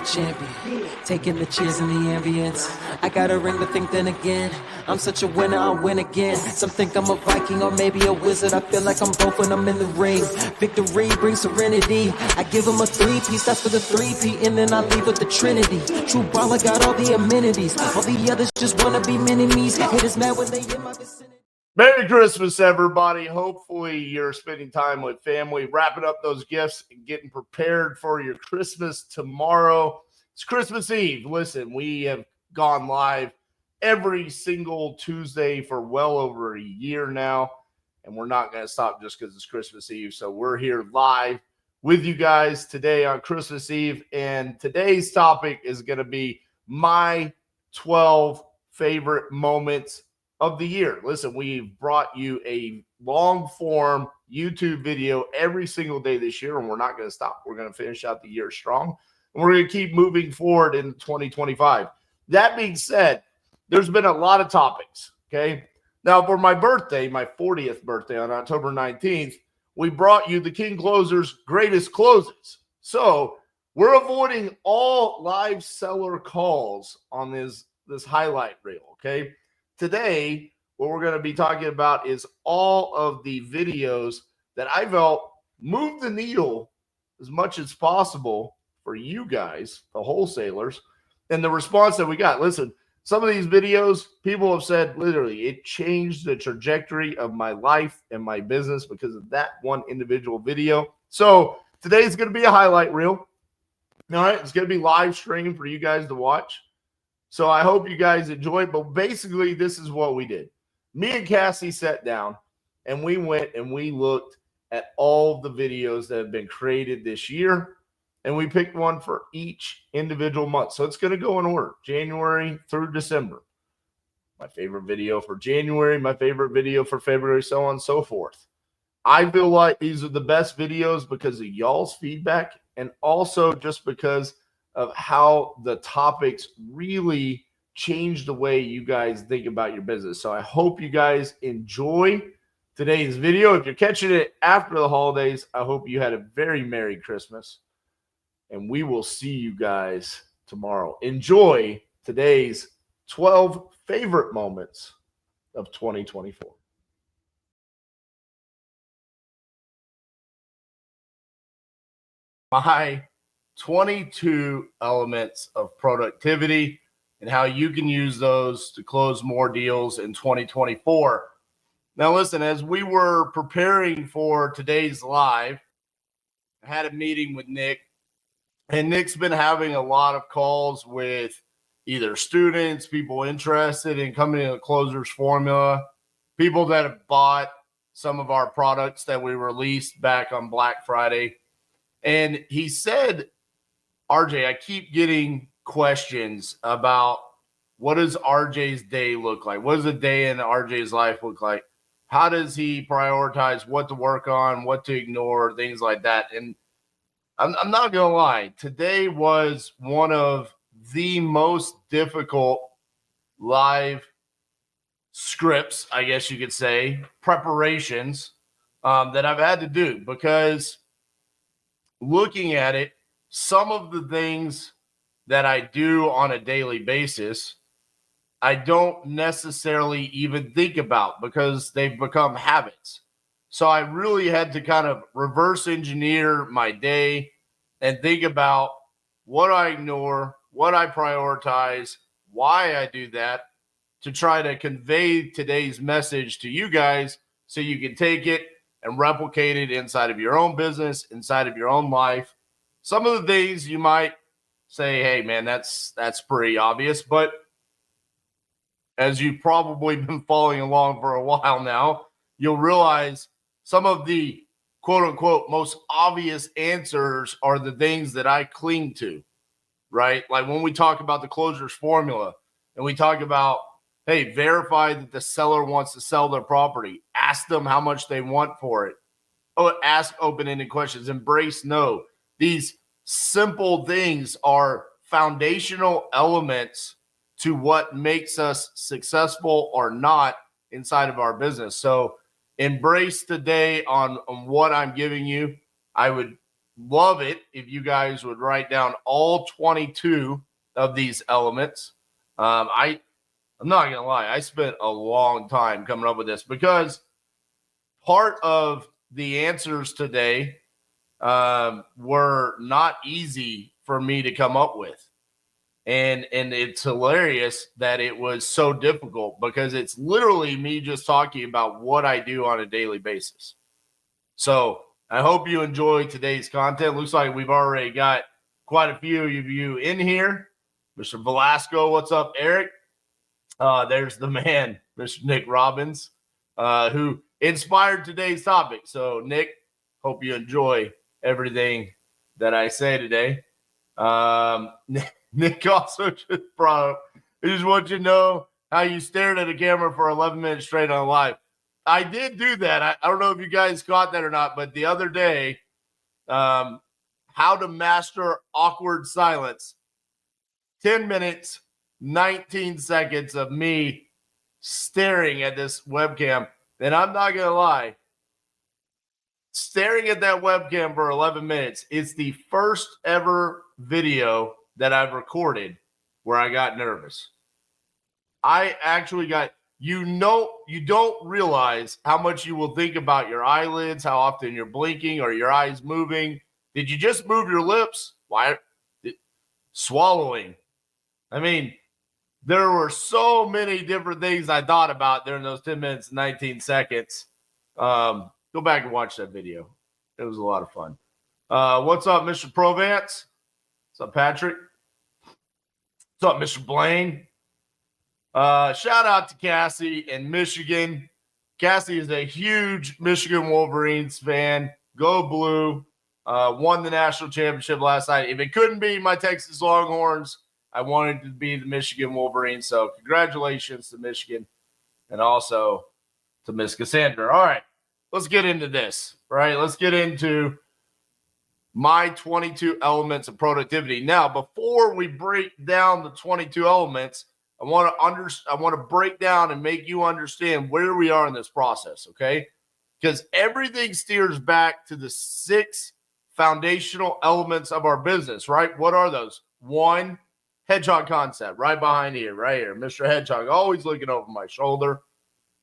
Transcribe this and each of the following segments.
champion, taking the cheers in the ambience. I got a ring to think then again. I'm such a winner, I'll win again. Some think I'm a Viking or maybe a wizard. I feel like I'm both when I'm in the ring. Victory brings serenity. I give them a three-piece, that's for the three-peat, and then I leave with the Trinity. True baller got all the amenities. All the others just wanna be mini-me's. Haters mad when they in my vicinity. Merry Christmas, everybody. Hopefully you're spending time with family, wrapping up those gifts and getting prepared for your Christmas tomorrow. It's Christmas Eve. Listen, we have gone live every single Tuesday for well over a year now, and we're not going to stop just because it's Christmas Eve. So we're here live with you guys today on Christmas Eve, and today's topic is going to be my 12 favorite moments of the year. Listen, we've brought you a long form YouTube video every single day this year, and we're not going to stop. We're going to finish out the year strong, and we're going to keep moving forward in 2025. That being said, there's been a lot of topics, okay? Now, for my birthday, my 40th birthday on October 19th, we brought you the King Closer's greatest closes. So we're avoiding all live seller calls on this highlight reel, okay? Today, what we're going to be talking about is all of the videos that I felt move the needle as much as possible for you guys, the wholesalers, and the response that we got. Listen, some of these videos, people have said literally it changed the trajectory of my life and my business because of that one individual video. So today is going to be a highlight reel. All right, it's going to be live streamed for you guys to watch. So I hope you guys enjoy it. But basically, this is what we did. Me and Cassie sat down, and we went and we looked at all the videos that have been created this year, and we picked one for each individual month. So it's going to go in order, January through December. My favorite video for January, my favorite video for February, so on and so forth. I feel like these are the best videos because of y'all's feedback, and also just because of how the topics really change the way you guys think about your business. So I hope you guys enjoy today's video. If you're catching it after the holidays, I hope you had a very Merry Christmas, and we will see you guys tomorrow. Enjoy today's 12 favorite moments of 2024. My 22 elements of productivity and how you can use those to close more deals in 2024. Now, listen, as we were preparing for today's live, I had a meeting with Nick, and Nick's been having a lot of calls with either students, people interested in coming in the Closer's Formula, people that have bought some of our products that we released back on Black Friday. And he said, RJ, I keep getting questions about what does RJ's day look like? What does a day in RJ's life look like? How does he prioritize what to work on, what to ignore, things like that? And I'm not going to lie. Today was one of the most difficult live scripts, I guess you could say, preparations that I've had to do, because looking at it, some of the things that I do on a daily basis, I don't necessarily even think about because they've become habits. So I really had to kind of reverse engineer my day and think about what I ignore, what I prioritize, why I do that, to try to convey today's message to you guys so you can take it and replicate it inside of your own business, inside of your own life. Some of the things you might say, hey, man, that's pretty obvious. But as you've probably been following along for a while now, you'll realize some of the quote-unquote most obvious answers are the things that I cling to, right? Like when we talk about the Closer's Formula and we talk about, hey, verify that the seller wants to sell their property. Ask them how much they want for it. Oh, ask open-ended questions. Embrace no. These simple things are foundational elements to what makes us successful or not inside of our business. So embrace the day on what I'm giving you. I would love it if you guys would write down all 22 of these elements. I'm not going to lie. I spent a long time coming up with this because part of the answers today were not easy for me to come up with. And it's hilarious that it was so difficult because it's literally me just talking about what I do on a daily basis. So I hope you enjoy today's content. Looks like we've already got quite a few of you in here. Mr. Velasco, what's up, Eric? There's the man, Mr. Nick Robbins, who inspired today's topic. So, Nick, hope you enjoy everything that I say today. Nick also just brought up, I just want you to know how you stared at a camera for 11 minutes straight on live. I did do that. I don't know if you guys caught that or not, but the other day, how to master awkward silence. 10 minutes, 19 seconds of me staring at this webcam. And I'm not going to lie, staring at that webcam for 11 minutes is the first ever video that I've recorded where I got nervous. I actually got, you don't realize how much you will think about your eyelids, how often you're blinking or your eyes moving. Did you just move your lips? Why? Swallowing. I mean, there were so many different things I thought about during those 10 minutes and 19 seconds. Go back and watch that video. It was a lot of fun. What's up, Mr. Provence? What's up, Patrick? What's up, Mr. Blaine? Shout out to Cassie in Michigan. Cassie is a huge Michigan Wolverines fan. Go Blue. Won the national championship last night. If it couldn't be my Texas Longhorns, I wanted to be the Michigan Wolverines. So congratulations to Michigan and also to Miss Cassandra. All right, let's get into this. Right, let's get into my 22 elements of productivity. Now, before we break down the 22 elements, I want to break down and make you understand where we are in this process, okay? Because everything steers back to the 6 foundational elements of our business, right? What are those? 1, hedgehog concept, right behind here, right here. Mr. Hedgehog, always looking over my shoulder.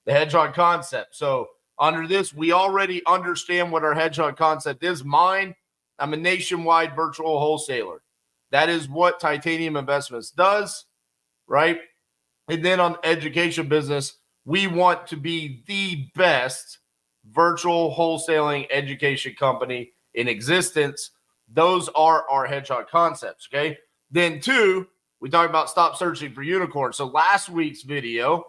The hedgehog concept. So under this, we already understand what our hedgehog concept is. Mine, I'm a nationwide virtual wholesaler. That is what Titanium Investments does, right? And then on the education business, we want to be the best virtual wholesaling education company in existence. Those are our hedgehog concepts, okay? Then 2, we talk about stop searching for unicorns. So last week's video,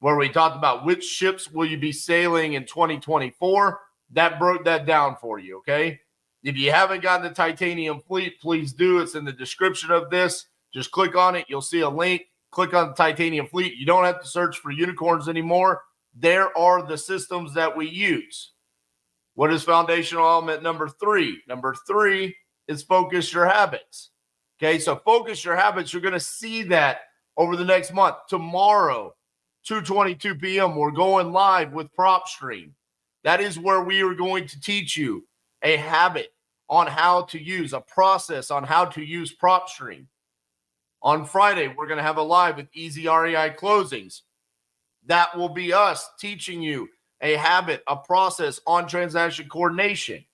where we talked about which ships will you be sailing in 2024, that broke that down for you, okay? If you haven't gotten the Titanium Fleet, please do. It's in the description of this. Just click on it. You'll see a link. Click on the Titanium Fleet. You don't have to search for unicorns anymore. There are the systems that we use. What is foundational element number 3? Number 3 is focus your habits. Okay, so focus your habits. You're going to see that over the next month. Tomorrow, 2:22 p.m., we're going live with PropStream. That is where we are going to teach you a habit on how to use, a process on how to use PropStream. On Friday, we're going to have a live with Easy REI Closings. That will be us teaching you a habit, a process on transaction coordination.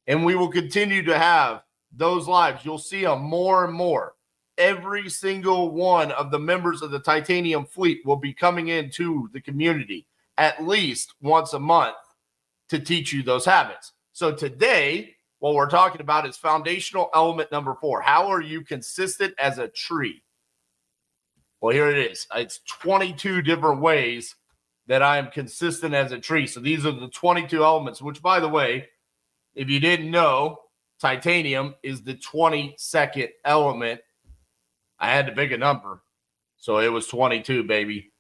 And we will continue to have those lives. You'll see them more and more. Every single one of the members of the Titanium Fleet will be coming into the community at least once a month to teach you those habits. So today, what we're talking about is foundational element number 4. How are you consistent as a tree? Well, here it is. It's 22 different ways that I am consistent as a tree. So these are the 22 elements, which, by the way, if you didn't know, titanium is the 22nd element. I had to pick a number, so it was 22, baby.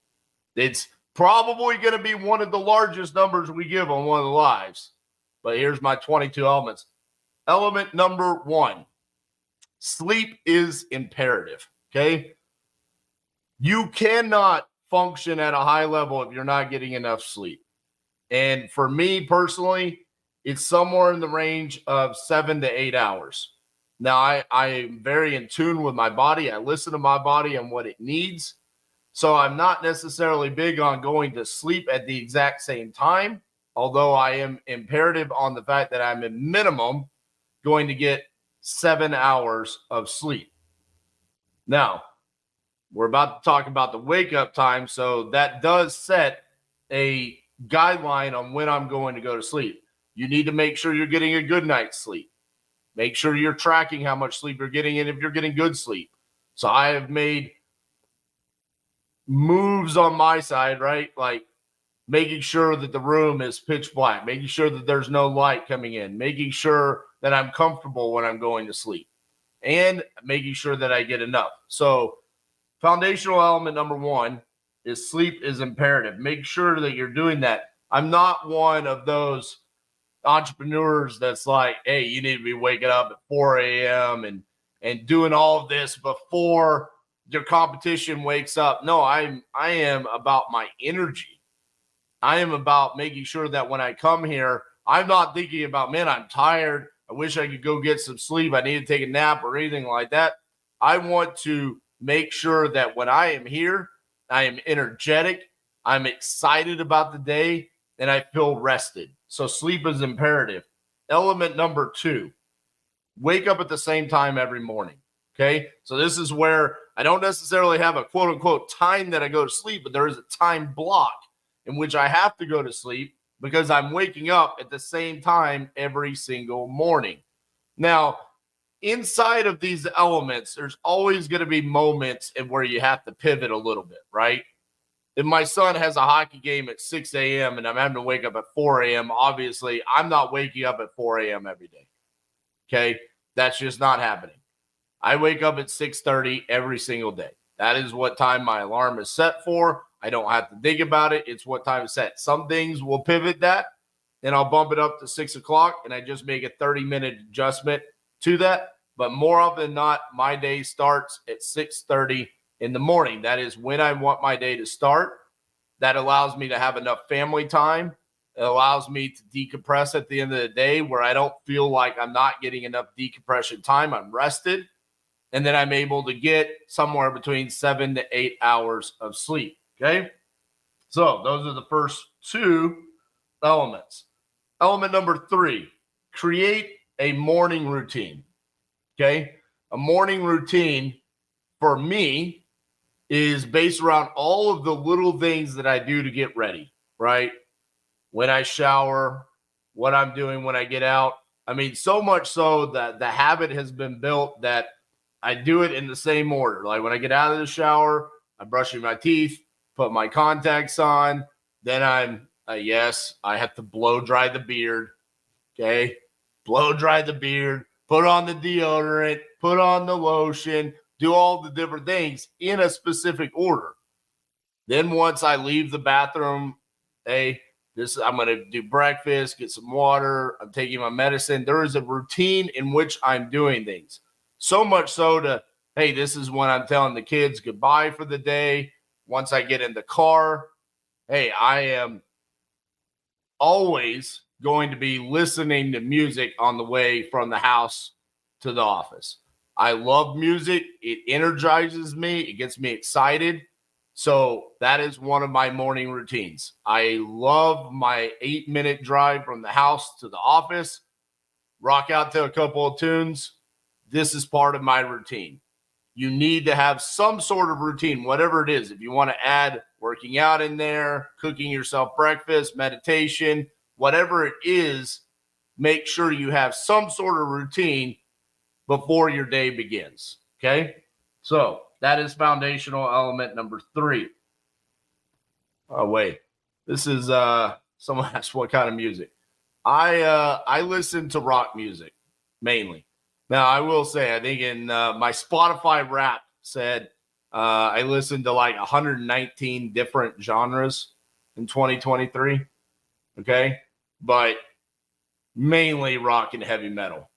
It's probably going to be one of the largest numbers we give on one of the lives. But here's my 22 elements. Element number 1, sleep is imperative, okay? You cannot function at a high level if you're not getting enough sleep. And for me personally, it's somewhere in the range of 7 to 8 hours. Now, I am very in tune with my body. I listen to my body and what it needs. So I'm not necessarily big on going to sleep at the exact same time, although I am imperative on the fact that I'm at minimum going to get 7 hours of sleep. Now, we're about to talk about the wake up time. So that does set a guideline on when I'm going to go to sleep. You need to make sure you're getting a good night's sleep. Make sure you're tracking how much sleep you're getting and if you're getting good sleep. So I have made moves on my side, right? Like making sure that the room is pitch black, making sure that there's no light coming in, making sure that I'm comfortable when I'm going to sleep, and making sure that I get enough. So foundational element number one is sleep is imperative. Make sure that you're doing that. I'm not one of those entrepreneurs that's like, hey, you need to be waking up at 4 a.m. and doing all of this before your competition wakes up. No, I am about my energy. I am about making sure that when I come here, I'm not thinking about, man, I'm tired. I wish I could go get some sleep. I need to take a nap or anything like that. I want to make sure that when I am here, I am energetic, I'm excited about the day, and I feel rested. So sleep is imperative. Element number two, wake up at the same time every morning. Okay. So this is where I don't necessarily have a quote unquote time that I go to sleep, but there is a time block in which I have to go to sleep because I'm waking up at the same time every single morning. Now, inside of these elements, there's always going to be moments in where you have to pivot a little bit, right? If my son has a hockey game at 6 a.m. and I'm having to wake up at 4 a.m., obviously I'm not waking up at 4 a.m. every day. Okay. That's just not happening. I wake up at 6:30 every single day. That is what time my alarm is set for. I don't have to think about it. It's what time it's set. Some things will pivot that and I'll bump it up to 6 o'clock and I just make a 30-minute adjustment to that. But more often than not, my day starts at 6:30 in the morning. That is when I want my day to start. That allows me to have enough family time. It allows me to decompress at the end of the day where I don't feel like I'm not getting enough decompression time. I'm rested. And then I'm able to get somewhere between 7 to 8 hours of sleep. Okay. So those are the first two elements. Element number three, create a morning routine. Okay. A morning routine for me is based around all of the little things that I do to get ready, right? When I shower, what I'm doing when I get out. I mean, so much so that the habit has been built that I do it in the same order. Like when I get out of the shower, I'm brushing my teeth, put my contacts on. Then I have to blow dry the beard. Okay. Blow dry the beard, put on the deodorant, put on the lotion, do all the different things in a specific order. Then once I leave the bathroom, I'm going to do breakfast, get some water. I'm taking my medicine. There is a routine in which I'm doing things. So much so to, hey, this is when I'm telling the kids goodbye for the day. Once I get in the car, hey, I am always going to be listening to music on the way from the house to the office. I love music. It energizes me. It gets me excited. So that is one of my morning routines. I love my 8-minute drive from the house to the office, rock out to a couple of tunes. This is part of my routine. You need to have some sort of routine, whatever it is. If you want to add working out in there, cooking yourself breakfast, meditation, whatever it is, make sure you have some sort of routine before your day begins. Okay? So that is foundational element number three. Oh, wait. This is someone asked what kind of music. I listen to rock music mainly. Now, I will say, I think in my Spotify Wrapped said I listened to like 119 different genres in 2023. Okay. But mainly rock and heavy metal.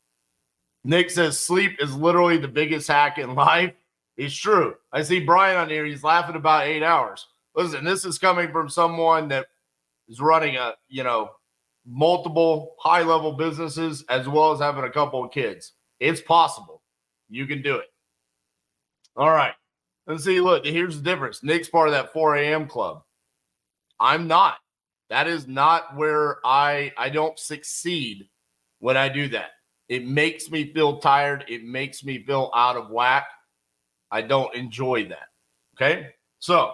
Nick says sleep is literally the biggest hack in life. It's true. I see Brian on here. He's laughing about 8 hours. Listen, this is coming from someone that is running a multiple high-level businesses as well as having a couple of kids. It's possible. You can do it. All right. Let's see. Look, here's the difference. Nick's part of that 4 a.m. club. I'm not. That is not where I don't succeed when I do that. It makes me feel tired. It makes me feel out of whack. I don't enjoy that. Okay? So,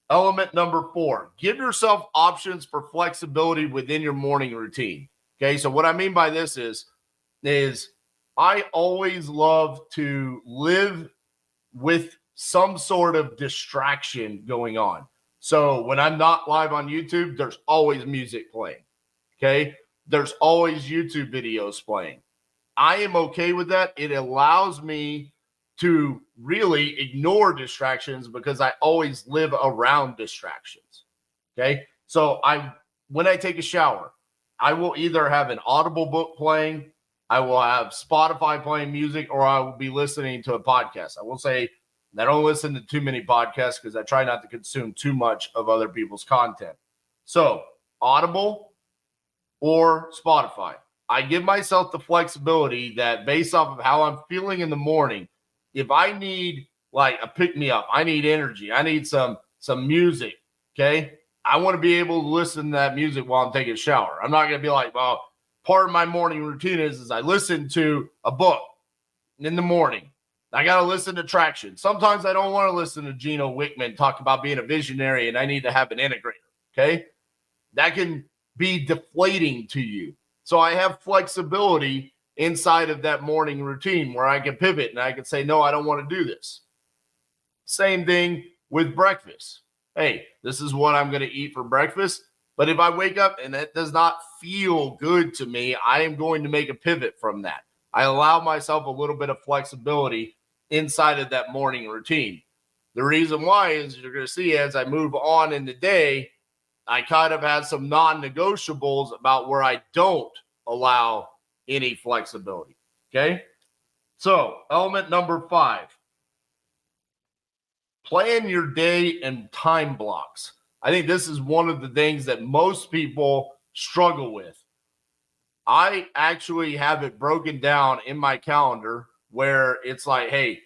element number 4, give yourself options for flexibility within your morning routine. Okay? So, what I mean by this is I always love to live with some sort of distraction going on. So when I'm not live on YouTube, there's always music playing. Okay. There's always YouTube videos playing. I am okay with that. It allows me to really ignore distractions because I always live around distractions. Okay. So when I take a shower, I will either have an Audible book playing, I will have Spotify playing music, or I will be listening to a podcast. I will say, I don't listen to too many podcasts because I try not to consume too much of other people's content. So, Audible or Spotify. I give myself the flexibility that based off of how I'm feeling in the morning, if I need like a pick-me-up, I need energy, I need some music, okay? I want to be able to listen to that music while I'm taking a shower. I'm not going to be like, well, part of my morning routine is I listen to a book in the morning. I got to listen to Traction. Sometimes I don't want to listen to Gino Wickman talk about being a visionary and I need to have an integrator, okay? That can be deflating to you. So I have flexibility inside of that morning routine where I can pivot and I can say, no, I don't want to do this. Same thing with breakfast. Hey, this is what I'm going to eat for breakfast. But if I wake up and it does not feel good to me, I am going to make a pivot from that. I allow myself a little bit of flexibility inside of that morning routine. The reason why is you're going to see as I move on in the day, I kind of have some non-negotiables about where I don't allow any flexibility. Okay. So element number 5, plan your day in time blocks. I think this is one of the things that most people struggle with. I actually have it broken down in my calendar where it's like, hey,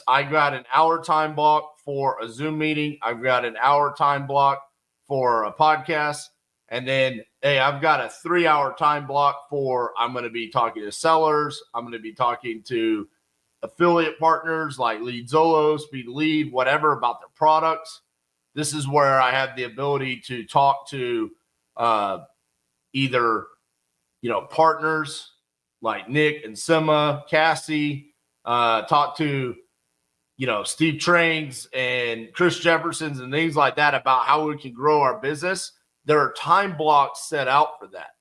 I got an hour time block for a Zoom meeting. I've got an hour time block for a podcast. And then, hey, I've got a 3-hour time block for I'm going to be talking to sellers. I'm going to be talking to affiliate partners like Lead Zolo, Speed Lead, whatever about their products. This is where I have the ability to talk to either partners like Nick and Sima, Cassie, talk to, Steve Trains and Chris Jeffersons and things like that about how we can grow our business. There are time blocks set out for that.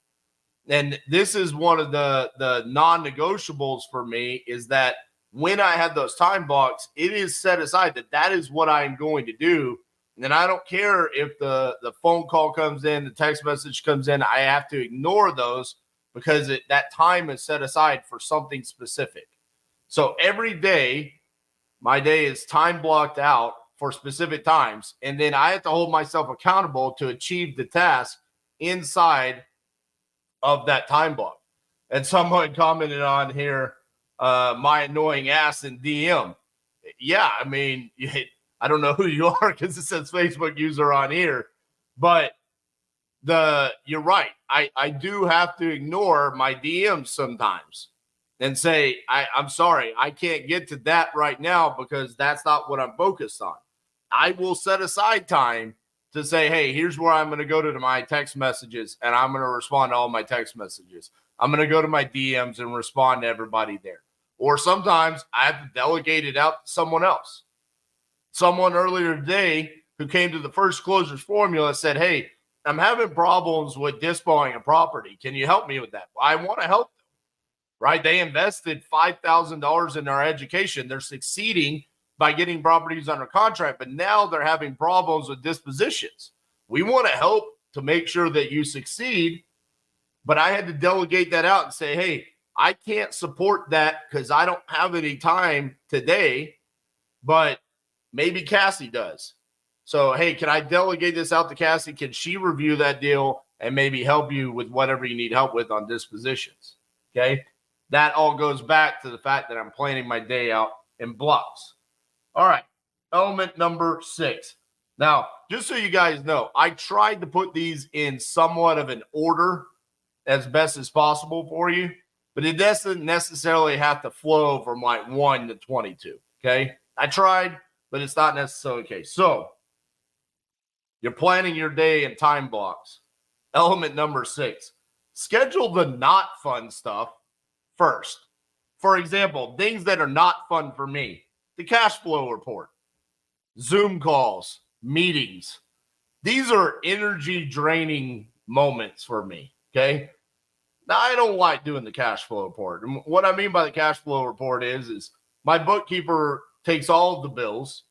And this is one of the non-negotiables for me is that when I have those time blocks, it is set aside that is what I'm going to do. And I don't care if the phone call comes in, the text message comes in, I have to ignore those because that time is set aside for something specific. So every day, my day is time blocked out for specific times. And then I have to hold myself accountable to achieve the task inside of that time block. And someone commented on here, my annoying ass in DM. Yeah, I mean, I don't know who you are because it says Facebook user on here, but you're right. I do have to ignore my DMs sometimes and say, I'm sorry, I can't get to that right now because that's not what I'm focused on. I will set aside time to say, hey, here's where I'm going to go to my text messages and I'm going to respond to all my text messages. I'm going to go to my DMs and respond to everybody there. Or sometimes I have to delegate it out to someone else. Someone earlier today who came to the First Closers Formula said, hey, I'm having problems with disposing a property. Can you help me with that? I want to help them, right? They invested $5,000 in their education. They're succeeding by getting properties under contract, but now they're having problems with dispositions. We want to help to make sure that you succeed, but I had to delegate that out and say, hey, I can't support that because I don't have any time today, but maybe Cassie does. So, hey, can I delegate this out to Cassie? Can she review that deal and maybe help you with whatever you need help with on dispositions. Okay. That all goes back to the fact that I'm planning my day out in blocks. All right. Element number 6. Now, just so you guys know, I tried to put these in somewhat of an order as best as possible for you, but it doesn't necessarily have to flow from like 1 to 22. Okay. I tried, but it's not necessarily the case. So you're planning your day in time blocks. Element number 6, schedule the not fun stuff first. For example, things that are not fun for me, the cash flow report, Zoom calls, meetings. These are energy draining moments for me. Okay. Now, I don't like doing the cash flow report. And what I mean by the cash flow report is my bookkeeper takes all of the bills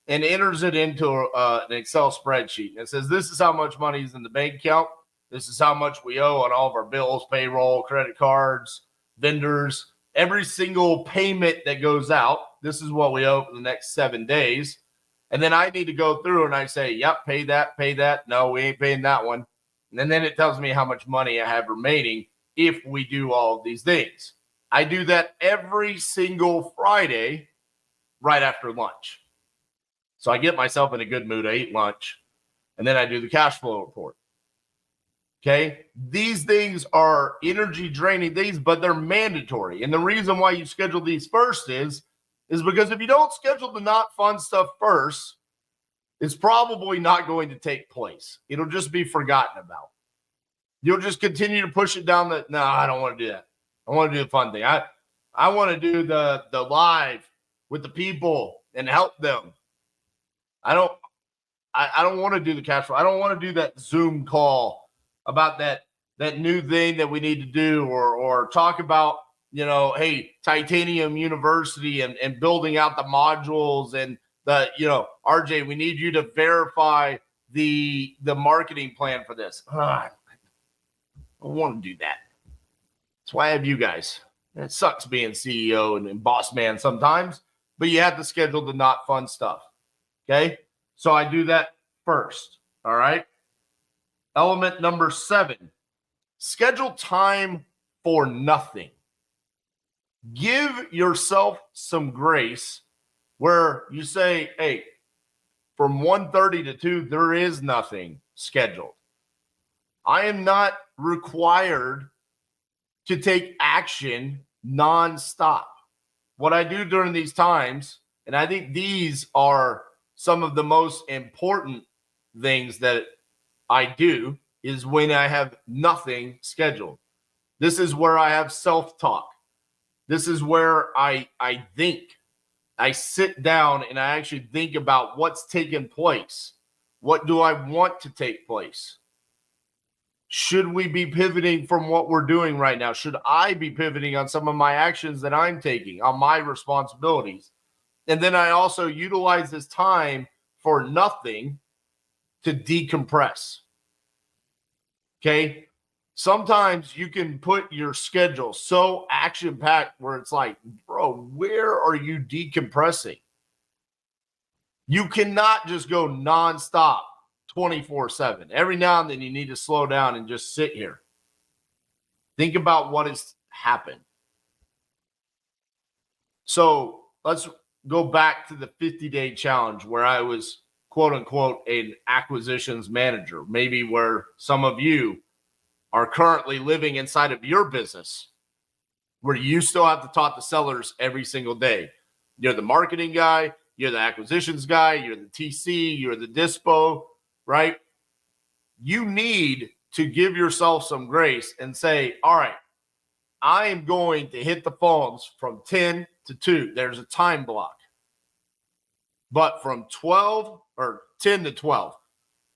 and enters it into an Excel spreadsheet. And it says, this is how much money is in the bank account. This is how much we owe on all of our bills, payroll, credit cards, vendors, every single payment that goes out. This is what we owe for the next 7 days. And then I need to go through and I say, yep, pay that, pay that. No, we ain't paying that one. And then it tells me how much money I have remaining if we do all of these things. I do that every single Friday right after lunch. So I get myself in a good mood. I eat lunch, and then I do the cash flow report. Okay? These things are energy draining things, but they're mandatory. And the reason why you schedule these first is because if you don't schedule the not fun stuff first, it's probably not going to take place. It'll just be forgotten about. You'll just continue to push it down no, I don't want to do that. I want to do the fun thing. I want to do the live with the people and help them. I don't want to do the cash flow. I don't want to do that Zoom call about that new thing that we need to do or talk about, hey, Titanium University and building out the modules and RJ, we need you to verify the marketing plan for this. I don't want to do that. That's why I have you guys. It sucks being CEO and boss man sometimes, but you have to schedule the not fun stuff. Okay. So I do that first. All right. Element number 7, schedule time for nothing. Give yourself some grace where you say, hey, from 1:30 to 2, there is nothing scheduled. I am not required to take action nonstop. What I do during these times, and I think these are some of the most important things that I do, is when I have nothing scheduled. This is where I have self-talk. This is where I think. I sit down and I actually think about what's taking place. What do I want to take place? Should we be pivoting from what we're doing right now? Should I be pivoting on some of my actions that I'm taking, on my responsibilities? And then I also utilize this time for nothing to decompress. Okay? Sometimes you can put your schedule so action-packed where it's like, bro, where are you decompressing? You cannot just go nonstop 24/7. Every now and then you need to slow down and just sit here. Think about what has happened. So let's go back to the 50-day challenge where I was, quote unquote, an acquisitions manager, maybe where some of you are currently living inside of your business where you still have to talk to sellers every single day. You're the marketing guy, you're the acquisitions guy, you're the TC, you're the dispo, right? You need to give yourself some grace and say, all right, I am going to hit the phones from 10 to 2. There's a time block. But from 12 or 10 to 12,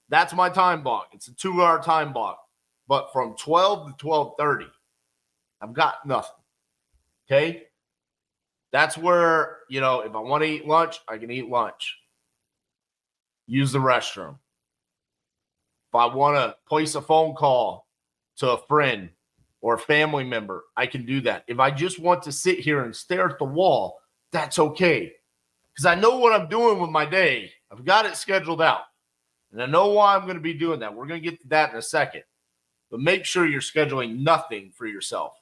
that's my time block. It's a 2-hour time block. But from 12 to 12:30, I've got nothing. Okay? That's where, if I want to eat lunch, I can eat lunch. Use the restroom. If I want to place a phone call to a friend or a family member, I can do that. If I just want to sit here and stare at the wall, that's okay. Because I know what I'm doing with my day. I've got it scheduled out. And I know why I'm going to be doing that. We're going to get to that in a second. but make sure you're scheduling nothing for yourself.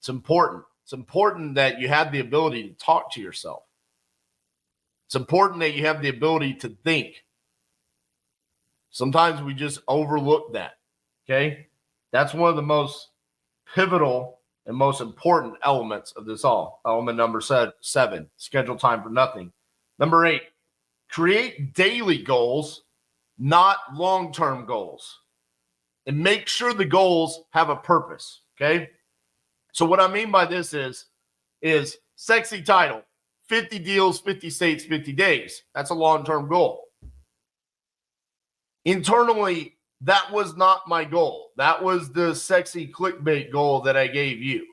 It's important. It's important that you have the ability to talk to yourself. It's important that you have the ability to think. Sometimes we just overlook that, okay? That's one of the most pivotal and most important elements of this all. Element number 7, schedule time for nothing. Number 8, create daily goals, not long-term goals. And make sure the goals have a purpose, okay? So what I mean by this is sexy title, 50 deals, 50 states, 50 days. That's a long-term goal. Internally, that was not my goal. That was the sexy clickbait goal that I gave you.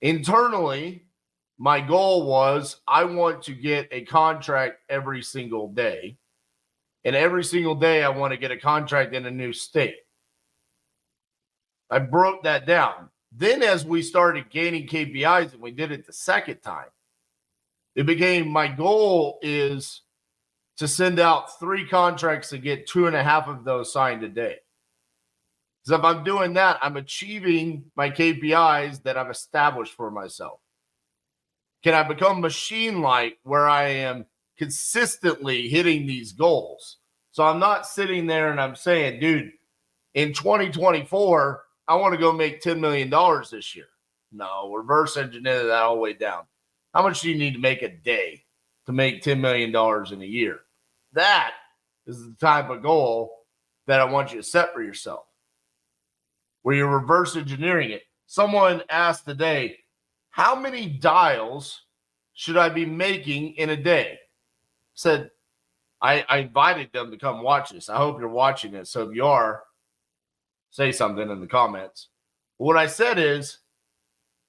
Internally, my goal was I want to get a contract every single day. And every single day, I want to get a contract in a new state. I broke that down. Then as we started gaining KPIs and we did it the second time, it became my goal is to send out 3 contracts and get 2.5 of those signed a day. So if I'm doing that, I'm achieving my KPIs that I've established for myself. Can I become machine-like where I am consistently hitting these goals? So I'm not sitting there and I'm saying, dude, in 2024, I want to go make $10 million this year. No, reverse engineer that all the way down. How much do you need to make a day to make $10 million in a year? That is the type of goal that I want you to set for yourself, where you're reverse engineering it. Someone asked today, how many dials should I be making in a day? Said, I invited them to come watch this. I hope you're watching it. So if you are, say something in the comments. What I said is,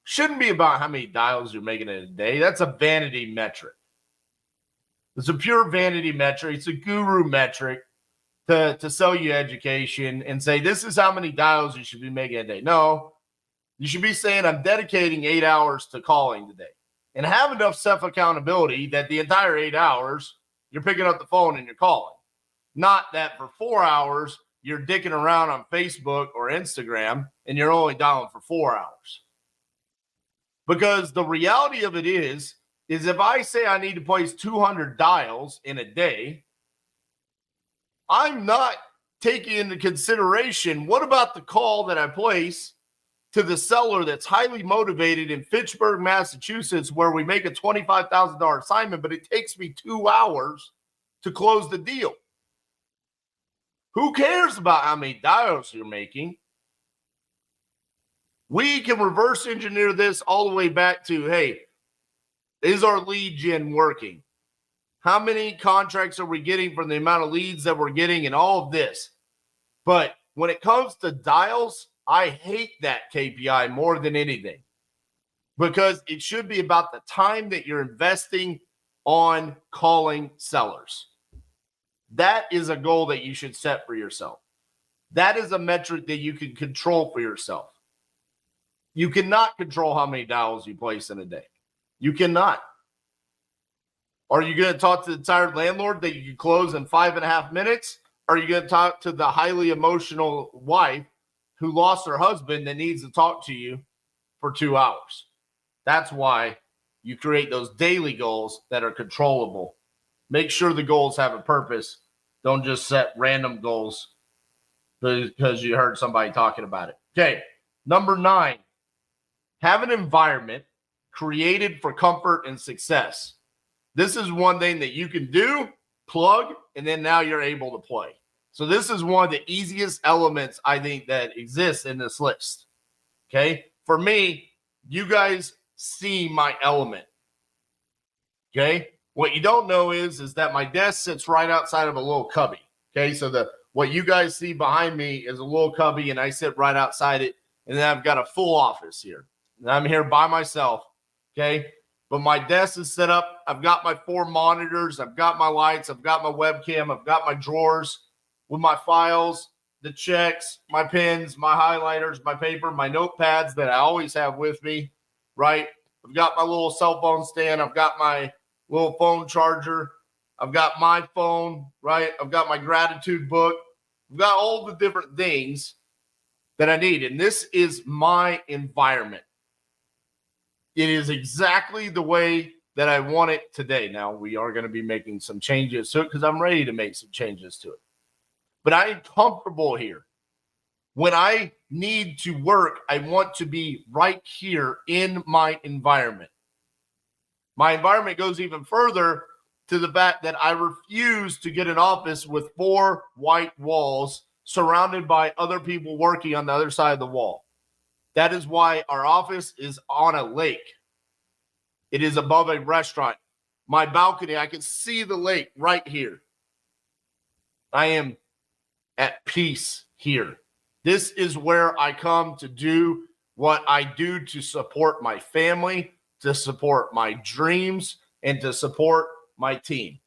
shouldn't be about how many dials you're making in a day. That's a vanity metric. It's a pure vanity metric. It's a guru metric to sell you education and say, this is how many dials you should be making a day. No, you should be saying, I'm dedicating 8 hours to calling today. And have enough self-accountability that the entire 8 hours, you're picking up the phone and you're calling. Not that for 4 hours, you're dicking around on Facebook or Instagram and you're only dialing for 4 hours. Because the reality of it is if I say I need to place 200 dials in a day, I'm not taking into consideration, what about the call that I place to the seller that's highly motivated in Fitchburg, Massachusetts, where we make a $25,000 assignment, but it takes me 2 hours to close the deal? Who cares about how many dials you're making? We can reverse engineer this all the way back to, hey, is our lead gen working? How many contracts are we getting from the amount of leads that we're getting and all of this? But when it comes to dials, I hate that KPI more than anything, because it should be about the time that you're investing on calling sellers. That is a goal that you should set for yourself. That is a metric that you can control for yourself. You cannot control how many dials you place in a day. You cannot. Are you going to talk to the tired landlord that you can close in 5.5 minutes? Or are you going to talk to the highly emotional wife who lost her husband that needs to talk to you for 2 hours? That's why you create those daily goals that are controllable. Make sure the goals have a purpose. Don't just set random goals because you heard somebody talking about it. Okay, number 9, have an environment created for comfort and success. This is one thing that you can do, plug, and then now you're able to play. So this is one of the easiest elements I think that exists in this list. Okay, for me, you guys see my element. Okay, what you don't know is that my desk sits right outside of a little cubby. Okay, so what you guys see behind me is a little cubby, and I sit right outside it, and then I've got a full office here. And I'm here by myself. Okay, but my desk is set up. I've got my 4 monitors. I've got my lights. I've got my webcam. I've got my drawers with my files, the checks, my pens, my highlighters, my paper, my notepads that I always have with me, right? I've got my little cell phone stand. I've got my little phone charger. I've got my phone, right? I've got my gratitude book. We've got all the different things that I need. And this is my environment. It is exactly the way that I want it today. Now, we are going to be making some changes to it because I'm ready to make some changes to it. But I am comfortable here. When I need to work, I want to be right here in my environment. My environment goes even further to the fact that I refuse to get an office with 4 white walls surrounded by other people working on the other side of the wall. That is why our office is on a lake. It is above a restaurant. My balcony, I can see the lake right here. I am at peace here. This is where I come to do what I do to support my family, to support my dreams, and to support my team.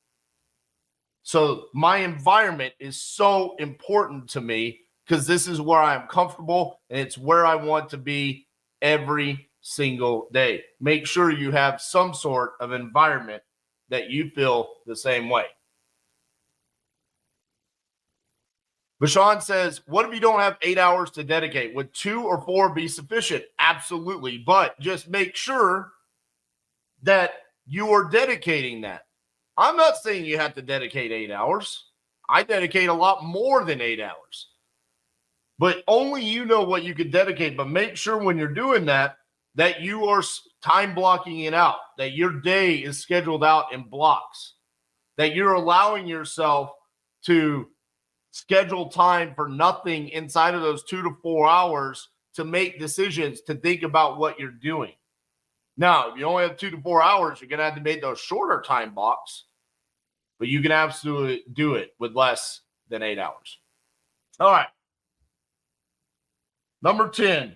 So my environment is so important to me because this is where I'm comfortable and it's where I want to be every single day. Make sure you have some sort of environment that you feel the same way. Bashan says, what if you don't have 8 hours to dedicate? Would 2 or 4 be sufficient? Absolutely. But just make sure that you are dedicating that. I'm not saying you have to dedicate 8 hours. I dedicate a lot more than 8 hours. But only you know what you could dedicate. But make sure when you're doing that, that you are time blocking it out, that your day is scheduled out in blocks, that you're allowing yourself to schedule time for nothing inside of those 2 to 4 hours to make decisions, to think about what you're doing. Now, if you only have 2 to 4 hours, you're going to have to make those shorter time blocks, but you can absolutely do it with less than 8 hours. All right. Number 10,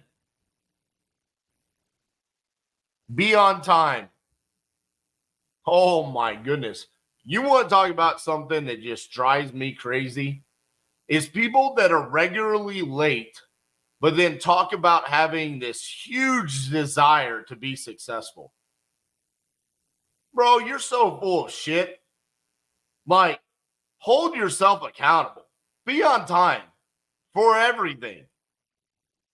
be on time. Oh my goodness. You want to talk about something that just drives me crazy? Is people that are regularly late, but then talk about having this huge desire to be successful. Bro, you're so full of shit. Like, hold yourself accountable. Be on time for everything.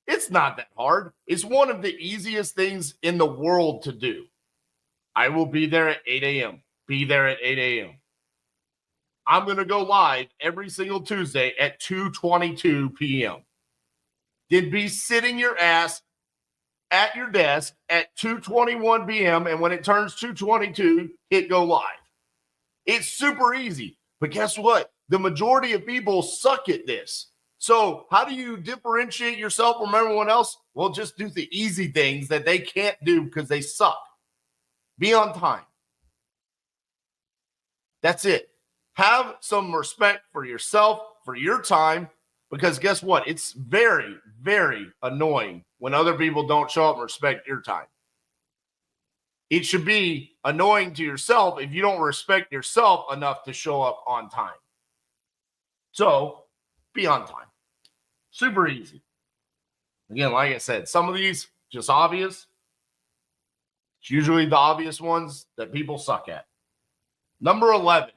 It's not that hard. It's one of the easiest things in the world to do. I will be there at 8 a.m. Be there at 8 a.m. I'm going to go live every single Tuesday at 2:22 p.m. Then be sitting your ass at your desk at 2:21 p.m. And when it turns 2:22, hit go live. It's super easy. But guess what? The majority of people suck at this. So how do you differentiate yourself from everyone else? Well, just do the easy things that they can't do because they suck. Be on time. That's it. Have some respect for yourself, for your time, because guess what? It's very, very annoying when other people don't show up and respect your time. It should be annoying to yourself if you don't respect yourself enough to show up on time. So be on time. Super easy. Again, like I said, some of these just obvious. It's usually the obvious ones that people suck at. Number 11,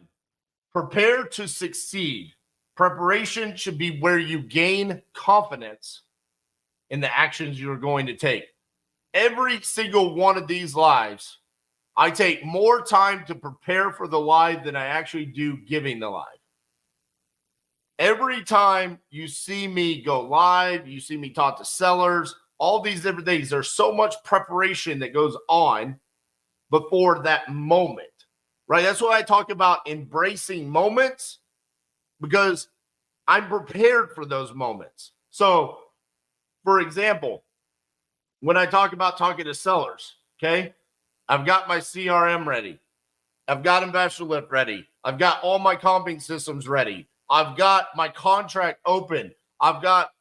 prepare to succeed. Preparation should be where you gain confidence in the actions you're going to take. Every single one of these lives, I take more time to prepare for the live than I actually do giving the live. Every time you see me go live, you see me talk to sellers, all these different things, there's so much preparation that goes on before that moment, right? That's why I talk about embracing moments, because I'm prepared for those moments. So, for example, when I talk about talking to sellers, okay, I've got my CRM ready. I've got Investor Lift ready. I've got all my comping systems ready. I've got my contract open. I've got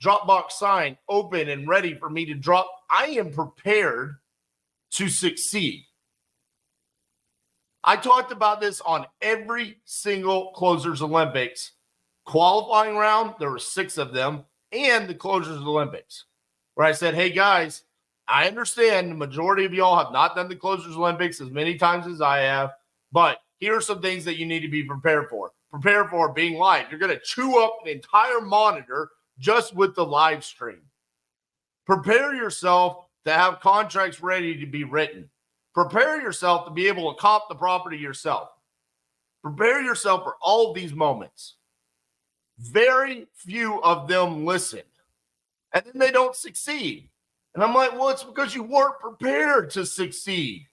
Dropbox Sign open and ready for me to drop. I am prepared to succeed. I talked about this on every single Closers Olympics qualifying round. There were 6 of them, and the Closers Olympics, where I said, hey guys, I understand the majority of y'all have not done the Closers Olympics as many times as I have, but here are some things that you need to be prepared for. prepare for being live. You're going to chew up an entire monitor just with the live stream. Prepare yourself to have contracts ready to be written. Prepare yourself to be able to comp the property yourself. Prepare yourself for all of these moments. Very few of them listen, and then they don't succeed. And I'm like, well, it's because you weren't prepared to succeed.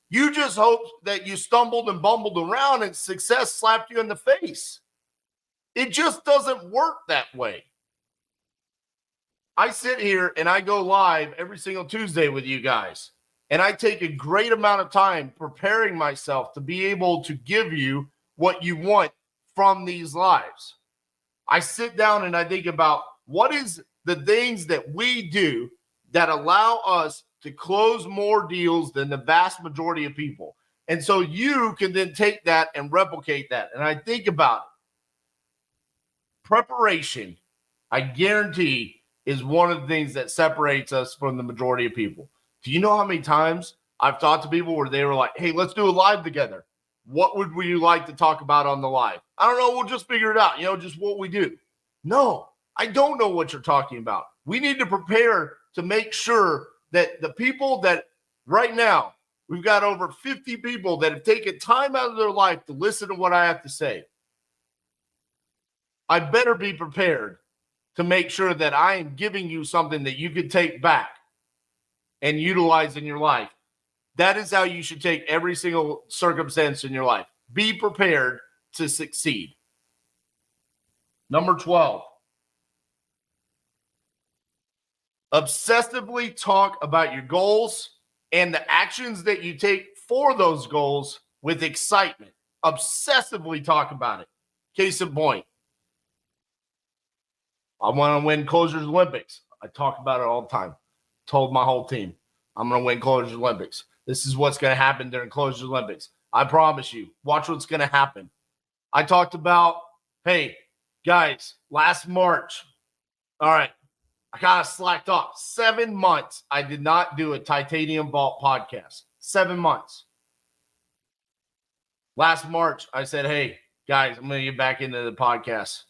You just hoped that you stumbled and bumbled around and success slapped you in the face. It just doesn't work that way. I sit here and I go live every single Tuesday with you guys. And I take a great amount of time preparing myself to be able to give you what you want from these lives. I sit down and I think about what is the things that we do that allow us to close more deals than the vast majority of people. And so you can then take that and replicate that. And I think about it. Preparation, I guarantee, is one of the things that separates us from the majority of people. Do you know how many times I've talked to people where they were like, hey, let's do a live together. What would we like to talk about on the live? I don't know. We'll just figure it out. Just what we do. No, I don't know what you're talking about. We need to prepare to make sure that the people that right now, we've got over 50 people that have taken time out of their life to listen to what I have to say. I better be prepared to make sure that I am giving you something that you can take back and utilize in your life. That is how you should take every single circumstance in your life. Be prepared to succeed. Number 12. Obsessively talk about your goals and the actions that you take for those goals with excitement. Obsessively talk about it. Case in point. I want to win Closers Olympics. I talk about it all the time. Told my whole team, I'm going to win Closers Olympics. This is what's going to happen during Closers Olympics. I promise you. Watch what's going to happen. I talked about, hey, guys, last March. All right. I kind of slacked off. 7 months, I did not do a titaniumvault podcast. 7 months. Last March, I said, hey, guys, I'm going to get back into the podcast.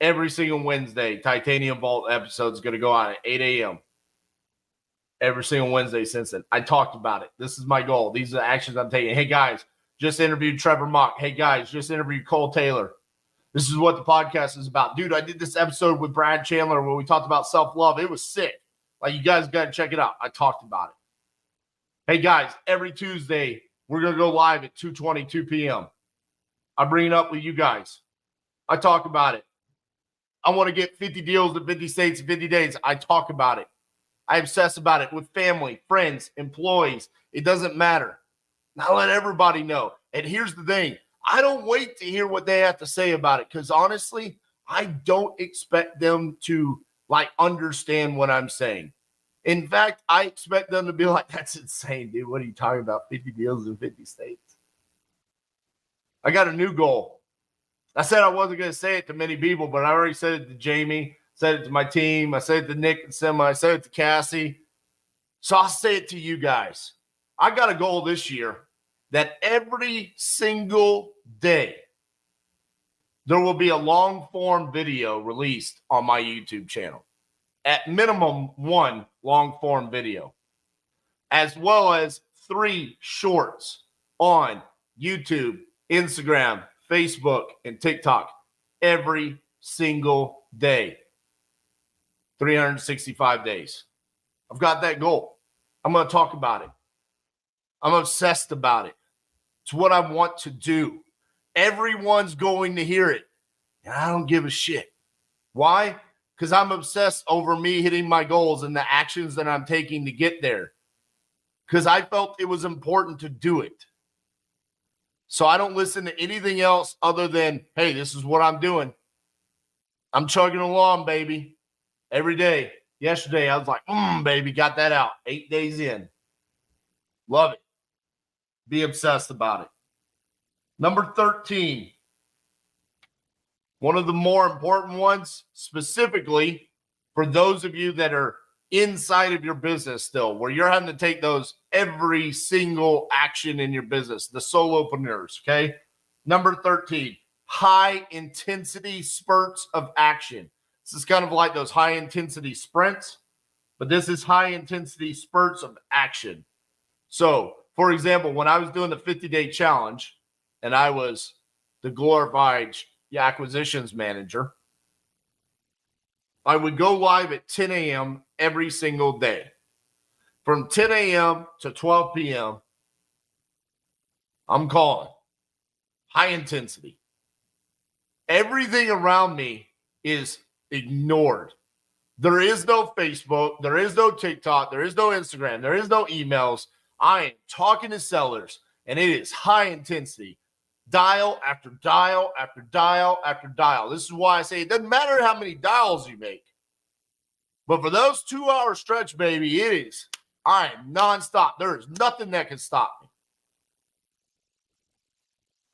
Every single Wednesday, titaniumvault episode is going to go out at 8 a.m. Every single Wednesday since then. I talked about it. This is my goal. These are the actions I'm taking. Hey, guys, just interviewed Trevor Mock. Hey, guys, just interviewed Cole Taylor. This is what the podcast is about. Dude, I did this episode with Brad Chandler where we talked about self-love. It was sick. Like, you guys got to check it out. I talked about it. Hey, guys, every Tuesday, we're going to go live at 2 p.m. I bring it up with you guys. I talk about it. I want to get 50 deals in 50 states in 50 days. I talk about it. I obsess about it with family, friends, employees. It doesn't matter. Now let everybody know. And here's the thing. I don't wait to hear what they have to say about it because honestly, I don't expect them to understand what I'm saying. In fact, I expect them to be like, that's insane, dude. What are you talking about? 50 deals in 50 states. I got a new goal. I said I wasn't going to say it to many people, but I already said it to Jamie, said it to my team. I said it to Nick and Sema. I said it to Cassie. So I'll say it to you guys. I got a goal this year that every single day there will be a long-form video released on my YouTube channel. At minimum, one long-form video, as well as 3 shorts on YouTube, Instagram, Facebook, and TikTok every single day. 365 days. I've got that goal. I'm going to talk about it. I'm obsessed about it. It's what I want to do. Everyone's going to hear it. And I don't give a shit. Why? Because I'm obsessed over me hitting my goals and the actions that I'm taking to get there. Because I felt it was important to do it. So I don't listen to anything else other than, hey, this is what I'm doing. I'm chugging along, baby. Every day. Yesterday, I was like, baby, got that out. 8 days in. Love it. Be obsessed about it. Number 13. One of the more important ones, specifically for those of you that are inside of your business still, where you're having to take those every single action in your business, the solopreneurs, okay? Number 13, high intensity spurts of action. This is kind of like those high intensity sprints, but this is high intensity spurts of action. So, for example, when I was doing the 50-day challenge and I was the glorified acquisitions manager, I would go live at 10 a.m. every single day. From 10 a.m. to 12 p.m., I'm calling high intensity. Everything around me is ignored. There is no Facebook. There is no TikTok. There is no Instagram. There is no emails. I am talking to sellers, and it is high intensity. Dial after dial after dial after dial. This is why I say it doesn't matter how many dials you make. But for those 2-hour stretch, baby, it is. I am nonstop. There is nothing that can stop me.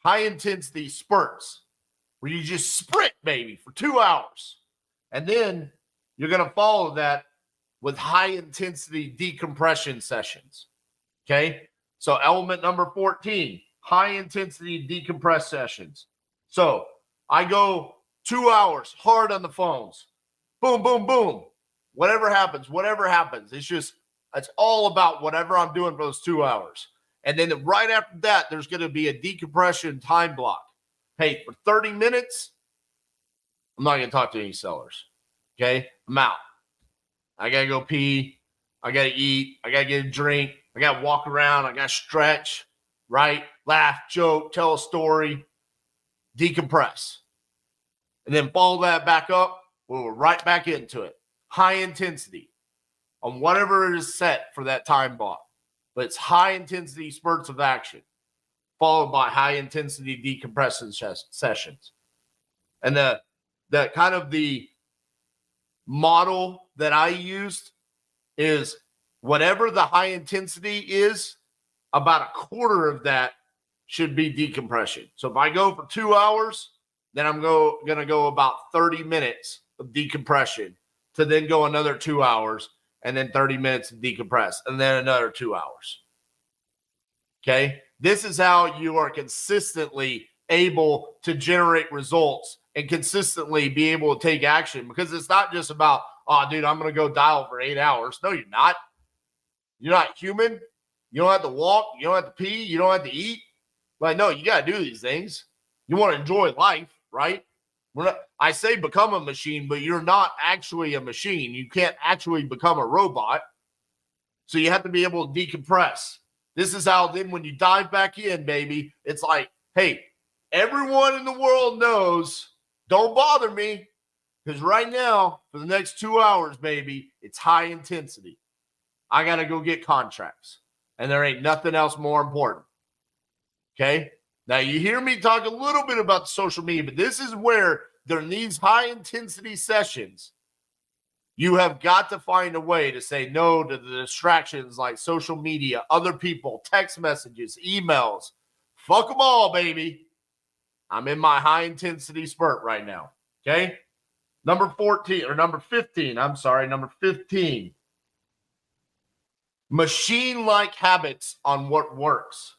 High intensity spurts where you just sprint, baby, for 2 hours. And then you're going to follow that with high intensity decompression sessions. Okay. So element number 14, high intensity decompress sessions. So I go 2 hours hard on the phones. Boom, boom, boom. Whatever happens. It's all about whatever I'm doing for those 2 hours. And then right after that, there's going to be a decompression time block. Hey, for 30 minutes, I'm not going to talk to any sellers. Okay? I'm out. I got to go pee. I got to eat. I got to get a drink. I got to walk around. I got to stretch, right? Laugh, joke, tell a story, decompress. And then follow that back up. We're right back into it. High intensity on whatever it is set for that time block. But it's high intensity spurts of action, followed by high intensity decompression sessions. And the kind of the model that I used is whatever the high intensity is, about a quarter of that should be decompression. So if I go for 2 hours, then I'm going to go about 30 minutes of decompression to then go another 2 hours and then 30 minutes to decompress and then another 2 hours. Okay. This is how you are consistently able to generate results and consistently be able to take action, because it's not just about, oh, dude, I'm going to go dial for 8 hours. No, you're not. You're not human. You don't have to walk. You don't have to pee. You don't have to eat. Like, no, you got to do these things. You want to enjoy life, right? I say become a machine, but you're not actually a machine. You can't actually become a robot. So you have to be able to decompress. This is how then when you dive back in, baby, it's like, hey, everyone in the world knows, don't bother me, because right now, for the next 2 hours, baby, it's high intensity. I got to go get contracts, and there ain't nothing else more important. Okay? Now, you hear me talk a little bit about social media, but this is where during these high-intensity sessions, you have got to find a way to say no to the distractions like social media, other people, text messages, emails. Fuck them all, baby. I'm in my high-intensity spurt right now. Okay? Number 15. Machine-like habits on what works.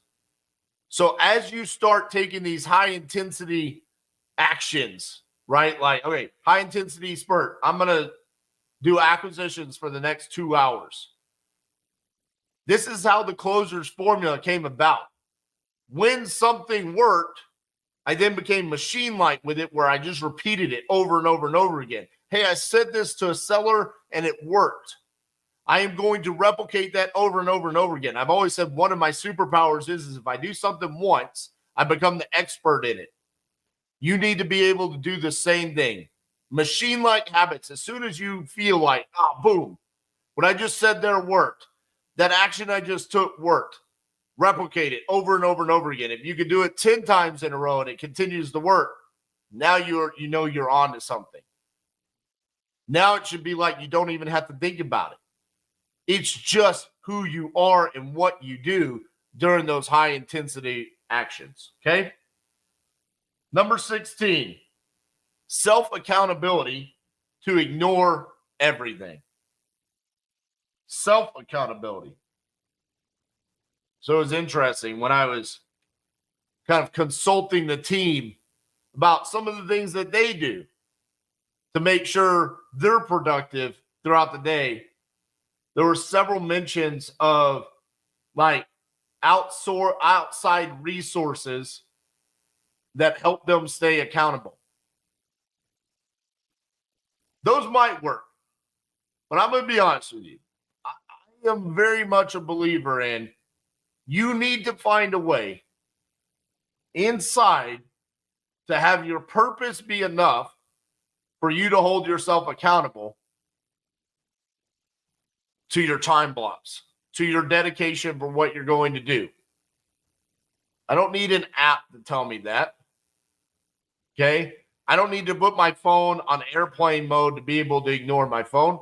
So as you start taking these high-intensity actions, right? Like, okay, high-intensity spurt. I'm going to do acquisitions for the next 2 hours. This is how the closer's formula came about. When something worked, I then became machine-like with it, where I just repeated it over and over and over again. Hey, I said this to a seller and it worked. I am going to replicate that over and over and over again. I've always said one of my superpowers is if I do something once, I become the expert in it. You need to be able to do the same thing. Machine-like habits. As soon as you feel like, boom, what I just said there worked. That action I just took worked. Replicate it over and over and over again. If you could do it 10 times in a row and it continues to work, now you're on to something. Now it should be like you don't even have to think about it. It's just who you are and what you do during those high intensity actions. Okay. Number 16, self-accountability to ignore everything. Self-accountability. So it was interesting when I was kind of consulting the team about some of the things that they do to make sure they're productive throughout the day, there were several mentions of like outside resources that help them stay accountable. Those might work, but I'm going to be honest with you. I am very much a believer in you need to find a way inside to have your purpose be enough for you to hold yourself accountable to your time blocks, to your dedication for what you're going to do. I don't need an app to tell me that. Okay? I don't need to put my phone on airplane mode to be able to ignore my phone.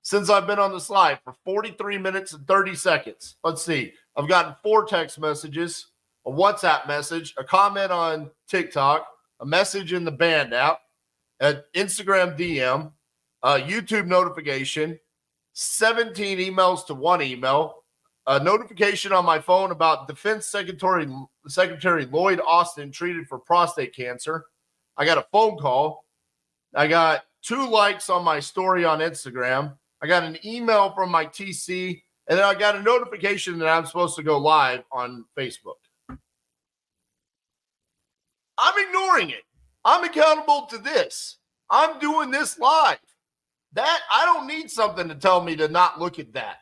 Since I've been on this live for 43 minutes and 30 seconds, let's see. I've gotten 4 text messages, a WhatsApp message, a comment on TikTok, a message in the band app, an Instagram DM, a YouTube notification, 17 emails to 1 email, a notification on my phone about Defense Secretary Lloyd Austin treated for prostate cancer. I got a phone call. I got 2 likes on my story on Instagram. I got an email from my TC, and then I got a notification that I'm supposed to go live on Facebook. I'm ignoring it. I'm accountable to this. I'm doing this live. That I don't need something to tell me to not look at that.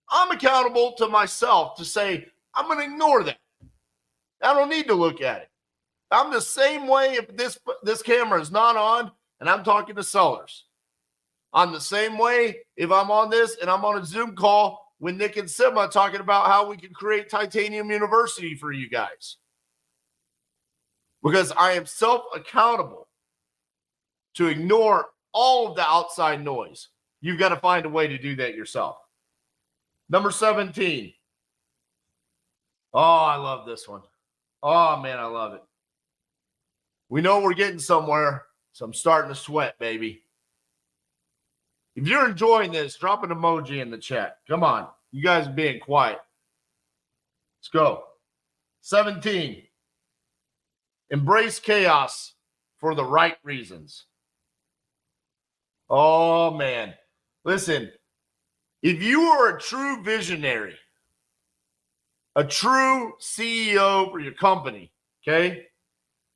I'm accountable to myself to say, I'm going to ignore that. I don't need to look at it. I'm the same way if this camera is not on and I'm talking to sellers. I'm the same way if I'm on this and I'm on a Zoom call with Nick and Sima talking about how we can create Titanium University for you guys. Because I am self-accountable to ignore all of the outside noise. You've got to find a way to do that yourself. Number 17. Oh, I love this one. Oh, man, I love it. We know we're getting somewhere, so I'm starting to sweat, baby. If you're enjoying this, drop an emoji in the chat. Come on. You guys are being quiet. Let's go. 17. Embrace chaos for the right reasons. Oh, man. Listen, if you are a true visionary, a true CEO for your company, okay,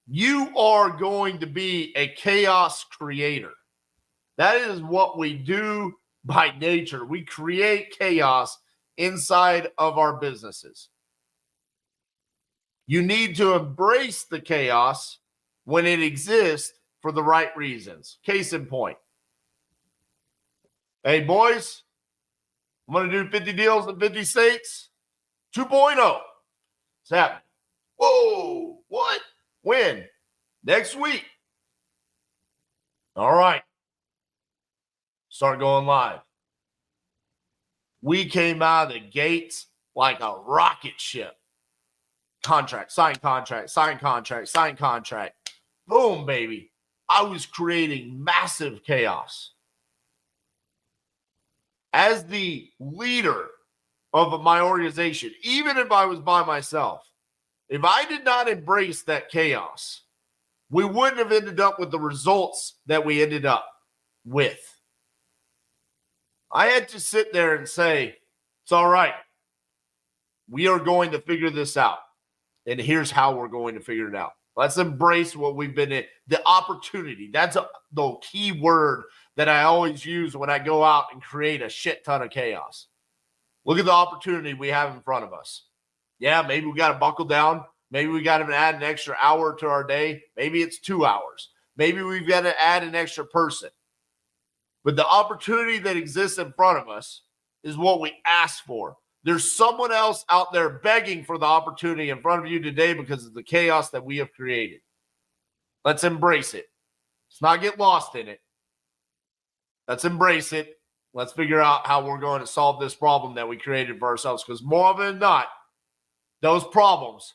you are going to be a chaos creator. That is what we do by nature. We create chaos inside of our businesses. You need to embrace the chaos when it exists for the right reasons. Case in point. Hey, boys, I'm going to do 50 deals in 50 states 2.0. It's happening. Whoa, what? When? Next week. All right. Start going live. We came out of the gates like a rocket ship. Contract, sign contract, sign contract, sign contract. Boom, baby. I was creating massive chaos. As the leader of my organization, even if I was by myself, if I did not embrace that chaos, we wouldn't have ended up with the results that we ended up with. I had to sit there and say, it's all right. We are going to figure this out. And here's how we're going to figure it out. Let's embrace what we've been in. The opportunity. That's the key word that I always use when I go out and create a shit ton of chaos. Look at the opportunity we have in front of us. Yeah, maybe we got to buckle down. Maybe we got to add an extra hour to our day. Maybe it's 2 hours. Maybe we've got to add an extra person. But the opportunity that exists in front of us is what we ask for. There's someone else out there begging for the opportunity in front of you today because of the chaos that we have created. Let's embrace it. Let's not get lost in it. Let's embrace it. Let's figure out how we're going to solve this problem that we created for ourselves. Because more often than not, those problems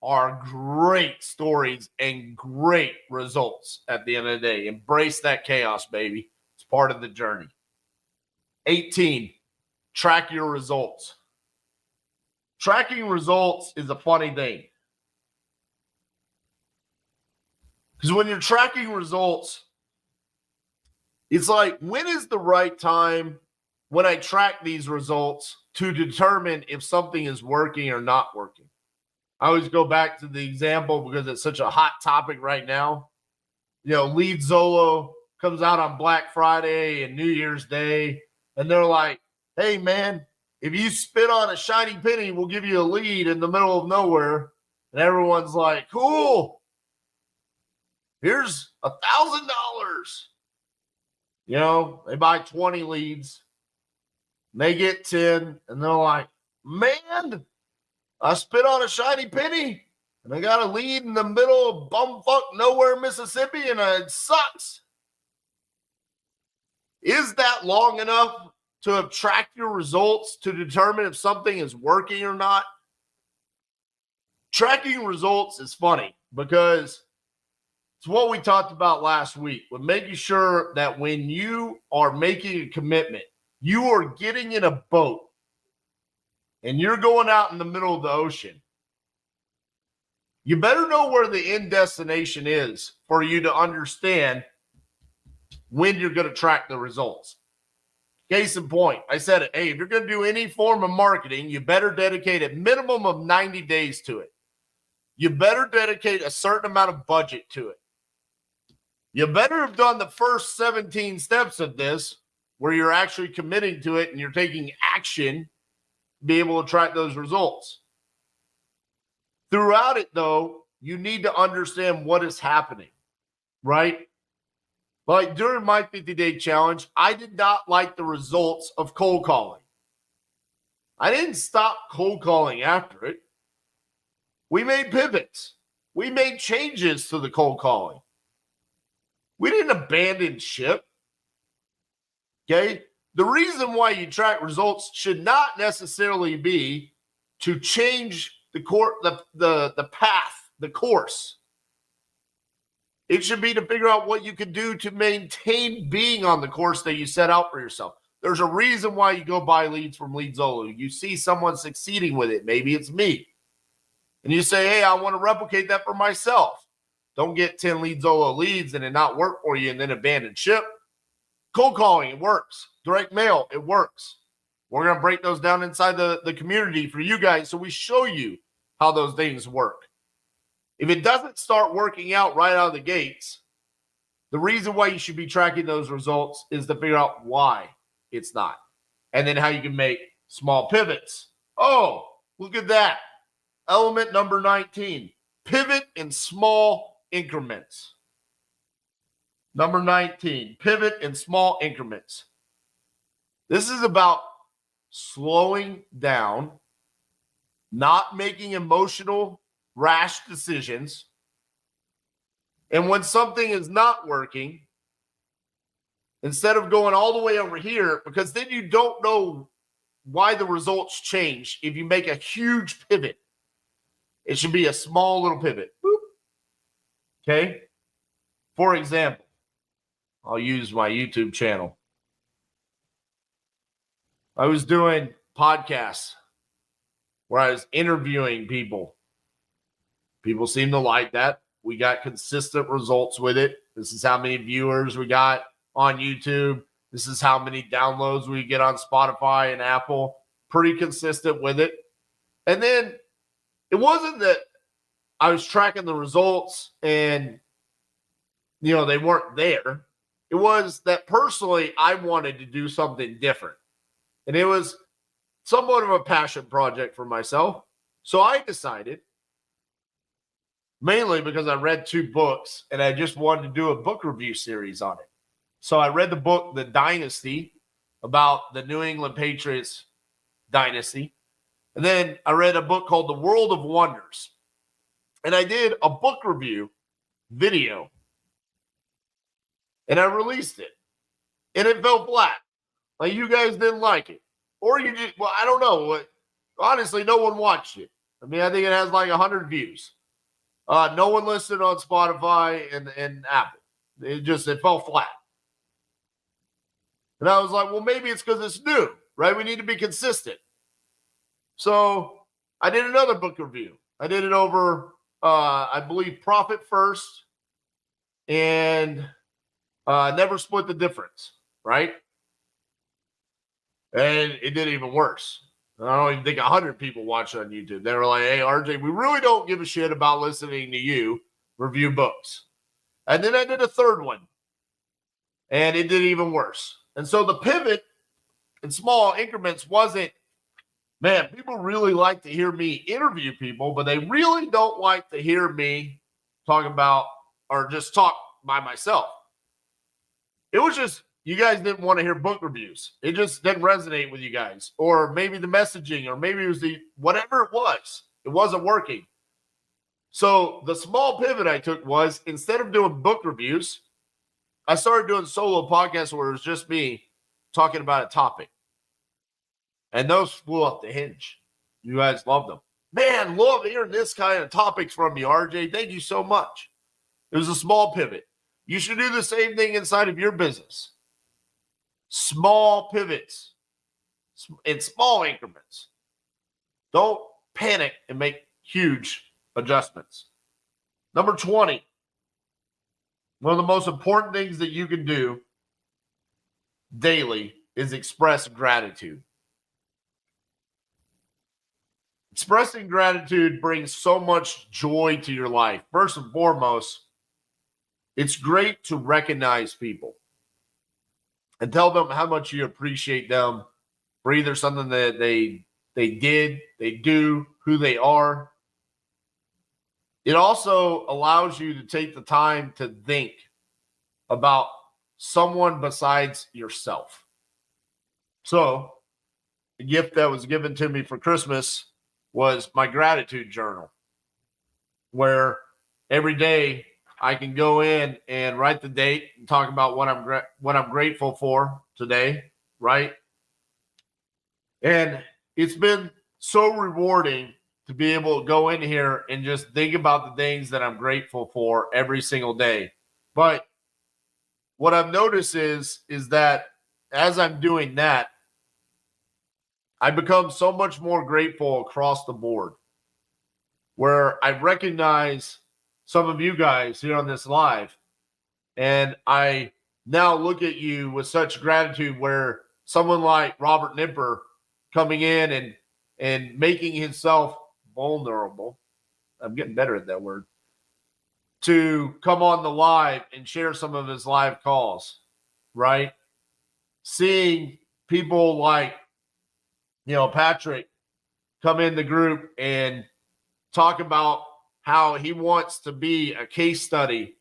are great stories and great results at the end of the day. Embrace that chaos, baby. It's part of the journey. 18, track your results. Tracking results is a funny thing. Because when you're tracking results, it's like, when is the right time when I track these results to determine if something is working or not working? I always go back to the example because it's such a hot topic right now. Lead Zolo comes out on Black Friday and New Year's Day, and they're like, hey, man, if you spit on a shiny penny, we'll give you a lead in the middle of nowhere. And everyone's like, cool. Here's $1,000. They buy 20 leads. They get 10, and they're like, man, I spit on a shiny penny, and I got a lead in the middle of bumfuck nowhere, Mississippi, and it sucks. Is that long enough to have tracked your results to determine if something is working or not? Tracking results is funny because it's what we talked about last week, with making sure that when you are making a commitment, you are getting in a boat and you're going out in the middle of the ocean. You better know where the end destination is for you to understand when you're going to track the results. Case in point, I said it. Hey, if you're going to do any form of marketing, you better dedicate a minimum of 90 days to it. You better dedicate a certain amount of budget to it. You better have done the first 17 steps of this where you're actually committing to it and you're taking action to be able to track those results. Throughout it, though, you need to understand what is happening, right? Like during my 50-day challenge, I did not like the results of cold calling. I didn't stop cold calling after it. We made pivots. We made changes to the cold calling. We didn't abandon ship. Okay? The reason why you track results should not necessarily be to change the path, the course. It should be to figure out what you can do to maintain being on the course that you set out for yourself. There's a reason why you go buy leads from LeadZolo. You see someone succeeding with it. Maybe it's me. And you say, hey, I want to replicate that for myself. Don't get 10 LeadZolo leads and it not work for you and then abandon ship. Cold calling, it works. Direct mail, it works. We're going to break those down inside the community for you guys so we show you how those things work. If it doesn't start working out right out of the gates, the reason why you should be tracking those results is to figure out why it's not. And then how you can make small pivots. Oh, look at that. Element number 19. Pivot in small increments. Number 19. Pivot in small increments. This is about slowing down, not making emotional, rash decisions. And when something is not working, instead of going all the way over here, because then you don't know why the results change if you make a huge pivot. It should be a small little pivot. Boop. Okay? For example, I'll use my YouTube channel. I was doing podcasts where I was interviewing people. People seem to like that. We got consistent results with it. This is how many viewers we got on YouTube. This is how many downloads we get on Spotify and Apple. Pretty consistent with it. And then it wasn't that I was tracking the results and, they weren't there. It was that personally I wanted to do something different. And it was somewhat of a passion project for myself. So I decided, mainly because I read 2 books and I just wanted to do a book review series on it. So I read the book, The Dynasty, about the New England Patriots dynasty. And then I read a book called The World of Wonders. And I did a book review video. And I released it. And it fell flat. Like you guys didn't like it. Or you just, well, I don't know. Honestly, no one watched it. I mean, I think it has like 100 views. No one listened on Spotify and Apple. It fell flat. And I was like, well, maybe it's because it's new, right? We need to be consistent. So I did another book review. I did it over, I believe, Profit First and never split the difference, right? And it did even worse. I don't even think 100 people watched on YouTube. They were like, hey, RJ, we really don't give a shit about listening to you review books. And then I did a third one, and it did even worse. And so the pivot in small increments wasn't, man, people really like to hear me interview people, but they really don't like to hear me talk about or just talk by myself. It was just, you guys didn't want to hear book reviews. It just didn't resonate with you guys. Or maybe the messaging, or maybe it was whatever it was, it wasn't working. So the small pivot I took was, instead of doing book reviews, I started doing solo podcasts where it was just me talking about a topic. And those flew off the hinge. You guys loved them. Man, love hearing this kind of topics from you, RJ. Thank you so much. It was a small pivot. You should do the same thing inside of your business. Small pivots in small increments. Don't panic and make huge adjustments. Number 20. One of the most important things that you can do daily is express gratitude. Expressing gratitude brings so much joy to your life. First and foremost, it's great to recognize people and tell them how much you appreciate them for either something that they did, they do, who they are. It also allows you to take the time to think about someone besides yourself. So, the gift that was given to me for Christmas was my gratitude journal, where every day I can go in and write the date and talk about what I'm grateful for today, right? And it's been so rewarding to be able to go in here and just think about the things that I'm grateful for every single day. But what I've noticed is that as I'm doing that, I become so much more grateful across the board, where I recognize some of you guys here on this live, and I now look at you with such gratitude, where someone like Robert Nipper coming in and making himself vulnerable, I'm getting better at that word, to come on the live and share some of his live calls, right? Seeing people like, Patrick come in the group and talk about how he wants to be a case study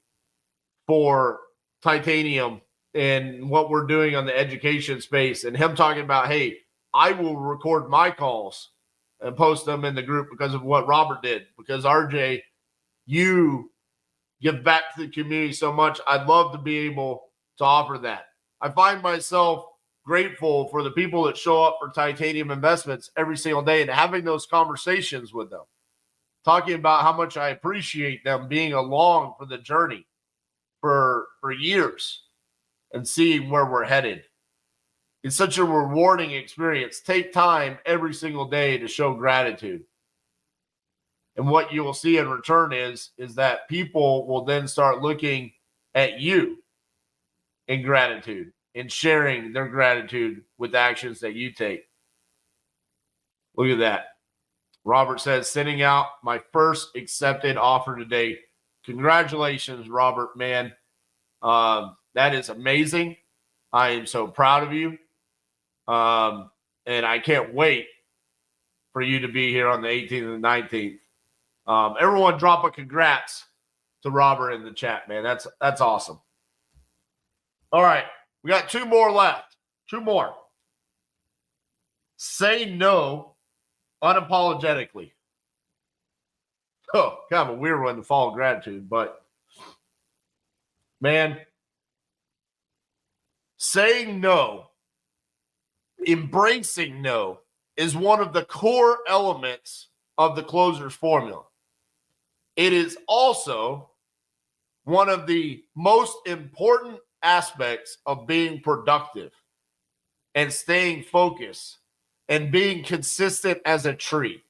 for titanium and what we're doing on the education space, and him talking about, hey, I will record my calls and post them in the group because of what Robert did, because RJ, you give back to the community so much. I'd love to be able to offer that. I find myself grateful for the people that show up for Titanium Investments every single day and having those conversations with them, talking about how much I appreciate them being along for the journey for years and seeing where we're headed. It's such a rewarding experience. Take time every single day to show gratitude. And what you will see in return is that people will then start looking at you in gratitude and sharing their gratitude with actions that you take. Look at that. Robert says, sending out my first accepted offer today. Congratulations, Robert, man. That is amazing. I am so proud of you. And I can't wait for you to be here on the 18th and 19th. Everyone drop a congrats to Robert in the chat, man. That's awesome. All right. We got two more left. Two more. Say no unapologetically. Oh, kind of a weird one to follow gratitude, but man, saying no, embracing no, is one of the core elements of the closer's formula. It is also one of the most important aspects of being productive and staying focused and being consistent as a tree.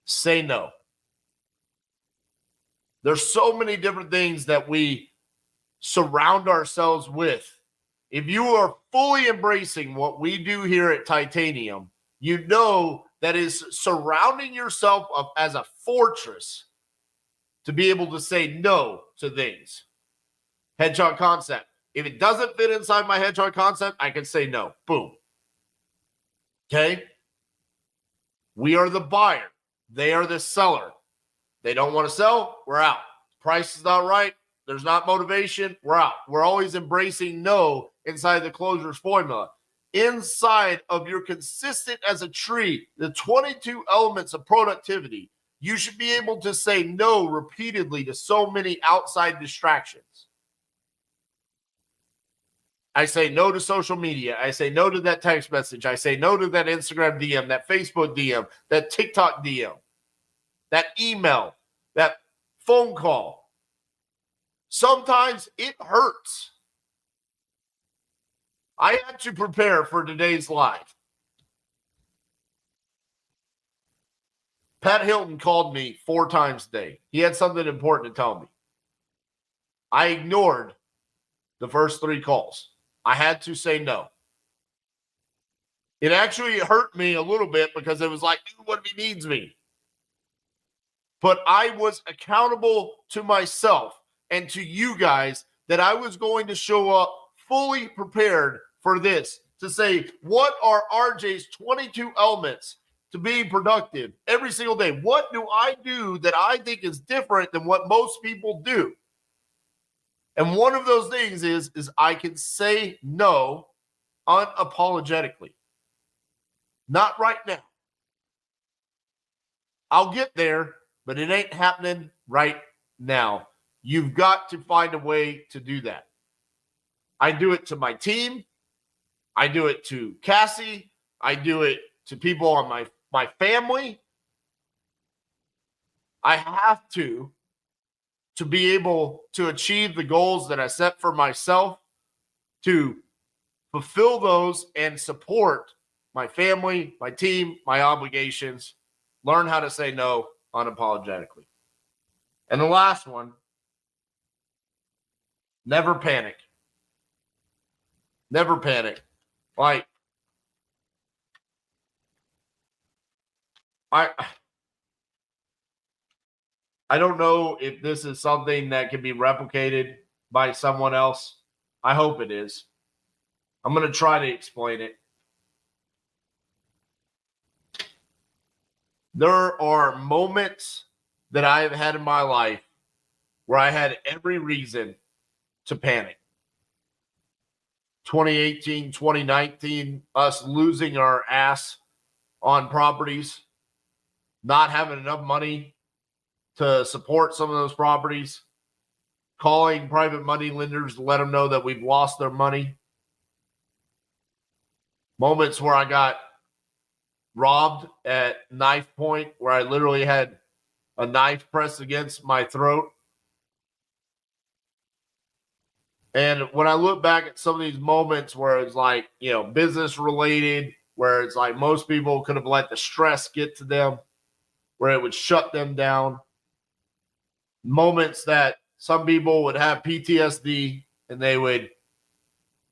Say no. There's so many different things that we surround ourselves with. If you are fully embracing what we do here at Titanium, you know that is surrounding yourself as a fortress to be able to say no to things. Hedgehog concept. If it doesn't fit inside my hedgehog concept, I can say no. Boom. Okay? We are the buyer. They are the seller. They don't want to sell, we're out. Price is not right. There's not motivation, we're out. We're always embracing no inside the closures formula. Inside of your consistent as a tree, the 22 elements of productivity, you should be able to say no repeatedly to so many outside distractions. I say no to social media. I say no to that text message. I say no to that Instagram DM, that Facebook DM, that TikTok DM, that email, that phone call. Sometimes it hurts. I had to prepare for today's live. Pat Hilton called me 4 times today. He had something important to tell me. I ignored the first 3 calls. I had to say no. It actually hurt me a little bit because it was like, dude, what if he needs me? But I was accountable to myself and to you guys that I was going to show up fully prepared for this, to say, what are RJ's 22 elements to being productive every single day? What do I do that I think is different than what most people do? And one of those things is I can say no unapologetically. Not right now. I'll get there, but it ain't happening right now. You've got to find a way to do that. I do it to my team. I do it to Cassie. I do it to people on my family. I have to be able to achieve the goals that I set for myself, to fulfill those and support my family, my team, my obligations, learn how to say no unapologetically. And the last one, never panic. Never panic. Like, I don't know if this is something that can be replicated by someone else. I hope it is. I'm going to try to explain it. There are moments that I have had in my life where I had every reason to panic. 2018, 2019, us losing our ass on properties, not having enough money to support some of those properties, calling private money lenders to let them know that we've lost their money. Moments where I got robbed at knife point, where I literally had a knife pressed against my throat. And when I look back at some of these moments where it's like, business related, where it's like most people could have let the stress get to them, where it would shut them down. Moments that some people would have PTSD and they would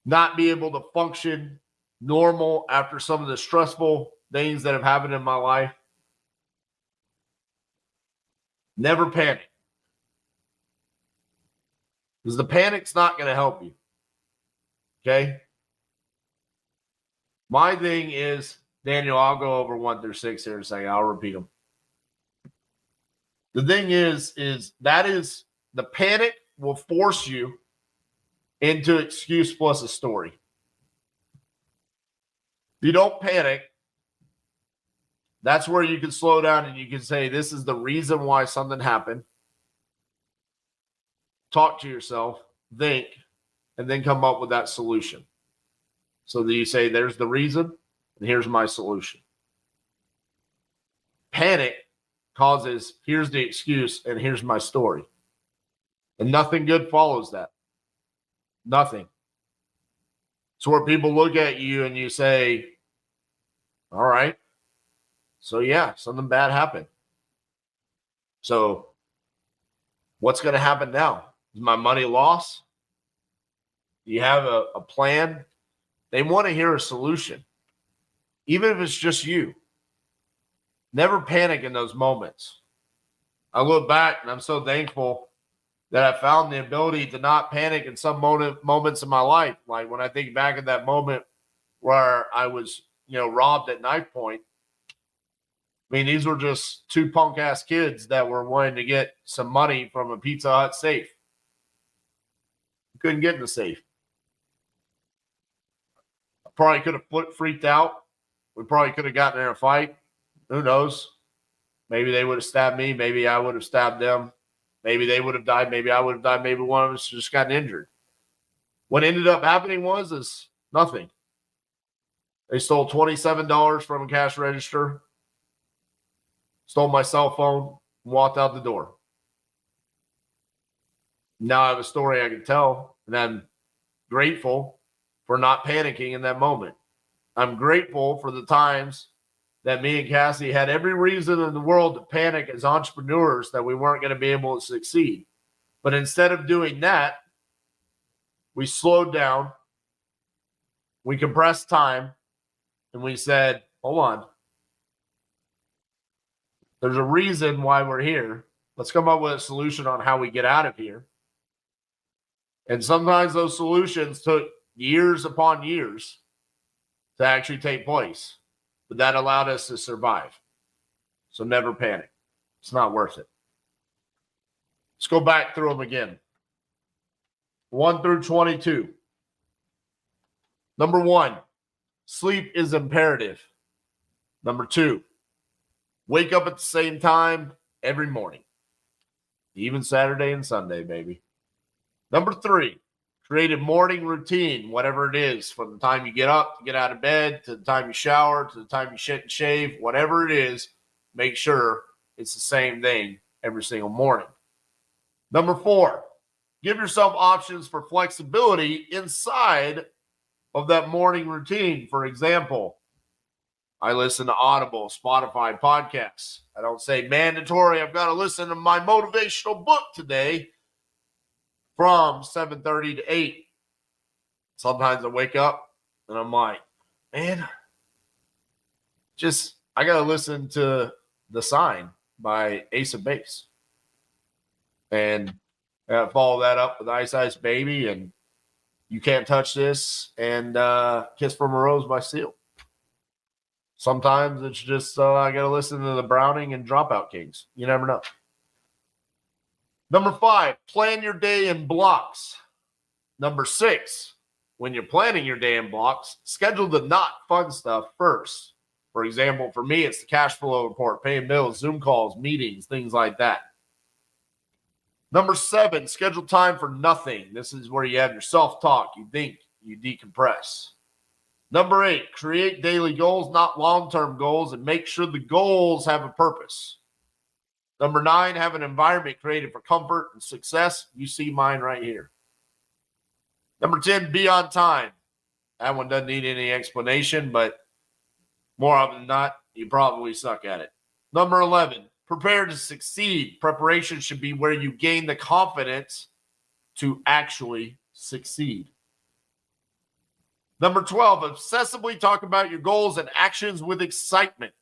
not be able to function normal after some of the stressful things that have happened in my life. Never panic. Because the panic's not going to help you. Okay? My thing is, Daniel, I'll go over 1 through 6 here in a second. I'll repeat them. The thing is that is the panic will force you into excuse plus a story. If you don't panic, that's where you can slow down and you can say, this is the reason why something happened. Talk to yourself, think, and then come up with that solution. So that you say, there's the reason, and here's my solution. Panic causes, here's the excuse, and here's my story. And nothing good follows that. Nothing. It's where people look at you and you say, all right, so yeah, something bad happened. So what's going to happen now? Is my money lost? Do you have a plan? They want to hear a solution, even if it's just you. Never panic in those moments. I look back and I'm so thankful that I found the ability to not panic in some moments in my life. Like when I think back at that moment where I was, robbed at knife point. I mean, these were just two punk ass kids that were wanting to get some money from a Pizza Hut safe. Couldn't get in the safe. I probably could have freaked out. We probably could have gotten in a fight. Who knows? Maybe they would have stabbed me. Maybe I would have stabbed them. Maybe they would have died. Maybe I would have died. Maybe one of us just gotten injured. What ended up happening is nothing. They stole $27 from a cash register, stole my cell phone, and walked out the door. Now I have a story I can tell, and I'm grateful for not panicking in that moment. I'm grateful for the times that me and Cassie had every reason in the world to panic as entrepreneurs that we weren't going to be able to succeed. But instead of doing that, we slowed down, we compressed time, and we said, hold on. There's a reason why we're here. Let's come up with a solution on how we get out of here. And sometimes those solutions took years upon years to actually take place. But that allowed us to survive. So never panic. It's not worth it. Let's go back through them again. 1 through 22. Number 1, sleep is imperative. Number 2, wake up at the same time every morning. Even Saturday and Sunday, baby. Number 3, create a morning routine, whatever it is, from the time you get up, to get out of bed, to the time you shower, to the time you shit and shave, whatever it is, make sure it's the same thing every single morning. Number 4, give yourself options for flexibility inside of that morning routine. For example, I listen to Audible, Spotify podcasts. I don't say mandatory, I've got to listen to my motivational book today from 7:30 to 8. Sometimes I wake up and I'm like, man, I got to listen to The Sign by Ace of Base. And follow that up with Ice Ice Baby and You Can't Touch This and Kiss from a Rose by Seal. Sometimes it's just I got to listen to the Browning and Dropout Kings. You never know. Number 5, plan your day in blocks. Number 6, when you're planning your day in blocks, schedule the not fun stuff first. For example, for me, it's the cash flow report, paying bills, Zoom calls, meetings, things like that. Number 7, schedule time for nothing. This is where you have your self-talk. You think, you decompress. Number 8, create daily goals, not long-term goals, and make sure the goals have a purpose. Number 9, have an environment created for comfort and success. You see mine right here. Number 10, be on time. That one doesn't need any explanation, but more often than not, you probably suck at it. Number 11, prepare to succeed. Preparation should be where you gain the confidence to actually succeed. Number 12, obsessively talk about your goals and actions with excitement.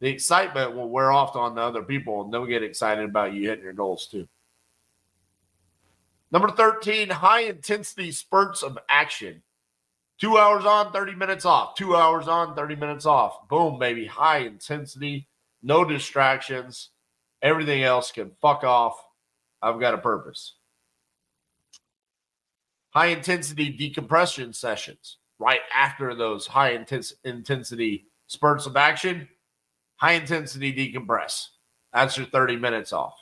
The excitement will wear off on the other people, and they'll get excited about you hitting your goals too. Number 13, high-intensity spurts of action. 2 hours on, 30 minutes off. 2 hours on, 30 minutes off. Boom, baby. High intensity, no distractions. Everything else can fuck off. I've got a purpose. High-intensity decompression sessions. Right after those high-intensity spurts of action, high-intensity decompress. That's your 30 minutes off.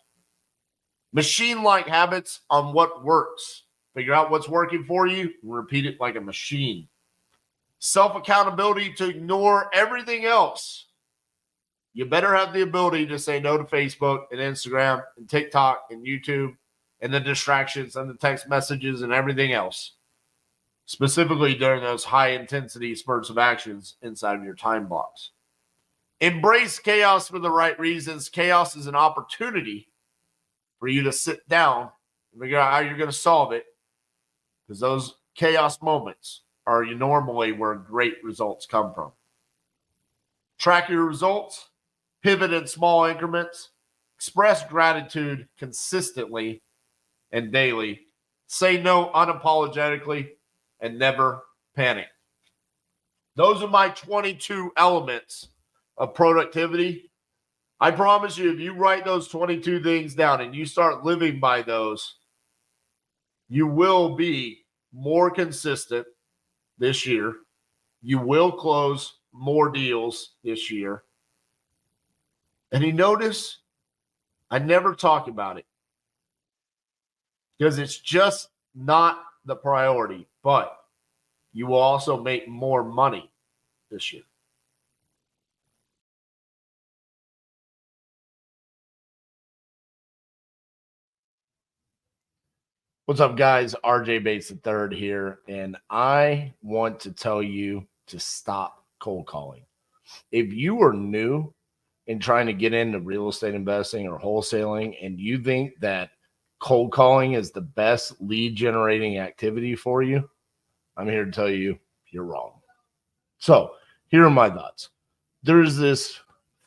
Machine-like habits on what works. Figure out what's working for you and repeat it like a machine. Self-accountability to ignore everything else. You better have the ability to say no to Facebook and Instagram and TikTok and YouTube and the distractions and the text messages and everything else. Specifically during those high-intensity spurts of actions inside of your time blocks. Embrace chaos for the right reasons. Chaos is an opportunity for you to sit down and figure out how you're going to solve it. because those chaos moments are normally where great results come from. Track your results, pivot in small increments, express gratitude consistently and daily, say no unapologetically, and never panic. Those are my 22 elements of productivity. I promise you, if you write those 22 things down and you start living by those, you will be more consistent this year. You will close more deals this year. And you notice I never talk about it because it's just not the priority, but you will also make more money this year. What's up, guys? RJ Bates III here, and I want to tell you to stop cold calling. If you are new and trying to get into real estate investing or wholesaling, and you think that cold calling is the best lead generating activity for you, I'm here to tell you you're wrong. So here are my thoughts. There's this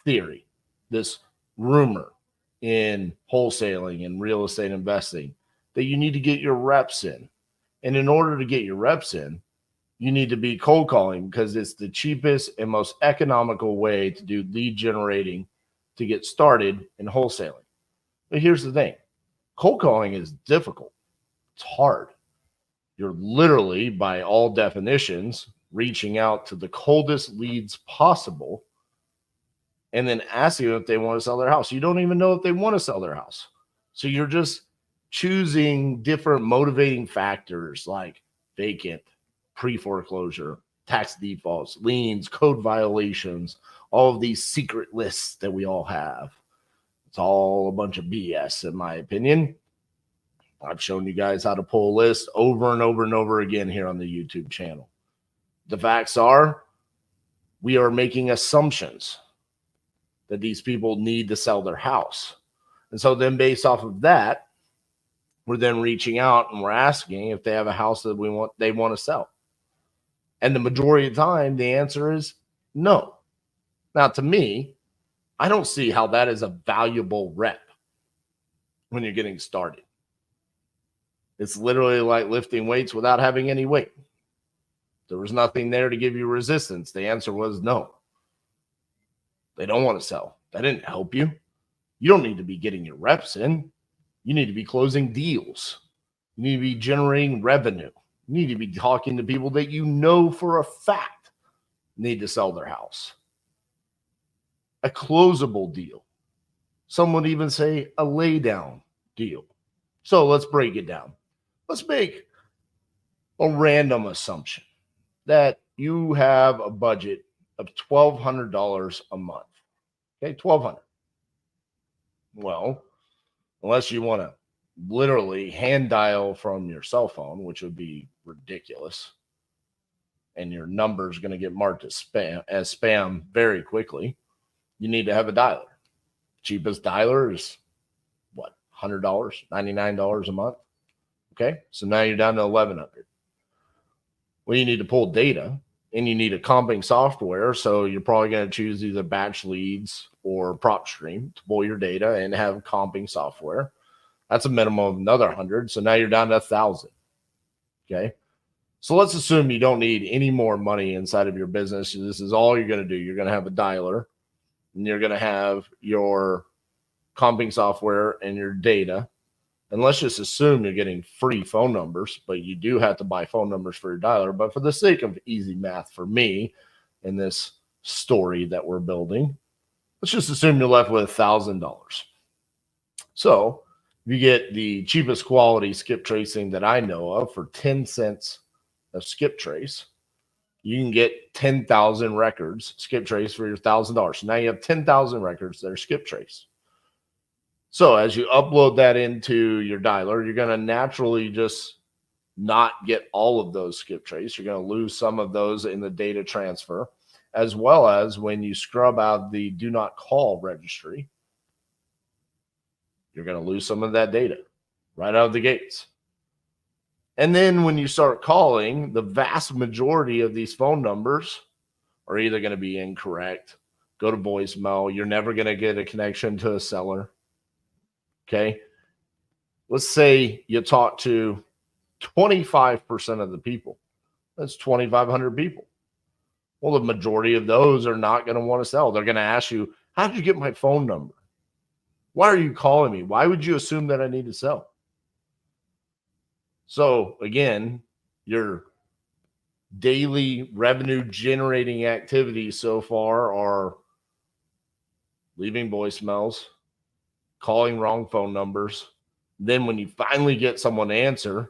theory, this rumor in wholesaling and real estate investing that you need to get your reps in. And in order to get your reps in, you need to be cold calling because it's the cheapest and most economical way to do lead generating to get started in wholesaling. But here's the thing. Cold calling is difficult. It's hard. You're literally, by all definitions, reaching out to the coldest leads possible and then asking them if they want to sell their house. You don't even know if they want to sell their house. So you're just choosing different motivating factors like vacant, pre-foreclosure, tax defaults, liens, code violations, all of these secret lists that we all have. It's all a bunch of BS, in my opinion. I've shown you guys how to pull a list over and over and over again here on the YouTube channel. The facts are, we are making assumptions that these people need to sell their house. And so then based off of that, we're then reaching out and we're asking if they have a house that they want to sell. And the majority of the time, the answer is no. Now, to me, I don't see how that is a valuable rep when you're getting started. It's literally like lifting weights without having any weight. There was nothing there to give you resistance. The answer was no. They don't want to sell. That didn't help you. You don't need to be getting your reps in. You need to be closing deals. You need to be generating revenue. You need to be talking to people that you know for a fact need to sell their house. A closable deal. Some would even say a lay down deal. So let's break it down. Let's make a random assumption that you have a budget of $1,200 a month. Okay, $1,200. Well, unless you want to literally hand dial from your cell phone, which would be ridiculous, and your number is going to get marked as spam very quickly, you need to have a dialer. Cheapest dialer is what, $100, $99 a month. Okay, so now you're down to $1,100. Well, you need to pull data, and you need a comping software, so you're probably going to choose either batch leads or PropStream to pull your data and have comping software. That's a minimum of another 100. So now you're down to 1,000. Okay. So let's assume you don't need any more money inside of your business. This is all you're going to do. You're going to have a dialer, and you're going to have your comping software and your data. And let's just assume you're getting free phone numbers, but you do have to buy phone numbers for your dialer. But for the sake of easy math for me in this story that we're building, let's just assume you're left with $1,000. So you get the cheapest quality skip tracing that I know of for 10 cents of skip trace. You can get 10,000 records skip trace for your $1,000. So now you have 10,000 records that are skip trace. So as you upload that into your dialer, you're going to naturally just not get all of those skip trace. You're going to lose some of those in the data transfer, as well as when you scrub out the do not call registry, you're going to lose some of that data right out of the gates. And then when you start calling, the vast majority of these phone numbers are either going to be incorrect, go to voicemail. You're never going to get a connection to a seller. Okay. Let's say you talk to 25% of the people. That's 2,500 people. Well, the majority of those are not going to want to sell. They're going to ask you, how did you get my phone number? Why are you calling me? Why would you assume that I need to sell? So again, your daily revenue generating activities so far are leaving voicemails, calling wrong phone numbers. Then when you finally get someone to answer,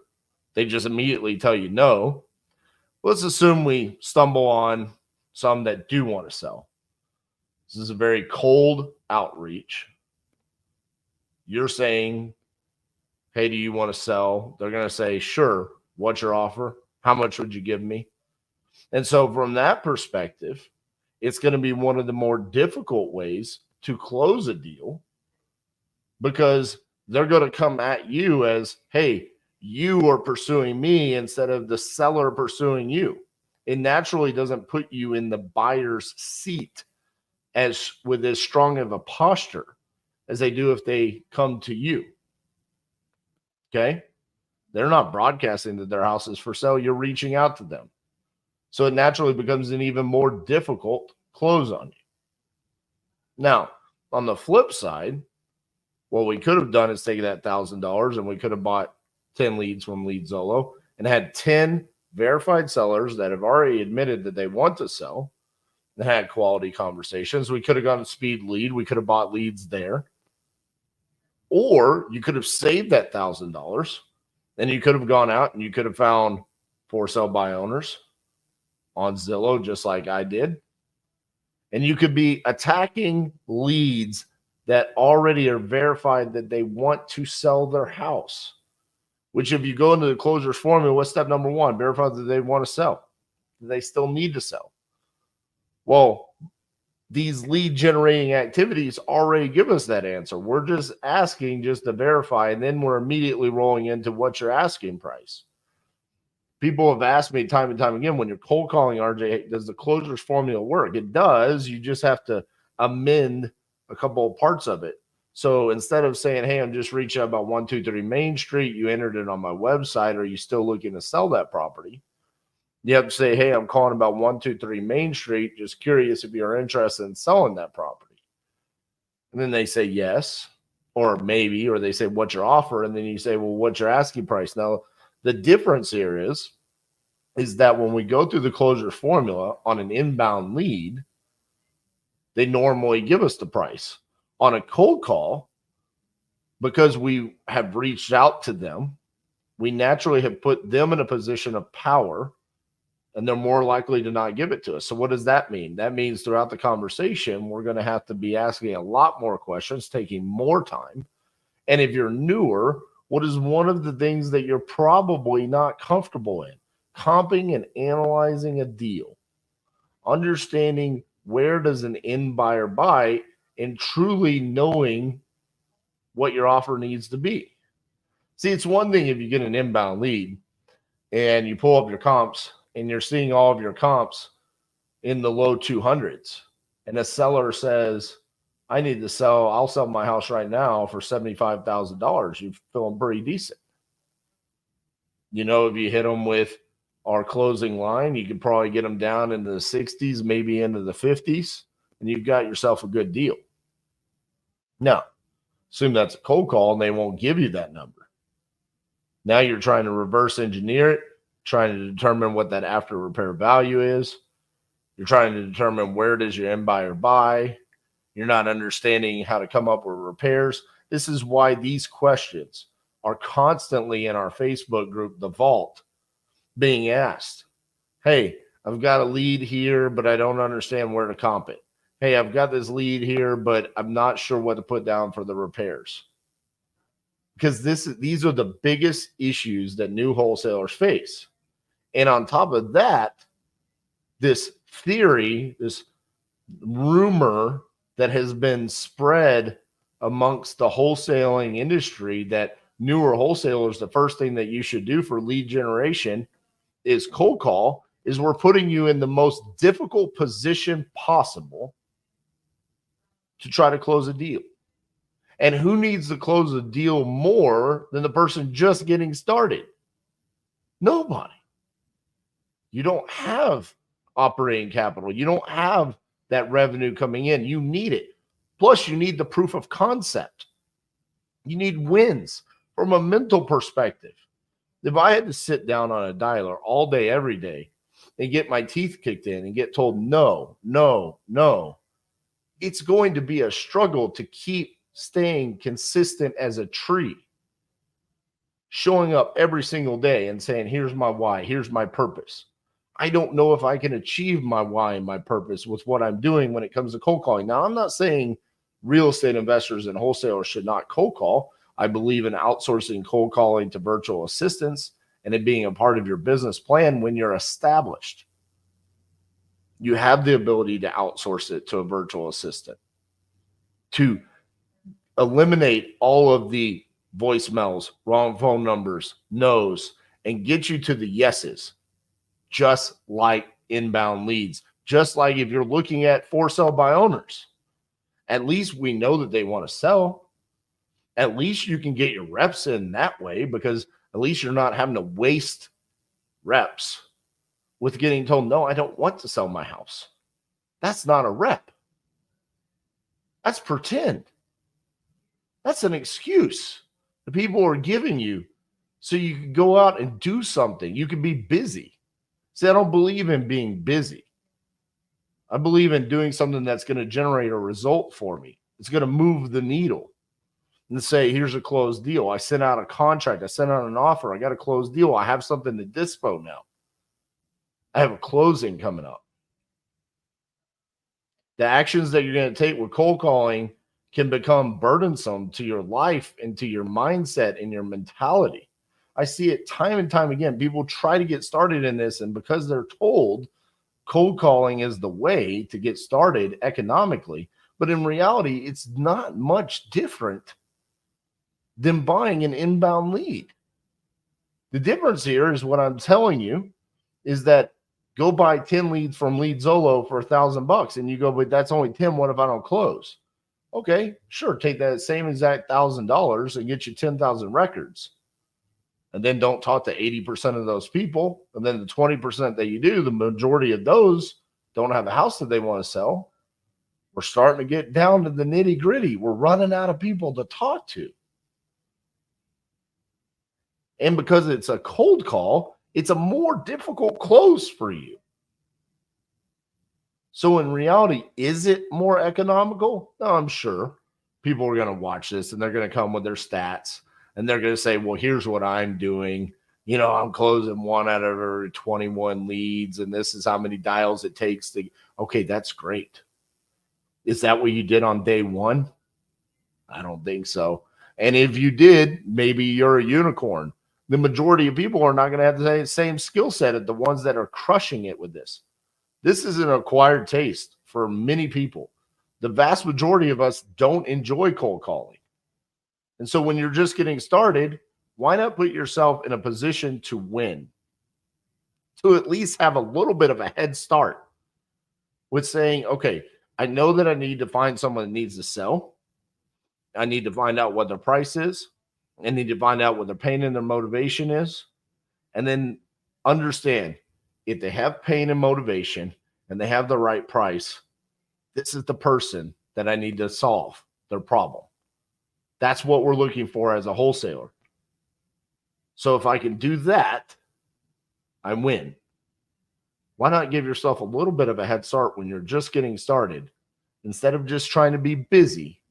they just immediately tell you no. Let's assume we stumble on some that do want to sell. This is a very cold outreach. You're saying, hey, do you want to sell? They're going to say, sure. What's your offer? How much would you give me? And so from that perspective, it's going to be one of the more difficult ways to close a deal, because they're going to come at you as, hey, you are pursuing me instead of the seller pursuing you. It naturally doesn't put you in the buyer's seat as with as strong of a posture as they do if they come to you. Okay. They're not broadcasting that their house is for sale. You're reaching out to them. So it naturally becomes an even more difficult close on you. Now, on the flip side, what we could have done is taken that $1,000 and we could have bought 10 leads from LeadZolo and had 10 verified sellers that have already admitted that they want to sell and had quality conversations. We could have gone to Speed Lead. We could have bought leads there. Or you could have saved that $1,000 and you could have gone out and you could have found for sale by owners on Zillow, just like I did. And you could be attacking leads that already are verified that they want to sell their house, which if you go into the closers formula, what's step number one? Verify that they want to sell. They still need to sell. Well, these lead generating activities already give us that answer. We're just asking just to verify, and then we're immediately rolling into what's your asking price. People have asked me time and time again, when you're cold calling, RJ, does the closers formula work? It does. You just have to amend a couple of parts of it. So instead of saying, hey, I'm just reaching out about 123 Main Street, you entered it on my website, are you still looking to sell that property? You have to say, hey, I'm calling about 123 Main Street, just curious if you're interested in selling that property. And then they say yes, or maybe, or they say, what's your offer? And then you say, well, what's your asking price? Now, the difference here is that when we go through the closure formula on an inbound lead, they normally give us the price. On a cold call, because we have reached out to them, we naturally have put them in a position of power, and they're more likely to not give it to us. So what does that mean? That means throughout the conversation, we're going to have to be asking a lot more questions, taking more time. And if you're newer, what is one of the things that you're probably not comfortable in? Comping and analyzing a deal, understanding where does an end buyer buy, and truly knowing what your offer needs to be. See, it's one thing if you get an inbound lead and you pull up your comps and you're seeing all of your comps in the low 200s, and a seller says, I need to sell, I'll sell my house right now for $75,000. You're feeling pretty decent. You know, if you hit them with our closing line, you could probably get them down into the 60s, maybe into the 50s, and you've got yourself a good deal. Now, assume that's a cold call and they won't give you that number. Now you're trying to reverse engineer it, trying to determine what that after repair value is. You're trying to determine where does your end buyer buy. You're not understanding how to come up with repairs. This is why these questions are constantly in our Facebook group, The Vault, being asked. Hey, I've got a lead here, but I don't understand where to comp it. Hey, I've got this lead here, but I'm not sure what to put down for the repairs. Because these are the biggest issues that new wholesalers face. And on top of that, this theory, this rumor that has been spread amongst the wholesaling industry that newer wholesalers, the first thing that you should do for lead generation is cold call. Is we're putting you in the most difficult position possible to try to close a deal. And who needs to close a deal more than the person just getting started? Nobody. You don't have operating capital. You don't have that revenue coming in. You need it. Plus, you need the proof of concept. You need wins from a mental perspective. If I had to sit down on a dialer all day, every day, and get my teeth kicked in and get told no, no, no, it's going to be a struggle to keep staying consistent as a tree, showing up every single day and saying, here's my why, here's my purpose. I don't know if I can achieve my why and my purpose with what I'm doing when it comes to cold calling. Now, I'm not saying real estate investors and wholesalers should not cold call. I believe in outsourcing cold calling to virtual assistants and it being a part of your business plan when you're established. You have the ability to outsource it to a virtual assistant to eliminate all of the voicemails, wrong phone numbers, no's, and get you to the yeses, just like inbound leads. Just like if you're looking at for sale by owners, at least we know that they want to sell. At least you can get your reps in that way because at least you're not having to waste reps with getting told, no, I don't want to sell my house. That's not a rep. That's pretend. That's an excuse the people are giving you so you can go out and do something. You can be busy. See, I don't believe in being busy. I believe in doing something that's going to generate a result for me. It's going to move the needle. And say, here's a closed deal. I sent out a contract. I sent out an offer. I got a closed deal. I have something to dispo now. I have a closing coming up. The actions that you're going to take with cold calling can become burdensome to your life and to your mindset and your mentality. I see it time and time again. People try to get started in this, and because they're told cold calling is the way to get started economically, but in reality, it's not much different than buying an inbound lead. The difference here is what I'm telling you is that go buy 10 leads from LeadZolo for $1,000 and you go, but that's only 10. What if I don't close? Okay, sure. Take that same exact $1,000 and get you 10,000 records. And then don't talk to 80% of those people. And then the 20% that you do, the majority of those don't have a house that they want to sell. We're starting to get down to the nitty gritty. We're running out of people to talk to. And because it's a cold call, it's a more difficult close for you. So in reality, is it more economical? No, I'm sure people are going to watch this and they're going to come with their stats and they're going to say, well, here's what I'm doing. You know, I'm closing 1 out of every 21 leads and this is how many dials it takes to, okay, that's great. Is that what you did on day one? I don't think so. And if you did, maybe you're a unicorn. The majority of people are not going to have the same skill set as the ones that are crushing it with this. This is an acquired taste for many people. The vast majority of us don't enjoy cold calling. And so when you're just getting started, why not put yourself in a position to win? To at least have a little bit of a head start with saying, okay, I know that I need to find someone that needs to sell. I need to find out what their price is. I need to find out what their pain and their motivation is. And then understand if they have pain and motivation and they have the right price, this is the person that I need to solve their problem. That's what we're looking for as a wholesaler. So if I can do that, I win. Why not give yourself a little bit of a head start when you're just getting started? Instead of just trying to be busy,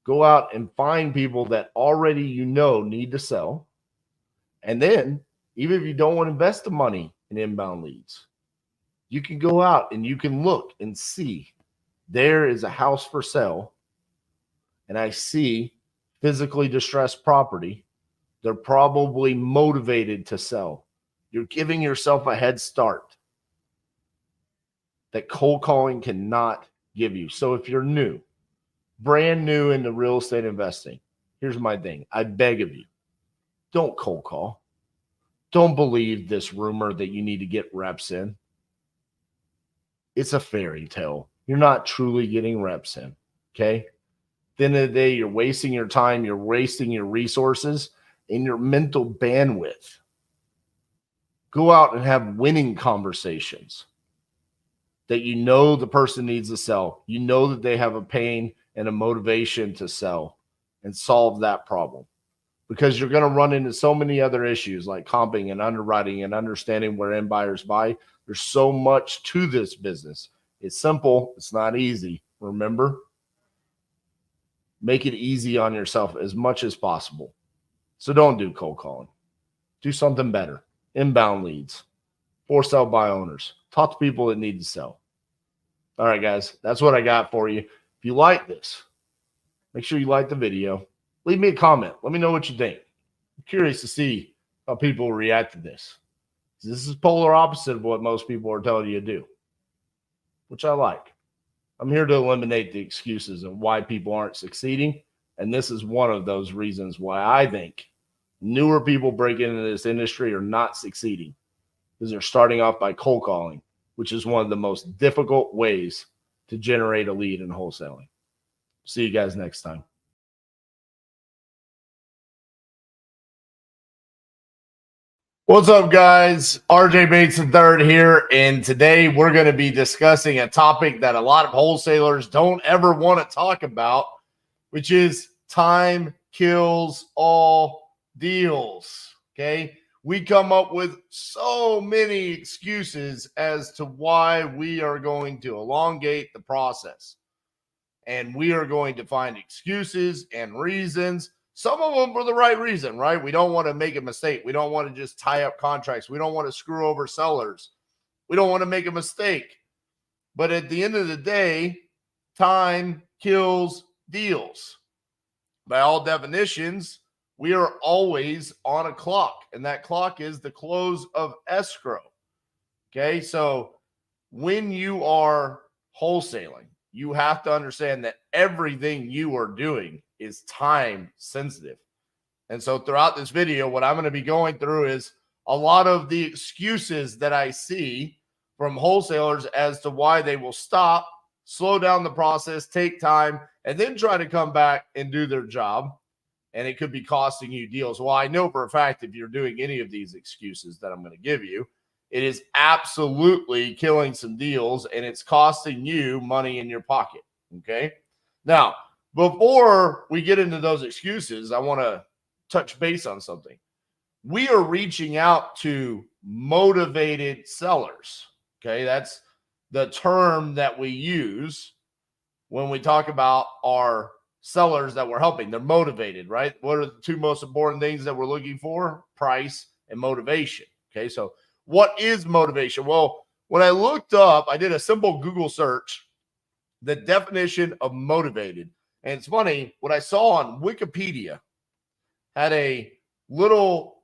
go out and find people that already you know need to sell. And then, even if you don't want to invest the money in inbound leads, you can go out and you can look and see there is a house for sale and I see physically distressed property. They're probably motivated to sell. You're giving yourself a head start that cold calling cannot give you. So if you're new, brand new into real estate investing, here's my thing. I beg of you, don't cold call. Don't believe this rumor that you need to get reps in. It's a fairy tale. You're not truly getting reps in, okay? At the end of the day, you're wasting your time, you're wasting your resources and your mental bandwidth. Go out and have winning conversations that you know the person needs to sell. You know that they have a pain and a motivation to sell and solve that problem. Because you're going to run into so many other issues like comping and underwriting and understanding where end buyers buy. There's so much to this business. It's simple. It's not easy. Remember, make it easy on yourself as much as possible. So don't do cold calling. Do something better. Inbound leads, for sale by owners. Talk to people that need to sell. All right, guys, that's what I got for you. If you like this, make sure you like the video. Leave me a comment. Let me know what you think. I'm curious to see how people react to this. This is polar opposite of what most people are telling you to do, which I like. I'm here to eliminate the excuses of why people aren't succeeding. And this is one of those reasons why I think newer people breaking into this industry are not succeeding, because they're starting off by cold calling, which is one of the most difficult ways to generate a lead in wholesaling. See you guys next time. What's up, guys? RJ Bates III here, and today we're going to be discussing a topic that a lot of wholesalers don't ever want to talk about, which is time kills all deals. Okay, we come up with so many excuses as to why we are going to elongate the process, and we are going to find excuses and reasons. Some of them for the right reason, right? We don't want to make a mistake. We don't want to just tie up contracts. We don't want to screw over sellers. We don't want to make a mistake. But at the end of the day, time kills deals. By all definitions, we are always on a clock, and that clock is the close of escrow. Okay, so when you are wholesaling, you have to understand that everything you are doing is time sensitive. And so throughout this video, what I'm going to be going through is a lot of the excuses that I see from wholesalers as to why they will stop, slow down the process, take time, and then try to come back and do their job. And it could be costing you deals. Well, I know for a fact if you're doing any of these excuses that I'm going to give you, it is absolutely killing some deals, and it's costing you money in your pocket. Okay. Now, before we get into those excuses, I want to touch base on something. We are reaching out to motivated sellers. Okay. That's the term that we use when we talk about our sellers that we're helping. They're motivated, right? What are the two most important things that we're looking for? Price and motivation. Okay. So what is motivation? Well, when I looked up, I did a simple Google search, the definition of motivated. And it's funny, what I saw on Wikipedia had a little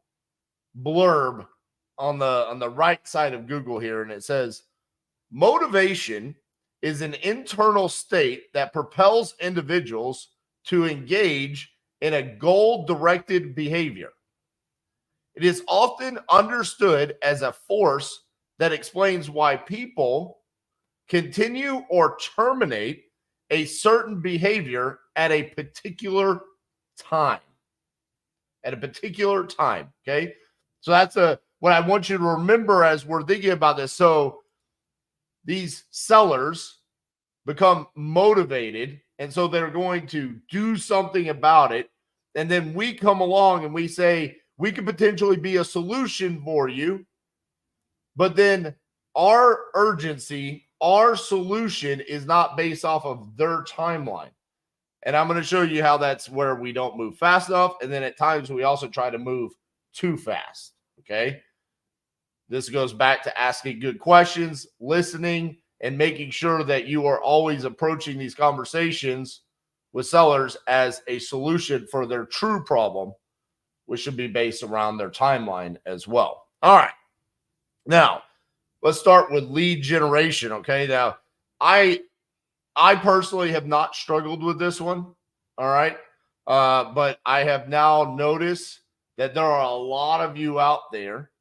blurb on the right side of Google here, and it says, motivation is an internal state that propels individuals to engage in a goal-directed behavior. It is often understood as a force that explains why people continue or terminate a certain behavior at a particular time. At a particular time, okay? So that's what I want you to remember as we're thinking about this. So these sellers become motivated, and so they're going to do something about it. And then we come along and we say, we could potentially be a solution for you. But then our urgency, our solution is not based off of their timeline. And I'm going to show you how that's where we don't move fast enough. And then at times we also try to move too fast. Okay. This goes back to asking good questions, listening, and making sure that you are always approaching these conversations with sellers as a solution for their true problem, which should be based around their timeline as well. All right. Now, let's start with lead generation. Okay. Now, I personally have not struggled with this one. All right. But I have now noticed that there are a lot of you out there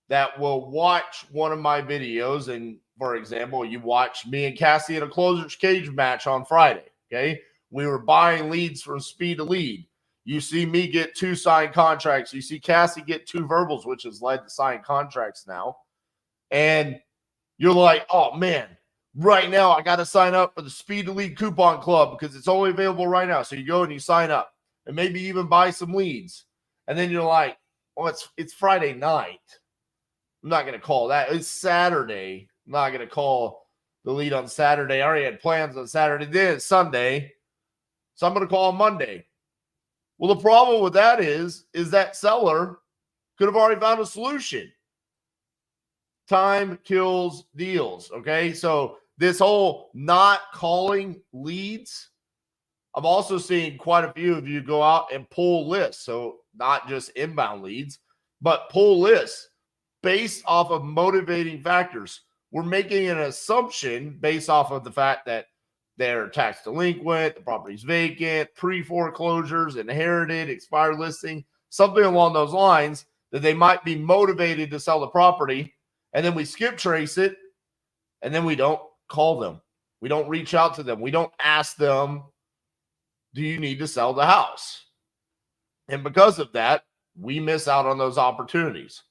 that will watch one of my videos. And for example, you watched me and Cassie in a closer's cage match on Friday. Okay. We were buying leads from Speed to Lead. You see me get 2 signed contracts. You see Cassie get 2 verbals, which has led to signed contracts now. And you're like, oh man, right now I got to sign up for the Speed to Lead coupon club because it's only available right now. So you go and you sign up and maybe even buy some leads. And then you're like, oh, it's Friday night. I'm not going to call that. It's Saturday. I'm not going to call the lead on Saturday. I already had plans on Saturday. Then it's Sunday. So I'm going to call on Monday. Well, the problem with that is that seller could have already found a solution. Time kills deals. Okay. So this whole not calling leads, I'm also seeing quite a few of you go out and pull lists. So not just inbound leads, but pull lists based off of motivating factors. We're making an assumption based off of the fact that they're tax delinquent, the property's vacant, pre-foreclosures, inherited, expired listing, something along those lines, that they might be motivated to sell the property. And then we skip trace it, and then we don't call them. We don't reach out to them. We don't ask them, do you need to sell the house? And because of that, we miss out on those opportunities.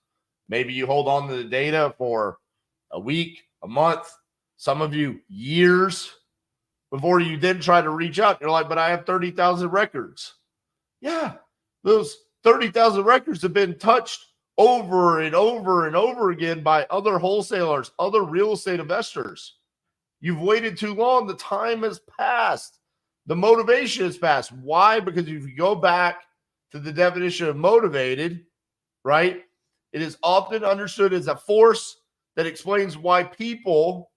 Maybe you hold on to the data for a week, a month, some of you years before you then try to reach out. You're like, but I have 30,000 records. Yeah, those 30,000 records have been touched over and over and over again by other wholesalers, other real estate investors. You've waited too long. The time has passed. The motivation has passed. Why? Because if you go back to the definition of motivated, right, it is often understood as a force that explains why people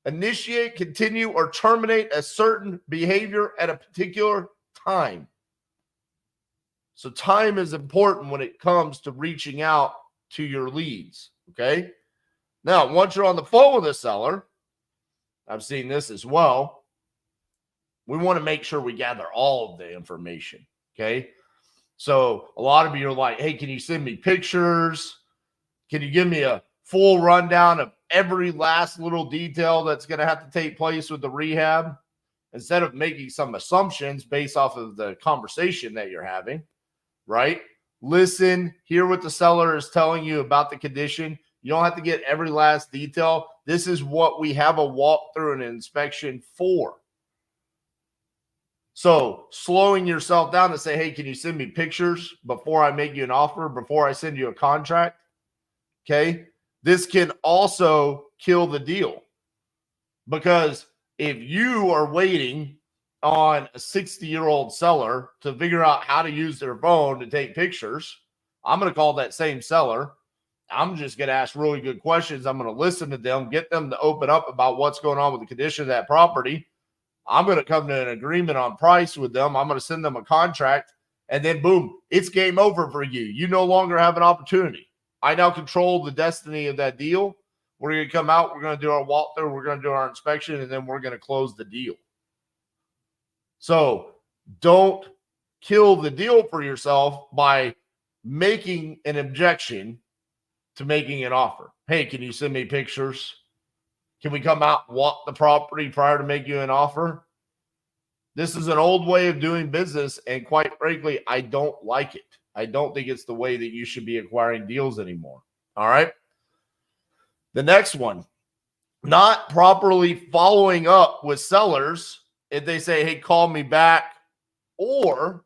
initiate, continue, or terminate a certain behavior at a particular time. So time is important when it comes to reaching out to your leads, okay? Now, once you're on the phone with a seller, I've seen this as well, we want to make sure we gather all of the information, okay? So a lot of you are like, hey, can you send me pictures? Can you give me a full rundown of every last little detail that's going to have to take place with the rehab? Instead of making some assumptions based off of the conversation that you're having, right? Listen, hear what the seller is telling you about the condition. You don't have to get every last detail. This is what we have a walkthrough and an inspection for. So slowing yourself down to say, hey, can you send me pictures before I make you an offer, before I send you a contract? Okay. This can also kill the deal, because if you are waiting on a 60-year-old seller to figure out how to use their phone to take pictures, I'm going to call that same seller. I'm just going to ask really good questions. I'm going to listen to them, get them to open up about what's going on with the condition of that property. I'm going to come to an agreement on price with them. I'm going to send them a contract, and then boom, it's game over for you. You no longer have an opportunity. I now control the destiny of that deal. We're going to come out. We're going to do our walkthrough. We're going to do our inspection, and then we're going to close the deal. So don't kill the deal for yourself by making an objection to making an offer. Hey, can you send me pictures? Can we come out and walk the property prior to making you an offer? This is an old way of doing business, and quite frankly, I don't like it. I don't think it's the way that you should be acquiring deals anymore. All right. The next one, not properly following up with sellers if they say, hey, call me back. Or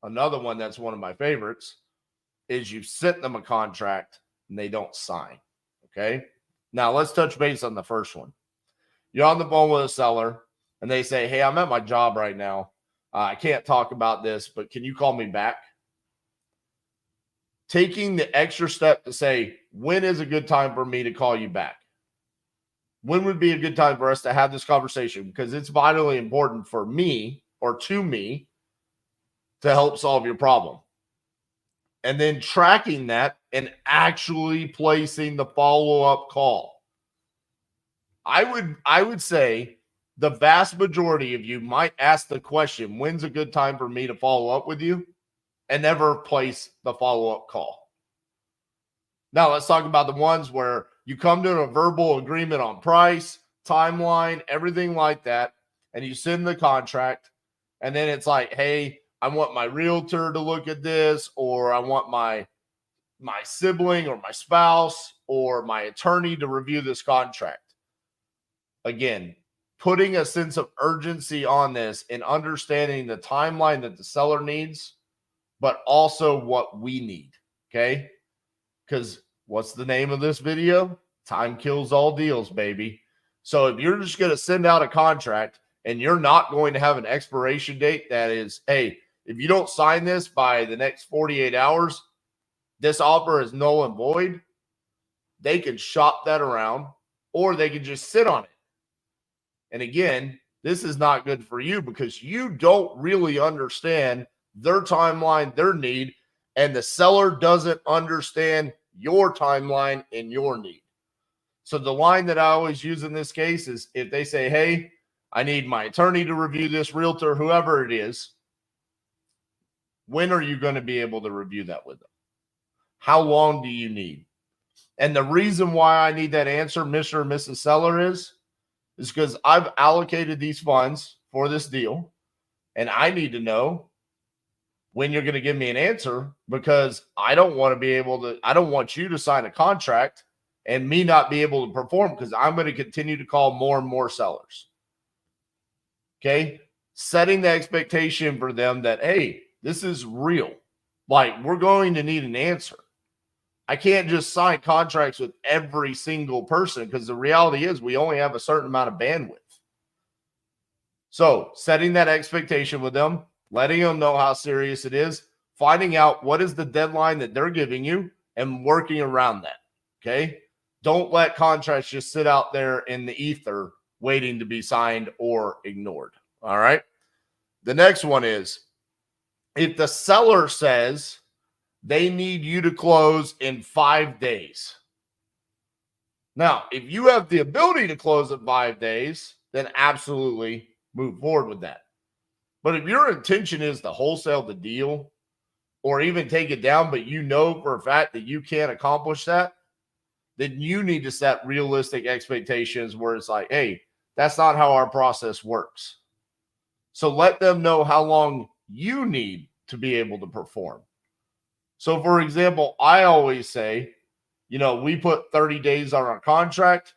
another one that's one of my favorites is you sent them a contract and they don't sign. Okay. Now let's touch base on the first one. You're on the phone with a seller and they say, hey, I'm at my job right now. I can't talk about this, but can you call me back? Taking the extra step to say, when is a good time for me to call you back? When would be a good time for us to have this conversation? Because it's vitally important for me or to me to help solve your problem. And then tracking that and actually placing the follow-up call. I would say the vast majority of you might ask the question, when's a good time for me to follow up with you? And never place the follow-up call. Now, let's talk about the ones where you come to a verbal agreement on price, timeline, everything like that, and you send the contract, and then it's like, hey, I want my realtor to look at this, or I want my sibling or my spouse or my attorney to review this contract. Again, putting a sense of urgency on this and understanding the timeline that the seller needs, but also what we need, okay? Because what's the name of this video? Time kills all deals, baby. So if you're just going to send out a contract and you're not going to have an expiration date that is, hey, if you don't sign this by the next 48 hours, this offer is null and void, they can shop that around or they can just sit on it. And again, this is not good for you because you don't really understand their timeline, their need, and the seller doesn't understand your timeline and your need. So the line that I always use in this case is if they say, hey, I need my attorney to review this, realtor, whoever it is, when are you going to be able to review that with them? How long do you need? And the reason why I need that answer, Mr. or Mrs. Seller, is because I've allocated these funds for this deal, and I need to know when you're going to give me an answer, because I don't want you to sign a contract and me not be able to perform, because I'm going to continue to call more and more sellers. Okay. Setting the expectation for them that, hey, this is real. Like, we're going to need an answer. I can't just sign contracts with every single person because the reality is we only have a certain amount of bandwidth. So setting that expectation with them, letting them know how serious it is, finding out what is the deadline that they're giving you and working around that, okay? Don't let contracts just sit out there in the ether waiting to be signed or ignored, all right? The next one is if the seller says they need you to close in 5 days. Now, if you have the ability to close in 5 days, then absolutely move forward with that. But if your intention is to wholesale the deal or even take it down, but you know for a fact that you can't accomplish that, then you need to set realistic expectations where it's like, hey, that's not how our process works. So let them know how long you need to be able to perform. So, for example, I always say, we put 30 days on our contract.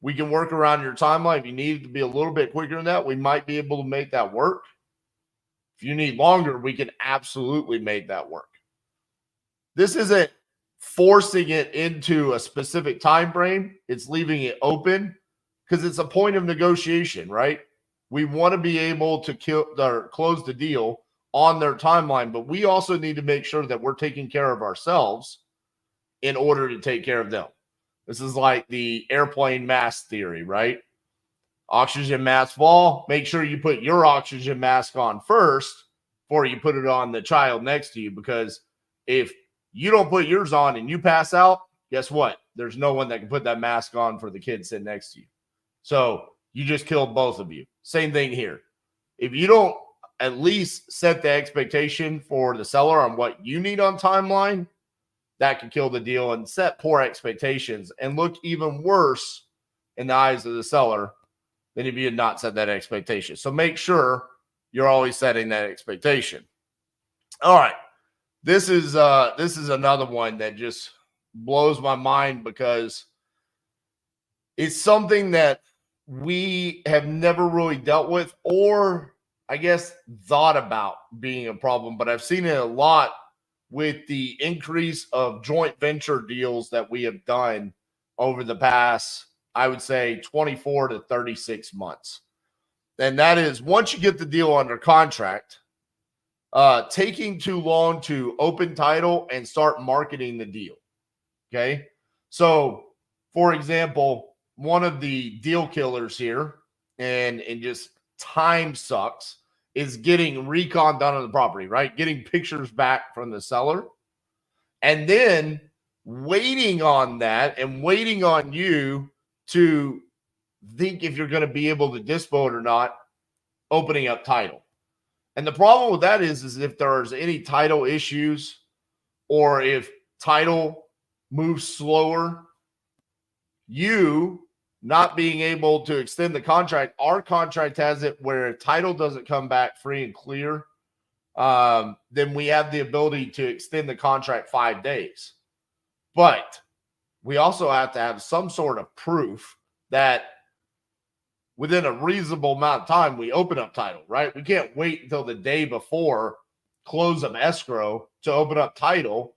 We can work around your timeline. If you need it to be a little bit quicker than that, we might be able to make that work. If you need longer, we can absolutely make that work. This isn't forcing it into a specific time frame. It's leaving it open because it's a point of negotiation, right? We want to be able to close the deal on their timeline, but we also need to make sure that we're taking care of ourselves in order to take care of them. This is like the airplane mask theory, right? Oxygen mask fall. Make sure you put your oxygen mask on first before you put it on the child next to you, because if you don't put yours on and you pass out, guess what? There's no one that can put that mask on for the kid sitting next to you. So you just killed both of you. Same thing here. If you don't at least set the expectation for the seller on what you need on timeline, that could kill the deal and set poor expectations and look even worse in the eyes of the seller than if you had not set that expectation. So make sure you're always setting that expectation. All right. This is another one that just blows my mind because it's something that we have never really dealt with, or I guess thought about being a problem, but I've seen it a lot with the increase of joint venture deals that we have done over the past, I would say 24 to 36 months. And that is, once you get the deal under contract, taking too long to open title and start marketing the deal. Okay. So for example, one of the deal killers here, and just time sucks, is getting recon done on the property, right? Getting pictures back from the seller and then waiting on that and waiting on you to think if you're going to be able to dispo it or not, opening up title. And the problem with that is if there's any title issues or if title moves slower, you not being able to extend the contract, our contract has it where if title doesn't come back free and clear, then we have the ability to extend the contract 5 days. But we also have to have some sort of proof that within a reasonable amount of time, we open up title, right? We can't wait until the day before close of escrow to open up title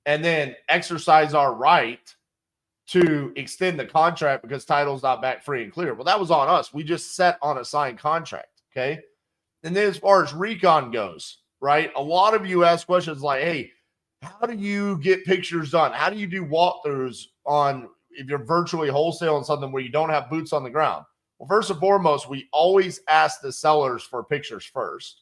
and then exercise our right to extend the contract because title's not back free and clear. Well, that was on us. We just set on a signed contract, okay? And then as far as recon goes, right, a lot of you ask questions like, hey, how do you get pictures done? How do you do walkthroughs on if you're virtually wholesaling something where you don't have boots on the ground? Well, first and foremost, we always ask the sellers for pictures first,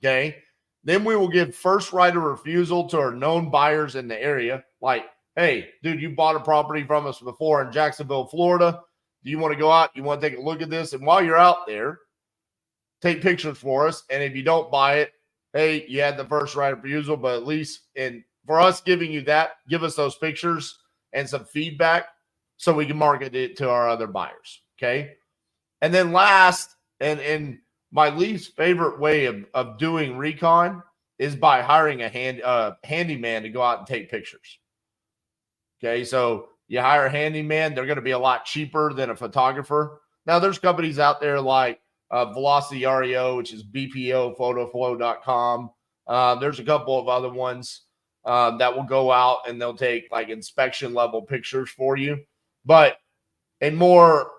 okay? Then we will give first right of refusal to our known buyers in the area. Like, hey, dude, you bought a property from us before in Jacksonville, Florida. Do you want to go out? You want to take a look at this? And while you're out there, take pictures for us. And if you don't buy it, hey, you had the first right of refusal, but at least for us giving you that, give us those pictures and some feedback so we can market it to our other buyers. Okay. And then last, and my least favorite way of doing recon is by hiring a handyman to go out and take pictures. Okay. So you hire a handyman, they're going to be a lot cheaper than a photographer. Now there's companies out there like Velocity REO, which is bpophotoflow.com. There's a couple of other ones that will go out and they'll take like inspection level pictures for you. But a more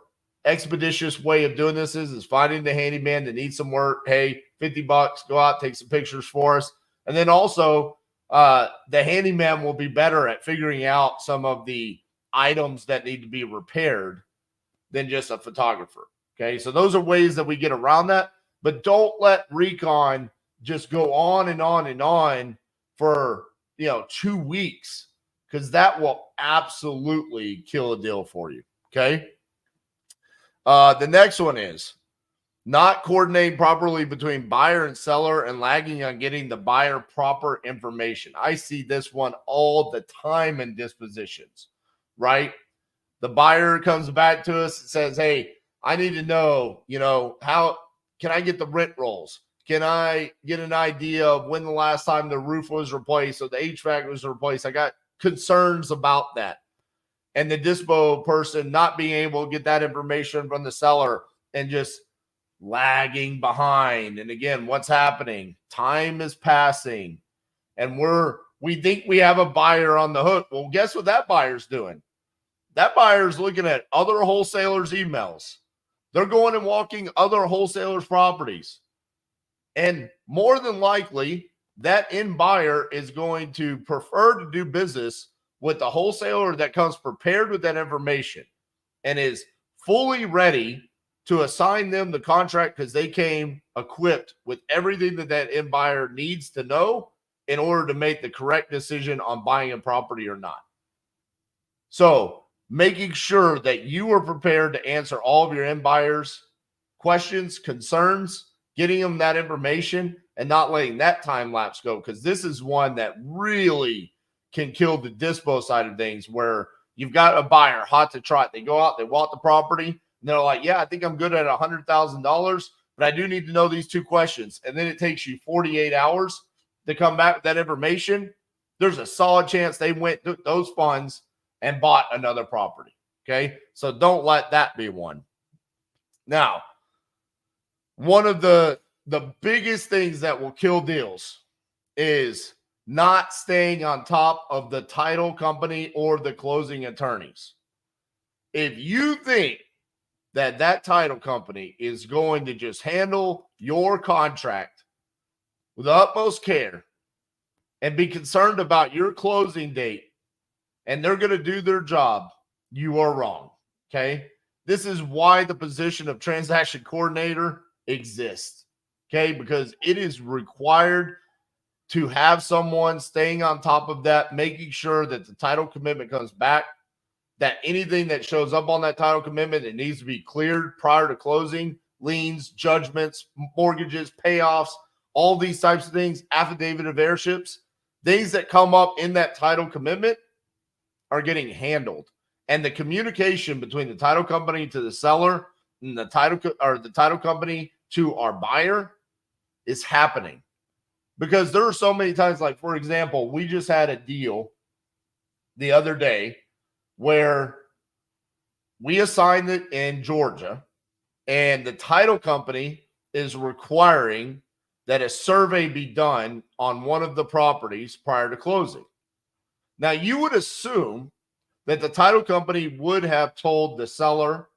expeditious way of doing this is finding the handyman that needs some work. Hey, $50, go out, take some pictures for us. And then also the handyman will be better at figuring out some of the items that need to be repaired than just a photographer. Okay, so those are ways that we get around that, but don't let recon just go on and on and on for 2 weeks, because that will absolutely kill a deal for you. Okay. The next one is not coordinating properly between buyer and seller and lagging on getting the buyer proper information. I see this one all the time in dispositions, right? The buyer comes back to us and says, hey, I need to know, how can I get the rent rolls? Can I get an idea of when the last time the roof was replaced or the HVAC was replaced? I got concerns about that. And the dispo person not being able to get that information from the seller and just lagging behind. And again, what's happening? Time is passing and we think we have a buyer on the hook. Well, guess what that buyer's doing? That buyer's looking at other wholesalers' emails. They're going and walking other wholesalers' properties. And more than likely, that end buyer is going to prefer to do business with the wholesaler that comes prepared with that information and is fully ready to assign them the contract because they came equipped with everything that end buyer needs to know in order to make the correct decision on buying a property or not. So making sure that you are prepared to answer all of your end buyers' questions, concerns, getting them that information and not letting that time lapse go, because this is one that really can kill the dispo side of things, where you've got a buyer hot to trot. They go out, they walk the property, and they're like, yeah, I think I'm good at $100,000, but I do need to know these 2 questions. And then it takes you 48 hours to come back with that information. There's a solid chance they went those funds and bought another property. Okay. So don't let that be one. Now, one of the biggest things that will kill deals is not staying on top of the title company or the closing attorneys. If you think that title company is going to just handle your contract with the utmost care and be concerned about your closing date and they're going to do their job, you are wrong. Okay. This is why the position of transaction coordinator exists. Okay. Because it is required to have someone staying on top of that, making sure that the title commitment comes back that anything that shows up on that title commitment, it needs to be cleared prior to closing, liens, judgments, mortgages, payoffs, all these types of things, affidavit of heirships, things that come up in that title commitment are getting handled. And the communication between the title company to the seller and the title company to our buyer is happening. Because there are so many times, like, for example, we just had a deal the other day where we assigned it in Georgia, and the title company is requiring that a survey be done on one of the properties prior to closing. Now, you would assume that the title company would have told the seller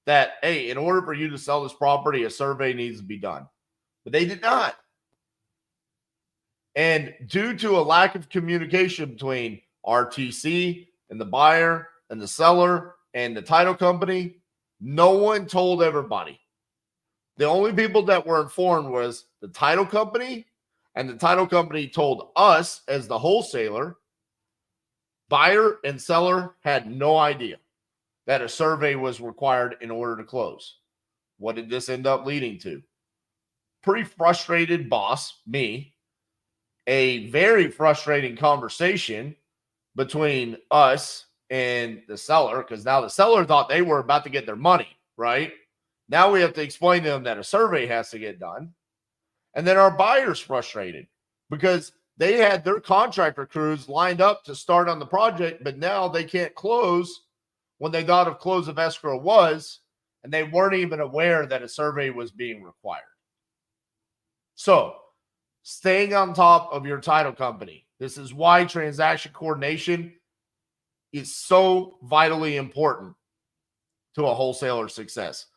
that, hey, in order for you to sell this property, a survey needs to be done. But they did not. And due to a lack of communication between RTC and the buyer and the seller and the title company, no one told everybody. The only people that were informed was the title company, and the title company told us as the wholesaler. Buyer and seller had no idea that a survey was required in order to close. What did this end up leading to? Pretty frustrated boss, me, a very frustrating conversation between us and the seller, because now the seller thought they were about to get their money, right? Now we have to explain to them that a survey has to get done. And then our buyer's frustrated because they had their contractor crews lined up to start on the project, but now they can't close when they thought of close of escrow was, and they weren't even aware that a survey was being required. So, staying on top of your title company. This is why transaction coordination is so vitally important to a wholesaler's success.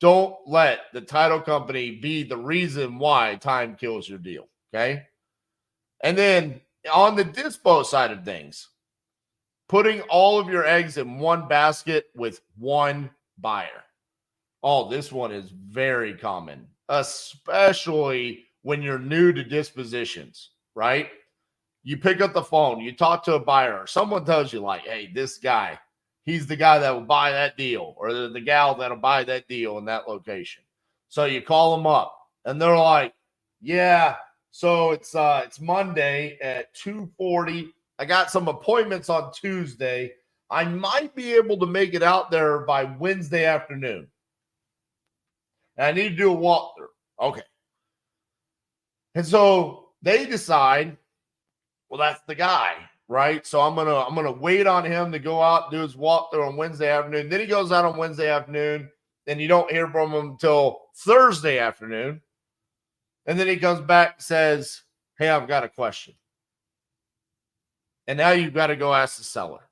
Don't let the title company be the reason why time kills your deal, okay? And then on the dispo side of things, putting all of your eggs in one basket with one buyer. Oh, this one is very common, especially when you're new to dispositions, right? You pick up the phone, you talk to a buyer, or someone tells you like, hey, this guy, he's the guy that will buy that deal, or the gal that'll buy that deal in that location. So you call them up and they're like, yeah, so it's Monday at 2:40. I got some appointments on Tuesday. I might be able to make it out there by Wednesday afternoon. And I need to do a walkthrough. Okay. And so they decide, well, that's the guy, right? So I'm gonna wait on him to go out and do his walkthrough on Wednesday afternoon. Then he goes out on Wednesday afternoon, and you don't hear from him until Thursday afternoon. And then he comes back and says, hey, I've got a question. And now you've got to go ask the seller.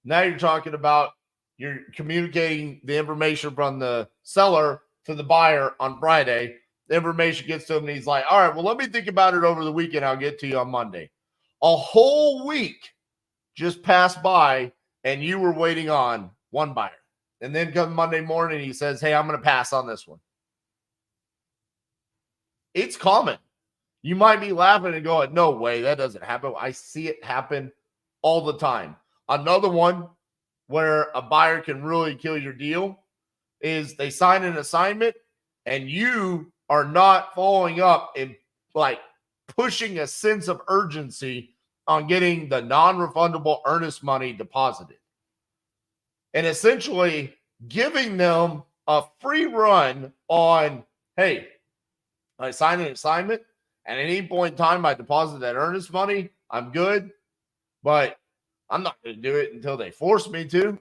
Now you're talking about, you're communicating the information from the seller to the buyer on Friday. The information gets to him, and he's like, all right, well, let me think about it over the weekend. I'll get to you on Monday. A whole week just passed by, and you were waiting on one buyer. And then come Monday morning, he says, hey, I'm going to pass on this one. It's common. You might be laughing and going, no way, that doesn't happen. I see it happen all the time. Another one where a buyer can really kill your deal is they sign an assignment and you are not following up and like pushing a sense of urgency on getting the non-refundable earnest money deposited. And essentially giving them a free run on, hey, I signed an assignment, and at any point in time I deposit that earnest money, I'm good, but I'm not going to do it until they force me to.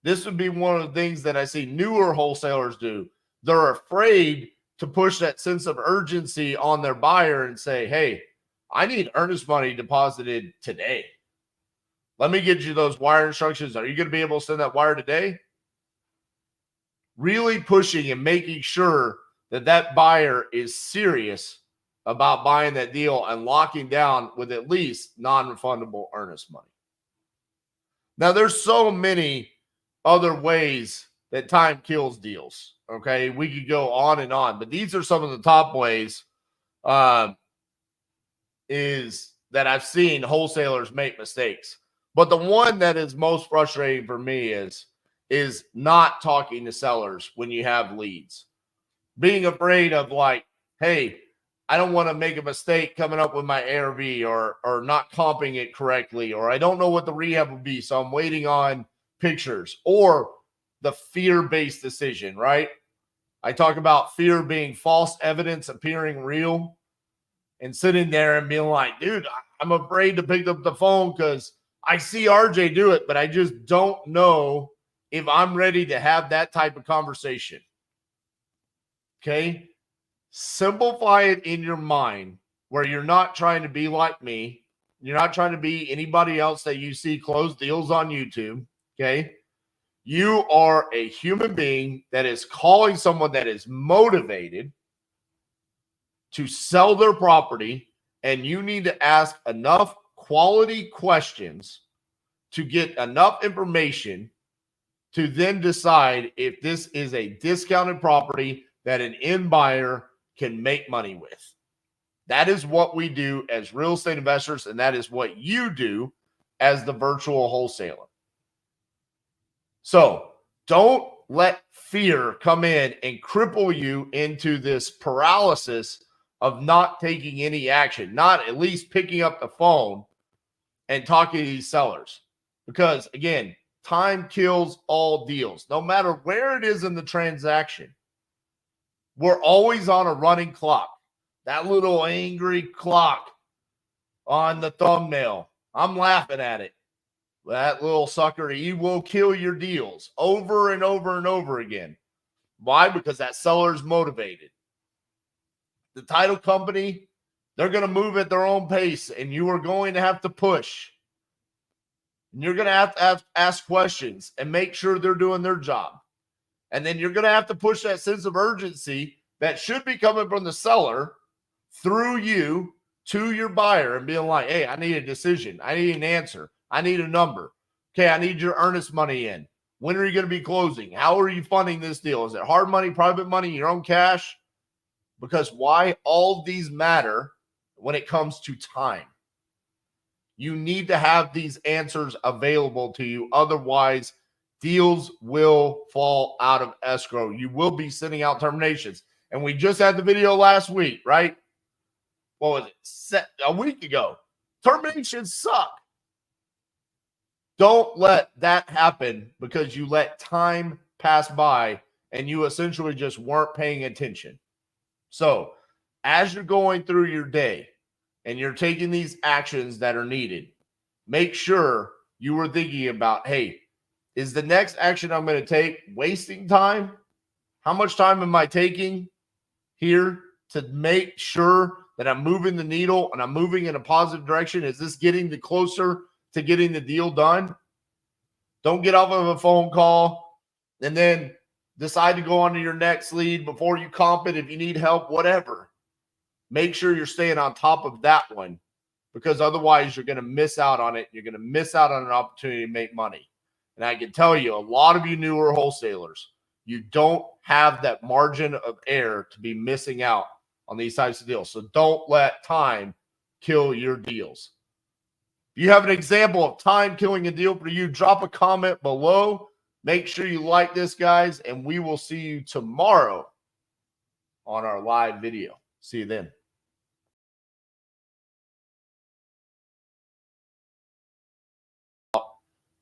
This would be one of the things that I see newer wholesalers do. They're afraid to push that sense of urgency on their buyer and say, hey, I need earnest money deposited today. Let me get you those wire instructions. Are you going to be able to send that wire today? Really pushing and making sure that that buyer is serious about buying that deal and locking down with at least non-refundable earnest money. Now, there's so many other ways that time kills deals. Okay, we could go on and on, but these are some of the top ways is that I've seen wholesalers make mistakes. But the one that is most frustrating for me is not talking to sellers when you have leads. Being afraid of like, hey, I don't want to make a mistake coming up with my ARV or not comping it correctly, or I don't know what the rehab will be, so I'm waiting on pictures, or the fear-based decision, right? I talk about fear being false evidence appearing real, and sitting there and being like, dude, I'm afraid to pick up the phone because I see RJ do it, but I just don't know if I'm ready to have that type of conversation. Okay? Simplify it in your mind where you're not trying to be like me. You're not trying to be anybody else that you see close deals on YouTube. Okay? You are a human being that is calling someone that is motivated to sell their property, and you need to ask enough quality questions to get enough information to then decide if this is a discounted property that an end buyer can make money with. That is what we do as real estate investors, and that is what you do as the virtual wholesaler. So don't let fear come in and cripple you into this paralysis of not taking any action, not at least picking up the phone and talking to these sellers. Because again, time kills all deals. No matter where it is in the transaction, we're always on a running clock. That little angry clock on the thumbnail, I'm laughing at it. That little sucker, he will kill your deals over and over and over again. Why? Because that seller's motivated. The title company, they're going to move at their own pace, and you are going to have to push. And you're going to have to ask questions and make sure they're doing their job. And then you're going to have to push that sense of urgency that should be coming from the seller through you to your buyer and being like, hey, I need a decision. I need an answer. I need a number. Okay, I need your earnest money in. When are you going to be closing? How are you funding this deal? Is it hard money, private money, your own cash? Because why? All these matter when it comes to time. You need to have these answers available to you. Otherwise, deals will fall out of escrow. You will be sending out terminations. And we just had the video last week, right? What was it? A week ago. Terminations suck. Don't let that happen because you let time pass by and you essentially just weren't paying attention. So as you're going through your day and you're taking these actions that are needed, make sure you were thinking about, hey, is the next action I'm going to take wasting time? How much time am I taking here to make sure that I'm moving the needle and I'm moving in a positive direction? Is this getting the closer to getting the deal done? Don't get off of a phone call and then decide to go on to your next lead before you comp it if you need help, whatever. Make sure you're staying on top of that one, because otherwise you're going to miss out on it. You're going to miss out on an opportunity to make money. And I can tell you, a lot of you newer wholesalers, you don't have that margin of error to be missing out on these types of deals. So don't let time kill your deals. If you have an example of time killing a deal for you, drop a comment below. Make sure you like this, guys, and we will see you tomorrow on our live video. See you then.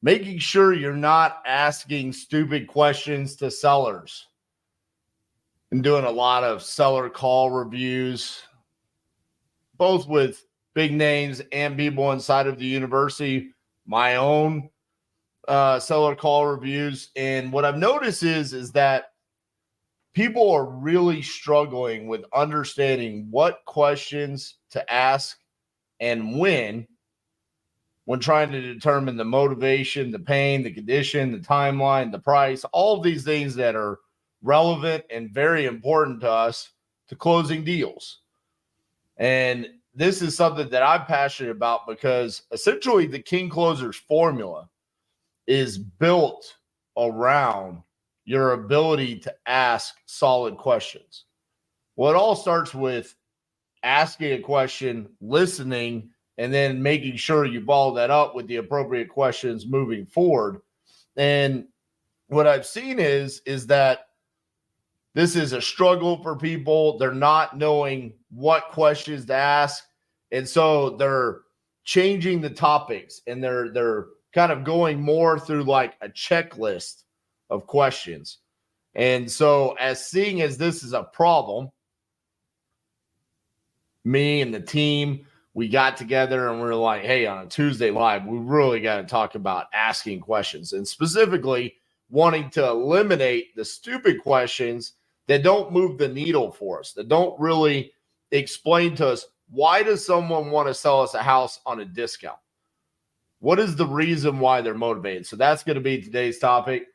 Making sure you're not asking stupid questions to sellers. I'm doing a lot of seller call reviews, both with big names and people inside of the university, my own seller call reviews. And what I've noticed is that people are really struggling with understanding what questions to ask and when trying to determine the motivation, the pain, the condition, the timeline, the price, all of these things that are relevant and very important to us to closing deals. And this is something that I'm passionate about because essentially the King Closers formula is built around your ability to ask solid questions. Well, it all starts with asking a question, listening, and then making sure you follow that up with the appropriate questions moving forward. And what I've seen is that this is a struggle for people. They're not knowing what questions to ask. And so they're changing the topics, and they're kind of going more through like a checklist of questions. And so seeing as this is a problem, me and the team, we got together and we were like, hey, on a Tuesday live, we really got to talk about asking questions, and specifically wanting to eliminate the stupid questions that don't move the needle for us, that don't really explain to us, why does someone want to sell us a house on a discount? What is the reason why they're motivated? So that's going to be today's topic.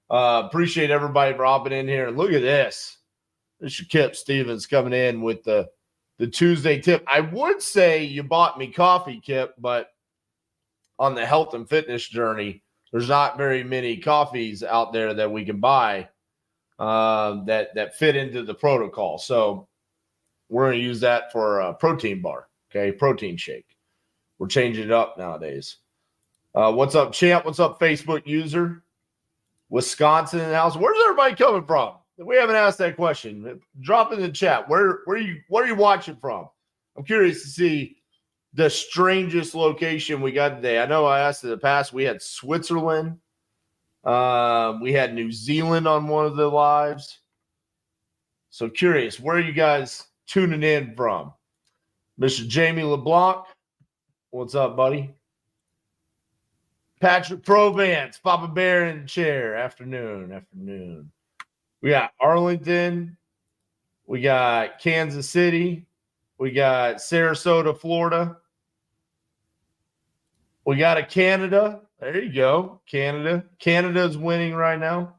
Appreciate everybody for hopping in here. And look at this. This is Kip Stevens coming in with the Tuesday tip. I would say you bought me coffee, Kip, but on the health and fitness journey, there's not very many coffees out there that we can buy that fit into the protocol. So we're going to use that for a protein bar, okay? Protein shake. We're changing it up nowadays. What's up, champ? What's up, Facebook user? Wisconsin in the house. Where's everybody coming from? We haven't asked that question. Drop in the chat. What are you watching from? I'm curious to see the strangest location we got today. I know I asked in the past. We had Switzerland. We had New Zealand on one of the lives. So curious, where are you guys tuning in from? Mr. Jamie LeBlanc, what's up, buddy? Patrick Provence, Papa Bear in the chair. Afternoon. We got Arlington. We got Kansas City. We got Sarasota, Florida. We got a Canada. There you go, Canada. Canada's winning right now.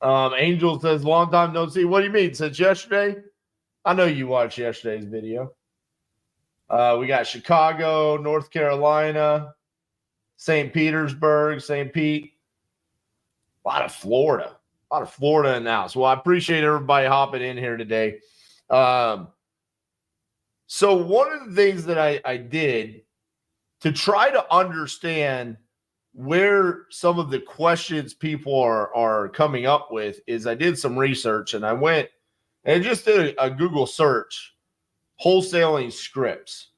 Angel says, long time no see. What do you mean? Since yesterday? I know you watched yesterday's video. We got Chicago, North Carolina, St. Petersburg, St. Pete. A lot of Florida in the house. Well, I appreciate everybody hopping in here today. So one of the things that I did to try to understand where some of the questions people are coming up with is I did some research, and I went and just did a Google search, wholesaling scripts.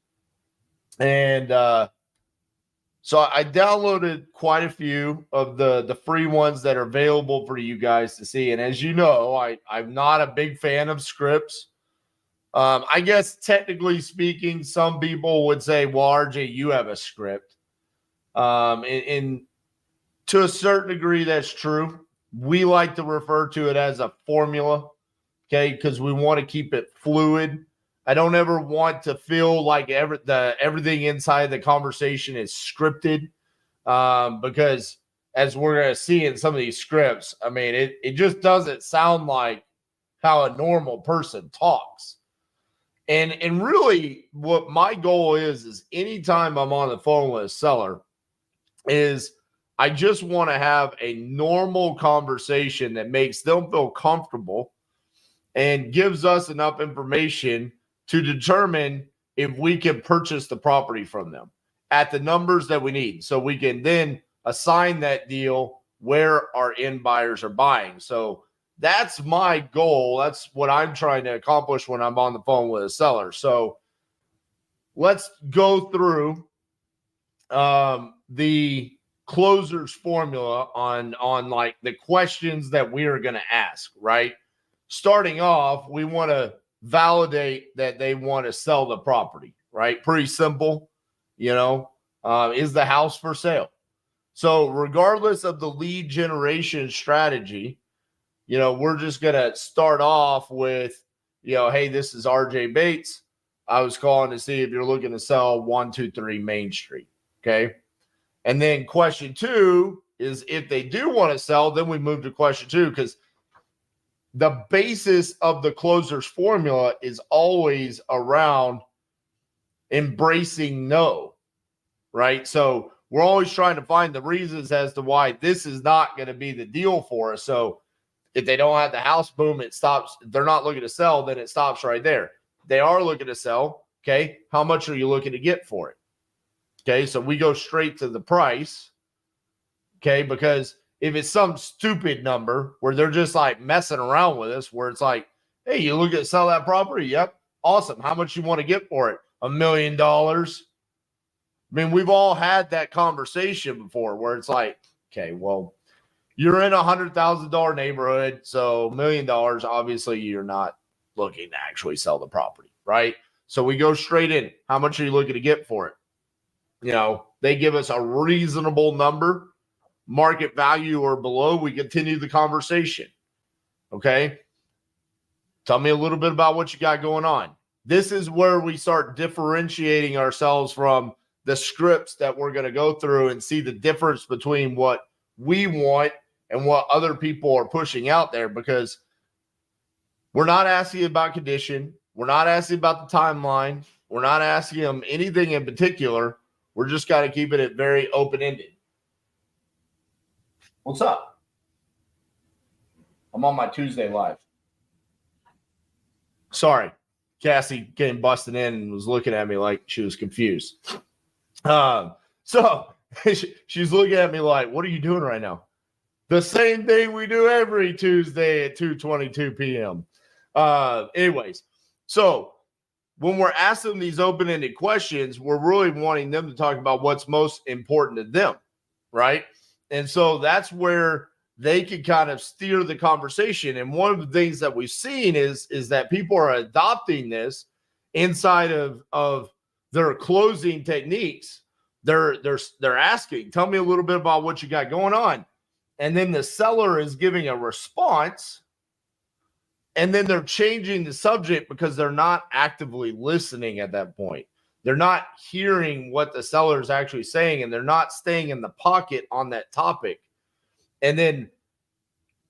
And so I downloaded quite a few of the free ones that are available for you guys to see. And as you know, I'm not a big fan of scripts. I guess technically speaking, some people would say, well, RJ, you have a script. And to a certain degree, that's true. We like to refer to it as a formula, okay, because we want to keep it fluid. I don't ever want to feel like everything inside the conversation is scripted, because as we're going to see in some of these scripts, I mean, it just doesn't sound like how a normal person talks. And really what my goal is anytime I'm on the phone with a seller is I just want to have a normal conversation that makes them feel comfortable and gives us enough information to determine if we can purchase the property from them at the numbers that we need. So we can then assign that deal where our end buyers are buying. So that's my goal. That's what I'm trying to accomplish when I'm on the phone with a seller. So let's go through the closer's formula on like the questions that we are going to ask, right? Starting off, we want to validate that they want to sell the property, right? Pretty simple, is the house for sale? So regardless of the lead generation strategy, we're just going to start off with, hey, this is RJ Bates. I was calling to see if you're looking to sell 123 Main Street. Okay. And then question 2 is if they do want to sell, then we move to question 2, because the basis of the closer's formula is always around embracing no, right? So we're always trying to find the reasons as to why this is not going to be the deal for us. So if they don't have the house, boom, it stops. They're not looking to sell, then it stops right there. They are looking to sell. Okay. How much are you looking to get for it? Okay. So we go straight to the price. Okay. Because if it's some stupid number where they're just like messing around with us, where it's like, hey, you look at sell that property. Yep. Awesome. How much you want to get for it? $1 million. I mean, we've all had that conversation before where it's like, okay, well, you're in $100,000 neighborhood. So $1 million, obviously you're not looking to actually sell the property, right? So we go straight in. How much are you looking to get for it? You know, they give us a reasonable number, market value or below. We continue the conversation. Okay. Tell me a little bit about what you got going on. This is where we start differentiating ourselves from the scripts that we're going to go through and see the difference between what we want and what other people are pushing out there, because we're not asking about condition. We're not asking about the timeline. We're not asking them anything in particular. We're just got to keep it very open-ended. What's up? I'm on my Tuesday live. Sorry. Cassie came busting in and was looking at me like she was confused. So she's looking at me like, what are you doing right now? The same thing we do every Tuesday at 2:22 p.m. Anyways, so when we're asking these open-ended questions, we're really wanting them to talk about what's most important to them, right? And so that's where they can kind of steer the conversation. And one of the things that we've seen is that people are adopting this inside of their closing techniques. They're asking, tell me a little bit about what you got going on. And then the seller is giving a response. And then they're changing the subject because they're not actively listening at that point. They're not hearing what the seller is actually saying, and they're not staying in the pocket on that topic. And then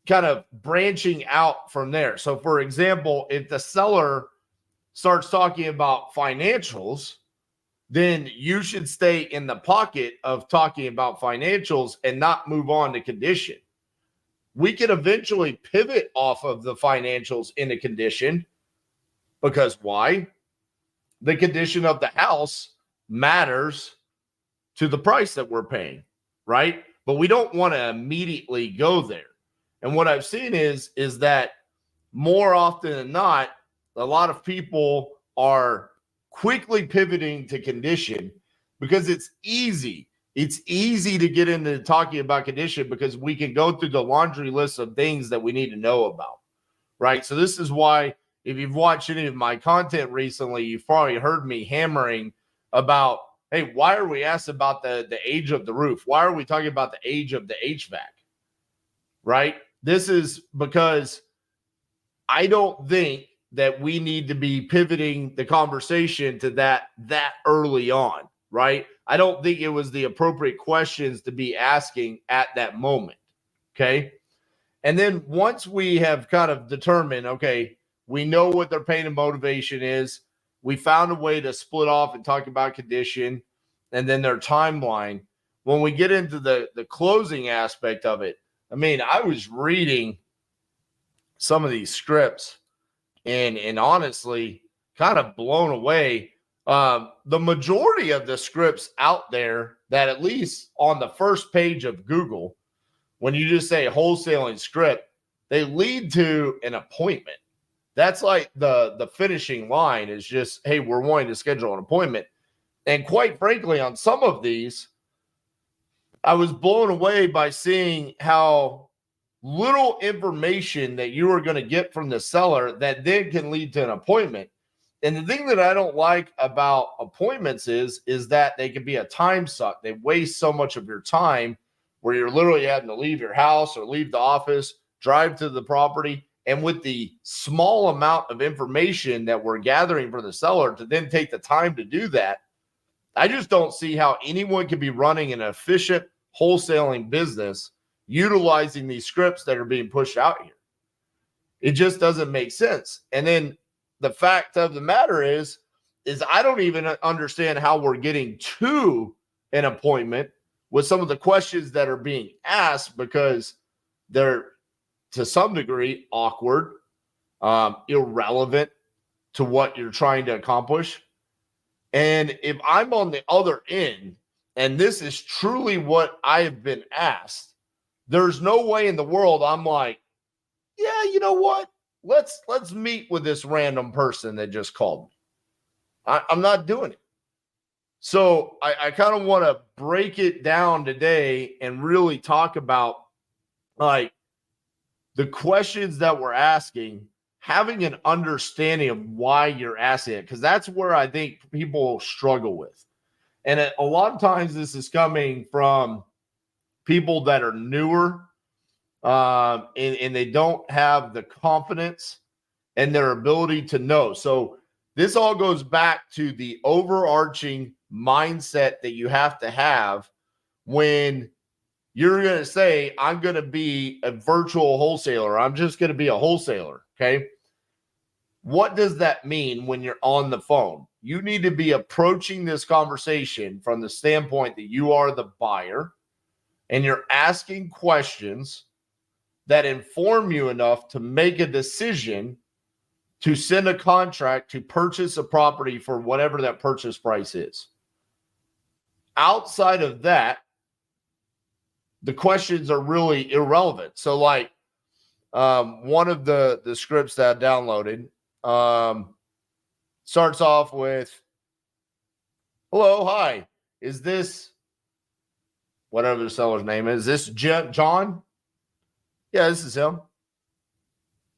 kind of branching out from there. So, for example, if the seller starts talking about financials, then you should stay in the pocket of talking about financials and not move on to condition. We can eventually pivot off of the financials into condition, because why? The condition of the house matters to the price that we're paying, right? But we don't want to immediately go there. And what I've seen is that more often than not, a lot of people are quickly pivoting to condition because it's easy. It's easy to get into talking about condition because we can go through the laundry list of things that we need to know about, right? So this is why, if you've watched any of my content recently, you've probably heard me hammering about, hey, why are we asked about the age of the roof? Why are we talking about the age of the HVAC, right? This is because I don't think that we need to be pivoting the conversation to that early on, right? I don't think it was the appropriate questions to be asking at that moment, okay? And then once we have kind of determined, okay, we know what their pain and motivation is, we found a way to split off and talk about condition and then their timeline. When we get into the closing aspect of it, I mean, I was reading some of these scripts and honestly kind of blown away. The majority of the scripts out there that, at least on the first page of Google, when you just say wholesaling script, they lead to an appointment. That's like the finishing line is just, hey, we're wanting to schedule an appointment. And quite frankly, on some of these, I was blown away by seeing how little information that you are going to get from the seller that then can lead to an appointment. And the thing that I don't like about appointments is that they can be a time suck. They waste so much of your time where you're literally having to leave your house or leave the office, drive to the property. And with the small amount of information that we're gathering from the seller to then take the time to do that, I just don't see how anyone can be running an efficient wholesaling business utilizing these scripts that are being pushed out here. It just doesn't make sense. And then the fact of the matter is I don't even understand how we're getting to an appointment with some of the questions that are being asked, because they're to some degree awkward, irrelevant to what you're trying to accomplish. And if I'm on the other end, and this is truly what I have been asked, there's no way in the world I'm like, yeah, you know what? Let's meet with this random person that just called me. I'm not doing it. So I kind of want to break it down today and really talk about like the questions that we're asking, having an understanding of why you're asking it, because that's where I think people struggle with. And a lot of times this is coming from people that are newer and they don't have the confidence and their ability to know. So this all goes back to the overarching mindset that you have to have when you're going to say, I'm going to be a virtual wholesaler. I'm just going to be a wholesaler. Okay. What does that mean when you're on the phone? You need to be approaching this conversation from the standpoint that you are the buyer and you're asking questions that inform you enough to make a decision to send a contract to purchase a property for whatever that purchase price is. Outside of that, the questions are really irrelevant. So like one of the scripts that I downloaded starts off with, hello, hi, is this, whatever the seller's name is this John? Yeah, this is him.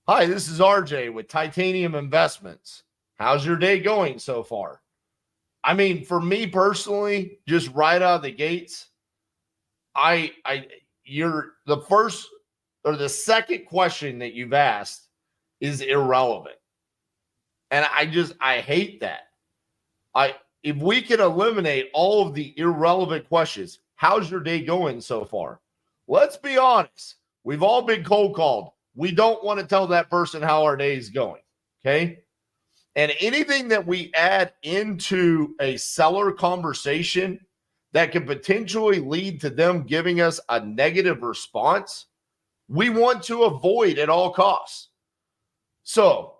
Hi, this is RJ with Titanium Investments. How's your day going so far? I mean, for me personally, just right out of the gates, you're the first or the second question that you've asked is irrelevant. And I hate that. If we can eliminate all of the irrelevant questions, how's your day going so far? Let's be honest. We've all been cold called. We don't want to tell that person how our day is going. Okay. And anything that we add into a seller conversation that could potentially lead to them giving us a negative response, we want to avoid at all costs. So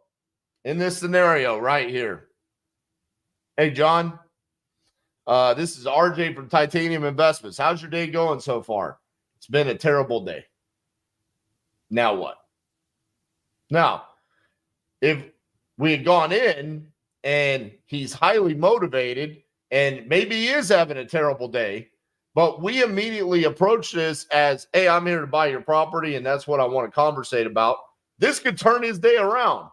in this scenario right here, hey, John, this is RJ from Titanium Investments. How's your day going so far? It's been a terrible day. Now what? Now, if we had gone in and he's highly motivated and maybe he is having a terrible day, but we immediately approach this as, hey, I'm here to buy your property and that's what I want to conversate about. This could turn his day around.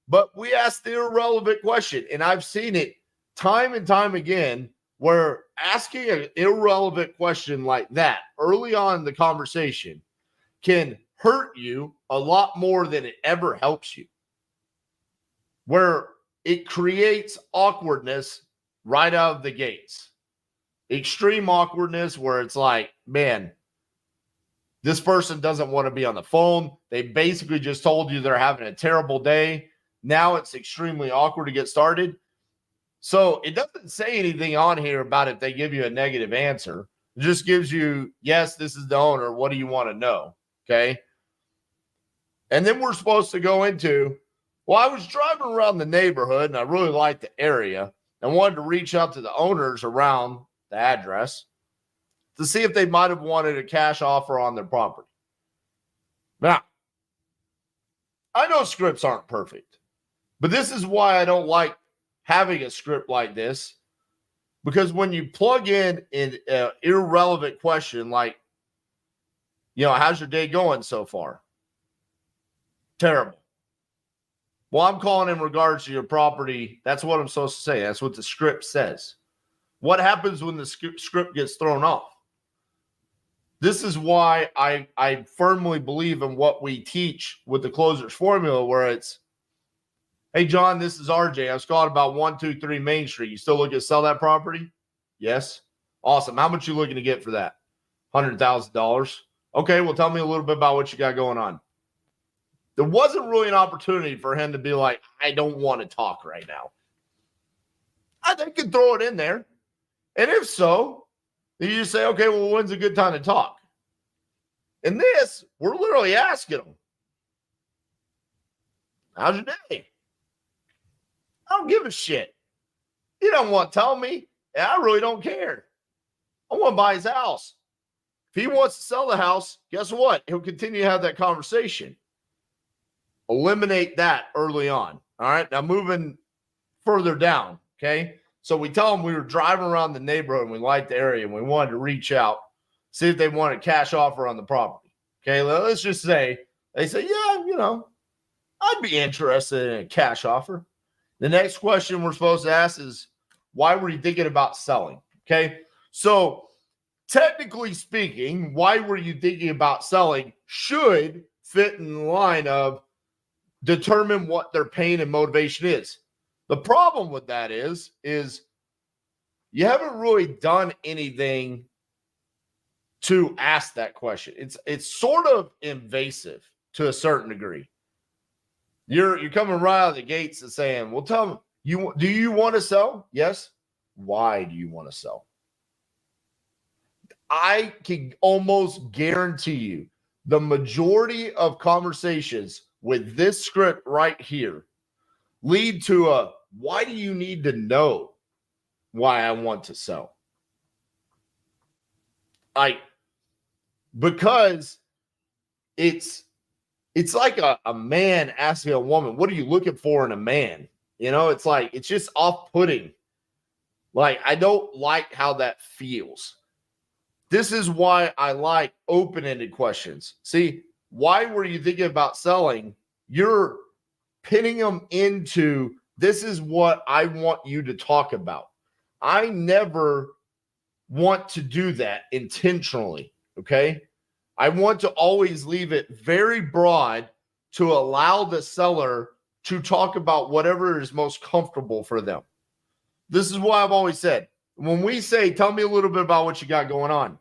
But we asked the irrelevant question, and I've seen it time and time again where asking an irrelevant question like that early on in the conversation can hurt you a lot more than it ever helps you, where it creates awkwardness right out of the gates. Extreme awkwardness where it's like, man, this person doesn't want to be on the phone. They basically just told you they're having a terrible day. Now it's extremely awkward to get started. So it doesn't say anything on here about if they give you a negative answer. It just gives you, yes, this is the owner. What do you want to know? Okay. And then we're supposed to go into, well, I was driving around the neighborhood and I really liked the area and wanted to reach out to the owners around the address to see if they might have wanted a cash offer on their property. Now, I know scripts aren't perfect, but this is why I don't like having a script like this, because when you plug in an irrelevant question like, how's your day going so far? Terrible. Well, I'm calling in regards to your property. That's what I'm supposed to say. That's what the script says. What happens when the script gets thrown off? This is why I firmly believe in what we teach with the closer's formula, where it's, hey, John, this is RJ. I was calling about 123 Main Street. You still looking to sell that property? Yes. Awesome. How much you looking to get for that? $100,000. Okay, well, tell me a little bit about what you got going on. There wasn't really an opportunity for him to be like, I don't want to talk right now. I think you could throw it in there. And if so, then you just say, okay, well, when's a good time to talk? In this, we're literally asking them, how's your day? I don't give a shit. He don't want to tell me. And I really don't care. I want to buy his house. If he wants to sell the house, guess what? He'll continue to have that conversation. Eliminate that early on. All right. Now moving further down. Okay. So we tell them we were driving around the neighborhood and we liked the area and we wanted to reach out, see if they wanted a cash offer on the property. Okay. Let's just say they say, yeah, I'd be interested in a cash offer. The next question we're supposed to ask is, why were you thinking about selling? Okay. So technically speaking, why were you thinking about selling should fit in the line of determine what their pain and motivation is. The problem with that is you haven't really done anything to ask that question. It's sort of invasive to a certain degree. You're coming right out of the gates and saying, well, tell me, do you want to sell? Yes. Why do you want to sell? I can almost guarantee you the majority of conversations with this script right here lead to a, why do you need to know why I want to sell? Because it's like a man asking a woman, what are you looking for in a man? It's like, it's just off-putting. Like, I don't like how that feels. This is why I like open-ended questions. See, why were you thinking about selling? You're pinning them into, this is what I want you to talk about. I never want to do that intentionally, okay? I want to always leave it very broad to allow the seller to talk about whatever is most comfortable for them. This is why I've always said, when we say, tell me a little bit about what you got going on,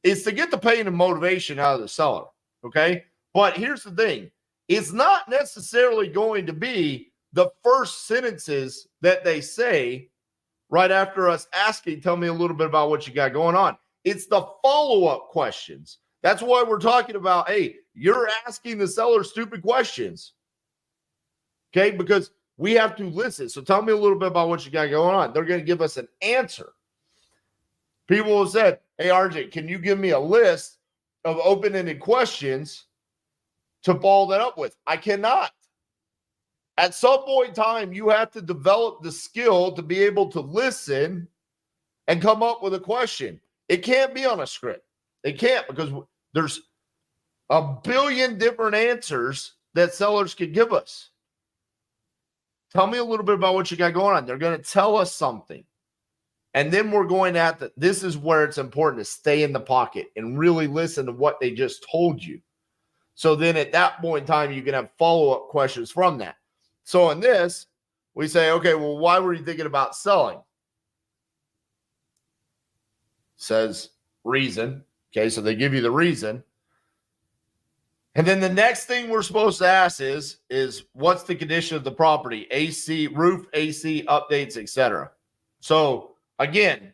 it's to get the pain and motivation out of the seller, okay? But here's the thing. It's not necessarily going to be the first sentences that they say right after us asking, tell me a little bit about what you got going on. It's the follow-up questions. That's why we're talking about, hey, you're asking the seller stupid questions, okay? Because we have to listen. So tell me a little bit about what you got going on. They're going to give us an answer. People have said, hey, RJ, can you give me a list of open-ended questions to follow that up with? I cannot. At some point in time, you have to develop the skill to be able to listen and come up with a question. It can't be on a script. It can't, because there's a billion different answers that sellers can give us. Tell me a little bit about what you got going on. They're going to tell us something. And then we're going at this is where it's important to stay in the pocket and really listen to what they just told you. So then at that point in time, you can have follow-up questions from that. So in this, we say, okay, well, why were you thinking about selling? Says reason. Okay, so they give you the reason. And then the next thing we're supposed to ask is what's the condition of the property? AC, roof, AC, updates, etc. So again,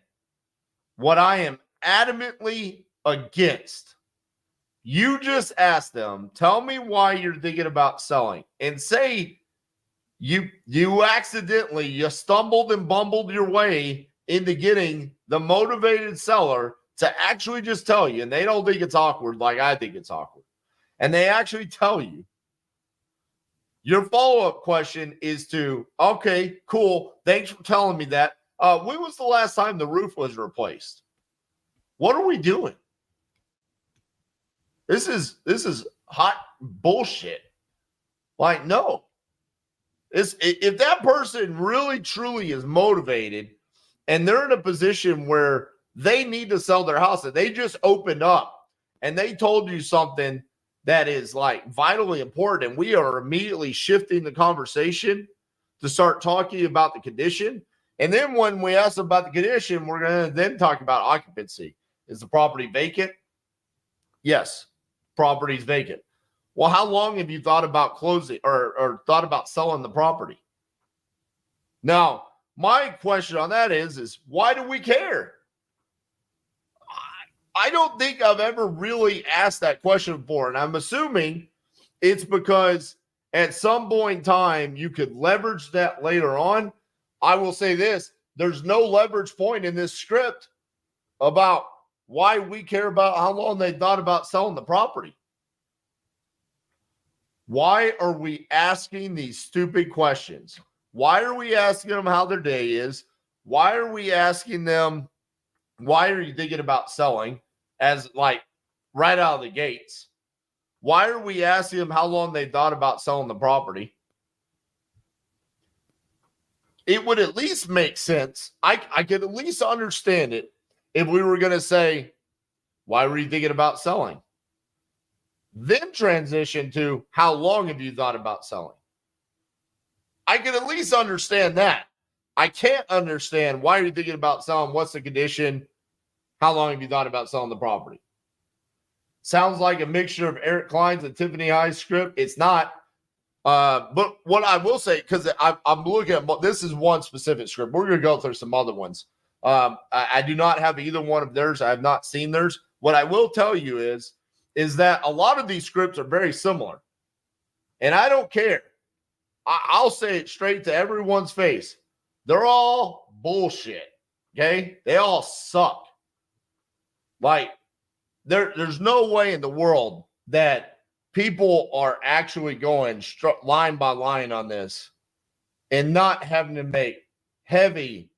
what I am adamantly against, you just ask them, tell me why you're thinking about selling, and say you accidentally, you stumbled and bumbled your way into getting the motivated seller to actually just tell you, and they don't think it's awkward like I think it's awkward, and they actually tell you. Your follow-up question is to, okay, cool, thanks for telling me that. When was the last time the roof was replaced? What are we doing? This is hot bullshit. Like, no. If that person really truly is motivated and they're in a position where they need to sell their house and they just opened up and they told you something that is like vitally important, and we are immediately shifting the conversation to start talking about the condition. And then when we ask about the condition, we're going to then talk about occupancy. Is the property vacant? Yes, property's vacant. Well, how long have you thought about closing or thought about selling the property? Now, my question on that is why do we care? I don't think I've ever really asked that question before, and I'm assuming it's because at some point in time you could leverage that later on. I will say this, there's no leverage point in this script about why we care about how long they thought about selling the property. Why are we asking these stupid questions? Why are we asking them how their day is? Why are we asking them, why are you thinking about selling, as like right out of the gates? Why are we asking them how long they thought about selling the property? It would at least make sense. I could at least understand it if we were going to say, why were you thinking about selling? Then transition to, how long have you thought about selling? I could at least understand that. I can't understand, why are you thinking about selling? What's the condition? How long have you thought about selling the property? Sounds like a mixture of Eric Klein's and Tiffany High's script. It's not. But what I will say, because I'm looking at, this is one specific script. We're going to go through some other ones. I do not have either one of theirs. I have not seen theirs. What I will tell you is that a lot of these scripts are very similar. And I don't care. I'll say it straight to everyone's face. They're all bullshit. Okay? They all suck. Like, there's no way in the world that people are actually going line by line on this and not having to make heavy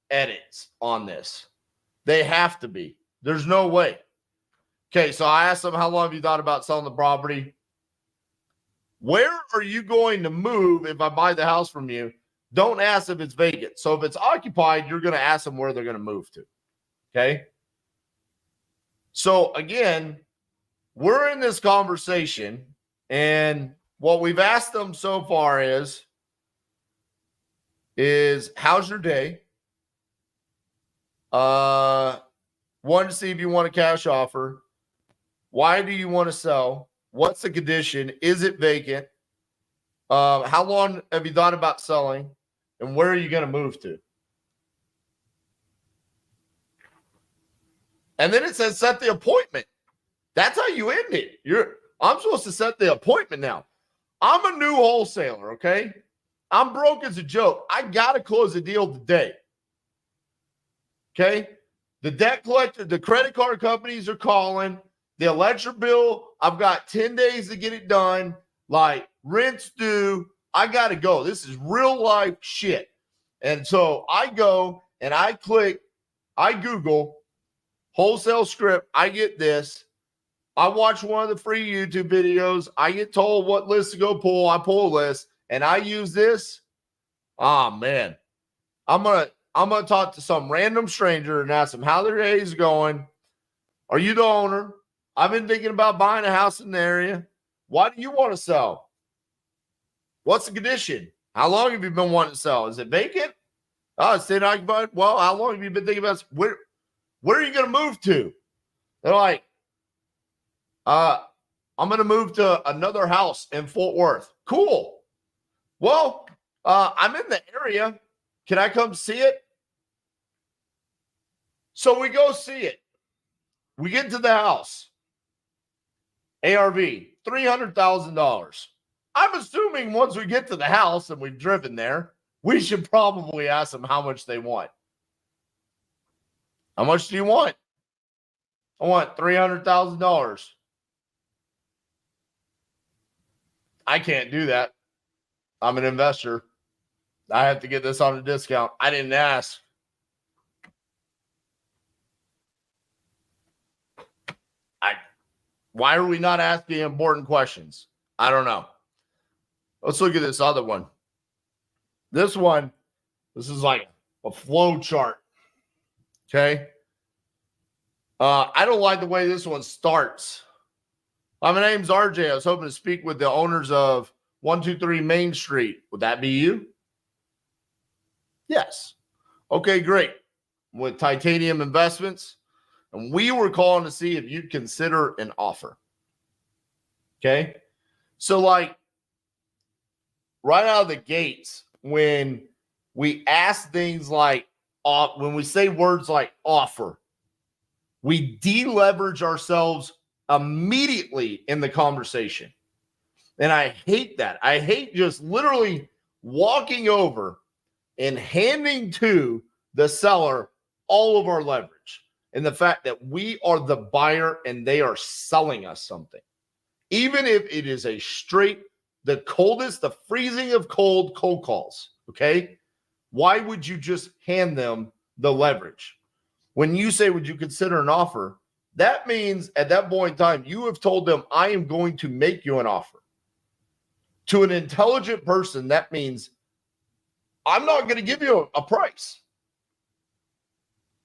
edits on this. They have to be. There's no way. Okay, so I asked them, how long have you thought about selling the property? Where are you going to move if I buy the house from you? Don't ask if it's vacant. So if it's occupied, you're going to ask them where they're going to move to. Okay? So again, we're in this conversation, and what we've asked them so far is how's your day? Wanted to see if you want a cash offer. Why do you want to sell? What's the condition? Is it vacant? How long have you thought about selling? And where are you going to move to? And then it says set the appointment. That's how you end it. I'm supposed to set the appointment now. I'm a new wholesaler, okay? I'm broke as a joke. I got to close the deal today. Okay? The debt collector, the credit card companies are calling. The electric bill, I've got 10 days to get it done. Like, rent's due. I got to go. This is real life shit. And so I go and I Google wholesale script. I get this. I watch one of the free YouTube videos. I get told what list to go pull. I pull a list and I use this. Oh man. I'm gonna talk to some random stranger and ask them how their day is going. Are you the owner? I've been thinking about buying a house in the area. Why do you want to sell? What's the condition? How long have you been wanting to sell? Is it vacant? Oh, it's staying occupied. Well, how long have you been thinking about where are you going to move to? They're like, I'm going to move to another house in Fort Worth. Cool. Well, I'm in the area. Can I come see it? So we go see it. We get to the house. ARV, $300,000. I'm assuming once we get to the house and we've driven there, we should probably ask them how much they want. How much do you want? I want $300,000. I can't do that. I'm an investor. I have to get this on a discount. I didn't ask. Why are we not asking important questions? I don't know. Let's look at this other one. This is like a flow chart. Okay. I don't like the way this one starts. My name's RJ. I was hoping to speak with the owners of 123 Main Street. Would that be you? Yes. Okay, great. With Titanium Investments. And we were calling to see if you'd consider an offer. Okay. So like right out of the gates, when we ask things like, when we say words like offer, we deleverage ourselves immediately in the conversation. And I hate that. I hate just literally walking over in handing to the seller all of our leverage and the fact that we are the buyer and they are selling us something. Even if it is a straight, the coldest, the freezing of cold calls, okay? Why would you just hand them the leverage? When you say, would you consider an offer? That means at that point in time, you have told them, I am going to make you an offer. To an intelligent person, that means I'm not going to give you a price.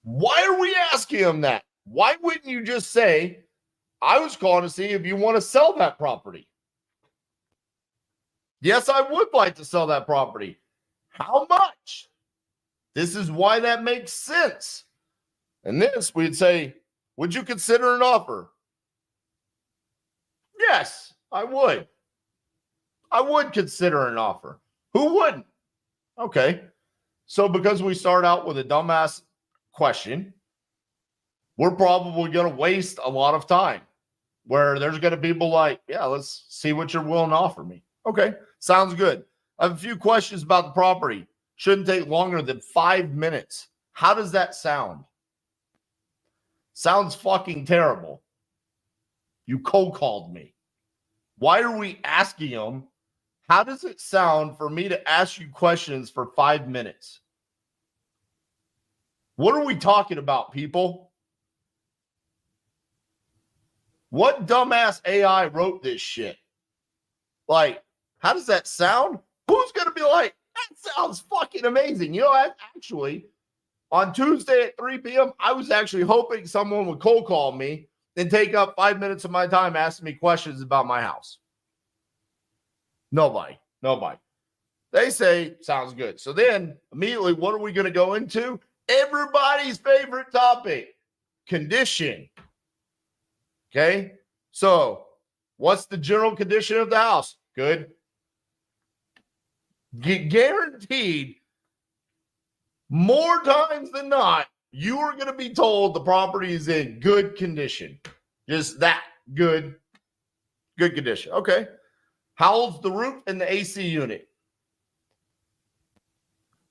Why are we asking them that? Why wouldn't you just say, I was calling to see if you want to sell that property? Yes, I would like to sell that property. How much? This is why that makes sense. And this, we'd say, would you consider an offer? Yes, I would. I would consider an offer. Who wouldn't? Okay. So because we start out with a dumbass question, we're probably going to waste a lot of time where there's going to be people like, yeah, let's see what you're willing to offer me. Okay, sounds good. I have a few questions about the property. Shouldn't take longer than 5 minutes. How does that sound? Sounds fucking terrible. You cold called me. Why are we asking them? How does it sound for me to ask you questions for 5 minutes? What are we talking about, people? What dumbass AI wrote this shit? Like, how does that sound? Who's going to be like, that sounds fucking amazing? You know, actually, on Tuesday at 3 p.m., I was actually hoping someone would cold call me and take up 5 minutes of my time asking me questions about my house. Nobody. They say, sounds good. So then, immediately, what are we going to go into? Everybody's favorite topic, condition. Okay? So, what's the general condition of the house? Good. Guaranteed, more times than not, you are going to be told the property is in good condition. Just that good condition. Okay. How old's the roof and the AC unit?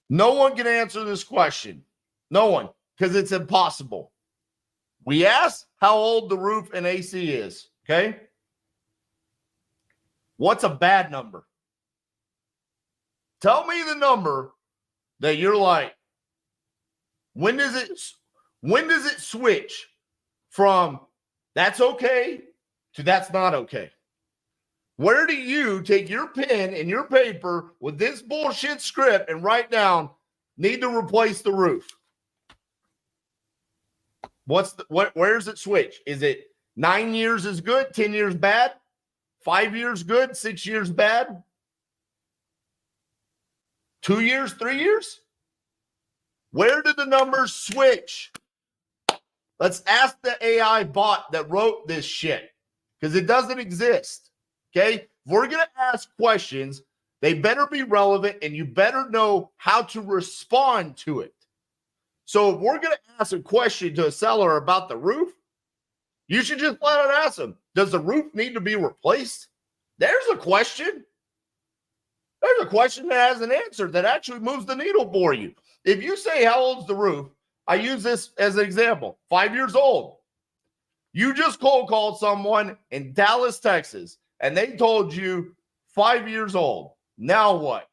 No one can answer this question. No one, because it's impossible. We ask how old the roof and AC is. Okay. What's a bad number? Tell me the number that you're like, when does it switch from that's okay to that's not okay? Where do you take your pen and your paper with this bullshit script and write down, need to replace the roof? Where does it switch? Is it 9 years is good, 10 years bad, 5 years good, 6 years bad, 2 years, 3 years? Where did the numbers switch? Let's ask the AI bot that wrote this shit, because it doesn't exist. Okay? If we're going to ask questions, they better be relevant and you better know how to respond to it. So if we're going to ask a question to a seller about the roof, you should just let it ask them. Does the roof need to be replaced? There's a question. There's a question that has an answer that actually moves the needle for you. If you say, how old's the roof? I use this as an example. 5 years old. You just cold called someone in Dallas, Texas, and they told you 5 years old. Now what?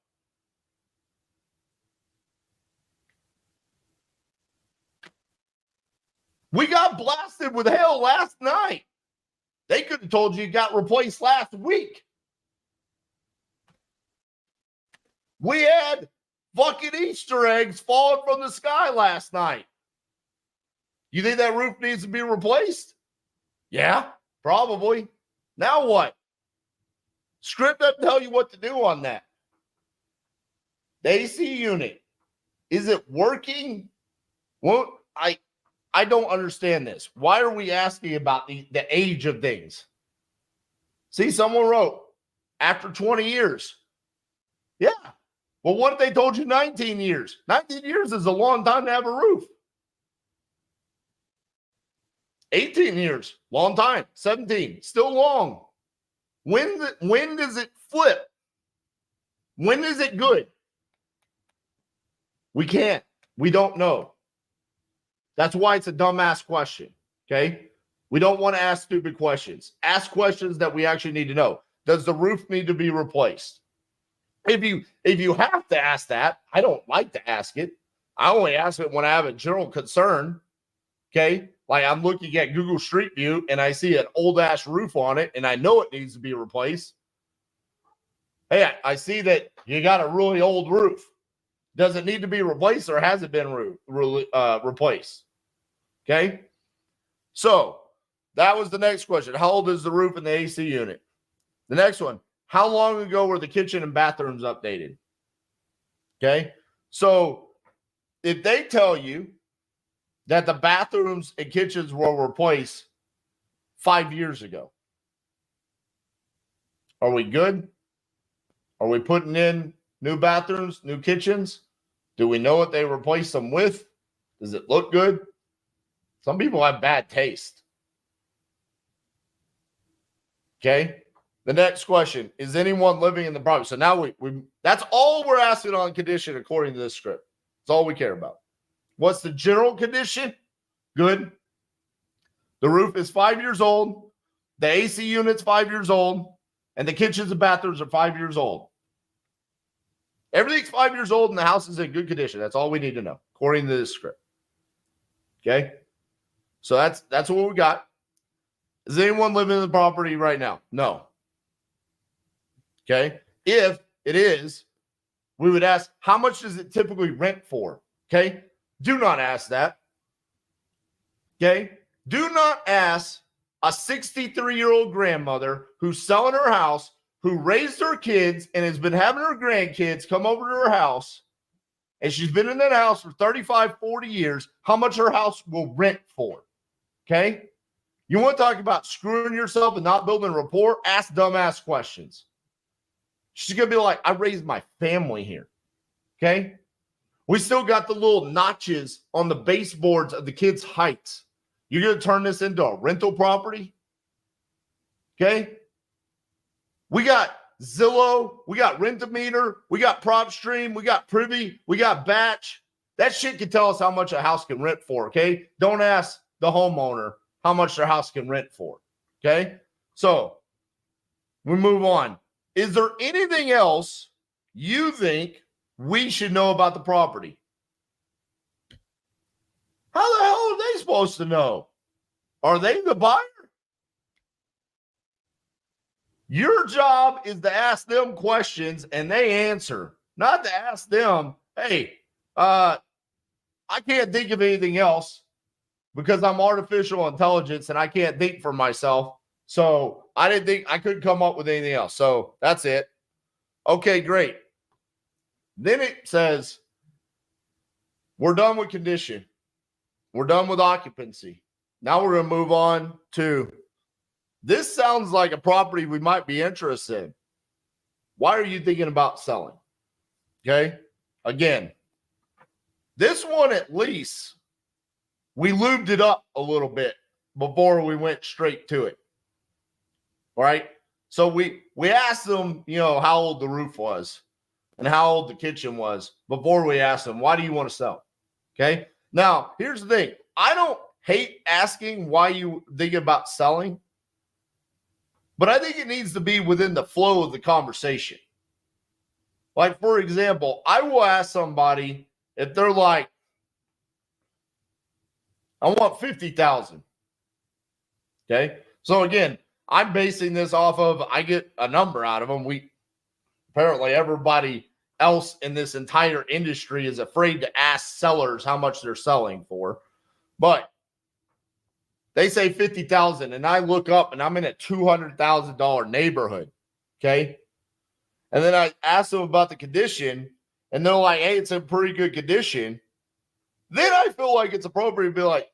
We got blasted with hail last night. They could have told you it got replaced last week. We had fucking Easter eggs falling from the sky last night. You think that roof needs to be replaced? Yeah, probably. Now what? Script doesn't tell you what to do on that. The AC unit, is it working? Well, I don't understand this. Why are we asking about the age of things? See, someone wrote, after 20 years. Yeah. Well, what if they told you 19 years? 19 years is a long time to have a roof. 18 years, long time. 17, still long. When does it flip? When is it good? We can't. We don't know. That's why it's a dumbass question, okay? We don't want to ask stupid questions. Ask questions that we actually need to know. Does the roof need to be replaced? If you have to ask that, I don't like to ask it. I only ask it when I have a general concern, okay? Like I'm looking at Google Street View and I see an old-ass roof on it and I know it needs to be replaced. Hey, I see that you got a really old roof. Does it need to be replaced or has it been replaced? Okay? So that was the next question. How old is the roof in the AC unit? The next one, how long ago were the kitchen and bathrooms updated? Okay? So if they tell you that the bathrooms and kitchens were replaced 5 years ago, are we good? Are we putting in new bathrooms, new kitchens? Do we know what they replaced them with? Does it look good? Some people have bad taste. Okay. The next question, is anyone living in the property? So now we that's all we're asking on condition according to this script. That's all we care about. What's the general condition? Good. The roof is 5 years old. The AC unit's 5 years old. And the kitchens and bathrooms are 5 years old. Everything's 5 years old and the house is in good condition. That's all we need to know, according to this script. Okay? So that's what we got. Is anyone living in the property right now? No. Okay? If it is, we would ask, how much does it typically rent for? Okay? Do not ask that. Okay? Do not ask a 63-year-old grandmother who's selling her house, who raised her kids and has been having her grandkids come over to her house, and she's been in that house for 35, 40 years, how much her house will rent for. Okay? You want to talk about screwing yourself and not building rapport? Ask dumbass questions. She's going to be like, I raised my family here. Okay? We still got the little notches on the baseboards of the kids' heights. You're going to turn this into a rental property? Okay? We got Zillow, we got Rent-A-Meter, we got PropStream, we got Privy, we got Batch. That shit can tell us how much a house can rent for, okay? Don't ask the homeowner how much their house can rent for, okay? So, we move on. Is there anything else you think we should know about the property? How the hell are they supposed to know? Are they the buyer? Your job is to ask them questions and they answer, not to ask them, hey, I can't think of anything else because I'm artificial intelligence and I can't think for myself. So I didn't think I couldn't come up with anything else. So that's it. Okay, great. Then it says, we're done with condition. We're done with occupancy. Now we're going to move on to, this sounds like a property we might be interested in. Why are you thinking about selling? Okay. Again, this one at least, we lubed it up a little bit before we went straight to it. All right. So we asked them, how old the roof was and how old the kitchen was before we asked them, why do you want to sell? Okay. Now, here's the thing. I don't hate asking why you think about selling, but I think it needs to be within the flow of the conversation. Like, for example, I will ask somebody if they're like, I want $50,000. Okay. So again, I'm basing this off of, I get a number out of them. Apparently everybody else in this entire industry is afraid to ask sellers how much they're selling for, but they say 50,000 and I look up and I'm in a $200,000 neighborhood. Okay. And then I ask them about the condition and they're like, hey, it's in pretty good condition. Then I feel like it's appropriate to be like,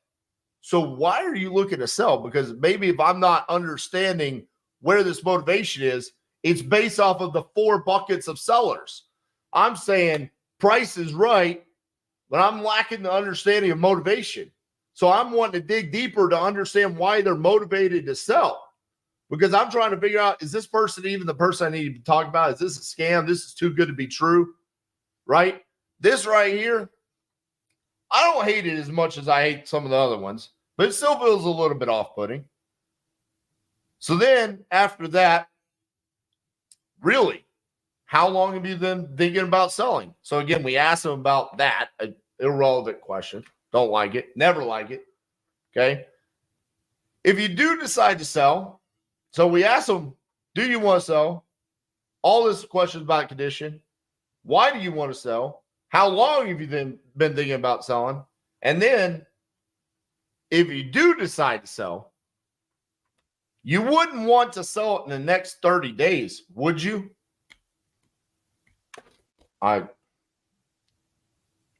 so why are you looking to sell? Because maybe if I'm not understanding where this motivation is, it's based off of the 4 buckets of sellers. I'm saying price is right, but I'm lacking the understanding of motivation. So I'm wanting to dig deeper to understand why they're motivated to sell. Because I'm trying to figure out, is this person even the person I need to talk about? Is this a scam? This is too good to be true, right? This right here, I don't hate it as much as I hate some of the other ones, but it still feels a little bit off-putting. So then after that, really, how long have you been thinking about selling? So again, we asked them about that, an irrelevant question. Don't like it, never like it. Okay. If you do decide to sell, so we asked them, do you want to sell? All this questions about condition. Why do you want to sell? How long have you been thinking about selling? And then if you do decide to sell, you wouldn't want to sell it in the next 30 days, would you? I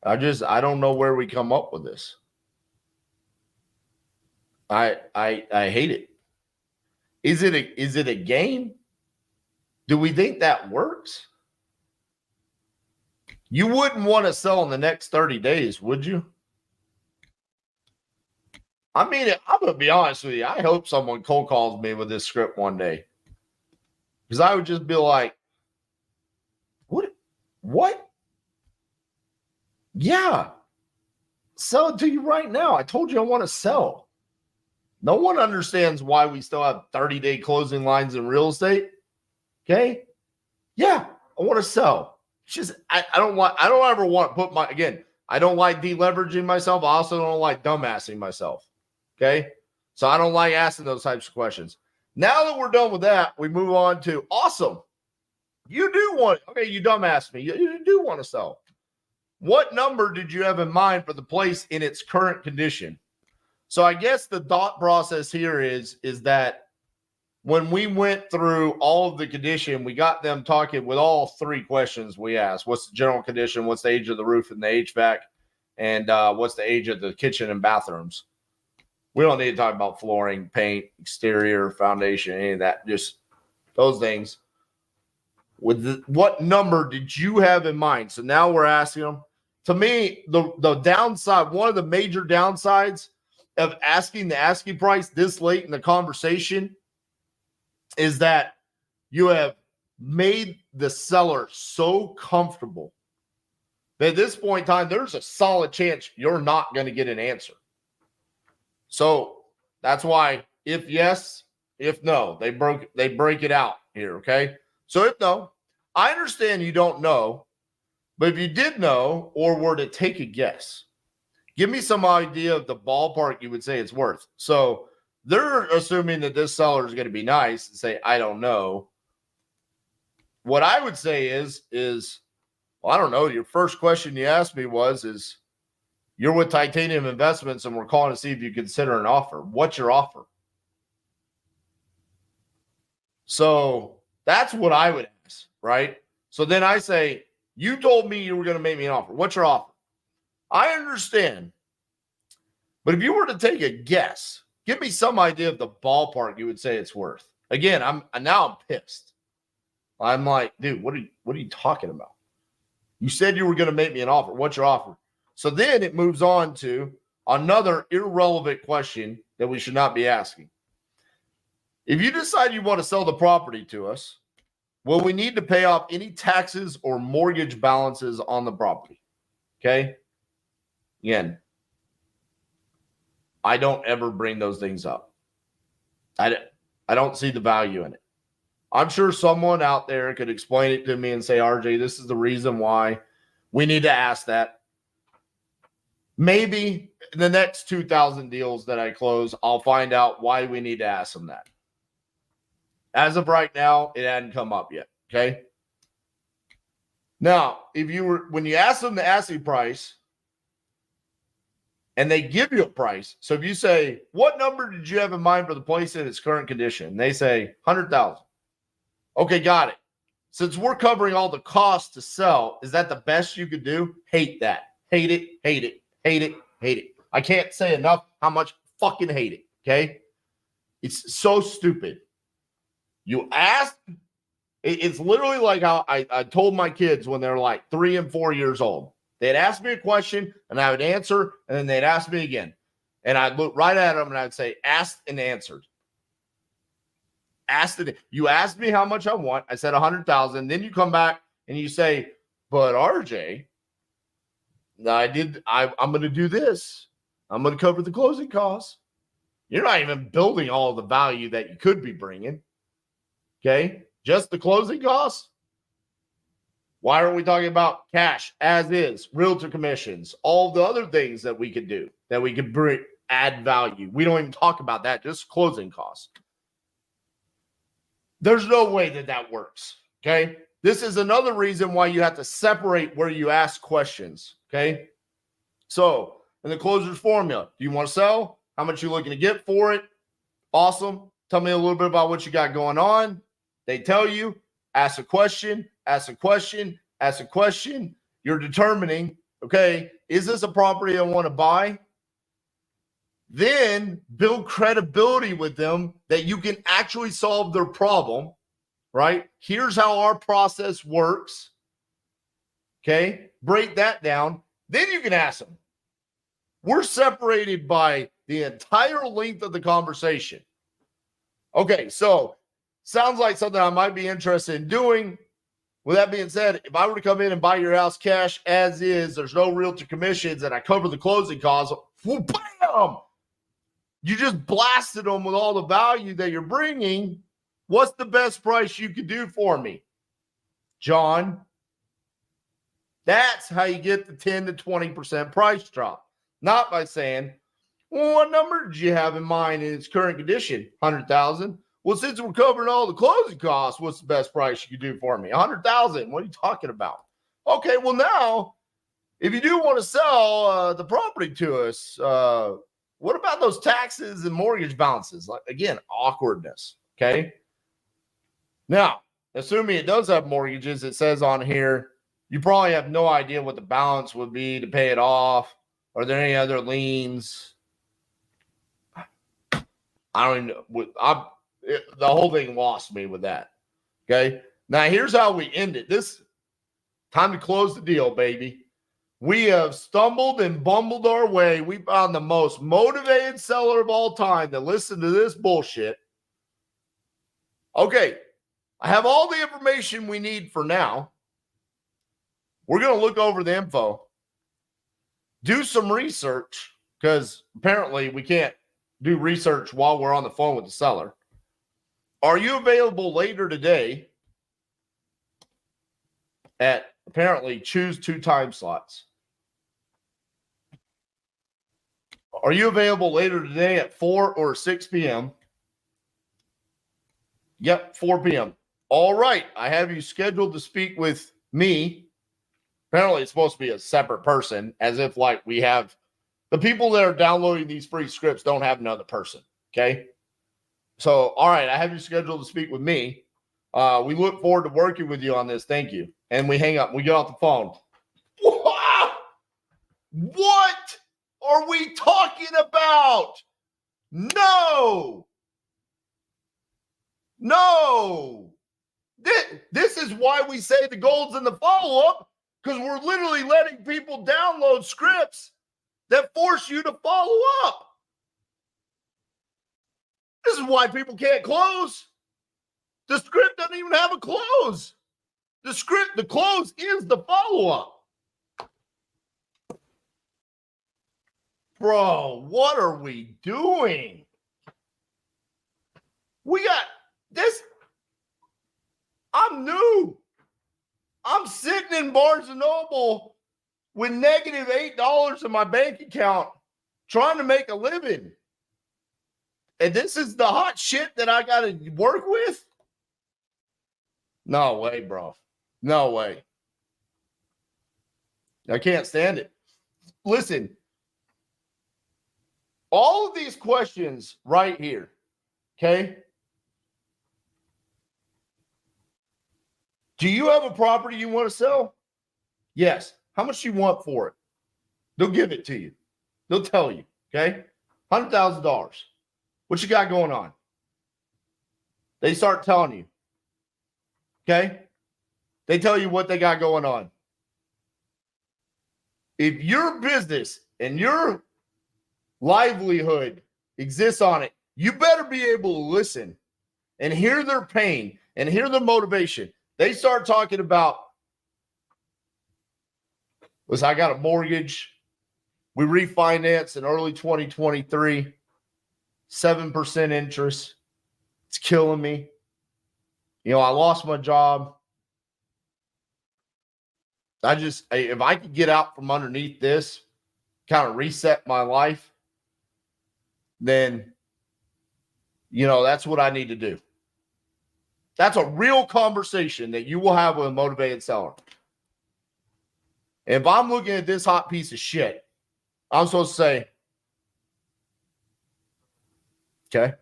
don't know where we come up with this. I hate it. Is it a game? Do we think that works? You wouldn't want to sell in the next 30 days, would you? I mean, I'm going to be honest with you. I hope someone cold calls me with this script one day. Because I would just be like, what? Yeah. Sell it to you right now. I told you I want to sell. No one understands why we still have 30-day closing lines in real estate. Okay? Yeah, I want to sell. It's just I don't ever want to put I don't like deleveraging myself. I also don't like dumbassing myself. Okay? So I don't like asking those types of questions. Now that we're done with that, we move on to awesome. You do want, okay, you dumbass me. You do want to sell. What number did you have in mind for the place in its current condition? So I guess the thought process here is that when we went through all of the condition, we got them talking with all three questions we asked. What's the general condition? What's the age of the roof and the HVAC? And what's the age of the kitchen and bathrooms? We don't need to talk about flooring, paint, exterior, foundation, any of that. Just those things. What number did you have in mind? So now we're asking them. To me, the downside, one of the major downsides of asking the asking price this late in the conversation is that you have made the seller so comfortable that at this point in time, there's a solid chance you're not going to get an answer. So that's why if yes, if no, they break it out here, okay? So if no, I understand you don't know, but if you did know or were to take a guess, give me some idea of the ballpark you would say it's worth. So they're assuming that this seller is going to be nice and say, I don't know. What I would say is, well, I don't know. Your first question you asked me is you're with Titanium Investments and we're calling to see if you consider an offer. What's your offer? So that's what I would ask, right? So then I say, you told me you were going to make me an offer. What's your offer? I understand. But if you were to take a guess, give me some idea of the ballpark you would say it's worth. Again, I'm pissed. I'm like, dude, what are you talking about? You said you were going to make me an offer. What's your offer? So then it moves on to another irrelevant question that we should not be asking. If you decide you want to sell the property to us, will we need to pay off any taxes or mortgage balances on the property? Okay. Again, I don't ever bring those things up. I don't see the value in it. I'm sure someone out there could explain it to me and say, RJ, this is the reason why we need to ask that. Maybe in the next 2,000 deals that I close, I'll find out why we need to ask them that. As of right now, it hadn't come up yet. Okay. Now, when you ask them the asking price and they give you a price. So if you say, what number did you have in mind for the place in its current condition? And they say 100,000. Okay, got it. Since we're covering all the costs to sell, is that the best you could do? Hate that. Hate it, hate it, hate it, hate it. I can't say enough how much fucking hate it. Okay. It's so stupid. You asked. It's literally like how I told my kids when they're like 3 and 4 years old. They'd ask me a question and I would answer, and then they'd ask me again. And I'd look right at them and I'd say, asked and answered. You asked me how much I want. I said 100,000. Then you come back and you say, but RJ, I'm going to do this. I'm going to cover the closing costs. You're not even building all the value that you could be bringing. Okay. Just the closing costs. Why aren't we talking about cash as is, realtor commissions, all the other things that we could do, that we could bring, add value? We don't even talk about that, just closing costs. There's no way that works, okay? This is another reason why you have to separate where you ask questions, okay? So, in the closer's formula, do you want to sell? How much you looking to get for it? Awesome. Tell me a little bit about what you got going on. They tell you, ask a question, ask a question, ask a question. You're determining, okay, is this a property I want to buy? Then build credibility with them that you can actually solve their problem, right? Here's how our process works. Okay, break that down. Then you can ask them. We're separated by the entire length of the conversation. Okay, so sounds like something I might be interested in doing. With that being said, if I were to come in and buy your house cash as is, there's no realtor commissions, and I cover the closing costs, bam! You just blasted them with all the value that you're bringing. What's the best price you could do for me, John? That's how you get the 10 to 20% price drop. Not by saying, well, what number did you have in mind in its current condition? 100,000. Well, since we're covering all the closing costs, what's the best price you could do for me? 100,000. What are you talking about? Okay, well now, if you do want to sell the property to us, what about those taxes and mortgage balances? Like, again, awkwardness. Okay. Now, assuming it does have mortgages, it says on here, you probably have no idea what the balance would be to pay it off. Are there any other liens? I don't even know. The whole thing lost me with that. Okay. Now, here's how we end it. This time to close the deal, baby. We have stumbled and bumbled our way. We found the most motivated seller of all time to listen to this bullshit. Okay. I have all the information we need for now. We're going to look over the info, do some research, because apparently we can't do research while we're on the phone with the seller. Are you available later today at apparently choose 2 time slots? Are you available later today at 4 or 6 p.m.? Yep, 4 p.m. All right. I have you scheduled to speak with me. Apparently, it's supposed to be a separate person, as if like we have the people that are downloading these free scripts don't have another person. Okay. So, all right, I have you scheduled to speak with me. We look forward to working with you on this. Thank you. And we hang up. We get off the phone. What are we talking about? No. This is why we say the gold's in the follow-up, because we're literally letting people download scripts that force you to follow up. This is why people can't close. The script doesn't even have a close. The close is the follow-up. Bro, what are we doing? We got this. I'm new. I'm sitting in Barnes & Noble with negative $8 in my bank account trying to make a living. And this is the hot shit that I got to work with? No way, bro. No way. I can't stand it. Listen, all of these questions right here, okay? Do you have a property you want to sell? Yes. How much do you want for it? They'll give it to you. They'll tell you, okay? $100,000. What you got going on? They start telling you, okay? They tell you what they got going on. If your business and your livelihood exists on it, you better be able to listen and hear their pain and hear their motivation. They start talking about Listen, I got a mortgage. We refinanced in early 2023, 7% interest. It's killing me. I lost my job. If I could get out from underneath this, kind of reset my life, then, that's what I need to do. That's a real conversation that you will have with a motivated seller. If I'm looking at this hot piece of shit, I'm supposed to say, okay,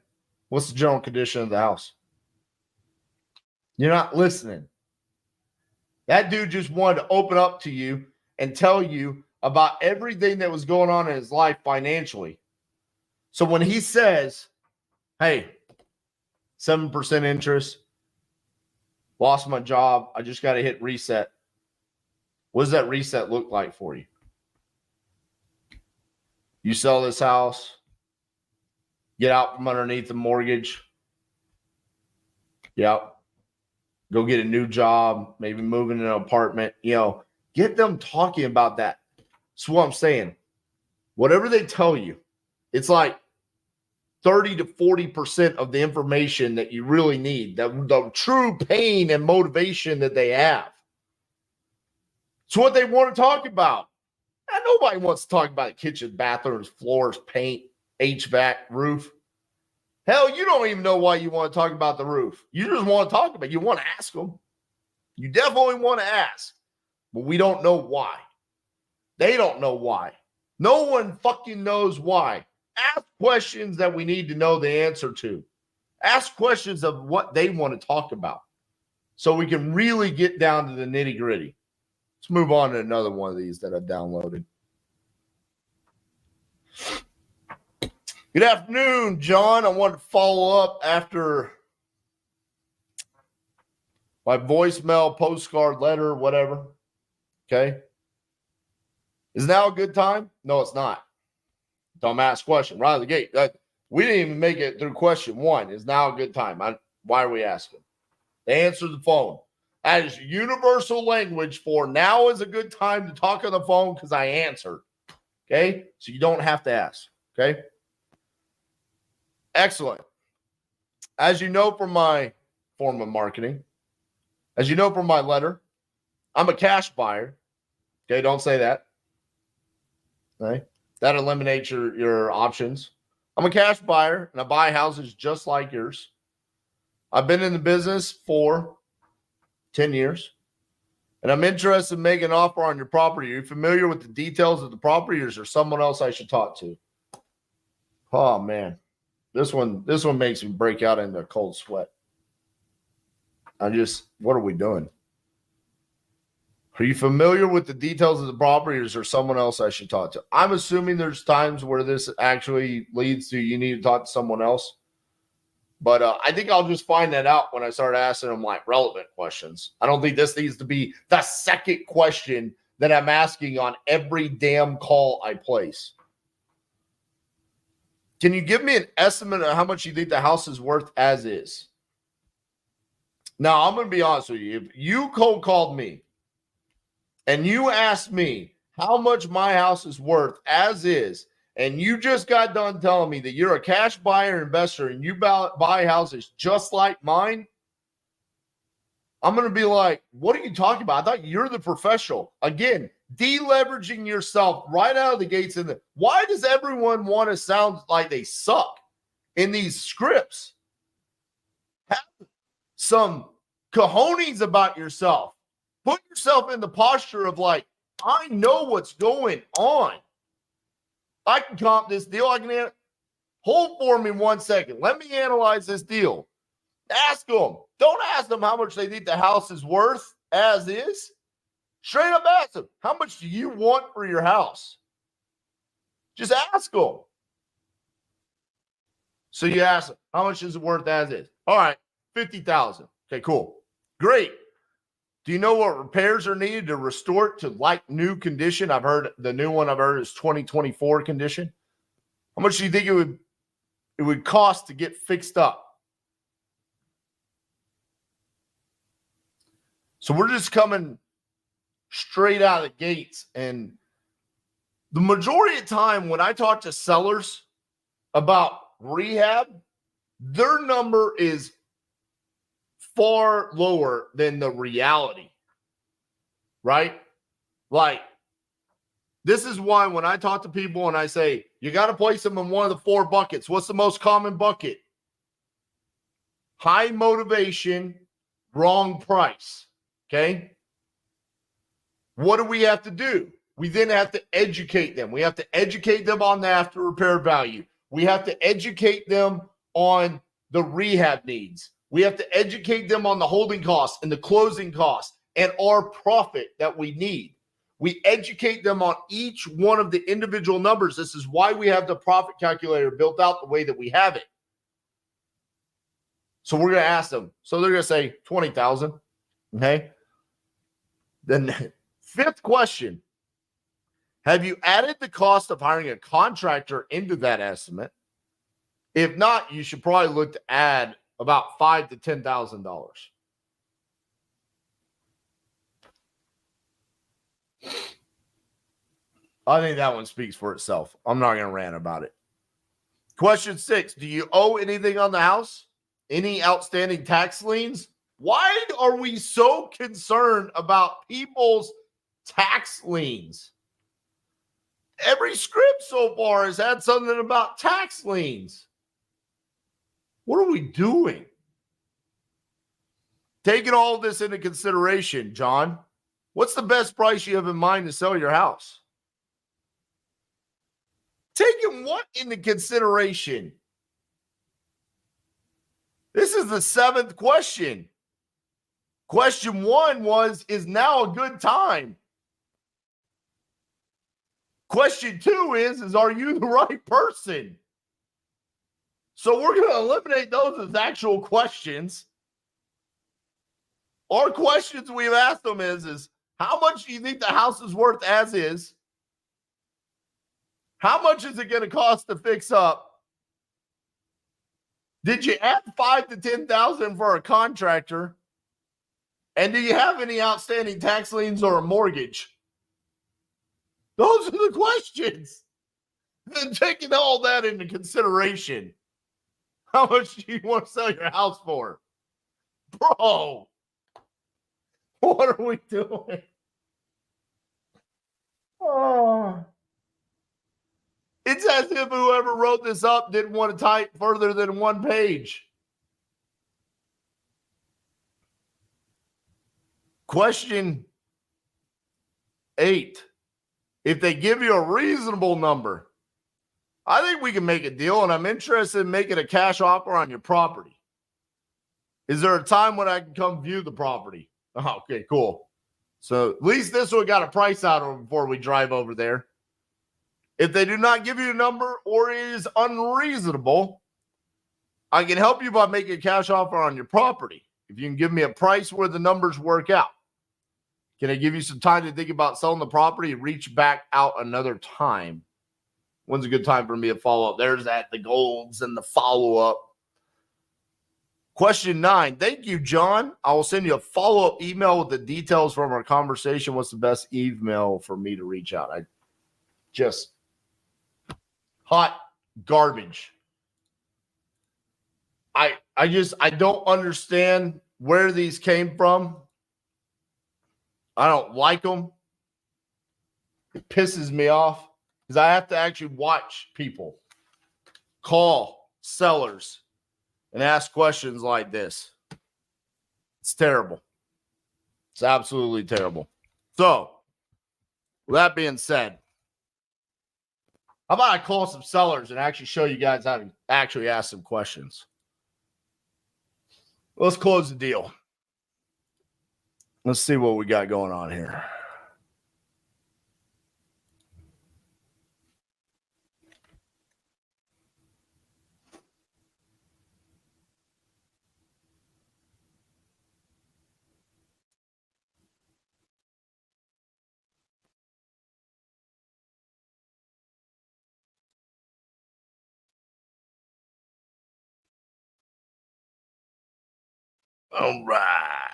what's the general condition of the house? You're not listening. That dude just wanted to open up to you and tell you about everything that was going on in his life financially. So when he says, hey, 7% interest, lost my job, I just got to hit reset. What does that reset look like for you? You sell this house, get out from underneath the mortgage. Yep. Go get a new job, maybe move in an apartment. Get them talking about that. That's what I'm saying. Whatever they tell you, it's like 30 to 40% of the information that you really need, the true pain and motivation that they have. It's what they want to talk about. And nobody wants to talk about kitchen, bathrooms, floors, paint, HVAC, roof. Hell, you don't even know why you want to talk about the roof. You just want to talk about it. You want to ask them. You definitely want to ask. But we don't know why. They don't know why. No one fucking knows why. Ask questions that we need to know the answer to. Ask questions of what they want to talk about so we can really get down to the nitty gritty. Let's move on to another one of these that I've downloaded. Good afternoon, John. I wanted to follow up after my voicemail, postcard, letter, whatever. Okay. Is now a good time? No, it's not. Dumbass question. Right out of the gate. We didn't even make it through question one. Is now a good time? Why are we asking? They answer the phone. That is universal language for now is a good time to talk on the phone because I answered. Okay? So you don't have to ask. Okay? Excellent. As you know from my form of marketing, as you know from my letter, I'm a cash buyer. Okay? Don't say that. Okay? That eliminates your options. I'm a cash buyer, and I buy houses just like yours. I've been in the business for 10 years, and I'm interested in making an offer on your property. Are you familiar with the details of the property, or is there someone else I should talk to? Oh, man. This one makes me break out into a cold sweat. What are we doing? Are you familiar with the details of the property, or is there someone else I should talk to? I'm assuming there's times where this actually leads to you need to talk to someone else. But I think I'll just find that out when I start asking them like relevant questions. I don't think this needs to be the second question that I'm asking on every damn call I place. Can you give me an estimate of how much you think the house is worth as is? Now, I'm going to be honest with you. If you cold called me and you asked me how much my house is worth as is, and you just got done telling me that you're a cash buyer investor and you buy houses just like mine, I'm going to be like, what are you talking about? I thought you're the professional. Again, deleveraging yourself right out of the gates. Why does everyone want to sound like they suck in these scripts? Have some cojones about yourself. Put yourself in the posture of like, I know what's going on. I can comp this deal. Hold for me 1 second. Let me analyze this deal. Ask them. Don't ask them how much they think the house is worth as is. Straight up ask them, how much do you want for your house? Just ask them. So you ask them, how much is it worth as is? All right, $50,000. Okay, cool. Great. Do you know what repairs are needed to restore it to like new condition? I've heard the new one I've heard is 2024 condition. How much do you think it would cost to get fixed up? So we're just coming straight out of the gates. And the majority of the time when I talk to sellers about rehab, their number is far lower than the reality, right? Like, this is why when I talk to people and I say, you got to place them in one of the 4 buckets. What's the most common bucket? High motivation, wrong price. Okay. What do we have to do? We then have to educate them. We have to educate them on the after repair value. We have to educate them on the rehab needs. We have to educate them on the holding costs and the closing costs and our profit that we need. We educate them on each one of the individual numbers. This is why we have the profit calculator built out the way that we have it. So we're going to ask them. So they're going to say 20,000. Okay. Then 5th question. Have you added the cost of hiring a contractor into that estimate? If not, you should probably look to add about $5,000 to $10,000. I think that one speaks for itself. I'm not going to rant about it. Question 6. Do you owe anything on the house? Any outstanding tax liens? Why are we so concerned about people's tax liens? Every script so far has had something about tax liens. What are we doing? Taking all of this into consideration, John, what's the best price you have in mind to sell your house? Taking what into consideration? This is the 7th question. Question 1 was, is now a good time? Question 2 is are you the right person? So we're going to eliminate those as actual questions. Our questions we've asked them is how much do you think the house is worth as is? How much is it going to cost to fix up? Did you add $5,000 to $10,000 for a contractor? And do you have any outstanding tax liens or a mortgage? Those are the questions. Then taking all that into consideration, how much do you want to sell your house for? Bro, what are we doing? Oh. It's as if whoever wrote this up didn't want to type further than 1 page. Question 8. If they give you a reasonable number, I think we can make a deal, and I'm interested in making a cash offer on your property. Is there a time when I can come view the property? Oh, okay, cool. So at least this one got a price out of it before we drive over there. If they do not give you a number or it is unreasonable, I can help you by making a cash offer on your property. If you can give me a price where the numbers work out. Can I give you some time to think about selling the property and reach back out another time? When's a good time for me to follow up? There's that, the golds and the follow-up. Question 9. Thank you, John. I will send you a follow-up email with the details from our conversation. What's the best email for me to reach out? I just hot garbage. I don't understand where these came from. I don't like them. It pisses me off because I have to actually watch people call sellers and ask questions like this. It's terrible. It's absolutely terrible. So, with that being said, how about I call some sellers and actually show you guys how to actually ask some questions? Let's close the deal. Let's see what we got going on here. All right.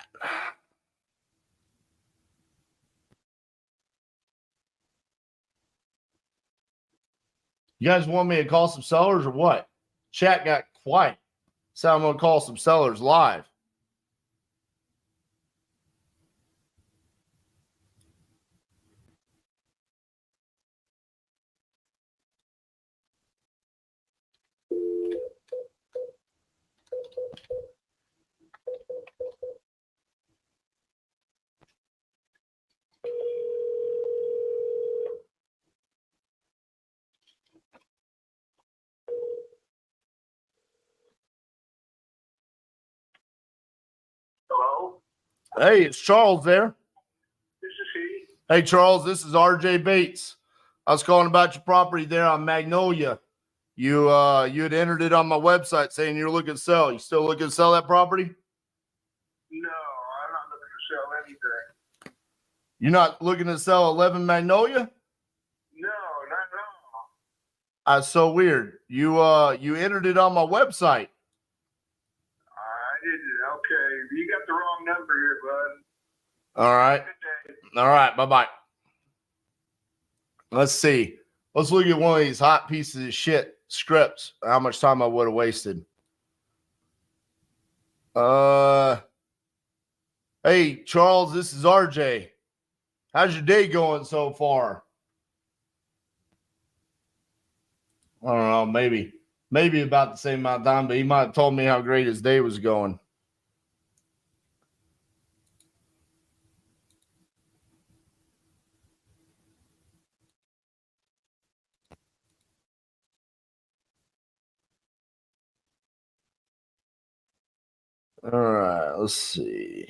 You guys want me to call some sellers or what? Chat got quiet. So I'm going to call some sellers live. Hello? Hey, it's Charles there. This is he. Hey, Charles, this is RJ Bates. I was calling about your property there on Magnolia. You had entered it on my website saying you're looking to sell. You still looking to sell that property? No, I'm not looking to sell anything. You're not looking to sell 11 Magnolia? No, not at all. That's so weird. You entered it on my website. I didn't. Okay. You got the wrong number here, bud. All right. Good day. All right. Bye-bye. Let's see. Let's look at one of these hot pieces of shit scripts. How much time I would have wasted. Hey, Charles, this is RJ. How's your day going so far? I don't know, maybe about the same amount of time, but he might have told me how great his day was going. All right, let's see.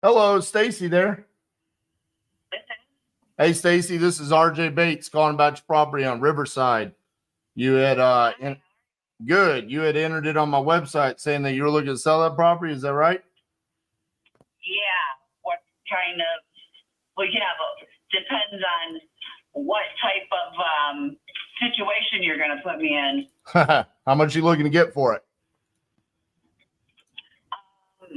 Hello, Stacy there. Hey, Stacy, this is RJ Bates calling about your property on Riverside. You had good. You had entered it on my website saying that you were looking to sell that property. Is that right? Yeah. What kind of? Well, yeah, but depends on what type of situation you're going to put me in. How much you looking to get for it?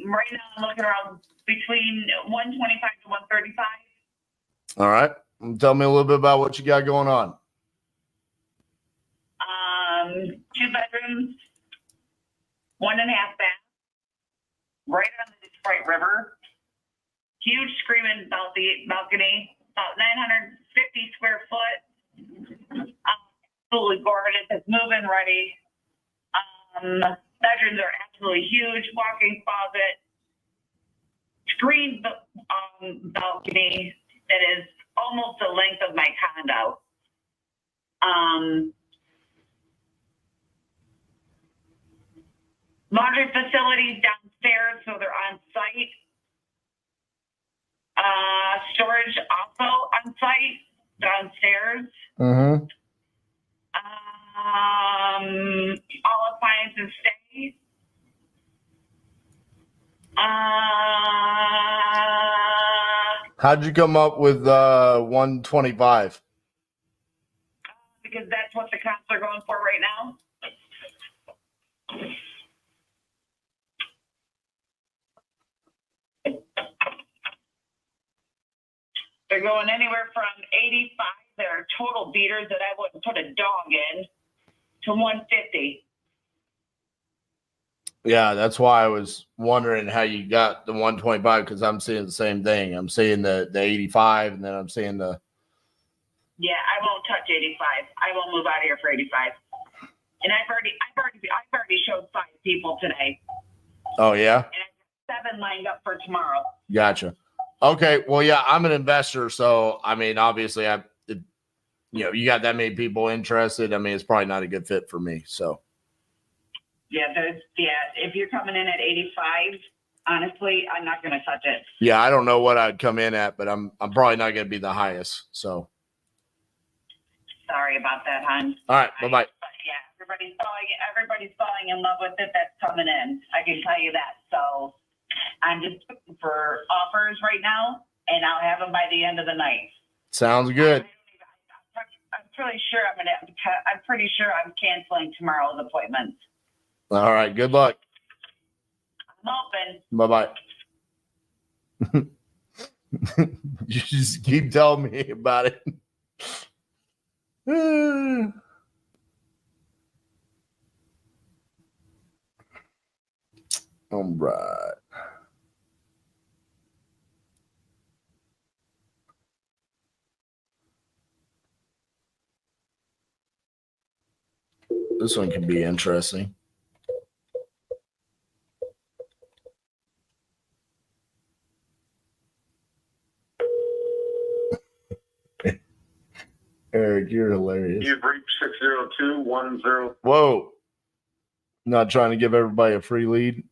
Right now, I'm looking around between 125 to 135. All right. Tell me a little bit about what you got going on. 2 bedrooms, 1.5 bath, right on the Detroit River. Huge screaming balcony, about 950 square foot. Absolutely gorgeous. It's move-in ready. Bedrooms are absolutely huge. Walk-in closet, screened balcony that is almost the length of my condo. Laundry facilities downstairs, so they're on site. Storage also on site downstairs. Mm-hmm. All appliances stay. How'd you come up with 125? Because that's what the comps are going for right now. They're going anywhere from 85, they're total beaters that I wouldn't put a dog in, to 150. Yeah, that's why I was wondering how you got the 125 because I'm seeing the same thing. I'm seeing the 85, and then I'm seeing the. Yeah, I won't touch 85. I won't move out of here for 85. And I've already showed 5 people today. Oh yeah. And I have 7 lined up for tomorrow. Gotcha. Okay. Well, yeah, I'm an investor, so I mean, obviously, you got that many people interested. I mean, it's probably not a good fit for me. So. Yeah, if you're coming in at 85, honestly, I'm not going to touch it. Yeah, I don't know what I'd come in at, but I'm probably not going to be the highest. So, Sorry about that, hon. all right, bye bye. But yeah, everybody's falling in love with it. That's coming in. I can tell you that. So I'm just looking for offers right now, and I'll have them by the end of the night. Sounds good. I'm pretty sure I'm canceling tomorrow's appointments. All right, good luck. I'm open. Bye bye. You just keep telling me about it. All right. This one can be interesting. Eric, you're hilarious. You've reached 60210. Whoa. Not trying to give everybody a free lead.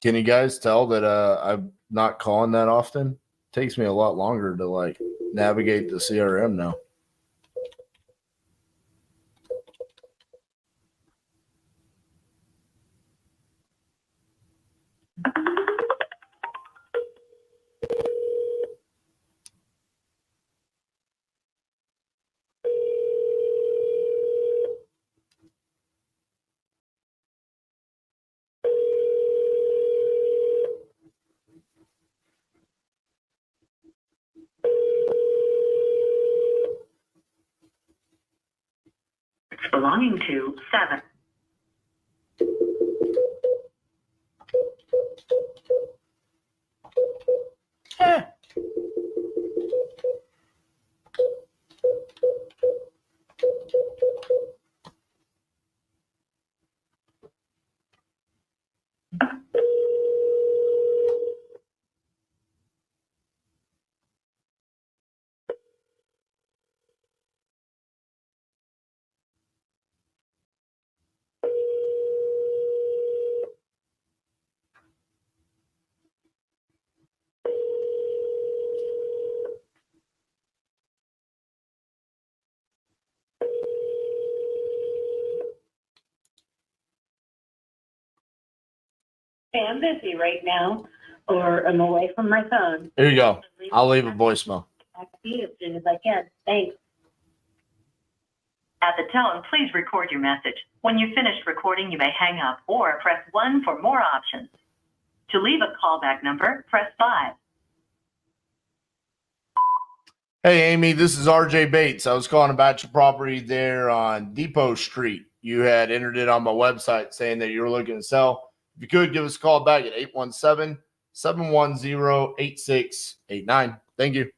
Can you guys tell that I'm not calling that often? It takes me a lot longer to like navigate the CRM now. Belonging to 7. I'm busy right now, or I'm away from my phone. Here you go. I'll leave a voicemail. Back to you as soon as I can. Thanks. At the tone, please record your message. When you've finished recording, you may hang up or press 1 for more options. To leave a callback number, press 5. Hey, Amy, this is RJ Bates. I was calling about your property there on Depot Street. You had entered it on my website saying that you were looking to sell. If you could, give us a call back at 817-710-8689. Thank you.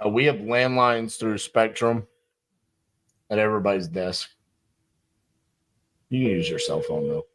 We have landlines through Spectrum at everybody's desk. You can use your cell phone, though.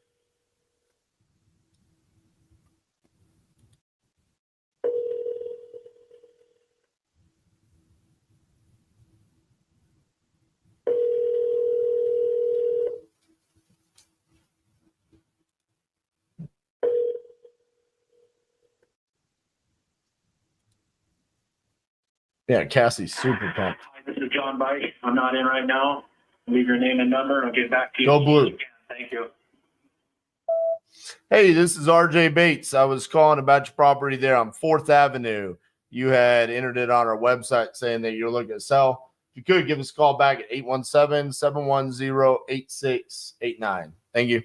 Yeah, Cassie's super pumped. Hi, this is John Bike. I'm not in right now. Leave your name and number, and I'll get back to you. Go Blue. Thank you. Hey, this is RJ Bates. I was calling about your property there on 4th Avenue. You had entered it on our website saying that you're looking to sell. If you could, give us a call back at 817-710-8689. Thank you.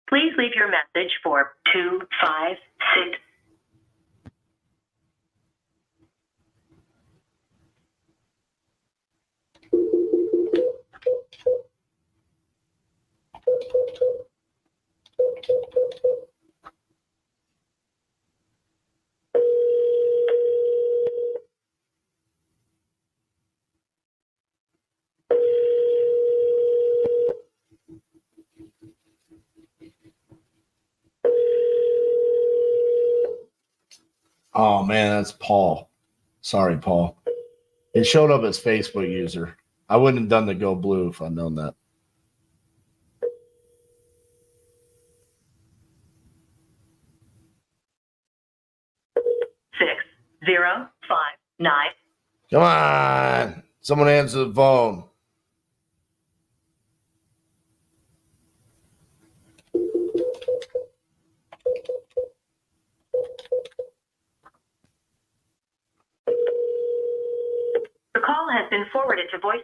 Please leave your message for 256. Oh, man, that's Paul. Sorry, Paul. It showed up as Facebook user. I wouldn't have done the Go Blue if I'd known that. Six, 0, 5, 9. Come on. Someone answer the phone. The call has been forwarded to voice.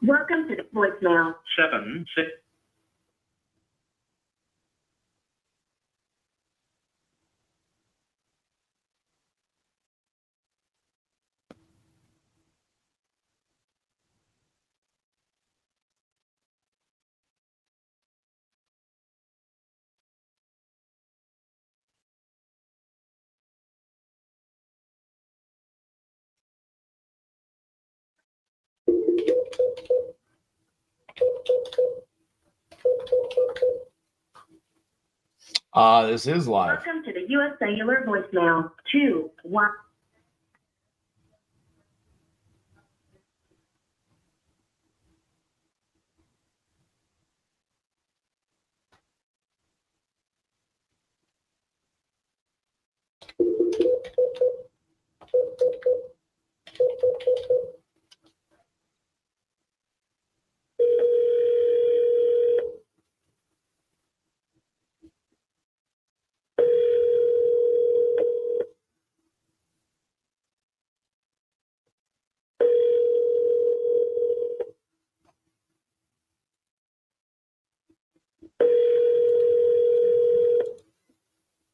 Welcome to the voicemail. 7, 6. This is live. Welcome to the U.S. Cellular voicemail. 2, 1.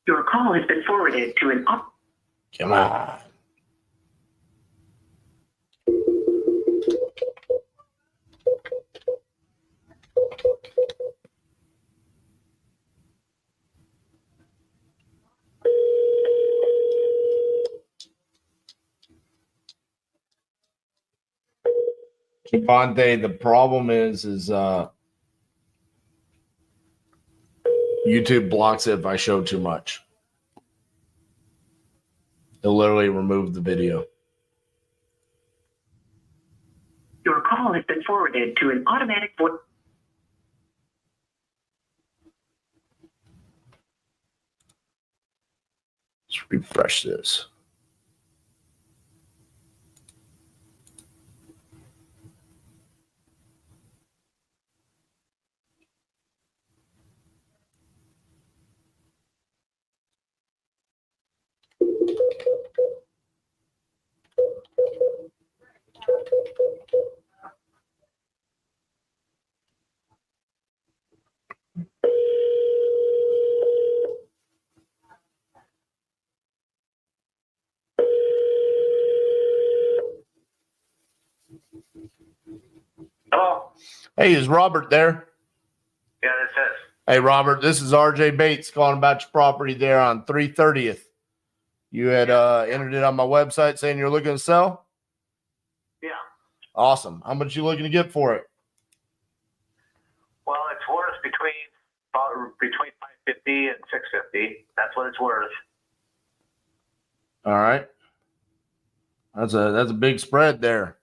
Your call has been forwarded to an op. Come on. Devontae, the problem is YouTube blocks it if I show too much. It'll literally remove the video. Your call has been forwarded to an automatic voice. Let's refresh this. Hello. Hey, is Robert there? Yeah, this is. Hey, Robert, this is RJ Bates calling about your property there on 330th. You had entered it on my website saying you're looking to sell? Yeah. Awesome. How much you looking to get for it? Well, it's worth between 550 and 650. That's what it's worth. All right. That's a big spread there.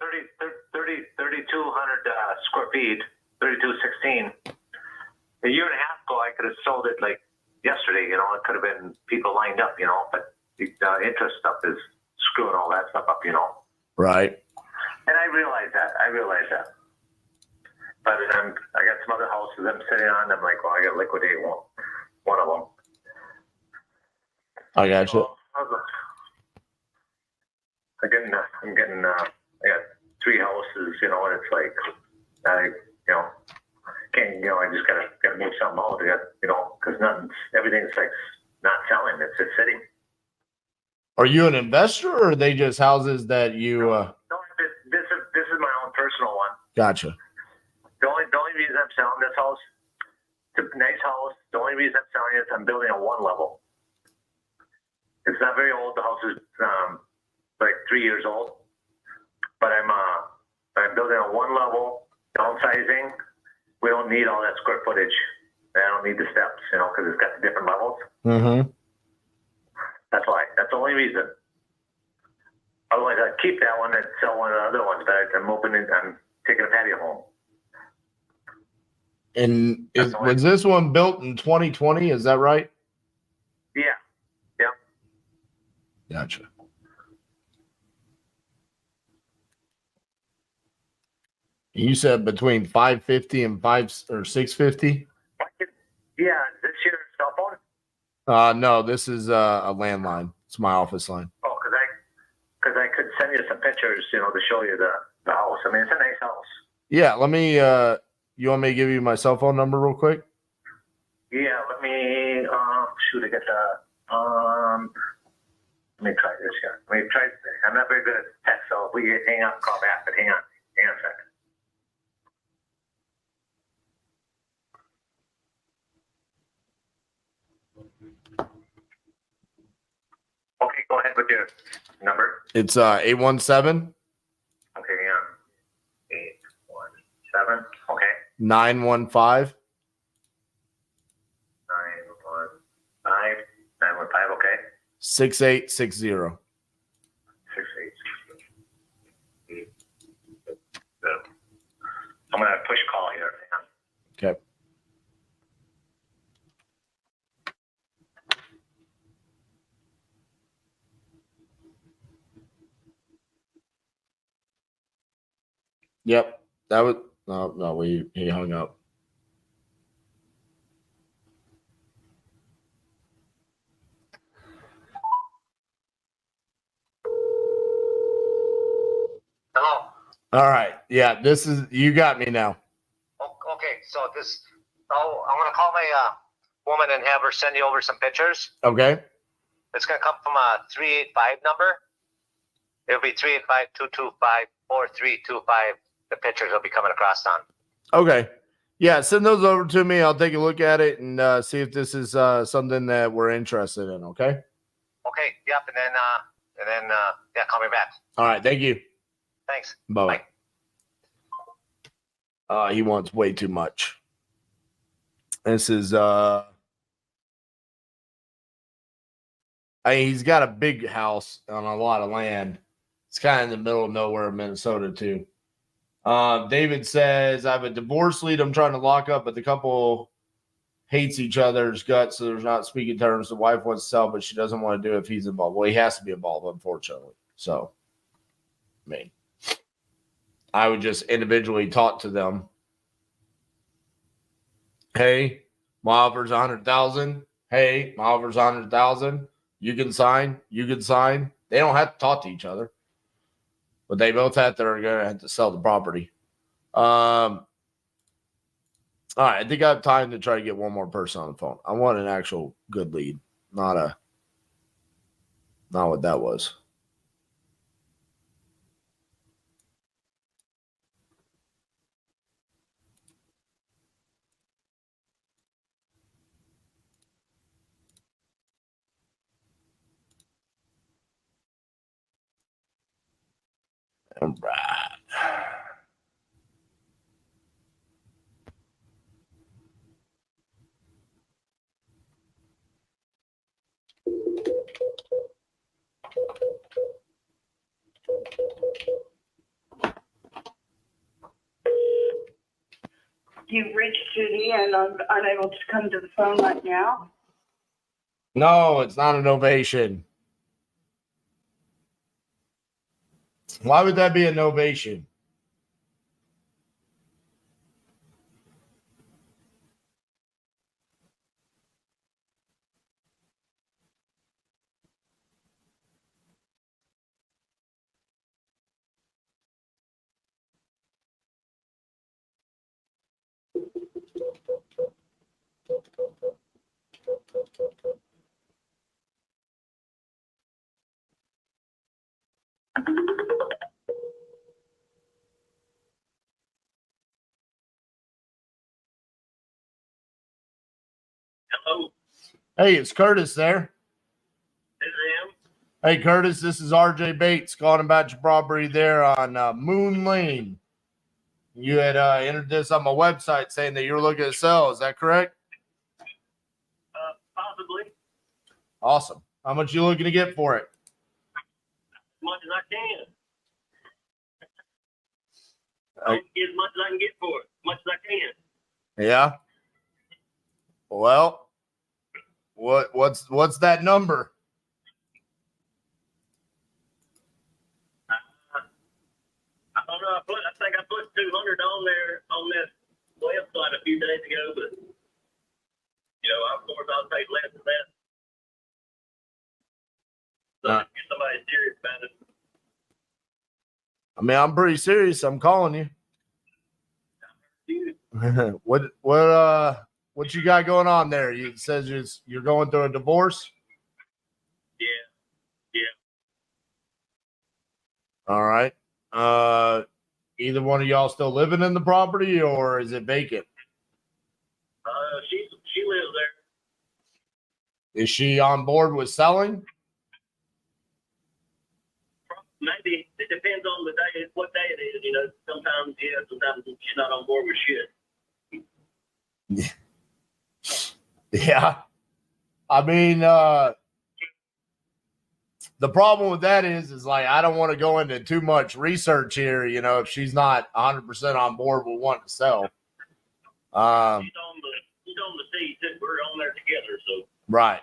3,200 square feet, 3,216. A year and a half ago, I could have sold it like yesterday. You know, it could have been people lined up. You know, but the interest stuff is screwing all that stuff up. You know. Right. And I realize that. But I got some other houses I'm sitting on. I'm like, well, I got to liquidate one of them. I got you. I got 3 houses, you know, and it's like, I just gotta move something out, you know, because everything's like not selling. It's just sitting. Are you an investor or are they just houses that you? No, this is my own personal one. Gotcha. The only reason I'm selling this house, it's a nice house. The only reason I'm selling it is I'm building a 1 level. It's not very old. The house is like 3 years old, but I'm building a 1 level, downsizing. We don't need all that square footage. I don't need the steps, you know, because it's got the different levels. Mm-hmm. That's why. That's the only reason. Otherwise, I'd keep that one and sell one of the other ones. But I'm taking a patio home. And was this one built in 2020? Is that right? Yeah. Yeah. Gotcha. You said between 550 and 650? Yeah. Is this your cell phone? No, this is a landline. It's my office line. Oh, because I could send you some pictures, you know, to show you the house. I mean, it's a nice house. Yeah, let me you want me to give you my cell phone number real quick? Yeah, let me I get let me try this here. I'm not very good at text, so if we hang up, call back, but hang on a second. Okay, go ahead with your number. It's 817 Okay, 817. Okay. 915 915. Okay. 6860. 68. I'm gonna push call here. Okay. Yep. That was no, he hung up. Hello. All right. Yeah, this is you got me now. Okay, so I'm gonna call my woman and have her send you over some pictures. Okay. It's gonna come from a 385 number. It'll be 385-225-4325. The pictures will be coming across on. Okay. Yeah, send those over to me. I'll take a look at it and see if this is something that we're interested in. Okay. Okay. Yep. And then call me back. All right. Thank you. Thanks. Bye. Bye. He wants way too much. This is he's got a big house on a lot of land. It's kind of in the middle of nowhere, Minnesota, too. David says, I have a divorce lead I'm trying to lock up, but the couple hates each other's guts, so there's not speaking terms. The wife wants to sell, but she doesn't want to do it if he's involved. Well, he has to be involved, unfortunately. So, I mean, I would just individually talk to them. Hey, my offer's 100,000. Hey, my offer's 100,000. You can sign. You can sign. They don't have to talk to each other, but they both are going to have to sell the property. All right, I think I have time to try to get one more person on the phone. I want an actual good lead, not what that was. All right. You've reached Judy, and I'm unable to come to the phone right now. No, it's not an ovation. Why would that be an ovation? Hello, Hey, it's Curtis there. this is him. Hey, Curtis, this is RJ Bates calling about your property there on Moon Lane. You had entered this on my website saying that you were looking to sell. Is that correct? Possibly Awesome. How much you looking to get for it? as much as I can. I'll get as much as I can get for it, as much as I can. Yeah. Well, what's that number? I don't know. I think I put 200 on there on this website a few days ago, but of course, I'll take less than that. So if somebody's serious about it. I mean, I'm pretty serious. I'm calling you. What you got going on there? It says you're going through a divorce. Yeah. All right. Either one of y'all still living in the property, or is it vacant? She lives there. Is she on board with selling? Maybe it depends on the day, what day it is. Sometimes sometimes she's not on board with shit. Yeah. I mean, the problem with that is like, I don't want to go into too much research here, if she's not 100% on board with wanting to sell. She's on the seat. We're on there together. So Right.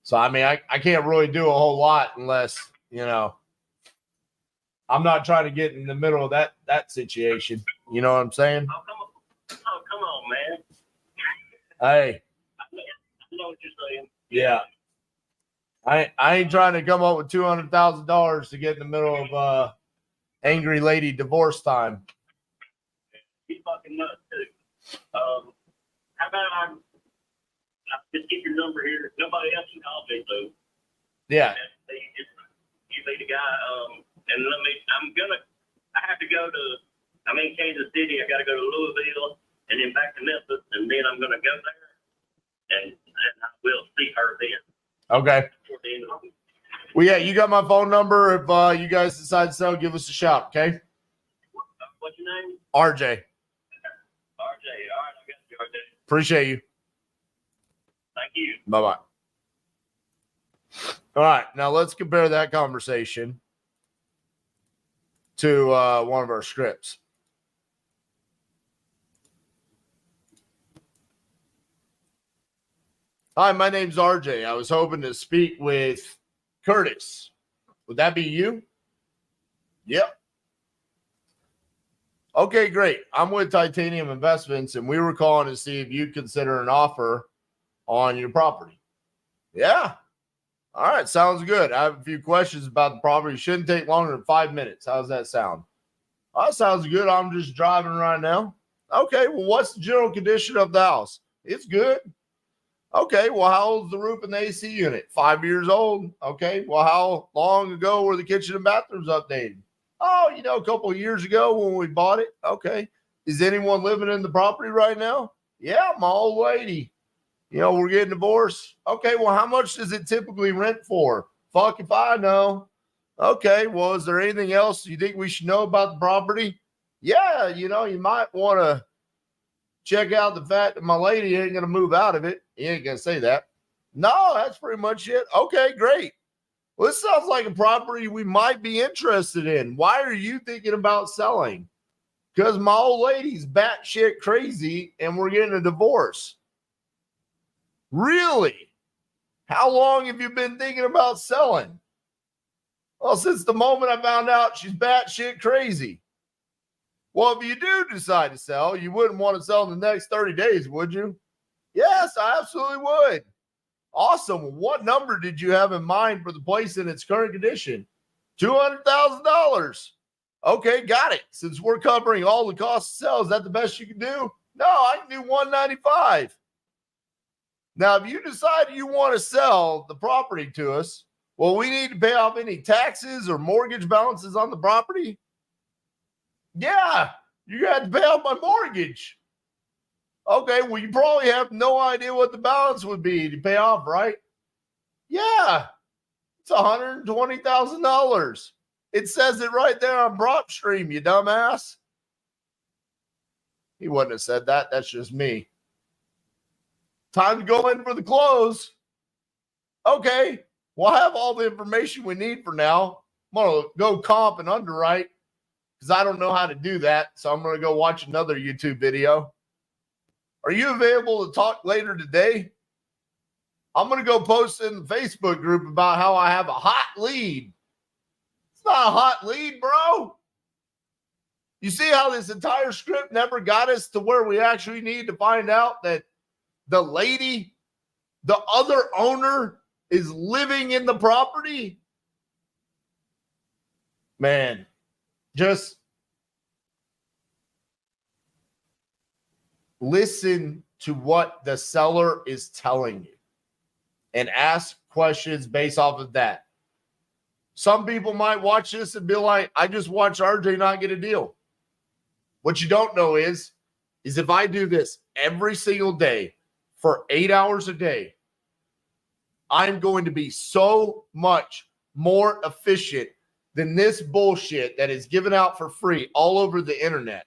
So, I mean, I can't really do a whole lot unless, I'm not trying to get in the middle of that situation. You know what I'm saying? oh come on, man. Hey. I know what you're saying. Yeah. I ain't trying to come up with $200,000 to get in the middle of angry lady divorce time. He's fucking nuts too. How about I just keep your number here? Nobody else can call me, so Yeah. You be the guy. And I have to go to. I'm in Kansas City. I got to go to Louisville and then back to Memphis, and then I'm going to go there, and I will see her then. Okay. Toward the end of the week. Well, yeah, you got my phone number. If you guys decide to sell, give us a shout, okay? What's your name? RJ. RJ. All right, I got you, RJ. Appreciate you. Thank you. Bye-bye. All right, now let's compare that conversation to one of our scripts. Hi, my name's RJ. I was hoping to speak with Curtis. Would that be you? Yep. Okay, great. I'm with Titanium Investments, and we were calling to see if you'd consider an offer on your property. Yeah. All right, sounds good. I have a few questions about the property. Shouldn't take longer than 5 minutes. How's that sound? Oh, that sounds good. I'm just driving right now. Okay, well, what's the general condition of the house? It's good. Okay, well, how old's the roof and the AC unit? 5 years old. Okay, well, how long ago were the kitchen and bathrooms updated? Oh, a couple of years ago when we bought it. Okay. Is anyone living in the property right now? Yeah, my old lady. We're getting divorced. Okay, well, how much does it typically rent for? Fuck if I know. Okay, well, is there anything else you think we should know about the property? Yeah, you might want to check out the fact that my lady ain't going to move out of it. He ain't going to say that. No, that's pretty much it. Okay, great. Well, this sounds like a property we might be interested in. Why are you thinking about selling? Because my old lady's batshit crazy and we're getting a divorce. Really? How long have you been thinking about selling? Well, since the moment I found out she's batshit crazy. Well, if you do decide to sell, you wouldn't want to sell in the next 30 days, would you? Yes, I absolutely would. Awesome. What number did you have in mind for the place in its current condition? $200,000. Okay, got it. Since we're covering all the costs to sell, is that the best you can do? No, I can do $195. Now, if you decide you want to sell the property to us, well, we need to pay off any taxes or mortgage balances on the property. Yeah, you got to pay off my mortgage. Okay, well, you probably have no idea what the balance would be to pay off, right? Yeah, it's $120,000. It says it right there on PropStream, you dumbass. He wouldn't have said that. That's just me. Time to go in for the close. Okay, we'll have all the information we need for now. I'm going to go comp and underwrite because I don't know how to do that. So I'm going to go watch another YouTube video. Are you available to talk later today? I'm going to go post in the Facebook group about how I have a hot lead. It's not a hot lead, bro. You see how this entire script never got us to where we actually need to find out that the lady, the other owner, is living in the property? Man, just listen to what the seller is telling you and ask questions based off of that. Some people might watch this and be like, I just watched RJ not get a deal. What you don't know is if I do this every single day for 8 hours a day, I'm going to be so much more efficient than this bullshit that is given out for free all over the internet.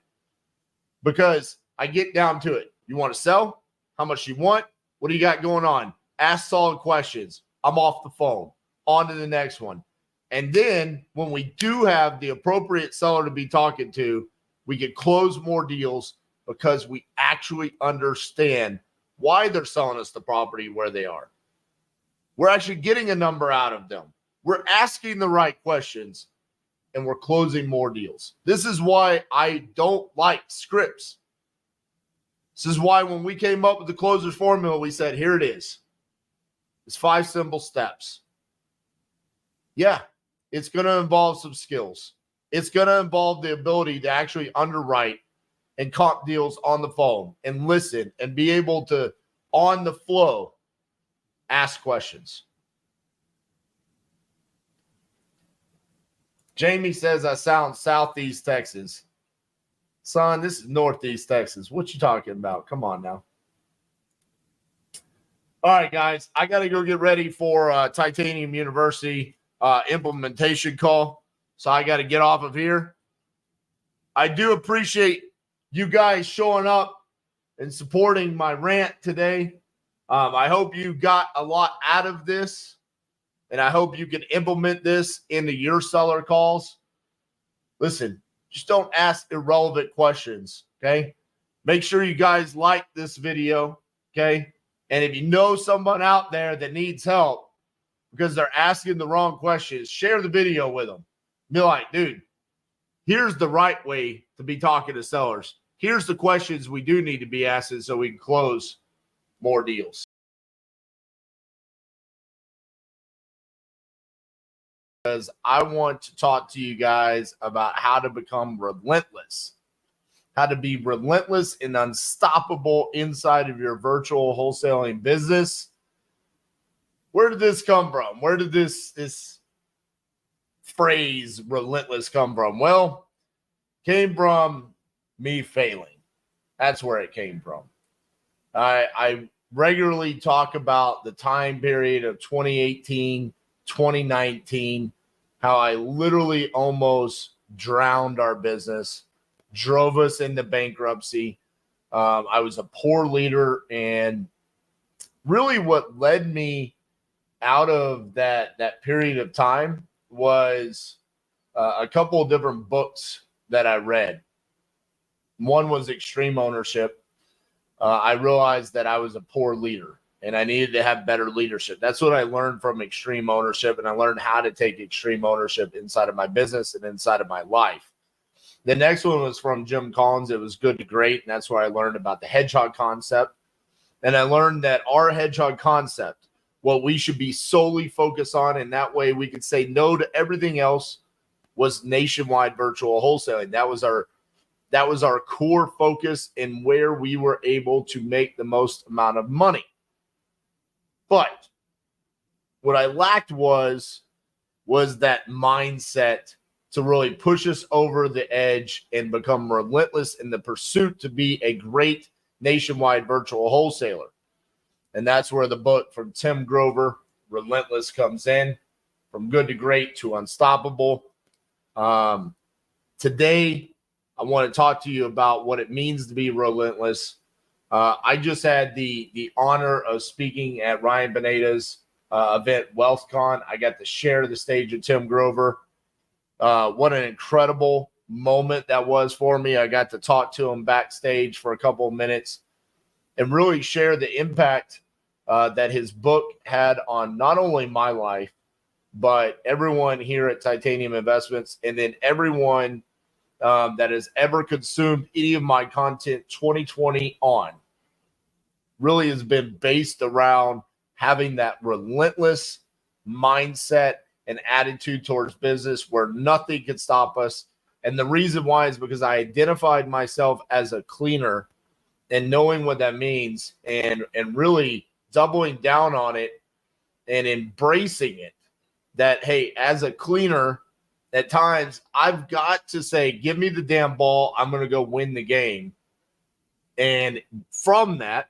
Because I get down to it. You want to sell? How much you want? What do you got going on? Ask solid questions. I'm off the phone. On to the next one. And then when we do have the appropriate seller to be talking to, we can close more deals because we actually understand why they're selling us the property where they are. We're actually getting a number out of them. We're asking the right questions and we're closing more deals. This is why I don't like scripts. This is why when we came up with the closer's formula, we said, here it is. It's 5 simple steps. Yeah, it's going to involve some skills. It's going to involve the ability to actually underwrite and comp deals on the phone and listen and be able to, on the flow, ask questions. Jamie says I sound Southeast Texas. Son, this is Northeast Texas. What you talking about? Come on now. All right, guys. I got to go get ready for Titanium University implementation call. So I got to get off of here. I do appreciate you guys showing up and supporting my rant today. I hope you got a lot out of this, and I hope you can implement this into your seller calls. Listen, just don't ask irrelevant questions, okay? Make sure you guys like this video, okay? And if you know someone out there that needs help because they're asking the wrong questions, share the video with them. Be like, dude, here's the right way to be talking to sellers. Here's the questions we do need to be asking so we can close more deals. Because I want to talk to you guys about how to become relentless, how to be relentless and unstoppable inside of your virtual wholesaling business. Where did this come from? Where did this phrase relentless come from? Well, came from me failing. That's where it came from. I regularly talk about the time period of 2018, 2019, how I literally almost drowned our business, drove us into bankruptcy. I was a poor leader, and really what led me out of that period of time was a couple of different books that I read. One was Extreme Ownership. I realized that I was a poor leader and I needed to have better leadership. That's what I learned from Extreme Ownership, and I learned how to take extreme ownership inside of my business and inside of my life. The next one was from Jim Collins. It was Good to Great, and that's where I learned about the hedgehog concept. And I learned that our hedgehog concept, what we should be solely focused on, and that way we could say no to everything else, was nationwide virtual wholesaling. That was our core focus and where we were able to make the most amount of money. But what I lacked was that mindset to really push us over the edge and become relentless in the pursuit to be a great nationwide virtual wholesaler. And that's where the book from Tim Grover, Relentless, comes in. From Good to Great to Unstoppable. Today, I want to talk to you about what it means to be relentless. I just had the honor of speaking at Ryan Pineda's event, WealthCon. I got to share the stage with Tim Grover. What an incredible moment that was for me. I got to talk to him backstage for a couple of minutes and really share the impact that his book had on not only my life, but everyone here at Titanium Investments, and then everyone that has ever consumed any of my content 2020 on. Really has been based around having that relentless mindset and attitude towards business where nothing could stop us. And the reason why is because I identified myself as a cleaner, and knowing what that means and really doubling down on it and embracing it, that, hey, as a cleaner, at times I've got to say, give me the damn ball. I'm going to go win the game. And from that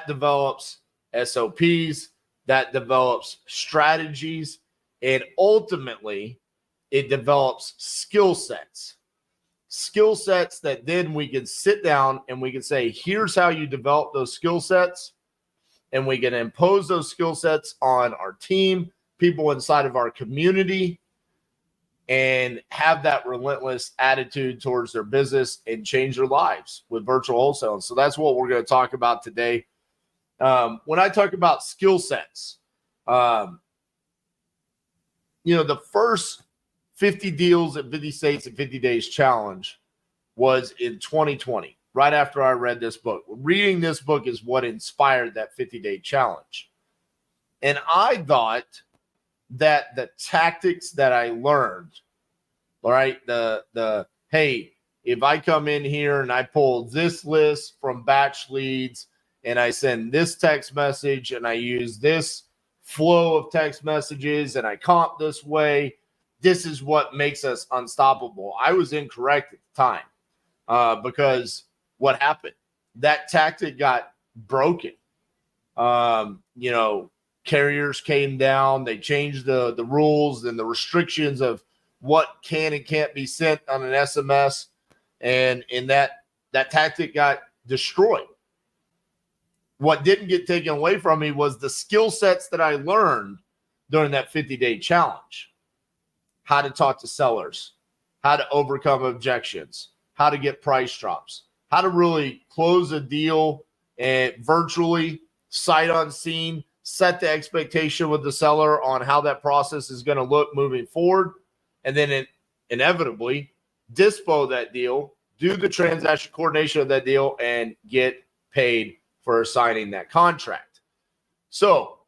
develops SOPs, that develops strategies, and ultimately it develops skill sets that then we can sit down and we can say, here's how you develop those skill sets. And we can impose those skill sets on our team, people inside of our community, and have that relentless attitude towards their business and change their lives with virtual wholesaling. So that's what we're going to talk about today. When I talk about skill sets, the first 50 deals at 50 states in 50 days challenge was in 2020, right after I read this book. Reading this book is what inspired that 50-day challenge. And I thought that the tactics that I learned, all right, hey, if I come in here and I pull this list from batch leads and I send this text message and I use this flow of text messages and I comp this way, this is what makes us unstoppable. I was incorrect at the time because what happened? That tactic got broken. Carriers came down. They changed the rules and the restrictions of what can and can't be sent on an SMS. And in that tactic got destroyed. What didn't get taken away from me was the skill sets that I learned during that 50-day challenge. How to talk to sellers, how to overcome objections, how to get price drops, how to really close a deal and virtually, sight unseen, set the expectation with the seller on how that process is going to look moving forward, and then inevitably dispo that deal, do the transaction coordination of that deal, and get paid for signing that contract. So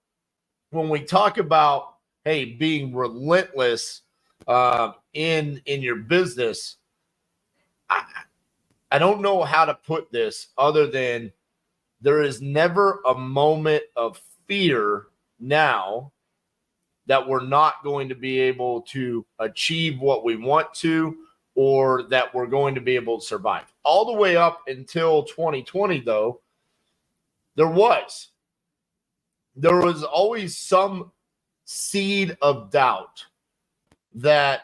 when we talk about, hey, being relentless in your business, I don't know how to put this other than there is never a moment of fear now that we're not going to be able to achieve what we want to, or that we're going to be able to survive. All the way up until 2020, though, there was always some seed of doubt that,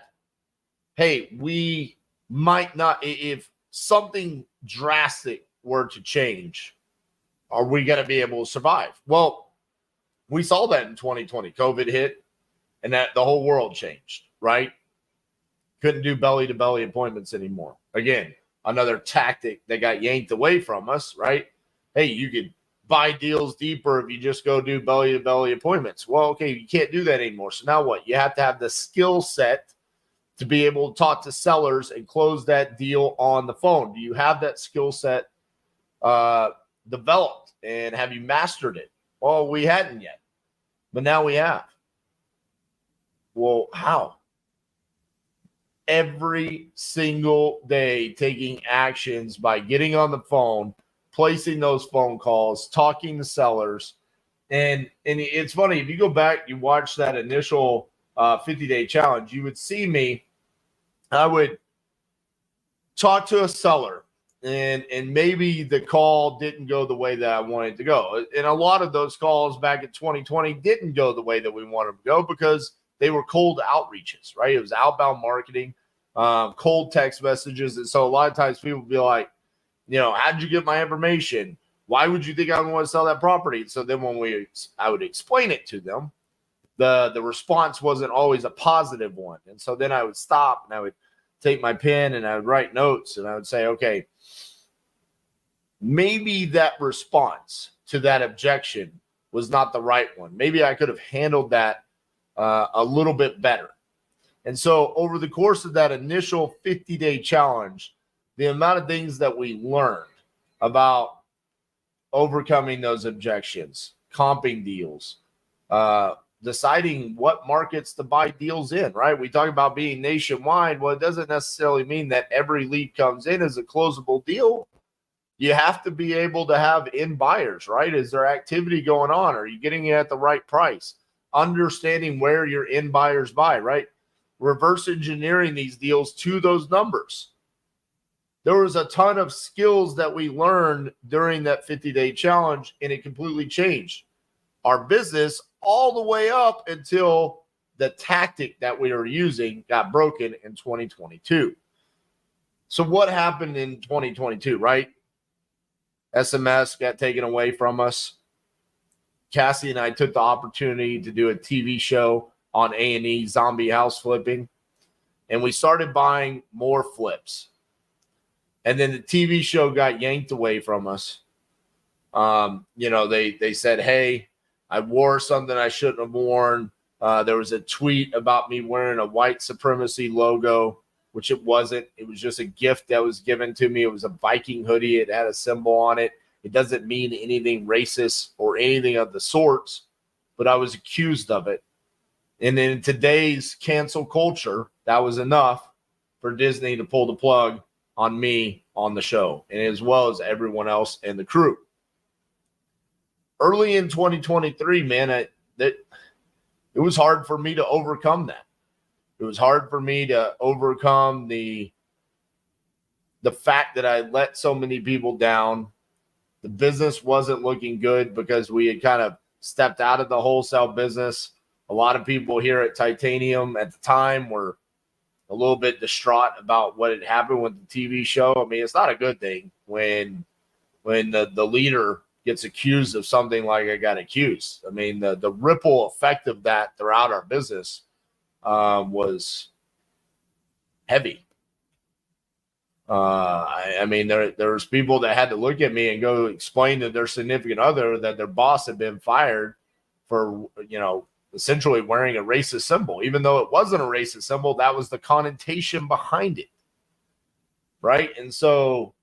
hey, we might not, if something drastic were to change, are we going to be able to survive? Well, we saw that in 2020. COVID hit, and that the whole world changed, right? Couldn't do belly-to-belly appointments anymore. Again, another tactic that got yanked away from us, right? Hey, you could buy deals deeper if you just go do belly-to-belly appointments. Well, okay, you can't do that anymore. So now what? You have to have the skill set to be able to talk to sellers and close that deal on the phone. Do you have that skill set developed, and have you mastered it? Well, we hadn't yet, but now we have. Well, how? Every single day taking actions by getting on the phone, placing those phone calls, talking to sellers. And it's funny, if you go back, you watch that initial 50-day challenge, you would see me, I would talk to a seller, and maybe the call didn't go the way that I wanted to go. And a lot of those calls back in 2020 didn't go the way that we wanted them to go because they were cold outreaches, right? It was outbound marketing, cold text messages. And so a lot of times people would be like, you know, how did you get my information? Why would you think I want to sell that property? So then when I would explain it to them, the response wasn't always a positive one. And so then I would stop and I would take my pen and I would write notes and I would say, okay, maybe that response to that objection was not the right one. Maybe I could have handled that a little bit better. And so over the course of that initial 50-day challenge, the amount of things that we learned about overcoming those objections, comping deals, deciding what markets to buy deals in, right? We talk about being nationwide. Well, it doesn't necessarily mean that every lead comes in as a closable deal. You have to be able to have in buyers, right? Is there activity going on? Are you getting it at the right price? Understanding where your in buyers buy, right? Reverse engineering these deals to those numbers. There was a ton of skills that we learned during that 50-day challenge, and it completely changed our business all the way up until the tactic that we were using got broken in 2022. So what happened in 2022, right? SMS got taken away from us. Cassie and I took the opportunity to do a TV show on A&E, zombie house flipping, and we started buying more flips. And then the TV show got yanked away from us. You know, they said, hey, I wore something I shouldn't have worn. There was a tweet about me wearing a white supremacy logo, which it wasn't. It was just a gift that was given to me. It was a Viking hoodie. It had a symbol on it. It doesn't mean anything racist or anything of the sorts, but I was accused of it. And in today's cancel culture, that was enough for Disney to pull the plug on me on the show, and as well as everyone else in the crew. Early in 2023, man, it was hard for me to overcome that. It was hard for me to overcome the fact that I let so many people down. The business wasn't looking good because we had kind of stepped out of the wholesale business. A lot of people here at Titanium at the time were a little bit distraught about what had happened with the TV show. I mean, it's not a good thing when the leader gets accused of something like I got accused. I mean, the ripple effect of that throughout our business was heavy. I mean, there's people that had to look at me and go explain to their significant other that their boss had been fired for, essentially wearing a racist symbol. Even though it wasn't a racist symbol, that was the connotation behind it. Right. And so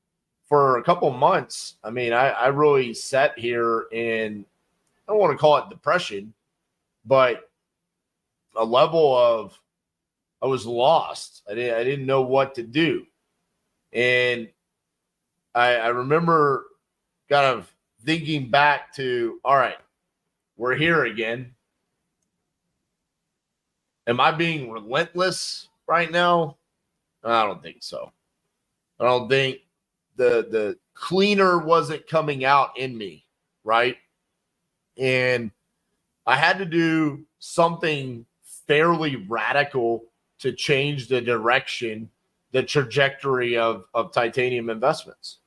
for a couple months, I mean, I really sat here in, I don't want to call it depression, but a level of, I was lost. I didn't know what to do. And I remember kind of thinking back to, all right, we're here again. Am I being relentless right now? I don't think so. I don't think the cleaner wasn't coming out in me, right? And I had to do something fairly radical to change the direction, the trajectory of Titanium Investments.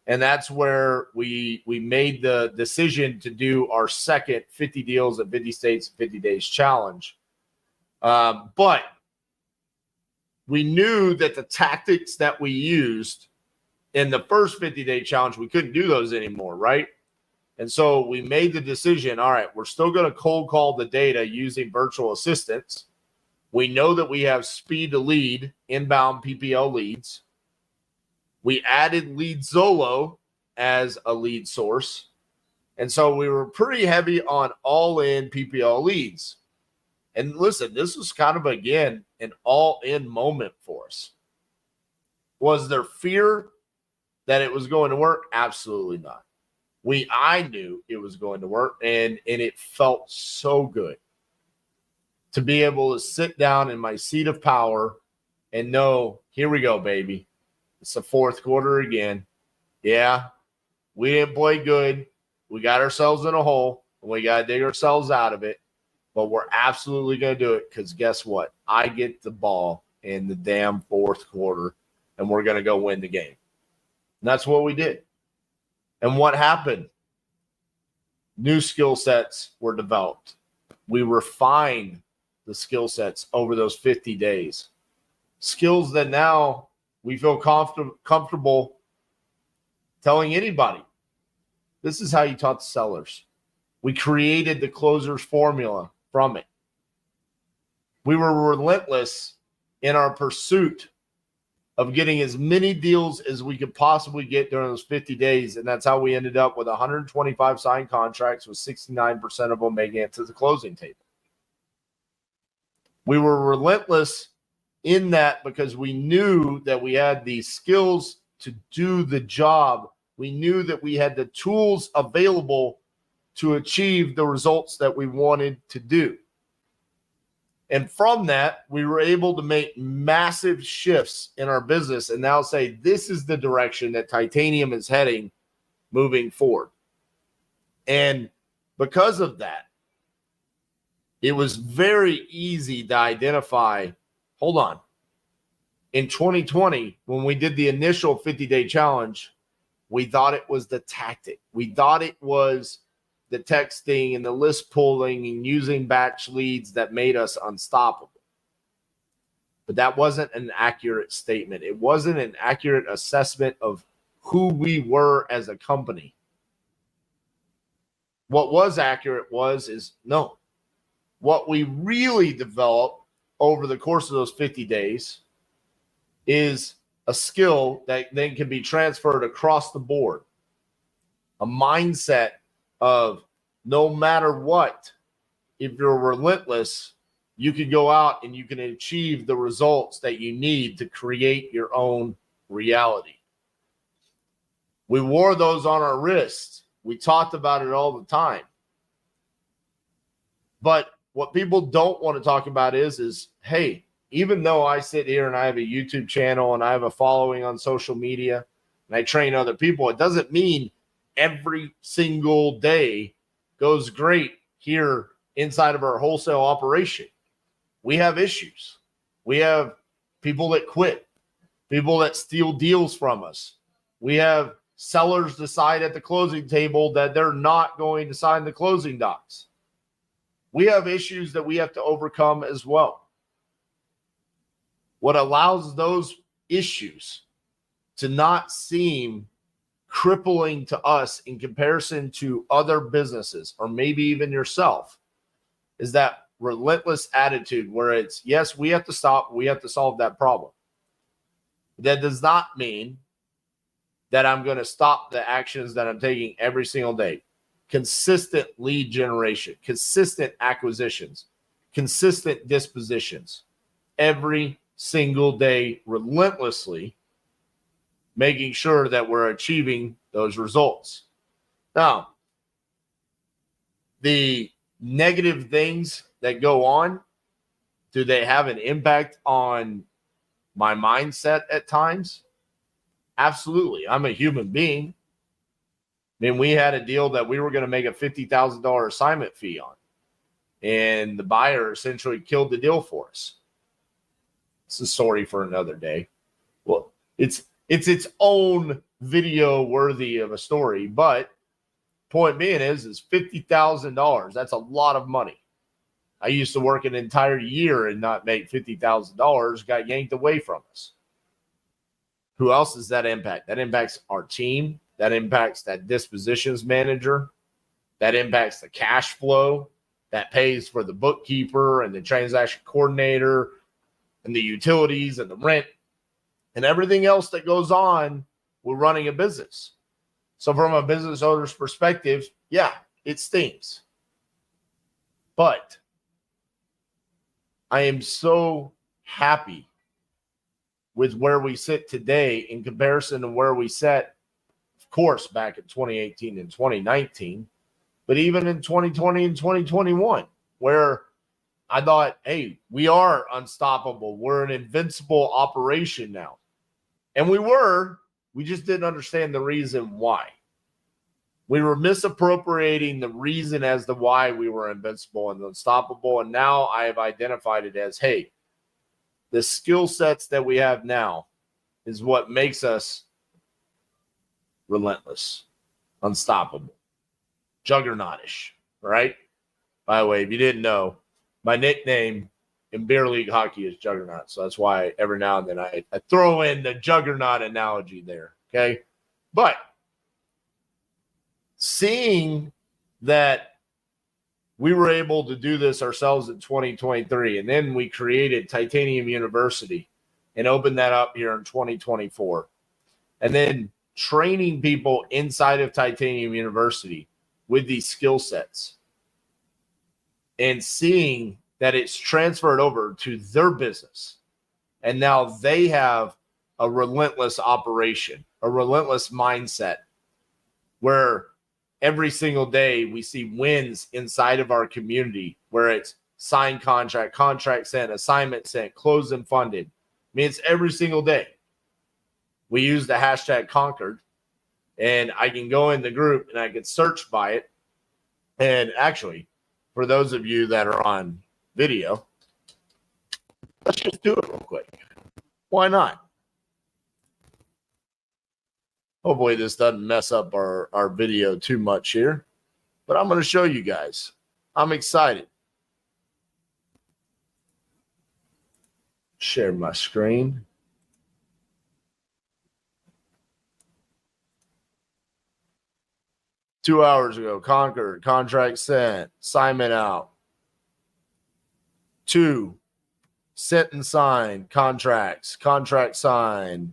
And that's where we made the decision to do our second 50 deals at 50 states, 50 days challenge. But we knew that the tactics that we used in the first 50-day challenge, we couldn't do those anymore, right? And so we made the decision, all right, we're still going to cold call the data using virtual assistants. We know that we have speed to lead, inbound PPL leads. We added Lead Zolo as a lead source. And so we were pretty heavy on all-in PPL leads. And listen, this was kind of, again, an all-in moment for us. Was there fear that it was going to work? Absolutely not. I knew it was going to work, and it felt so good to be able to sit down in my seat of power and know, here we go, baby. It's the fourth quarter again. Yeah, we didn't play good. We got ourselves in a hole, and we got to dig ourselves out of it. But we're absolutely going to do it because guess what? I get the ball in the damn fourth quarter, and we're going to go win the game. And that's what we did. And what happened? New skill sets were developed. We refined the skill sets over those 50 days. Skills that now we feel comfortable telling anybody. This is how you taught the sellers. We created the closer's formula from it. We were relentless in our pursuit of getting as many deals as we could possibly get during those 50 days. And that's how we ended up with 125 signed contracts with 69% of them making it to the closing table. We were relentless in that because we knew that we had the skills to do the job. We knew that we had the tools available to achieve the results that we wanted to do. And from that, we were able to make massive shifts in our business and now say, this is the direction that Titanium is heading moving forward. And because of that, it was very easy to identify, hold on. In 2020, when we did the initial 50-day challenge, we thought it was the tactic. We thought it was the texting and the list pulling and using batch leads that made us unstoppable. But that wasn't an accurate statement. It wasn't an accurate assessment of who we were as a company. What was accurate is no. What we really developed over the course of those 50 days is a skill that then can be transferred across the board. A mindset of no matter what, if you're relentless, you can go out and you can achieve the results that you need to create your own reality. We wore those on our wrists. We talked about it all the time. But what people don't want to talk about is, hey, even though I sit here and I have a YouTube channel and I have a following on social media and I train other people, it doesn't mean every single day goes great here inside of our wholesale operation. We have issues. We have people that quit, people that steal deals from us. We have sellers decide at the closing table that they're not going to sign the closing docs. We have issues that we have to overcome as well. What allows those issues to not seem crippling to us in comparison to other businesses, or maybe even yourself, is that relentless attitude where it's, yes, we have to stop, we have to solve that problem. That does not mean that I'm going to stop the actions that I'm taking every single day. Consistent lead generation, consistent acquisitions, consistent dispositions, every single day, relentlessly making sure that we're achieving those results. Now, the negative things that go on, do they have an impact on my mindset at times? Absolutely. I'm a human being. I mean, we had a deal that we were going to make a $50,000 assignment fee on, and the buyer essentially killed the deal for us. It's a story for another day. Well, it's its own video worthy of a story, but point being is $50,000. That's a lot of money. I used to work an entire year and not make $50,000, got yanked away from us. Who else does that impact? That impacts our team. That impacts that dispositions manager. That impacts the cash flow. That pays for the bookkeeper and the transaction coordinator and the utilities and the rent and everything else that goes on with running a business. So from a business owner's perspective, yeah, it stings. But I am so happy with where we sit today in comparison to where we sat, of course, back in 2018 and 2019, but even in 2020 and 2021, where I thought, hey, we are unstoppable. We're an invincible operation now. And we just didn't understand the reason why. We were misappropriating the reason as to why we were invincible and unstoppable. And now I have identified it as, hey, the skill sets that we have now is what makes us relentless, unstoppable, juggernautish, right? By the way, if you didn't know, my nickname in beer league hockey is Juggernaut. So that's why every now and then I throw in the juggernaut analogy there, okay? But seeing that we were able to do this ourselves in 2023, and then we created Titanium University and opened that up here in 2024, and then training people inside of Titanium University with these skill sets and seeing that it's transferred over to their business. And now they have a relentless operation, a relentless mindset where every single day we see wins inside of our community where it's signed contract, contract sent, assignment sent, closed and funded. I mean, it's every single day. We use the hashtag Conquered, and I can go in the group and I can search by it. And actually, for those of you that are on video, let's just do it real quick. Why not? Hopefully this doesn't mess up our video too much here, but I'm going to show you guys. I'm excited. Share my screen. Two hours ago, Conquered, contract sent, assignment out. 2, sent and signed, contracts, contract signed,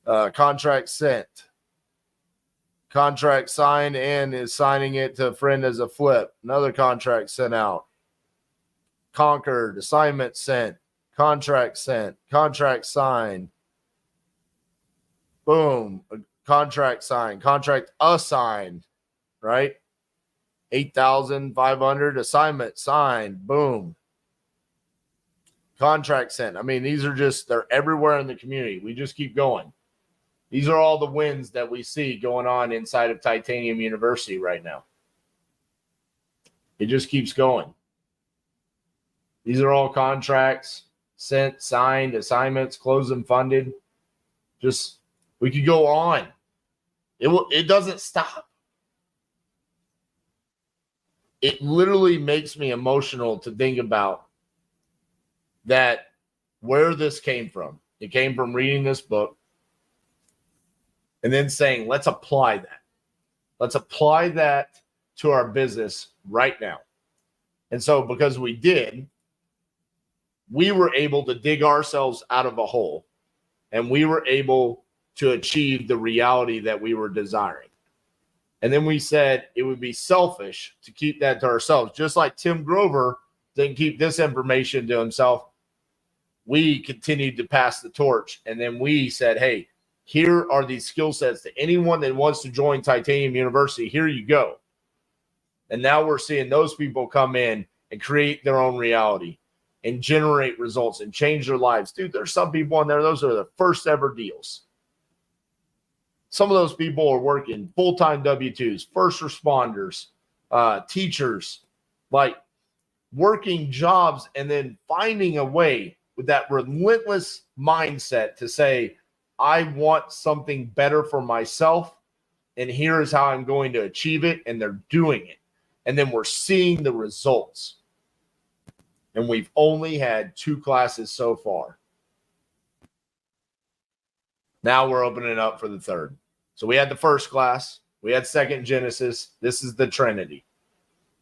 contract sent, contract signed and is signing it to a friend as a flip. Another contract sent out. Conquered, assignment sent, contract signed. Boom. Contract signed, contract assigned, right? 8,500 assignment signed. Boom. Contract sent. I mean, these are just, they're everywhere in the community. We just keep going. These are all the wins that we see going on inside of Titanium University right now. It just keeps going. These are all contracts sent, signed, assignments, closed and funded. Just, we could go on. It doesn't stop. It literally makes me emotional to think about that, where this came from. It came from reading this book and then saying, let's apply that. Let's apply that to our business right now. And so because we did, we were able to dig ourselves out of a hole, and we were able to achieve the reality that we were desiring. And then we said it would be selfish to keep that to ourselves. Just like Tim Grover didn't keep this information to himself, we continued to pass the torch. And then we said, hey, here are these skill sets to anyone that wants to join Titanium University. Here you go. And now we're seeing those people come in and create their own reality and generate results and change their lives. Dude, there's some people on there, those are the first ever deals. Some of those people are working full-time W-2s, first responders, teachers, like working jobs and then finding a way with that relentless mindset to say, I want something better for myself, and here is how I'm going to achieve it, and they're doing it. And then we're seeing the results. And we've only had 2 classes so far. Now we're opening up for the 3rd. So we had the first class. We had second Genesis. This is the Trinity.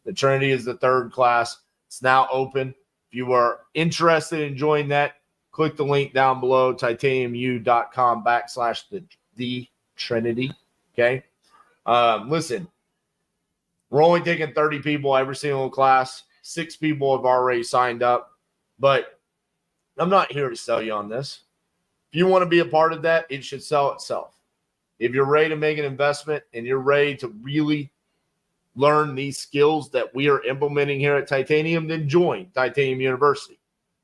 The Trinity is the 3rd class. It's now open. If you are interested in joining that, click the link down below, titaniumu.com/the Trinity. Okay. Listen, we're only taking 30 people every single class. 6 people have already signed up, but I'm not here to sell you on this. If you want to be a part of that, it should sell itself. If you're ready to make an investment and you're ready to really learn these skills that we are implementing here at Titanium, then join Titanium University.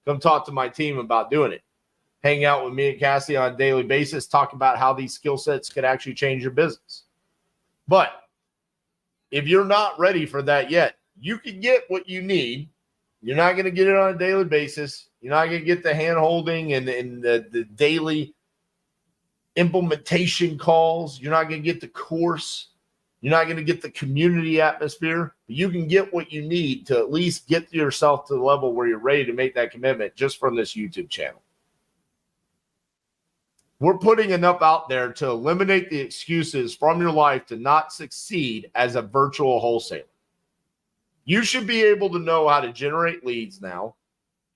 Come talk to my team about doing it. Hang out with me and Cassie on a daily basis, talk about how these skill sets could actually change your business. But if you're not ready for that yet, you can get what you need. You're not going to get it on a daily basis. You're not going to get the hand-holding and the daily implementation calls. You're not going to get the course. You're not going to get the community atmosphere. But you can get what you need to at least get yourself to the level where you're ready to make that commitment just from this YouTube channel. We're putting enough out there to eliminate the excuses from your life to not succeed as a virtual wholesaler. You should be able to know how to generate leads now.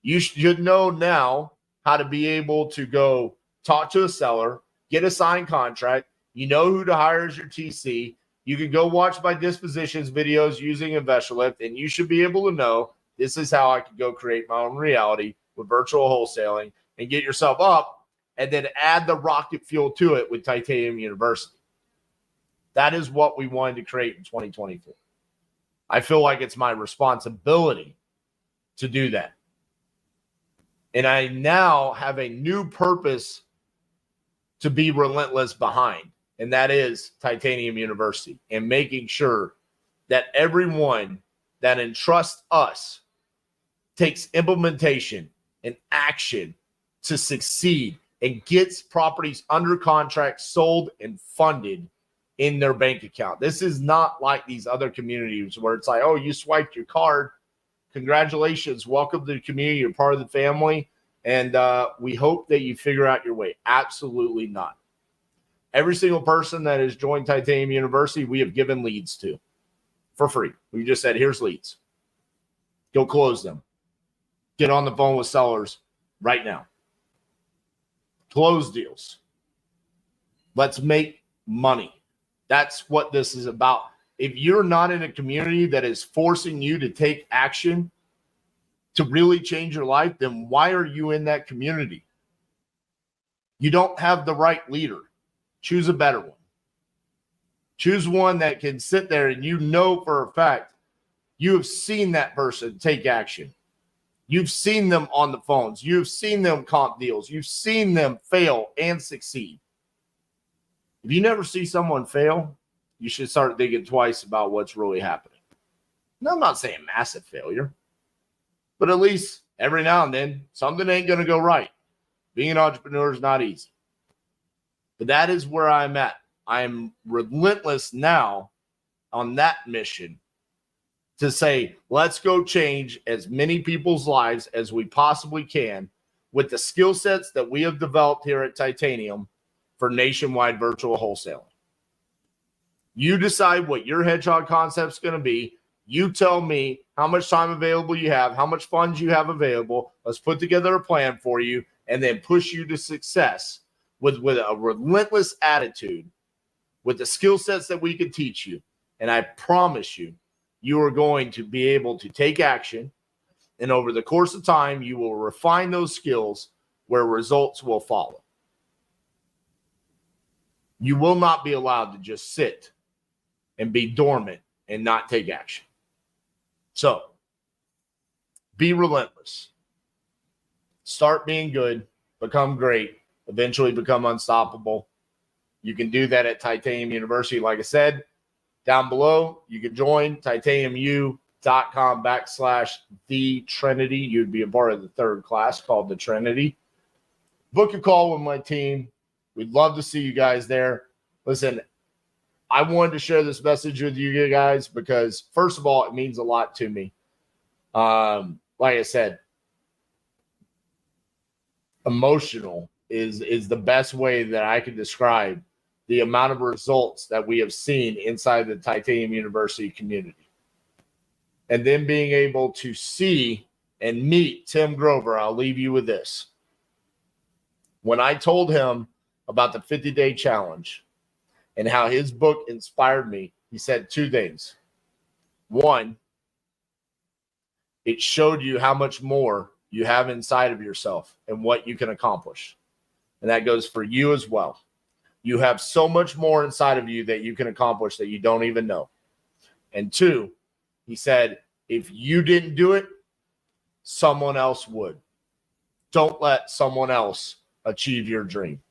You should know now how to be able to go talk to a seller, get a signed contract. You know who to hire as your TC. You can go watch my dispositions videos using InvestorLift, and you should be able to know this is how I could go create my own reality with virtual wholesaling and get yourself up, and then add the rocket fuel to it with Titanium University. That is what we wanted to create in 2024. I feel like it's my responsibility to do that. And I now have a new purpose to be relentless behind, and that is Titanium University, and making sure that everyone that entrusts us takes implementation and action to succeed and gets properties under contract, sold, and funded in their bank account. This is not like these other communities where it's like, oh, you swiped your card. Congratulations. Welcome to the community. You're part of the family. And we hope that you figure out your way. Absolutely not. Every single person that has joined Titanium University, we have given leads to for free. We just said, here's leads. Go close them. Get on the phone with sellers right now. Close deals. Let's make money. That's what this is about. If you're not in a community that is forcing you to take action to really change your life, then why are you in that community? You don't have the right leader. Choose a better one. Choose one that can sit there and you know for a fact you have seen that person take action. You've seen them on the phones. You've seen them comp deals. You've seen them fail and succeed. If you never see someone fail, you should start thinking twice about what's really happening. Now, I'm not saying massive failure, but at least Every now and then, something ain't going to go right. Being an entrepreneur is not easy. But that is where I'm at. I'm relentless now on that mission to say, let's go change as many people's lives as we possibly can with the skill sets that we have developed here at Titanium for nationwide virtual wholesaling. You decide what your hedgehog concept is going to be. You tell me how much time available you have, how much funds you have available. Let's put together a plan for you and then push you to success with a relentless attitude, with the skill sets that we can teach you. And I promise you, you are going to be able to take action. And over the course of time, you will refine those skills where results will follow. You will not be allowed to just sit and be dormant and not take action. So, be relentless. Start being good, become great, eventually become unstoppable. You can do that at Titanium University. Like I said, down below, you can join titaniumu.com/the Trinity. You'd be a part of the third class called the Trinity. Book a call with my team. We'd love to see you guys there. Listen, I wanted to share this message with you guys because, first of all, it means a lot to me. Like I said, emotional is the best way that I can describe the amount of results that we have seen inside the Titanium University community. And then being able to see and meet Tim Grover, I'll leave you with this. When I told him about the 50-day challenge and how his book inspired me, he said two things. One, it showed you how much more you have inside of yourself and what you can accomplish. And that goes for you as well. You have so much more inside of you that you can accomplish that you don't even know. And two, he said, if you didn't do it, someone else would. Don't let someone else achieve your dream.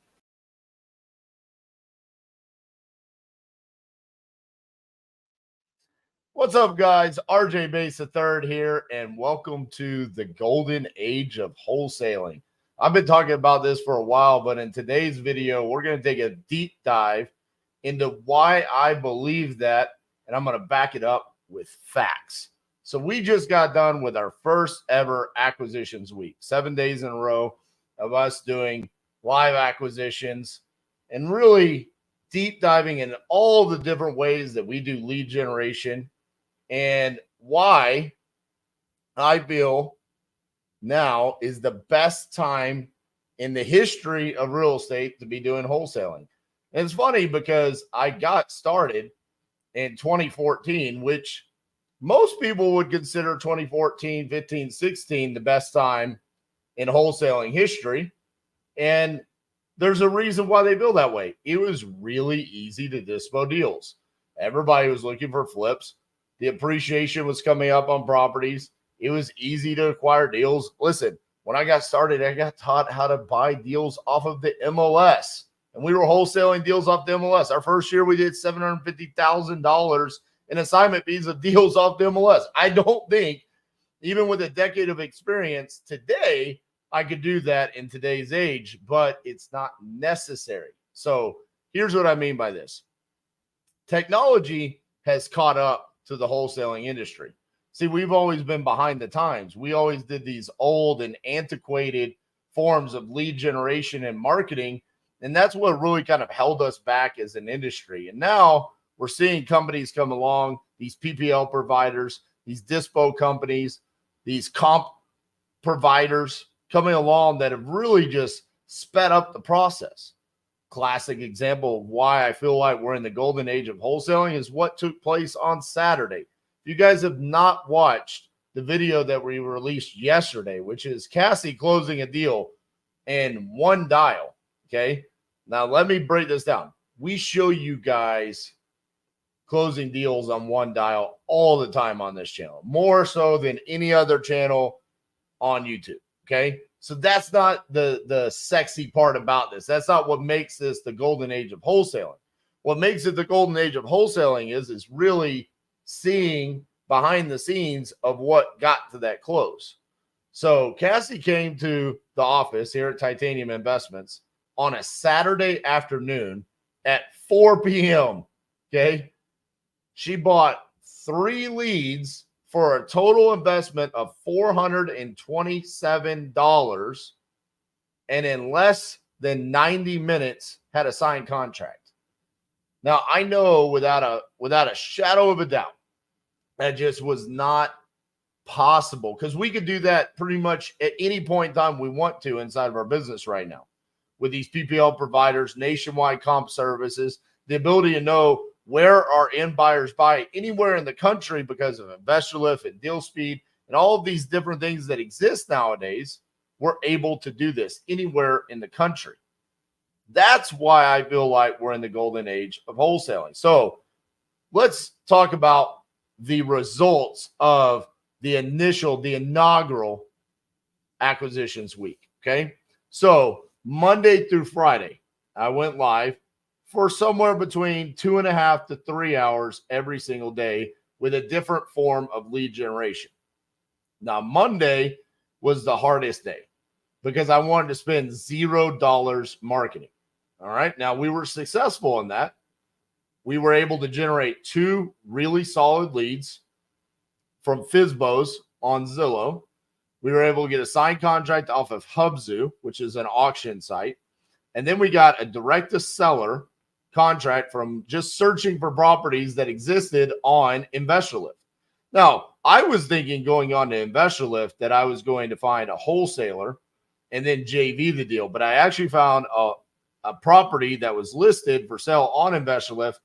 What's up, guys? RJ Bass III here, and welcome to the golden age of wholesaling. I've been talking about this for a while, but in today's video, we're going to take a deep dive into why I believe that, and I'm going to back it up with facts. So we just got done with our first ever acquisitions week, 7 days in a row of us doing live acquisitions and really deep diving in all the different ways that we do lead generation and why I feel now is the best time in the history of real estate to be doing wholesaling. And it's funny because I got started in 2014, which most people would consider 2014, 15, 16 the best time in wholesaling history. And there's a reason why they feel that way. It was really easy to dispo deals. Everybody was looking for flips. The appreciation was coming up on properties. It was easy to acquire deals. Listen, when I got started, I got taught how to buy deals off of the MLS. And we were wholesaling deals off the MLS. Our first year, we did $750,000 in assignment fees of deals off the MLS. I don't think, even with a decade of experience today, I could do that in today's age, but it's not necessary. So here's what I mean by this. Technology has caught up to the wholesaling industry. See, we've always been behind the times. We always did these old and antiquated forms of lead generation and marketing, and that's what really kind of held us back as an industry. And now we're seeing companies come along, these PPL providers, these dispo companies, these comp providers coming along that have really just sped up the process. Classic example of why I feel like we're in the golden age of wholesaling is what took place on Saturday. If you guys have not watched the video that we released yesterday, which is Cassie closing a deal in one dial, okay? Now, let me break this down. We show you guys closing deals on one dial all the time on this channel, more so than any other channel on YouTube, okay? So that's not the sexy part about this. That's not what makes this the golden age of wholesaling. What makes it the golden age of wholesaling is really seeing behind the scenes of what got to that close. So Cassie came to the office here at Titanium Investments on a Saturday afternoon at 4 p.m. Okay. She bought 3 leads for a total investment of $427, and in less than 90 minutes had a signed contract. Now, I know without a shadow of a doubt, that just was not possible, because we could do that pretty much at any point in time we want to inside of our business right now with these PPL providers, nationwide comp services, the ability to know where our end buyers buy anywhere in the country because of InvestorLift and Deal Speed and all of these different things that exist nowadays. We're able to do this anywhere in the country. That's why I feel like we're in the golden age of wholesaling. So let's talk about the results of the inaugural acquisitions week. Okay. So Monday through Friday, I went live for somewhere between 2.5 to 3 hours every single day with a different form of lead generation. Now, Monday was the hardest day because I wanted to spend $0 marketing. All right. Now, we were successful in that. We were able to generate 2 really solid leads from FSBOs on Zillow. We were able to get a signed contract off of Hubzu, which is an auction site. And then we got a direct-to-seller contract from just searching for properties that existed on InvestorLift. Now, I was thinking going on to InvestorLift that I was going to find a wholesaler and then JV the deal, but I actually found a property that was listed for sale on InvestorLift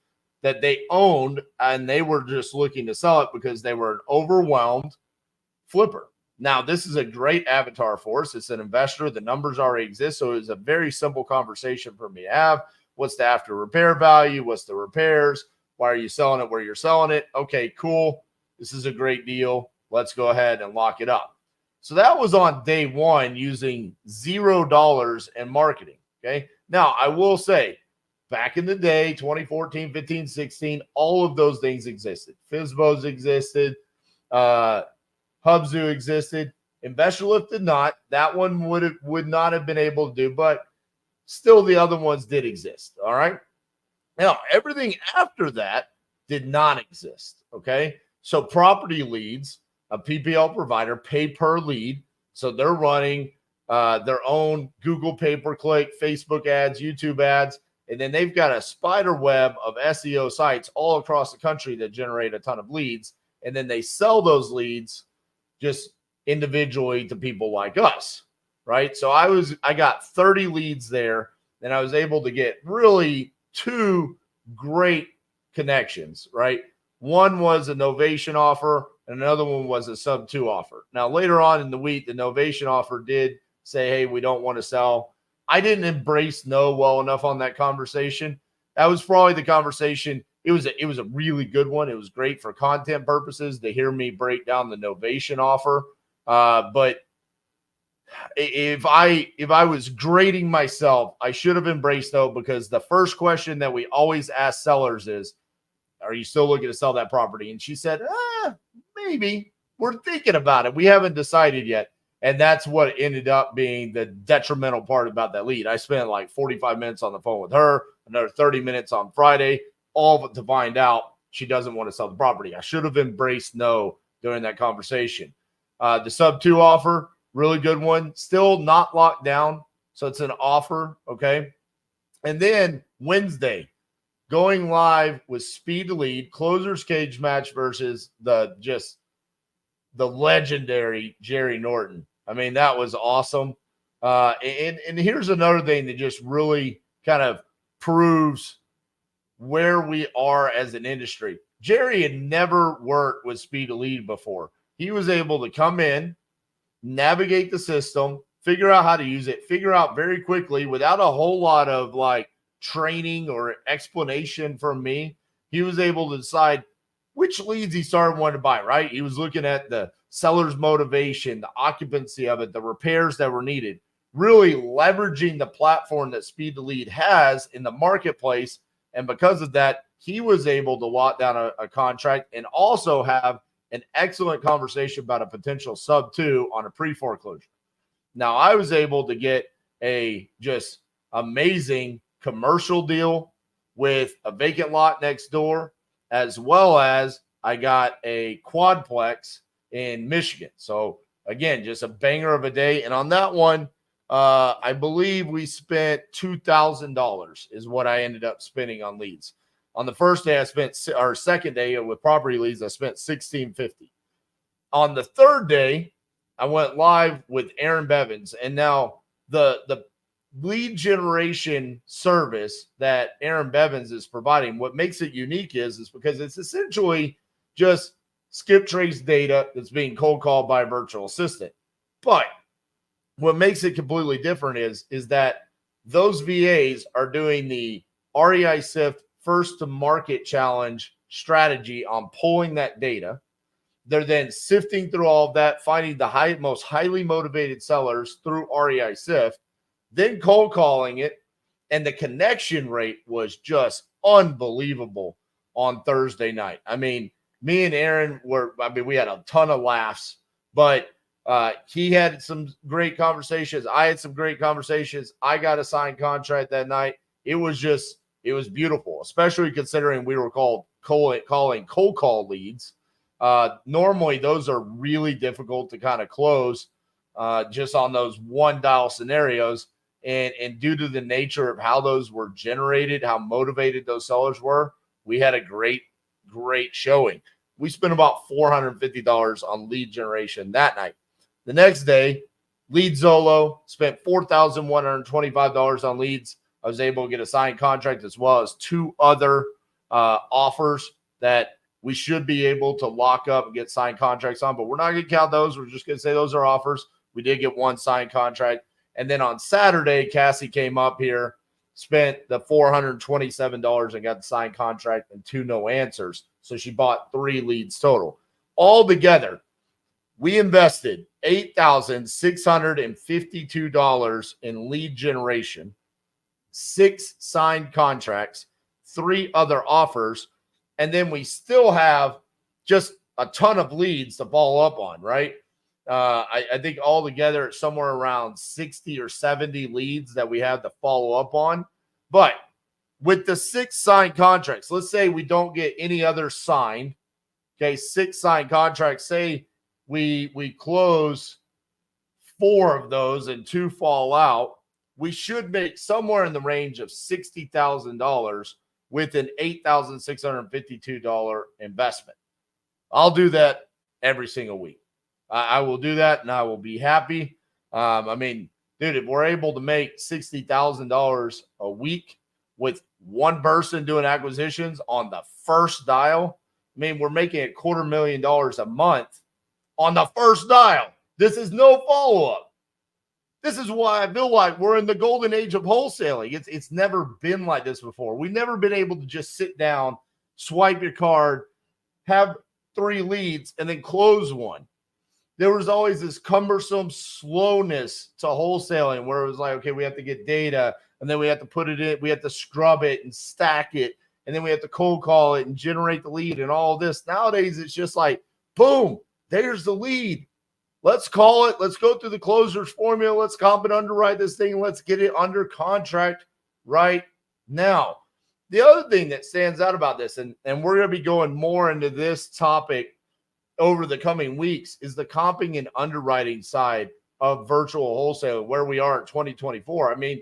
that they owned, and they were just looking to sell it because they were an overwhelmed flipper. Now, this is a great avatar for us. It's an investor. The numbers already exist, so it's a very simple conversation for me to have. What's the after repair value? What's the repairs? Why are you selling it where you're selling it? Okay, cool. This is a great deal. Let's go ahead and lock it up. So that was on day one using $0 in marketing. Okay. Now, I will say, back in the day, 2014, 15, 16, all of those things existed. FSBOs existed. Hubzu existed. InvestorLift did not. That one would not have been able to do, but still the other ones did exist. All right. Now, everything after that did not exist. Okay. So property leads, a PPL provider, pay per lead. So they're running their own Google pay-per-click, Facebook ads, YouTube ads, and then they've got a spider web of SEO sites all across the country that generate a ton of leads. And then they sell those leads just individually to people like us, right? So I got 30 leads there, and I was able to get really 2 great connections, right? One was a novation offer, and another one was a sub 2 offer. Now, later on in the week, the novation offer did say, hey, we don't want to sell. I didn't embrace no well enough on that conversation. That was probably the conversation. It was a really good one. It was great for content purposes to hear me break down the novation offer. But if I was grading myself, I should have embraced no, because the first question that we always ask sellers is, are you still looking to sell that property? And she said, maybe. We're thinking about it. We haven't decided yet. And that's what ended up being the detrimental part about that lead. I spent like 45 minutes on the phone with her, another 30 minutes on Friday, all of it to find out she doesn't want to sell the property. I should have embraced no during that conversation. The sub 2 offer, really good one. Still not locked down. So it's an offer. Okay. And then Wednesday, going live with Speed to Lead, Closer's Cage match versus the legendary Jerry Norton. I mean, that was awesome. And here's another thing that just really kind of proves where we are as an industry. Jerry had never worked with Speed to Lead before. He was able to come in, navigate the system, figure out how to use it, figure out very quickly without a whole lot of like training or explanation from me. He was able to decide which leads he started wanting to buy, right? He was looking at the seller's motivation, the occupancy of it, the repairs that were needed, really leveraging the platform that Speed to Lead has in the marketplace. And because of that, he was able to lock down a contract and also have an excellent conversation about a potential sub 2 on a pre-foreclosure. Now, I was able to get a just amazing commercial deal with a vacant lot next door, as well as I got a quadplex in Michigan. So again, just a banger of a day. And on that one, I believe we spent $2,000 is what I ended up spending on leads. On the first day, our second day with property leads, I spent $1,650. On the third day, I went live with Aaron Bevins. And now the lead generation service that Aaron Bevins is providing, what makes it unique is because it's essentially just skip trace data that's being cold called by a virtual assistant. But what makes it completely different is that those VAs are doing the REI SIFT first to market challenge strategy on pulling that data. They're then sifting through all of that, finding the most highly motivated sellers through REI SIFT, then cold calling it. And the connection rate was just unbelievable on Thursday night. I mean, me and Aaron we had a ton of laughs, but he had some great conversations. I had some great conversations. I got a signed contract that night. It was beautiful, especially considering we were calling cold call leads. Normally those are really difficult to kind of close just on those one dial scenarios. And due to the nature of how those were generated, how motivated those sellers were, we had a great showing. We spent about $450 on lead generation that night. The next day, Lead Zolo spent $4,125 on leads. I was able to get a signed contract as well as 2 other offers that we should be able to lock up and get signed contracts on, but we're not going to count those. We're just going to say those are offers. We did get 1 signed contract. And then on Saturday, Cassie came up here, spent the $427 and got the signed contract and 2 no answers. So she bought 3 leads total. Altogether, we invested $8,652 in lead generation, 6 signed contracts, 3 other offers, and then we still have just a ton of leads to follow up on, right? I think altogether it's somewhere around 60 or 70 leads that we have to follow up on. But with the 6 signed contracts, let's say we don't get any other signed, okay, 6 signed contracts, say we close 4 of those and 2 fall out, we should make somewhere in the range of $60,000 with an $8,652 investment. I'll do that every single week. I will do that, and I will be happy. I mean, dude, if we're able to make $60,000 a week with 1 person doing acquisitions on the first dial, I mean, we're making $250,000 a month on the first dial. This is no follow-up. This is why I feel like we're in the golden age of wholesaling. It's never been like this before. We've never been able to just sit down, swipe your card, have 3 leads, and then close 1. There was always this cumbersome slowness to wholesaling where it was like, okay, we have to get data, and then we have to put it in, we have to scrub it and stack it, and then we have to cold call it and generate the lead and all this. Nowadays, it's just like, boom, there's the lead. Let's call it. Let's go through the closers formula. Let's comp and underwrite this thing. Let's get it under contract right now. The other thing that stands out about this, and we're going to be going more into this topic over the coming weeks, is the comping and underwriting side of virtual wholesale, where we are in 2024. I mean,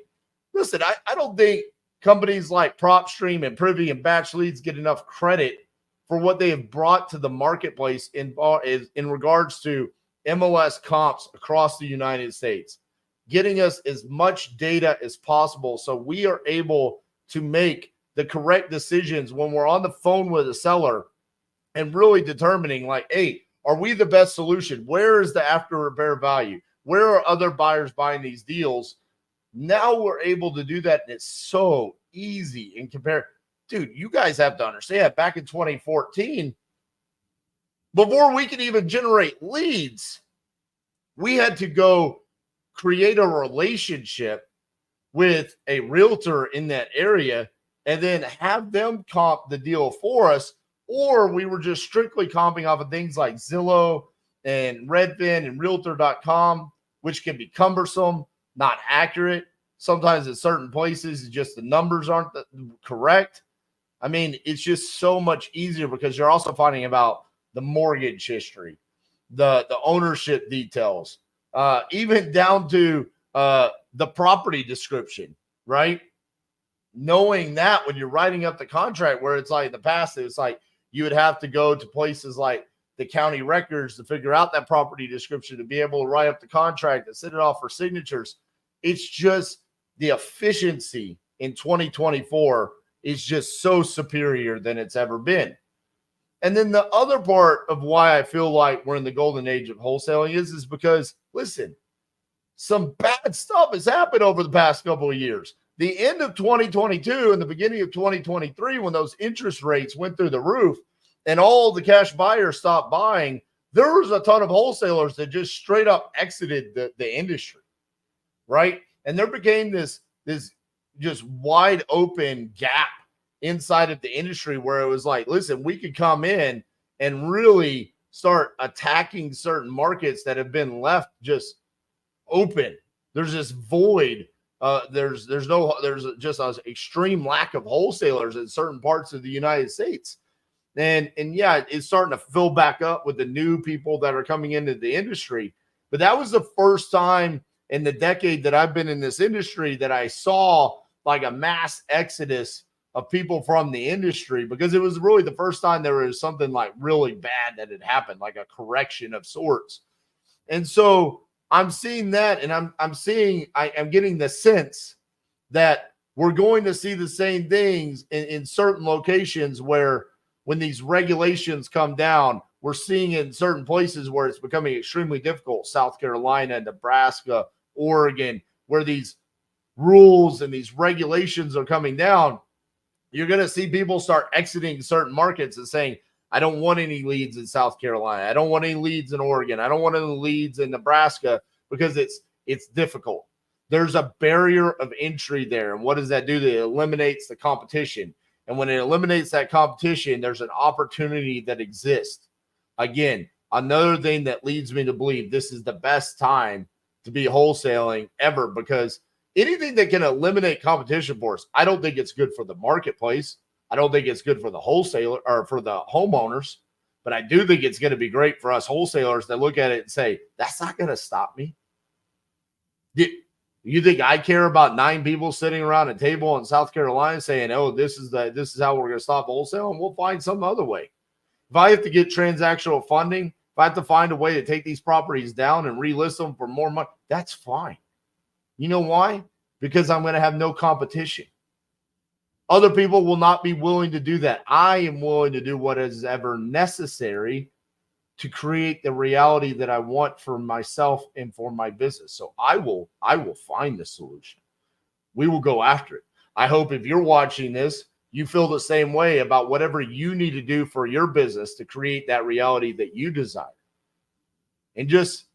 listen, I don't think companies like PropStream and Privy and Batch Leads get enough credit for what they have brought to the marketplace in regards to MLS comps across the United States, getting us as much data as possible so we are able to make the correct decisions when we're on the phone with a seller and really determining, like, hey, are we the best solution? Where is the after repair value? Where are other buyers buying these deals? Now we're able to do that, and it's so easy in compare. Dude, you guys have to understand, back in 2014, before we could even generate leads, we had to go create a relationship with a realtor in that area and then have them comp the deal for us or we were just strictly comping off of things like Zillow and Redfin and Realtor.com, which can be cumbersome, not accurate. Sometimes in certain places, just the numbers aren't correct. I mean, it's just so much easier because you're also finding about the mortgage history, the ownership details, even down to the property description, right? Knowing that when you're writing up the contract, where it's like in the past, it's like you would have to go to places like the county records to figure out that property description to be able to write up the contract and send it off for signatures. It's just the efficiency in 2024 is just so superior than it's ever been. And then the other part of why I feel like we're in the golden age of wholesaling is because, listen, some bad stuff has happened over the past couple of years. The end of 2022 and the beginning of 2023, when those interest rates went through the roof and all the cash buyers stopped buying, there was a ton of wholesalers that just straight up exited the industry, right? And there became this just wide open gap inside of the industry where it was like, listen, we could come in and really start attacking certain markets that have been left just open. There's this void. There's just an extreme lack of wholesalers in certain parts of the United States. And yeah, it's starting to fill back up with the new people that are coming into the industry. But that was the first time in the decade that I've been in this industry that I saw like a mass exodus of people from the industry, because it was really the first time there was something like really bad that had happened, like a correction of sorts. And so I'm seeing that, and I'm getting the sense that we're going to see the same things in certain locations where when these regulations come down, we're seeing in certain places where it's becoming extremely difficult, South Carolina, Nebraska, Oregon, where these rules and these regulations are coming down. You're going to see people start exiting certain markets and saying, I don't want any leads in South Carolina. I don't want any leads in Oregon. I don't want any leads in Nebraska because it's difficult. There's a barrier of entry there. And what does that do? It eliminates the competition. And when it eliminates that competition, there's an opportunity that exists. Again, another thing that leads me to believe this is the best time to be wholesaling ever, because anything that can eliminate competition for us, I don't think it's good for the marketplace. I don't think it's good for the wholesaler or for the homeowners, but I do think it's going to be great for us wholesalers that look at it and say, that's not going to stop me. You think I care about 9 people sitting around a table in South Carolina saying, oh, this is how we're going to stop wholesaling? We'll find some other way. If I have to get transactional funding, if I have to find a way to take these properties down and relist them for more money, that's fine. You know why? Because I'm going to have no competition. Other people will not be willing to do that. I am willing to do what is ever necessary to create the reality that I want for myself and for my business. So I will find the solution. We will go after it. I hope if you're watching this, you feel the same way about whatever you need to do for your business to create that reality that you desire. And just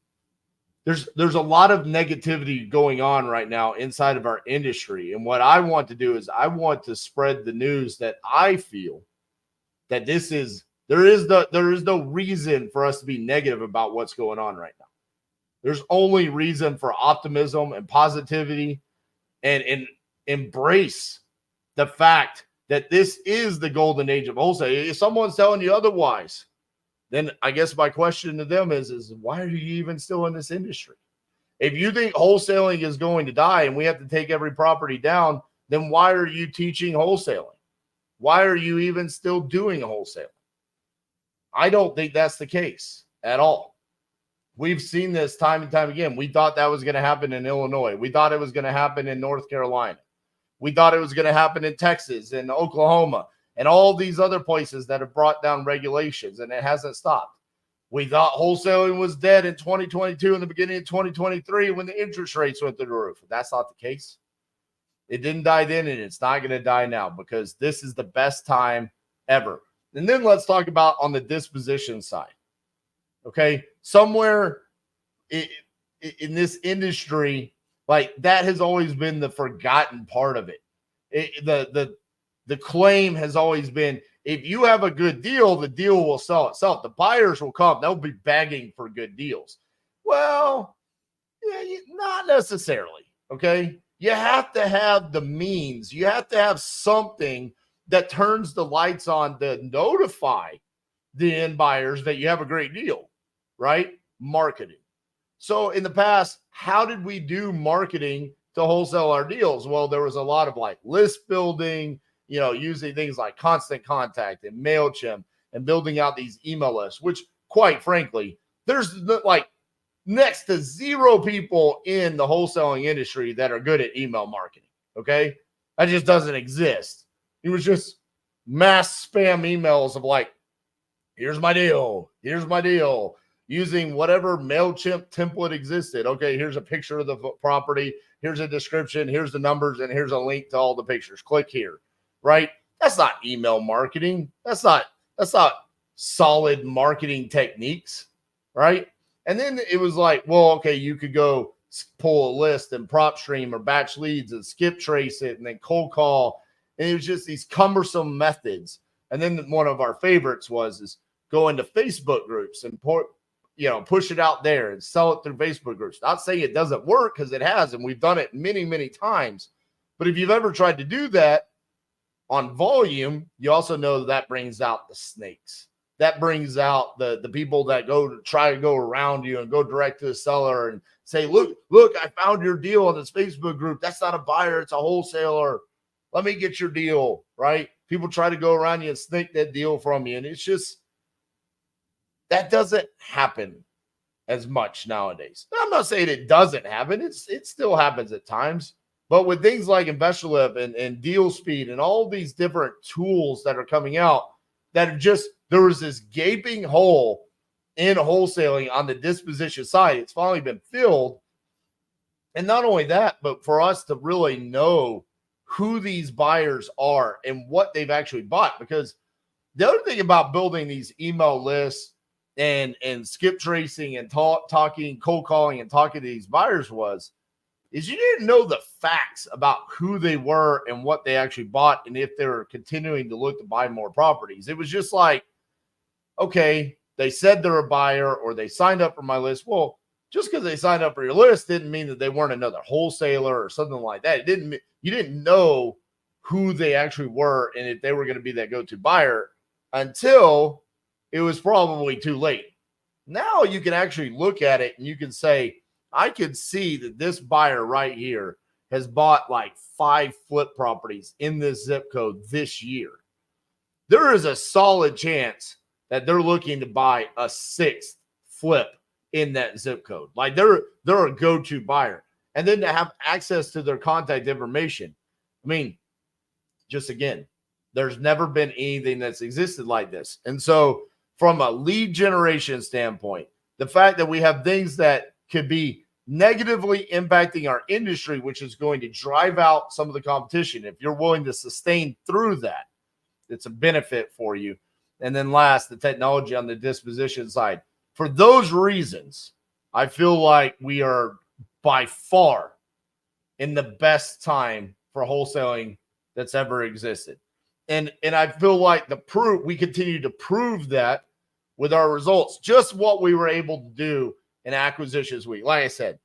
there's a lot of negativity going on right now inside of our industry. And what I want to do is I want to spread the news that I feel that there is no reason for us to be negative about what's going on right now. There's only reason for optimism and positivity and embrace the fact that this is the golden age of wholesale. If someone's telling you otherwise, then I guess my question to them is why are you even still in this industry? If you think wholesaling is going to die and we have to take every property down, then why are you teaching wholesaling? Why are you even still doing wholesaling? I don't think that's the case at all. We've seen this time and time again. We thought that was going to happen in Illinois. We thought it was going to happen in North Carolina. We thought it was going to happen in Texas and Oklahoma and all these other places that have brought down regulations, and it hasn't stopped. We thought wholesaling was dead in 2022 and the beginning of 2023 when the interest rates went through the roof. That's not the case. It didn't die then, and it's not going to die now, because this is the best time ever. And then let's talk about on the disposition side. Okay, somewhere in this industry, like that has always been the forgotten part of it. The claim has always been if you have a good deal, the deal will sell itself. The buyers will come. They'll be begging for good deals. Well, yeah, not necessarily, okay? You have to have the means. You have to have something that turns the lights on to notify the end buyers that you have a great deal, right? Marketing. So in the past, how did we do marketing to wholesale our deals? Well, there was a lot of like list building, using things like Constant Contact and MailChimp and building out these email lists, which quite frankly, there's like next to zero people in the wholesaling industry that are good at email marketing. Okay. That just doesn't exist. It was just mass spam emails of like, here's my deal. Here's my deal. Using whatever MailChimp template existed. Okay, here's a picture of the property. Here's a description. Here's the numbers. And here's a link to all the pictures. Click here, right? That's not email marketing. That's not solid marketing techniques, right? And then it was like, well, okay, you could go pull a list and prop stream or batch leads and skip trace it and then cold call. And it was just these cumbersome methods. And then one of our favorites is go into Facebook groups and push it out there and sell it through Facebook groups. Not saying it doesn't work, because it has, and we've done it many, many times. But if you've ever tried to do that on volume, you also know that brings out the snakes. That brings out the people that try to go around you and go direct to the seller and say, look, I found your deal on this Facebook group. That's not a buyer, it's a wholesaler. Let me get your deal, right? People try to go around you and snake that deal from you. And it's just, that doesn't happen as much nowadays. I'm not saying it doesn't happen. It still happens at times. But with things like InvestorLib and Deal Speed and all these different tools that are coming out, that are just, there was this gaping hole in wholesaling on the disposition side. It's finally been filled. And not only that, but for us to really know who these buyers are and what they've actually bought. Because the other thing about building these email lists and skip tracing and talking, cold calling and talking to these buyers is you didn't know the facts about who they were and what they actually bought and if they were continuing to look to buy more properties. It was just like, okay, they said they're a buyer or they signed up for my list. Well, just because they signed up for your list didn't mean that they weren't another wholesaler or something like that. You didn't know who they actually were and if they were going to be that go-to buyer until it was probably too late. Now you can actually look at it and you can say, I could see that this buyer right here has bought like 5 flip properties in this zip code this year. There is a solid chance that they're looking to buy a 6th flip in that zip code. Like they're a go-to buyer. And then to have access to their contact information. I mean, just again, there's never been anything that's existed like this. And so from a lead generation standpoint, the fact that we have things that could be negatively impacting our industry, which is going to drive out some of the competition. If you're willing to sustain through that, it's a benefit for you. And then last, the technology on the disposition side. For those reasons, I feel like we are by far in the best time for wholesaling that's ever existed. And I feel like we continue to prove that with our results, just what we were able to do in acquisitions week. Like I said,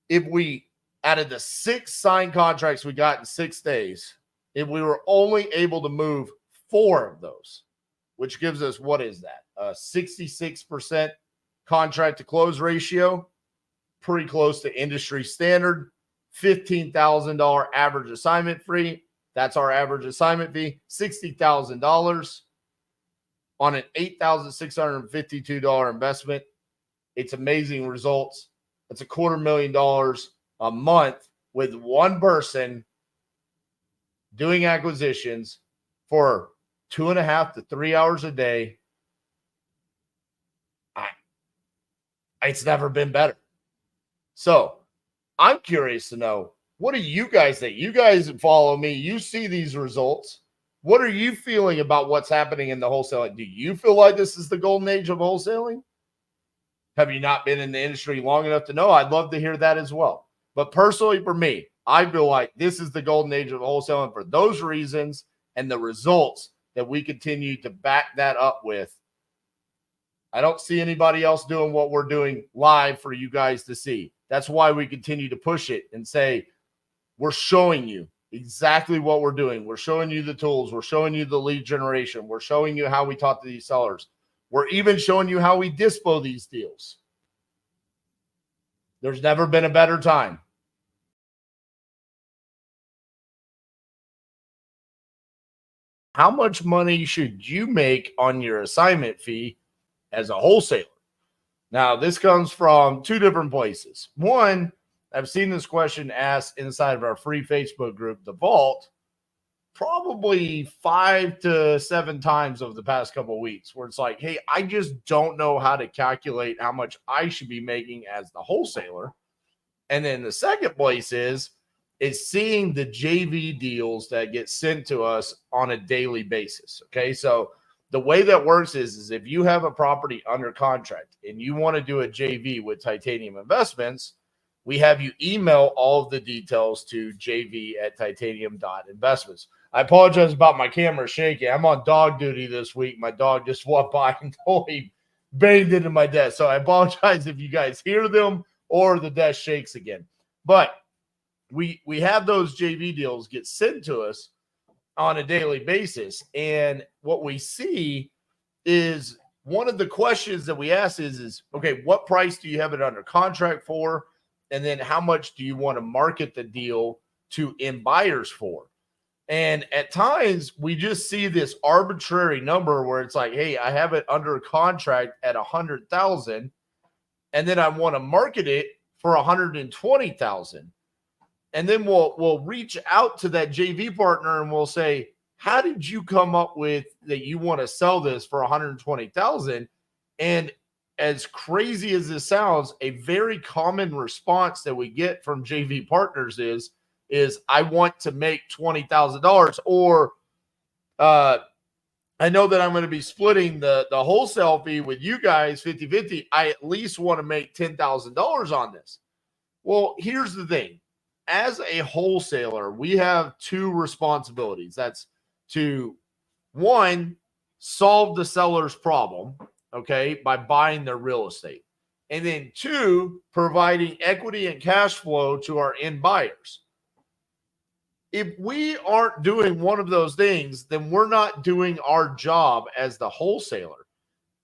if we added the 6 signed contracts we got in 6 days, if we were only able to move 4 of those, which gives us, what is that? A 66% contract to close ratio, pretty close to industry standard, $15,000 average assignment fee. That's our average assignment fee, $60,000 on an $8,652 investment. It's amazing results. It's $250,000 a month with one person doing acquisitions for 2.5 to 3 hours a day. It's never been better. So I'm curious to know, what do you guys think? You guys follow me. You see these results. What are you feeling about what's happening in the wholesaling? Do you feel like this is the golden age of wholesaling? Have you not been in the industry long enough to know? I'd love to hear that as well. But personally, for me, I feel like this is the golden age of wholesaling for those reasons and the results that we continue to back that up with. I don't see anybody else doing what we're doing live for you guys to see. That's why we continue to push it and say, we're showing you exactly what we're doing. We're showing you the tools. We're showing you the lead generation. We're showing you how we talk to these sellers. We're even showing you how we dispo these deals. There's never been a better time. How much money should you make on your assignment fee as a wholesaler? Now, this comes from two different places. One, I've seen this question asked inside of our free Facebook group, The Vault, probably 5 to 7 times over the past couple of weeks, where it's like, hey, I just don't know how to calculate how much I should be making as the wholesaler. And then the second place is seeing the JV deals that get sent to us on a daily basis. Okay, so the way that works is if you have a property under contract and you want to do a JV with Titanium Investments, we have you email all of the details to jv@titanium.investments. I apologize about my camera shaking. I'm on dog duty this week. My dog just walked by and totally banged into my desk. So I apologize if you guys hear them or the desk shakes again. But we have those JV deals get sent to us on a daily basis. And what we see is one of the questions that we ask is okay, what price do you have it under contract for? And then how much do you want to market the deal to end buyers for? And at times we just see this arbitrary number where it's like, hey, I have it under contract at 100,000 and then I want to market it for 120,000. And then we'll reach out to that JV partner and we'll say, how did you come up with that you want to sell this for 120,000? And as crazy as this sounds, a very common response that we get from JV partners is I want to make $20,000, or I know that I'm going to be splitting the wholesale fee with you guys 50-50. I at least want to make $10,000 on this. Well, here's the thing. As a wholesaler, we have two responsibilities. That's to, one, solve the seller's problem, okay, by buying their real estate. And then two, providing equity and cash flow to our end buyers. If we aren't doing one of those things, then we're not doing our job as the wholesaler.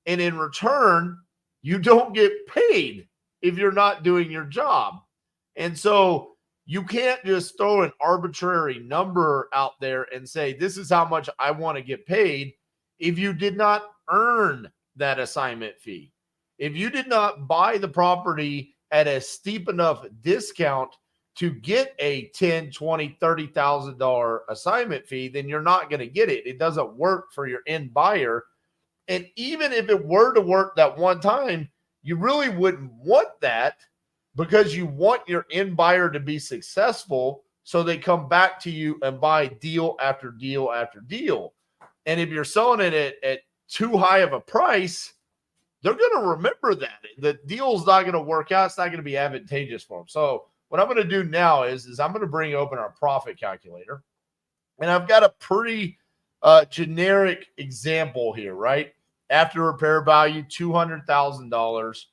And in return, you don't get paid if you're not doing your job. And so you can't just throw an arbitrary number out there and say, this is how much I want to get paid if you did not earn that assignment fee. If you did not buy the property at a steep enough discount to get a $10,000, $20,000, $30,000 assignment fee, then you're not going to get it. It doesn't work for your end buyer. And even if it were to work that one time, you really wouldn't want that, because you want your end buyer to be successful so they come back to you and buy deal after deal after deal. And if you're selling it at too high of a price, they're going to remember that. The deal's not going to work out. It's not going to be advantageous for them. So what I'm going to do now is I'm going to bring open our profit calculator. And I've got a pretty generic example here, right? After repair value, $200,000.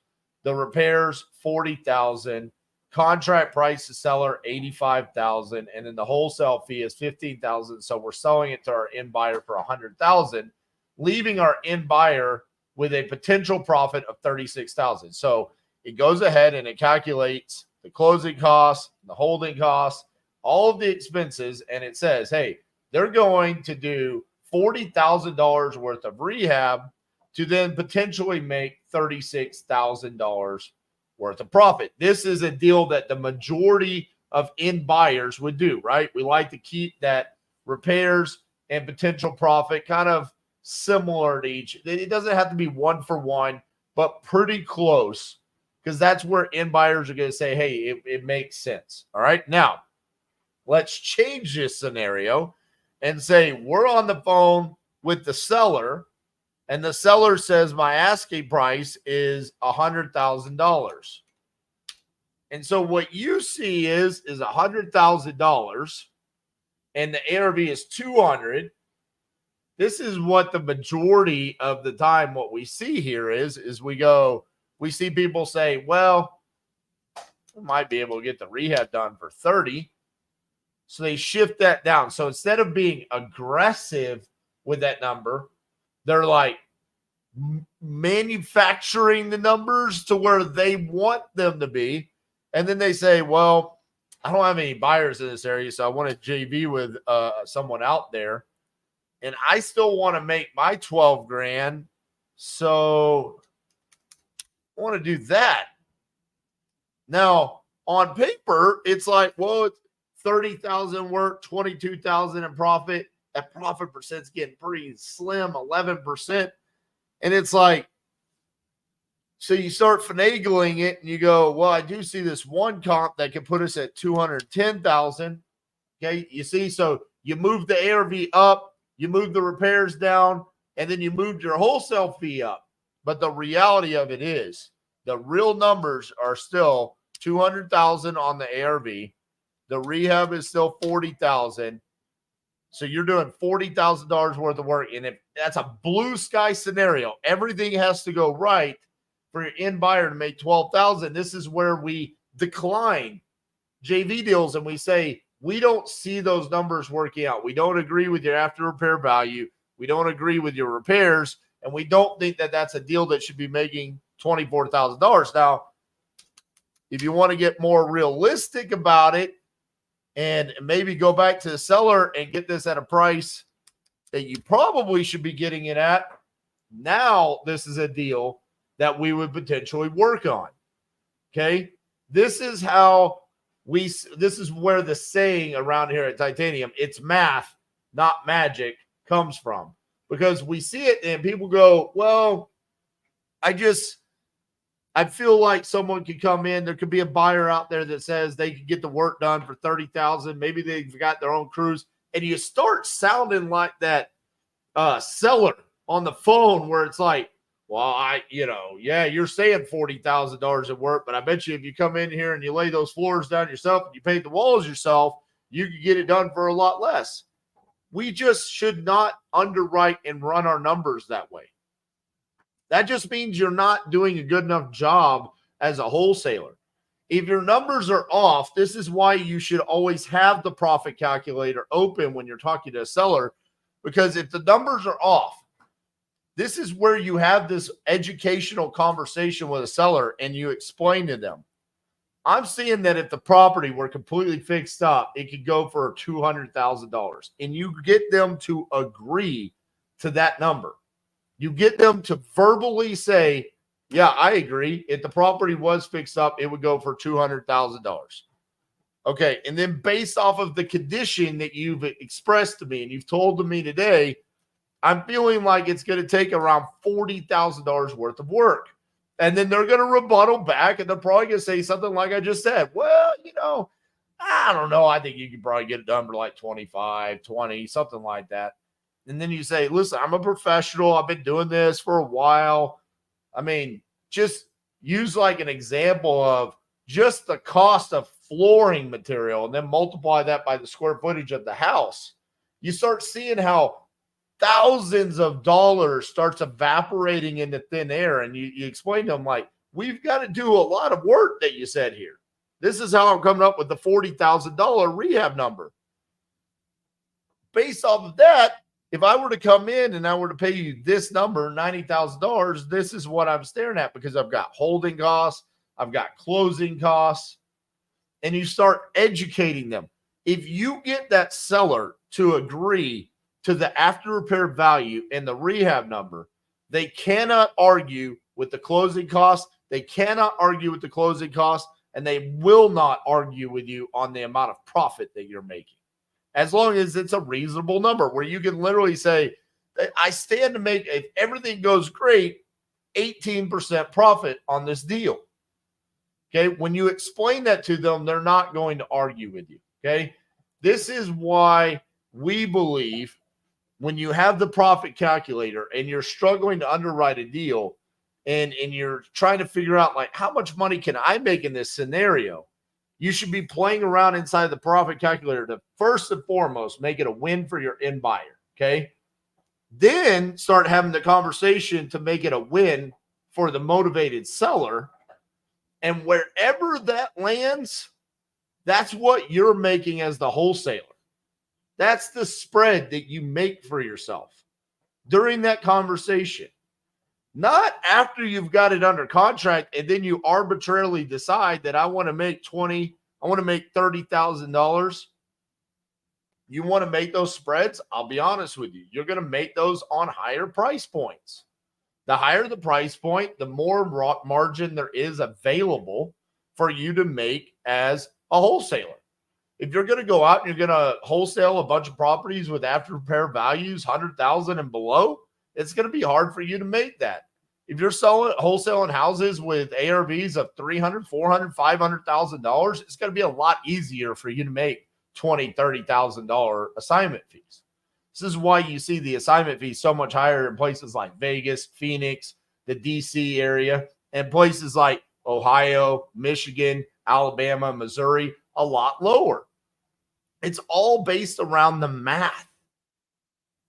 The repairs, $40,000. Contract price to seller, $85,000, and then the wholesale fee is $15,000. So we're selling it to our end buyer for $100,000, leaving our end buyer with a potential profit of $36,000. So it goes ahead and it calculates the closing costs, the holding costs, all of the expenses, and it says, hey, they're going to do $40,000 worth of rehab to then potentially make $36,000 worth of profit. This is a deal that the majority of end buyers would do, right? We like to keep that repairs and potential profit kind of similar to each. It doesn't have to be one for one, but pretty close, because that's where end buyers are going to say, hey, it makes sense. All right. Now, let's change this scenario and say we're on the phone with the seller, and the seller says my asking price is $100,000. And so what you see is $100,000, and the ARV is 200. this is what the majority of the time what we see here is we see people say, well, we might be able to get the rehab done for 30. So they shift that down. So instead of being aggressive with that number, they're like manufacturing the numbers to where they want them to be. And then they say, well, I don't have any buyers in this area, so I want to JV with someone out there. And I still want to make my 12 grand. So I want to do that. Now, on paper, it's like, well, it's 30,000 work, 22,000 in profit. That profit percent's getting pretty slim, 11%. And it's like, so you start finagling it and you go, well, I do see this one comp that can put us at 210,000. Okay. You see, so you move the ARV up, you move the repairs down, and then you moved your wholesale fee up. But the reality of it is the real numbers are still 200,000 on the ARV. The rehab is still 40,000. So you're doing $40,000 worth of work. And if that's a blue sky scenario, everything has to go right for your end buyer to make 12,000. This is where we decline JV deals and we say, we don't see those numbers working out. We don't agree with your after repair value. We don't agree with your repairs. And we don't think that that's a deal that should be making $24,000. Now, if you want to get more realistic about it and maybe go back to the seller and get this at a price that you probably should be getting it at, now this is a deal that we would potentially work on. Okay. This is where the saying around here at Titanium, it's math, not magic, comes from, because we see it and people go, well, I feel like someone could come in. There could be a buyer out there that says they could get the work done for 30,000. Maybe they've got their own crews, and you start sounding like that seller on the phone where it's like, well, you're saying $40,000 at work, but I bet you if you come in here and you lay those floors down yourself and you paint the walls yourself, you could get it done for a lot less. We just should not underwrite and run our numbers that way. That just means you're not doing a good enough job as a wholesaler. If your numbers are off, this is why you should always have the profit calculator open when you're talking to a seller, because if the numbers are off, this is where you have this educational conversation with a seller and you explain to them, I'm seeing that if the property were completely fixed up, it could go for $200,000, and you get them to agree to that number. You get them to verbally say, yeah, I agree. If the property was fixed up, it would go for $200,000. Okay. And then based off of the condition that you've expressed to me and you've told to me today, I'm feeling like it's going to take around $40,000 worth of work. And then they're going to rebuttal back and they're probably going to say something like I just said. Well, I don't know. I think you could probably get it done for like 25, 20, something like that. And then you say, listen, I'm a professional. I've been doing this for a while. I mean, just use like an example of just the cost of flooring material and then multiply that by the square footage of the house. You start seeing how thousands of dollars starts evaporating into thin air. And you explain to them, like, we've got to do a lot of work that you said here. This is how I'm coming up with the $40,000 rehab number. Based off of that, if I were to come in and I were to pay you this number, $90,000, this is what I'm staring at, because I've got holding costs, I've got closing costs, and you start educating them. If you get that seller to agree to the after repair value and the rehab number, they cannot argue with the closing costs. They cannot argue with the closing costs, and they will not argue with you on the amount of profit that you're making, as long as it's a reasonable number where you can literally say, I stand to make, if everything goes great, 18% profit on this deal. Okay. When you explain that to them, they're not going to argue with you. Okay. This is why we believe when you have the profit calculator and you're struggling to underwrite a deal and you're trying to figure out, like, how much money can I make in this scenario? You should be playing around inside the profit calculator to first and foremost make it a win for your end buyer. Okay. Then start having the conversation to make it a win for the motivated seller. And wherever that lands, that's what you're making as the wholesaler. That's the spread that you make for yourself during that conversation. Not after you've got it under contract and then you arbitrarily decide that I want to make $30,000. You want to make those spreads? I'll be honest with you. You're going to make those on higher price points. The higher the price point, the more margin there is available for you to make as a wholesaler. If you're going to go out and you're going to wholesale a bunch of properties with after repair values, 100,000 and below, it's going to be hard for you to make that. If you're wholesaling houses with ARVs of $300,000, $400,000, $500,000, it's going to be a lot easier for you to make $20,000, $30,000 assignment fees. This is why you see the assignment fees so much higher in places like Vegas, Phoenix, the DC area, and places like Ohio, Michigan, Alabama, Missouri, a lot lower. It's all based around the math.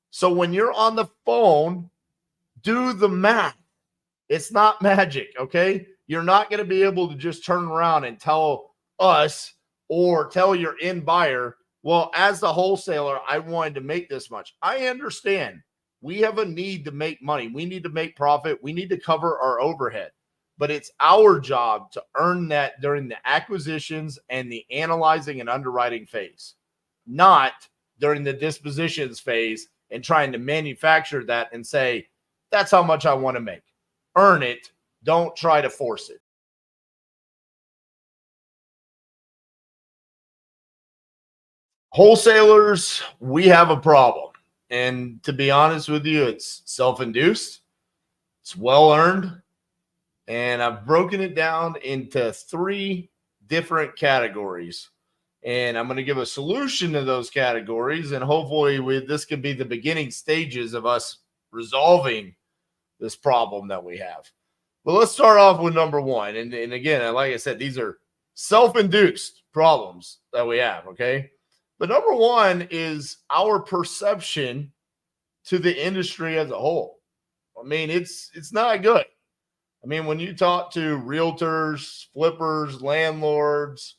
So when you're on the phone, do the math. It's not magic, okay? You're not going to be able to just turn around and tell us or tell your end buyer, well, as the wholesaler, I wanted to make this much. I understand. We have a need to make money. We need to make profit. We need to cover our overhead. But it's our job to earn that during the acquisitions and the analyzing and underwriting phase, not during the dispositions phase and trying to manufacture that and say, that's how much I want to make. Earn it. Don't try to force it. Wholesalers, we have a problem. And to be honest with you, it's self-induced. It's well-earned. And I've broken it down into 3 different categories. And I'm going to give a solution to those categories. And hopefully this could be the beginning stages of us resolving this problem that we have. But let's start off with number 1. And again, like I said, these are self-induced problems that we have, okay? But number 1 is our perception to the industry as a whole. I mean, it's not good. I mean, when you talk to realtors, flippers, landlords,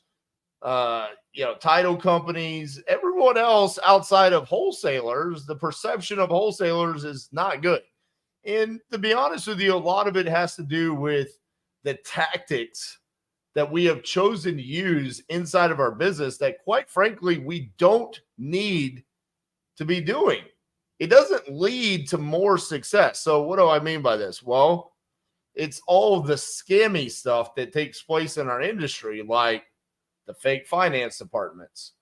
title companies, everyone else outside of wholesalers, the perception of wholesalers is not good. And to be honest with you, a lot of it has to do with the tactics that we have chosen to use inside of our business that, quite frankly, we don't need to be doing. It doesn't lead to more success. So what do I mean by this? Well, it's all the scammy stuff that takes place in our industry, like the fake finance departments,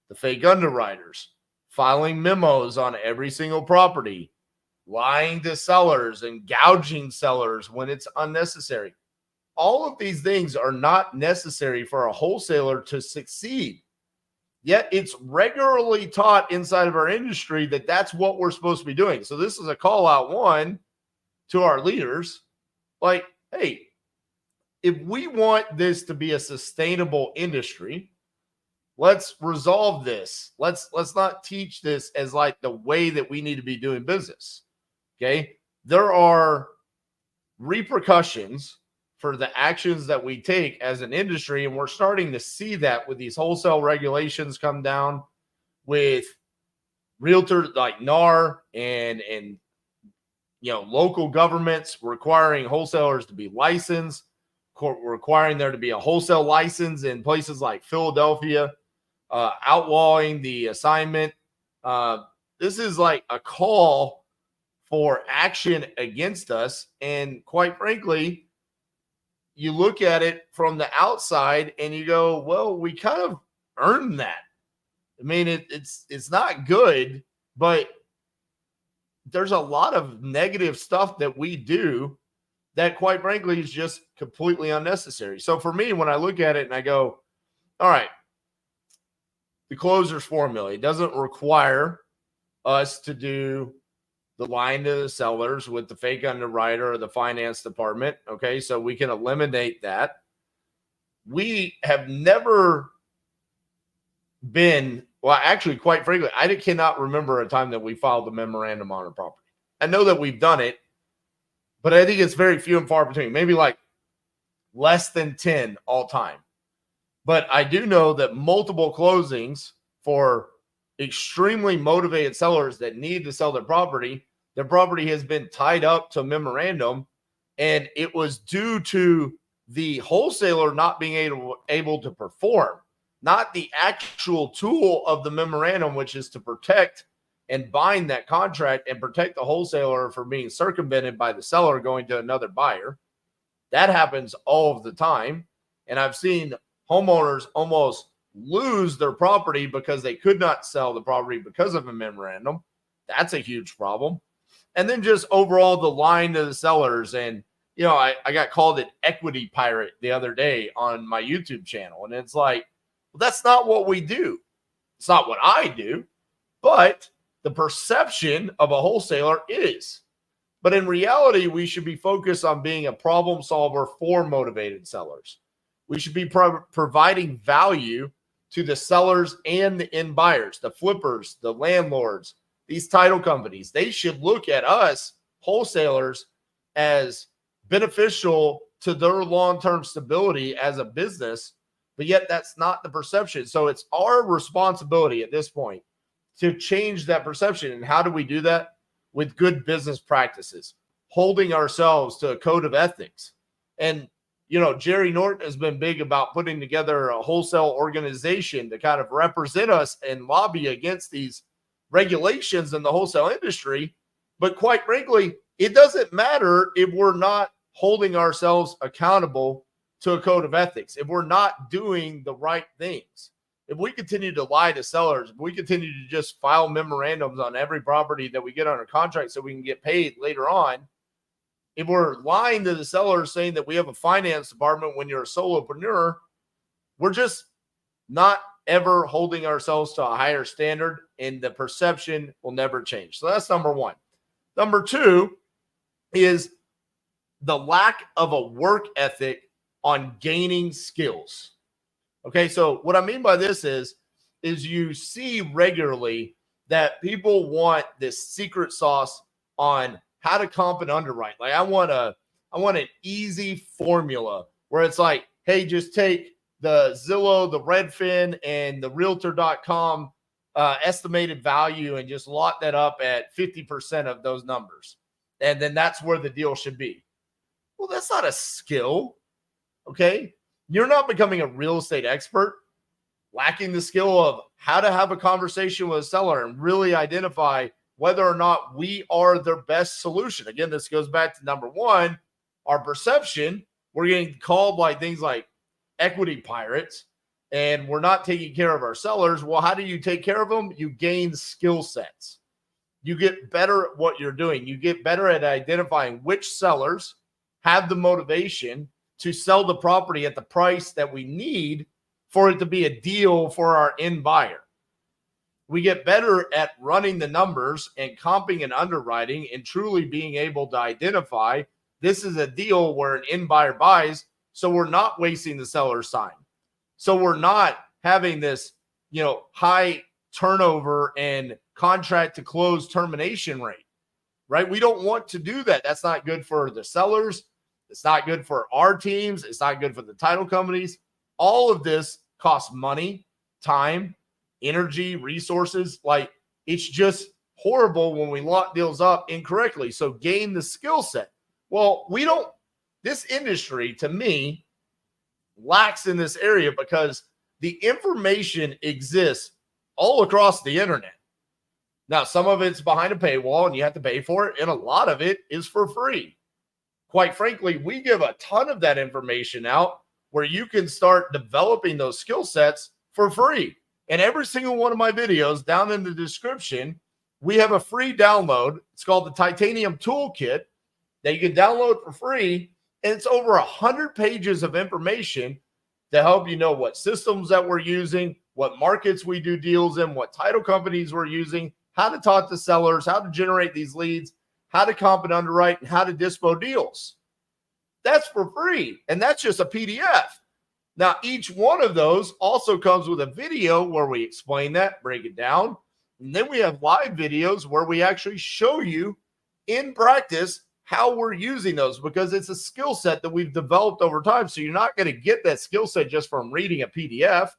the fake underwriters, filing memos on every single property, lying to sellers and gouging sellers when it's unnecessary. All of these things are not necessary for a wholesaler to succeed. Yet it's regularly taught inside of our industry that that's what we're supposed to be doing. So this is a call out, 1, to our leaders. Like, hey, if we want this to be a sustainable industry, let's resolve this. Let's not teach this as like the way that we need to be doing business. Okay. There are repercussions for the actions that we take as an industry. And we're starting to see that with these wholesale regulations come down, with realtors like NAR and local governments requiring wholesalers to be licensed, requiring there to be a wholesale license in places like Philadelphia, outlawing the assignment. This is like a call for action against us. And quite frankly, you look at it from the outside and you go, well, we kind of earned that. I mean, it's not good, but there's a lot of negative stuff that we do that, quite frankly, is just completely unnecessary. So for me, when I look at it and I go, all right, the closer's formula, it doesn't require us to do the line to the sellers with the fake underwriter or the finance department. Okay, so we can eliminate that. We have never been, well, actually, quite frankly, I cannot remember a time that we filed a memorandum on a property. I know that we've done it, but I think it's very few and far between, maybe like less than 10 all time. But I do know that multiple closings for extremely motivated sellers that need to sell their property has been tied up to a memorandum, and it was due to the wholesaler not being able to perform, not the actual tool of the memorandum, which is to protect and bind that contract and protect the wholesaler from being circumvented by the seller going to another buyer. That happens all of the time. And I've seen homeowners almost lose their property because they could not sell the property because of a memorandum. That's a huge problem. And then just overall the line to the sellers. And, you know, I got called an equity pirate the other day on my YouTube channel. And it's like, well, that's not what we do. It's not what I do, but the perception of a wholesaler is. But in reality, we should be focused on being a problem solver for motivated sellers. We should be providing value to the sellers and the end buyers, the flippers, the landlords, these title companies. They should look at us, wholesalers, as beneficial to their long-term stability as a business, but yet that's not the perception. So it's our responsibility at this point to change that perception. And how do we do that? With good business practices, holding ourselves to a code of ethics. And, you know, Jerry Norton has been big about putting together a wholesale organization to kind of represent us and lobby against these regulations in the wholesale industry. But quite frankly, it doesn't matter if we're not holding ourselves accountable to a code of ethics, if we're not doing the right things. If we continue to lie to sellers, if we continue to just file memorandums on every property that we get under contract so we can get paid later on, if we're lying to the sellers saying that we have a finance department when you're a solopreneur, we're just not ever holding ourselves to a higher standard, and the perception will never change. So that's number one. Number two is the lack of a work ethic on gaining skills. Okay, so what I mean by this is you see regularly that people want this secret sauce on how to comp and underwrite. Like I want an easy formula where it's like, hey, just take the Zillow, the Redfin, and the Realtor.com estimated value and just lock that up at 50% of those numbers. And then that's where the deal should be. Well, that's not a skill, okay? You're not becoming a real estate expert, lacking the skill of how to have a conversation with a seller and really identify whether or not we are their best solution. Again, this goes back to number one, our perception. We're getting called by things like equity pirates, and we're not taking care of our sellers. Well, how do you take care of them? You gain skill sets. You get better at what you're doing. You get better at identifying which sellers have the motivation to sell the property at the price that we need for it to be a deal for our end buyer. We get better at running the numbers and comping and underwriting and truly being able to identify this is a deal where an end buyer buys, so we're not wasting the seller's time. So we're not having this, high turnover and contract to close termination rate, right? We don't want to do that. That's not good for the sellers. It's not good for our teams. It's not good for the title companies. All of this costs money, time, energy, resources. Like, it's just horrible when we lock deals up incorrectly. So gain the skill set. Well, this industry, to me, lacks in this area because the information exists all across the internet. Now, some of it's behind a paywall and you have to pay for it, and a lot of it is for free. Quite frankly, we give a ton of that information out where you can start developing those skill sets for free. And every single one of my videos down in the description, we have a free download. It's called the Titanium Toolkit that you can download for free. And it's over 100 pages of information to help you know what systems that we're using, what markets we do deals in, what title companies we're using, how to talk to sellers, how to generate these leads, how to comp and underwrite, and how to dispo deals. That's for free. And that's just a PDF. Now, each one of those also comes with a video where we explain that, break it down. And then we have live videos where we actually show you in practice how we're using those, because it's a skill set that we've developed over time. So you're not going to get that skill set just from reading a PDF.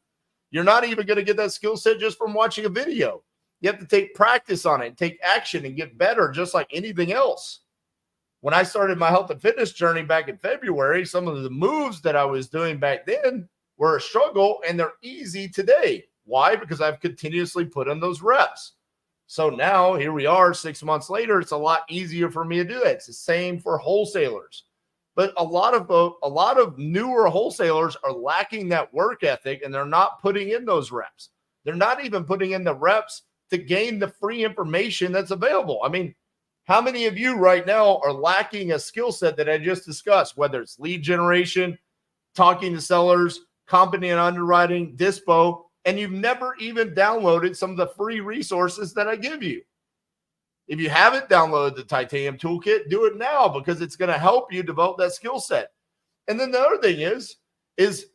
You're not even going to get that skill set just from watching a video. You have to take practice on it, take action, and get better, just like anything else. When I started my health and fitness journey back in February, some of the moves that I was doing back then were a struggle, and they're easy today. Why? Because I've continuously put in those reps. So now here we are 6 months later. It's a lot easier for me to do it. It's the same for wholesalers. But a lot of newer wholesalers are lacking that work ethic, and they're not putting in those reps. They're not even putting in the reps to gain the free information that's available. I mean, how many of you right now are lacking a skill set that I just discussed, whether it's lead generation, talking to sellers, company and underwriting, dispo, and you've never even downloaded some of the free resources that I give you? If you haven't downloaded the Titanium Toolkit, do it now, because it's going to help you develop that skill set. And then the other thing is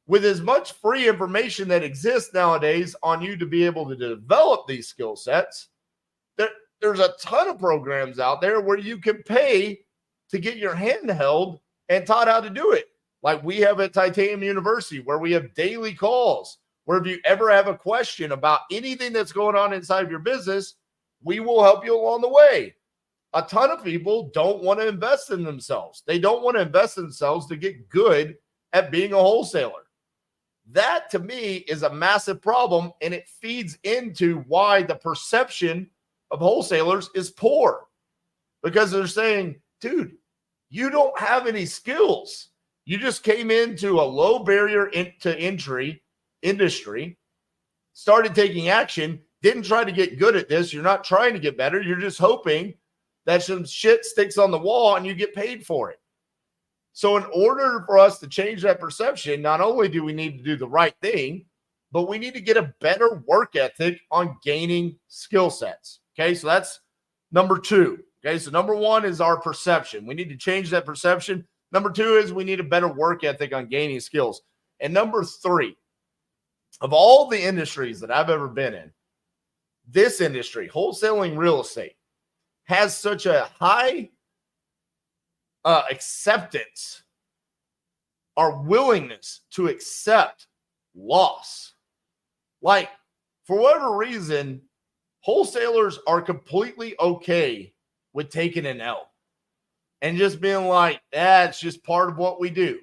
with as much free information that exists nowadays on you to be able to develop these skill sets, there's a ton of programs out there where you can pay to get your hand held and taught how to do it. Like we have at Titanium University, where we have daily calls, where if you ever have a question about anything that's going on inside of your business, we will help you along the way. A ton of people don't want to invest in themselves. They don't want to invest in themselves to get good at being a wholesaler. That, to me, is a massive problem, and it feeds into why the perception of wholesalers is poor, because they're saying, dude, you don't have any skills. You just came into a low barrier to entry industry, started taking action, didn't try to get good at this. You're not trying to get better. You're just hoping that some shit sticks on the wall and you get paid for it. So in order for us to change that perception, not only do we need to do the right thing, but we need to get a better work ethic on gaining skill sets. Okay, so that's number two. Okay, so number one is our perception. We need to change that perception. Number two is we need a better work ethic on gaining skills. And number three, of all the industries that I've ever been in, this industry, wholesaling real estate, has such a high acceptance, our willingness to accept loss. Like, for whatever reason, wholesalers are completely okay with taking an L and just being like, it's just part of what we do.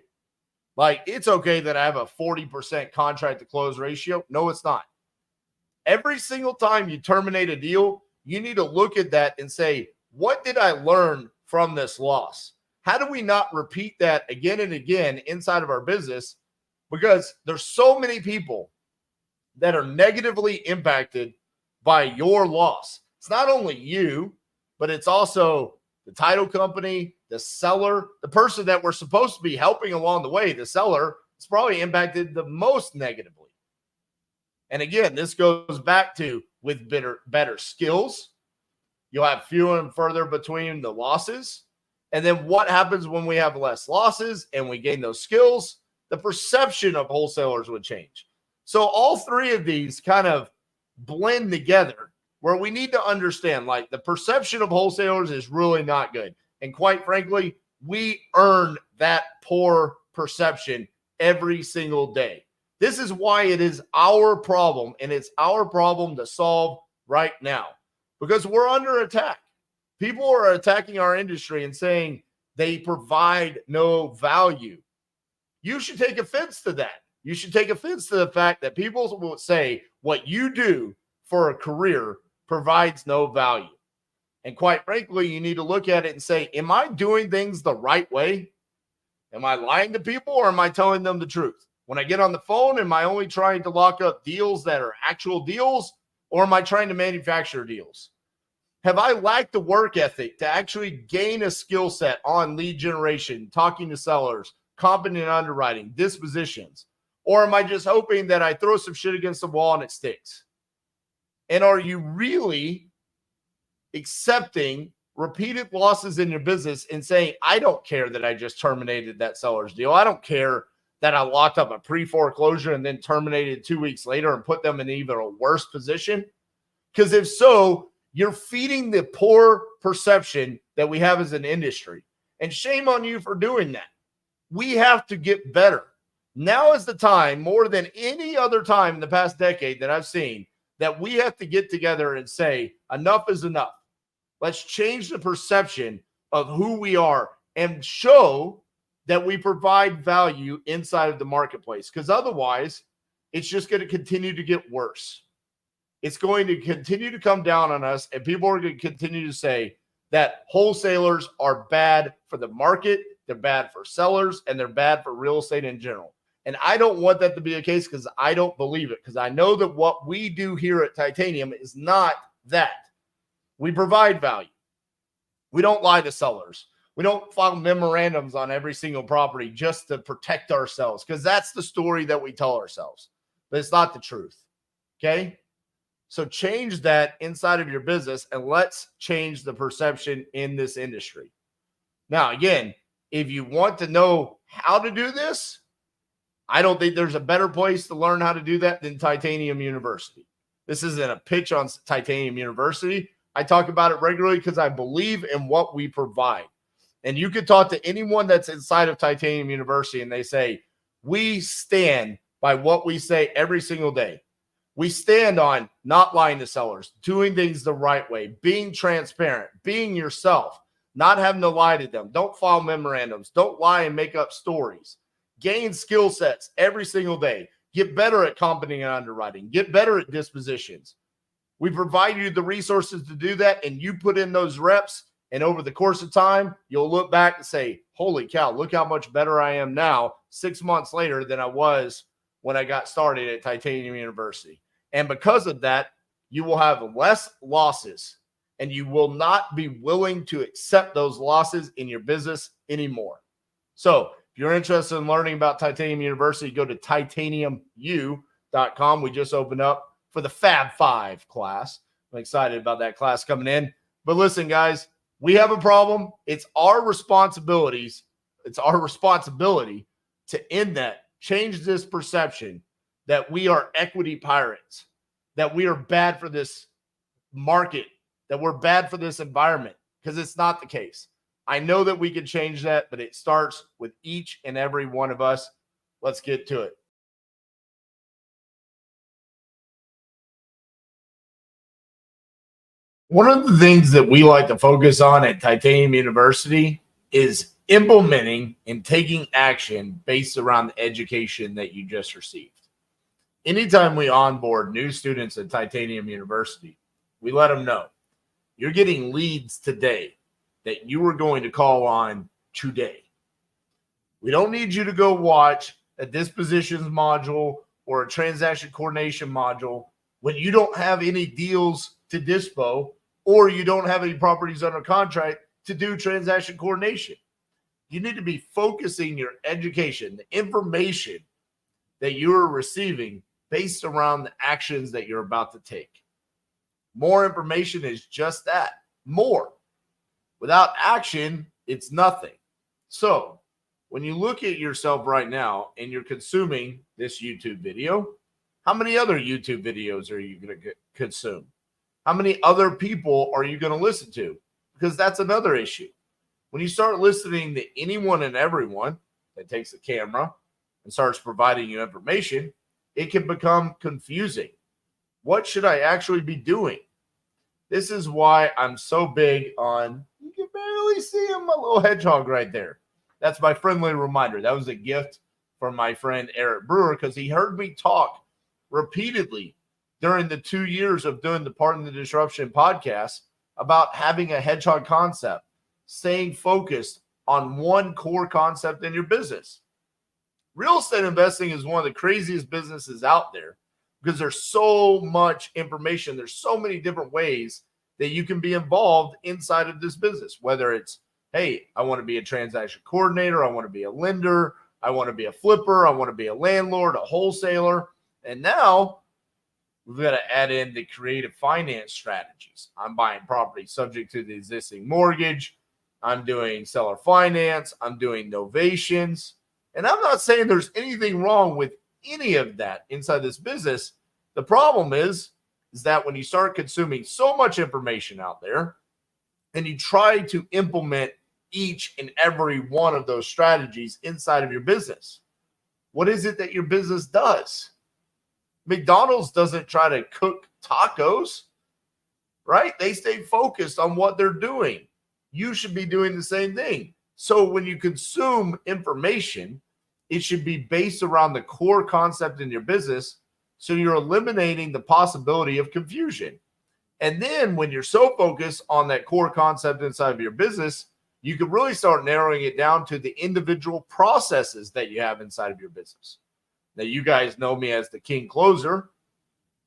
Like, it's okay that I have a 40% contract to close ratio. No, it's not. Every single time you terminate a deal, you need to look at that and say, what did I learn from this loss? How do we not repeat that again and again inside of our business? Because there's so many people that are negatively impacted by your loss. It's not only you, but it's also the title company, the seller, the person that we're supposed to be helping along the way. The seller is probably impacted the most negatively. And again, this goes back to with better skills, you'll have fewer and further between the losses. And then what happens when we have less losses and we gain those skills? The perception of wholesalers would change. So all three of these kind of blend together, where we need to understand, like, the perception of wholesalers is really not good. And quite frankly, we earn that poor perception every single day. This is why it is our problem, and it's our problem to solve right now, because we're under attack. People are attacking our industry and saying they provide no value. You should take offense to that. You should take offense to the fact that people will say what you do for a career provides no value. And quite frankly, you need to look at it and say, am I doing things the right way? Am I lying to people, or am I telling them the truth? When I get on the phone, am I only trying to lock up deals that are actual deals, or am I trying to manufacture deals? Have I lacked the work ethic to actually gain a skill set on lead generation, talking to sellers, competent underwriting, dispositions? Or am I just hoping that I throw some shit against the wall and it sticks? And are you really accepting repeated losses in your business and saying, I don't care that I just terminated that seller's deal. I don't care that I locked up a pre-foreclosure and then terminated 2 weeks later and put them in even a worse position? Because if so, You're feeding the poor perception that we have as an industry. And shame on you for doing that. We have to get better. Now is the time, more than any other time in the past decade that I've seen, that we have to get together and say, enough is enough. Let's change the perception of who we are and show that we provide value inside of the marketplace. Because otherwise, it's just going to continue to get worse. It's going to continue to come down on us, and people are going to continue to say that wholesalers are bad for the market, they're bad for sellers, and they're bad for real estate in general. And I don't want that to be the case because I don't believe it, because I know that what we do here at Titanium is not that. We provide value. We don't lie to sellers. We don't file memorandums on every single property just to protect ourselves, because that's the story that we tell ourselves. But it's not the truth. Okay? So change that inside of your business, and let's change the perception in this industry. Now, again, if you want to know how to do this, I don't think there's a better place to learn how to do that than Titanium University. This isn't a pitch on Titanium University. I talk about it regularly because I believe in what we provide. And you could talk to anyone that's inside of Titanium University, and they say, we stand by what we say every single day. We stand on not lying to sellers, doing things the right way, being transparent, being yourself, not having to lie to them. Don't file memorandums. Don't lie and make up stories. Gain skill sets every single day. Get better at competing and underwriting. Get better at dispositions. We provide you the resources to do that, and you put in those reps, and over the course of time, you'll look back and say, holy cow, look how much better I am now 6 months later than I was when I got started at Titanium University. And because of that, you will have less losses, and you will not be willing to accept those losses in your business anymore. So if you're interested in learning about Titanium University, go to titaniumu.com. We just opened up for the Fab 5 class. I'm excited about that class coming in. But listen, guys, we have a problem. It's our responsibilities. It's our responsibility to end that, change this perception that we are equity pirates, that we are bad for this market, that we're bad for this environment, because it's not the case. I know that we can change that, but it starts with each and every one of us. Let's get to it. One of the things that we like to focus on at Titanium University is implementing and taking action based around the education that you just received. Anytime we onboard new students at Titanium University, we let them know you're getting leads today that you are going to call on today. We don't need you to go watch a dispositions module or a transaction coordination module when you don't have any deals to dispo, or you don't have any properties under contract to do transaction coordination. You need to be focusing your education, the information that you are receiving based around the actions that you're about to take. More information is just that, more. Without action, it's nothing. So when you look at yourself right now and you're consuming this YouTube video, how many other YouTube videos are you going to consume? How many other people are you going to listen to? Because that's another issue. When you start listening to anyone and everyone that takes a camera and starts providing you information, it can become confusing. What should I actually be doing? This is why I'm so big on, you can barely see him, my little hedgehog right there. That's my friendly reminder. That was a gift from my friend Eric Brewer, because he heard me talk repeatedly during the 2 years of doing the Pardon the Disruption podcast about having a hedgehog concept, staying focused on one core concept in your business. Real estate investing is one of the craziest businesses out there because there's so much information. There's so many different ways that you can be involved inside of this business, whether it's, hey, I want to be a transaction coordinator, I want to be a lender, I want to be a flipper, I want to be a landlord, a wholesaler. And now we've got to add in the creative finance strategies. I'm buying property subject to the existing mortgage. I'm doing seller finance. I'm doing novations. And I'm not saying there's anything wrong with any of that inside this business. The problem is is that when you start consuming so much information out there and you try to implement each and every one of those strategies inside of your business, what is it that your business does? McDonald's doesn't try to cook tacos, right? They stay focused on what they're doing. You should be doing the same thing. So when you consume information, it should be based around the core concept in your business. So you're eliminating the possibility of confusion. And then when you're so focused on that core concept inside of your business, you can really start narrowing it down to the individual processes that you have inside of your business. Now, you guys know me as the King Closer.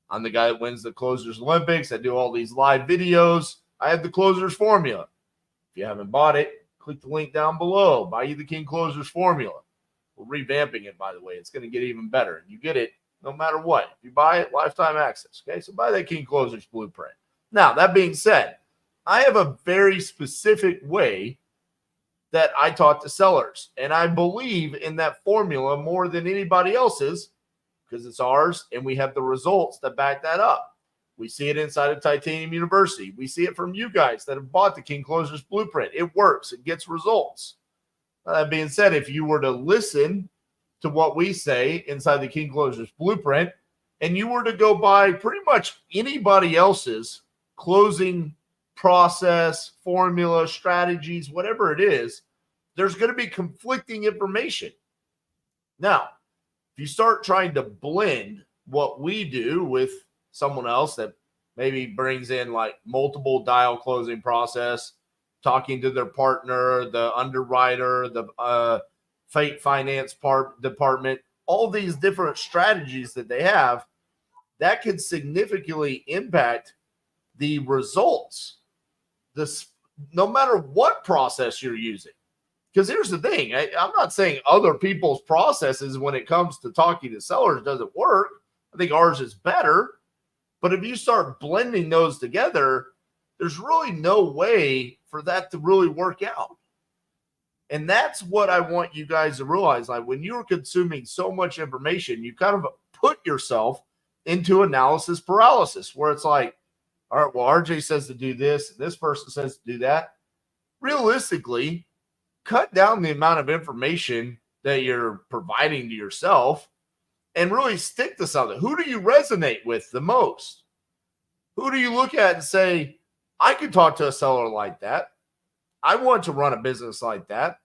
I'm the guy that wins the Closers Olympics. I do all these live videos. I have the Closers Formula. If you haven't bought it, click the link down below. Buy you the King Closers Formula. We're revamping it, by the way. It's going to get even better. And you get it no matter what. If you buy it, lifetime access. Okay, so buy that King Closers Blueprint. Now, that being said, I have a very specific way that I talk to sellers. And I believe in that formula more than anybody else's because it's ours and we have the results that back that up. We see it inside of Titanium University. We see it from you guys that have bought the King Closers Blueprint. It works. It gets results. That being said, if you were to listen to what we say inside the King Closers Blueprint and you were to go buy pretty much anybody else's closing process, formula, strategies, whatever it is, there's going to be conflicting information. Now, if you start trying to blend what we do with someone else that maybe brings in like multiple dial closing process, talking to their partner, the underwriter, the finance department, all these different strategies that they have, that could significantly impact the results. No matter what process you're using. Because here's the thing. I'm not saying other people's processes when it comes to talking to sellers doesn't work. I think ours is better. But if you start blending those together, there's really no way for that to really work out. And that's what I want you guys to realize. Like when you're consuming so much information, you kind of put yourself into analysis paralysis where it's like, all right, well, RJ says to do this, and this person says to do that. Realistically, cut down the amount of information that you're providing to yourself and really stick to something. Who do you resonate with the most? Who do you look at and say, I could talk to a seller like that. I want to run a business like that.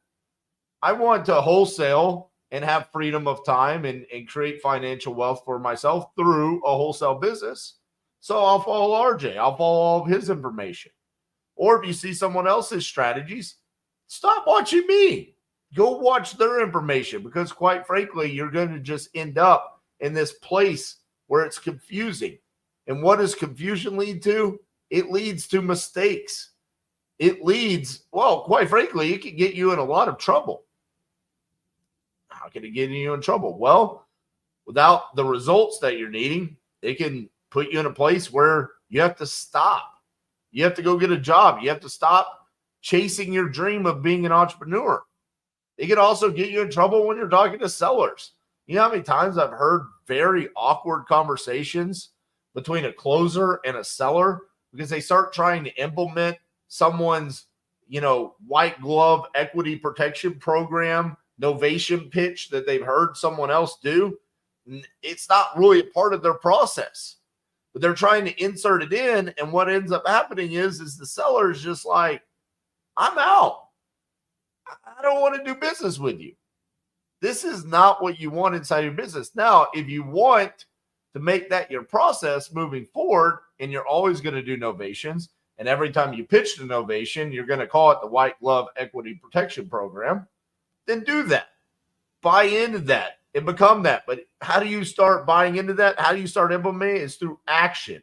I want to wholesale and have freedom of time and create financial wealth for myself through a wholesale business. So I'll follow RJ. I'll follow all of his information. Or if you see someone else's strategies, stop watching me. Go watch their information because quite frankly, you're going to just end up in this place where it's confusing. And what does confusion lead to? It leads to mistakes. It leads, well, quite frankly, it can get you in a lot of trouble. How can it get you in trouble? Well, without the results that you're needing, it can put you in a place where you have to stop. You have to go get a job. You have to stop chasing your dream of being an entrepreneur. It can also get you in trouble when you're talking to sellers. You know how many times I've heard very awkward conversations between a closer and a seller because they start trying to implement someone's, white glove equity protection program, novation pitch that they've heard someone else do. It's not really a part of their process, but they're trying to insert it in. And what ends up happening is the seller is just like, I'm out. I don't want to do business with you. This is not what you want inside your business. Now, if you want to make that your process moving forward, and you're always going to do novations, and every time you pitch the novation, you're going to call it the white glove equity protection program, then do that. Buy into that and become that. But how do you start buying into that? How do you start implementing it? Is through action,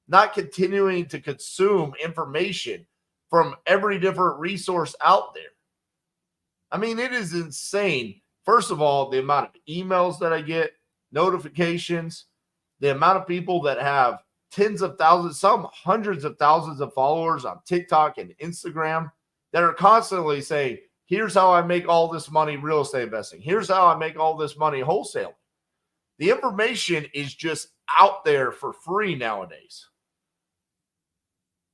not continuing to consume information from every different resource out there. I mean, it is insane. First of all, the amount of emails that I get, notifications, the amount of people that have tens of thousands, some hundreds of thousands of followers on TikTok and Instagram that are constantly saying, here's how I make all this money real estate investing. Here's how I make all this money wholesaling. The information is just out there for free nowadays.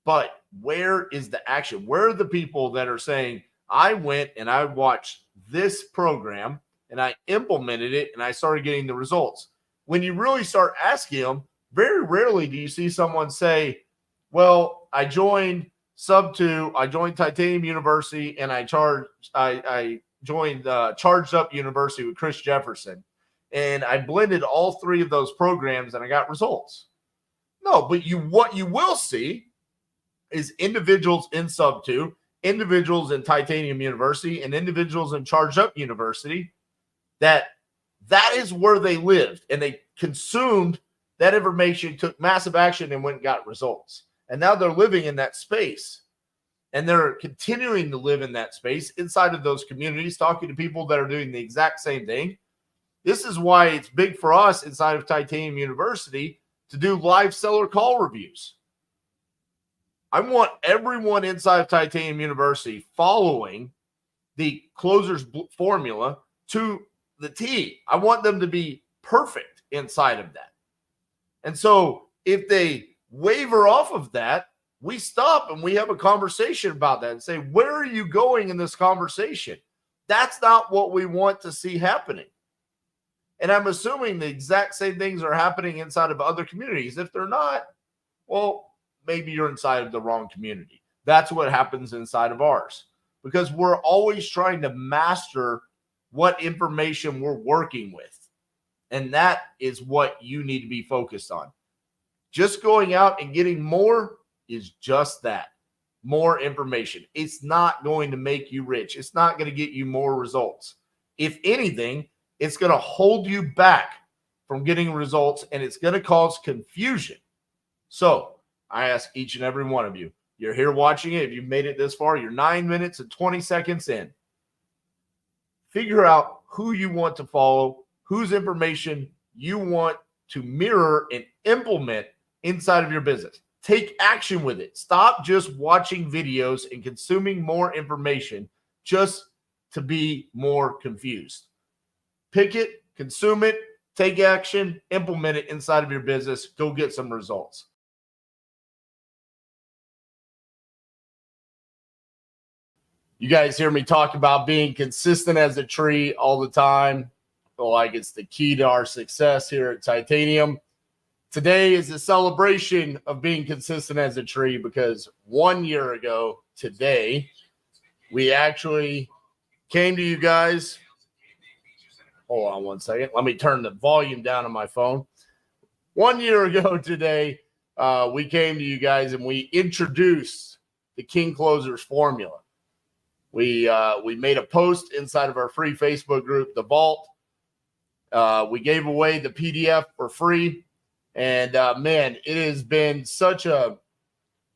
But where is the action? Where are the people that are saying, I went and I watched this program and I implemented it and I started getting the results? When you really start asking them, very rarely do you see someone say, well, I joined Sub2, I joined Titanium University, and I joined Charged Up University with Chris Jefferson. And I blended all three of those programs and I got results. No, but what you will see is individuals in Sub2, individuals in Titanium University, and individuals in Charged Up University that is where they lived, and they consumed that information, took massive action, and went and got results. And now they're living in that space, and they're continuing to live in that space inside of those communities, talking to people that are doing the exact same thing. This is why it's big for us inside of Titanium University to do live seller call reviews. I want everyone inside of Titanium University following the closer's formula to the T. I want them to be perfect inside of that. And so if they waver off of that, we stop and we have a conversation about that and say, where are you going in this conversation? That's not what we want to see happening. And I'm assuming the exact same things are happening inside of other communities. If they're not, well, maybe you're inside of the wrong community. That's what happens inside of ours, because we're always trying to master what information we're working with. And that is what you need to be focused on. Just going out and getting more is just that, more information. It's not going to make you rich. It's not going to get you more results. If anything, it's going to hold you back from getting results, and it's going to cause confusion. So I ask each and every one of you, you're here watching it. If you've made it this far, you're 9 minutes and 20 seconds in. Figure out who you want to follow, whose information you want to mirror and implement inside of your business. Take action with it. Stop just watching videos and consuming more information just to be more confused. Pick it, consume it, take action, implement it inside of your business. Go get some results. You guys hear me talk about being consistent as a tree all the time. I feel like it's the key to our success here at Titanium. Today is a celebration of being consistent as a tree, because 1 year ago today, we actually came to you guys. Hold on one second. Let me turn the volume down on my phone. 1 year ago today, we came to you guys and we introduced the King Closers formula. We made a post inside of our free Facebook group, The Vault. We gave away the PDF for free. And, man, it has been such a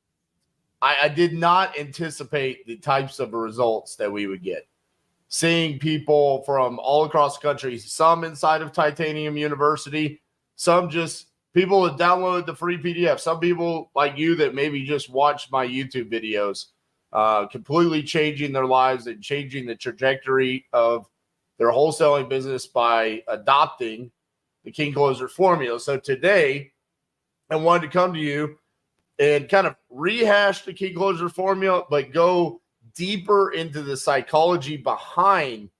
– I did not anticipate the types of results that we would get. Seeing people from all across the country, some inside of Titanium University, some just people that downloaded the free PDF, some people like you that maybe just watched my YouTube videos, completely changing their lives and changing the trajectory of their wholesaling business by adopting the King Closer formula. So today, I wanted to come to you and kind of rehash the King Closer formula, but go deeper into the psychology behind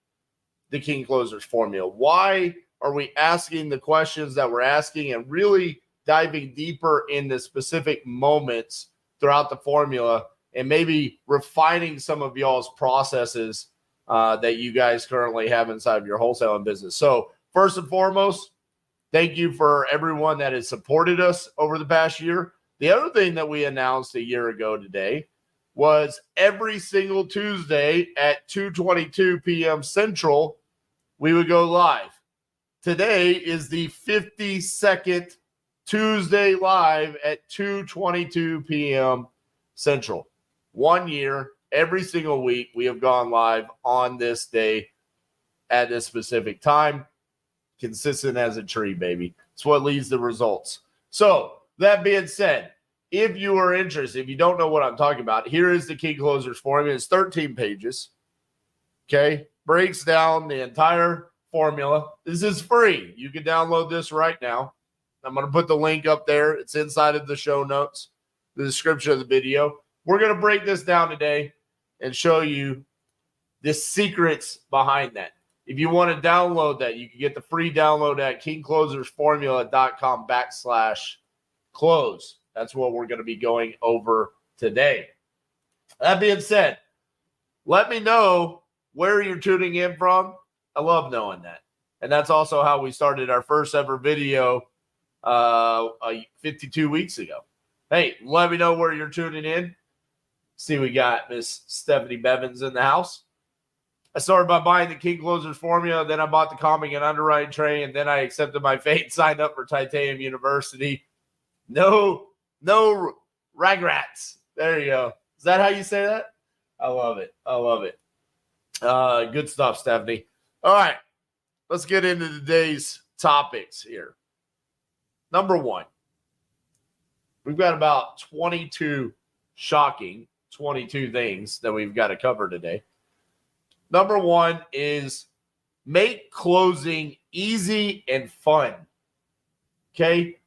the King Closers formula. Why are we asking the questions that we're asking, and really diving deeper in the specific moments throughout the formula, and maybe refining some of y'all's processes that you guys currently have inside of your wholesaling business. So first and foremost, thank you for everyone that has supported us over the past year. The other thing that we announced a year ago today was every single Tuesday at 2:22 p.m. Central, we would go live. Today is the 52nd Tuesday live at 2:22 p.m. Central. 1 year, every single week, we have gone live on this day at this specific time. Consistent as a tree, baby. It's what leads the results. So that being said, if you are interested, if you don't know what I'm talking about, here is the King Closers formula. It's 13 pages. Okay. Breaks down the entire formula. This is free. You can download this right now. I'm going to put the link up there. It's inside of the show notes, the description of the video. We're going to break this down today and show you the secrets behind that. If you want to download that, you can get the free download at kingclosersformula.com/close. That's what we're going to be going over today. That being said, let me know where you're tuning in from. I love knowing that. And that's also how we started our first ever video 52 weeks ago. Hey, let me know where you're tuning in. See, we got Miss Stephanie Bevins in the house. I started by buying the King Closers formula, then I bought the calming and underwriting tray, and then I accepted my fate and signed up for Titanium University. No regrets. There you go. Is that how you say that? I love it. I love it. Good stuff, Stephanie. All right, let's get into today's topics here. Number one, we've got about 22 things that we've got to cover today. Number one is make closing easy and fun. Okay?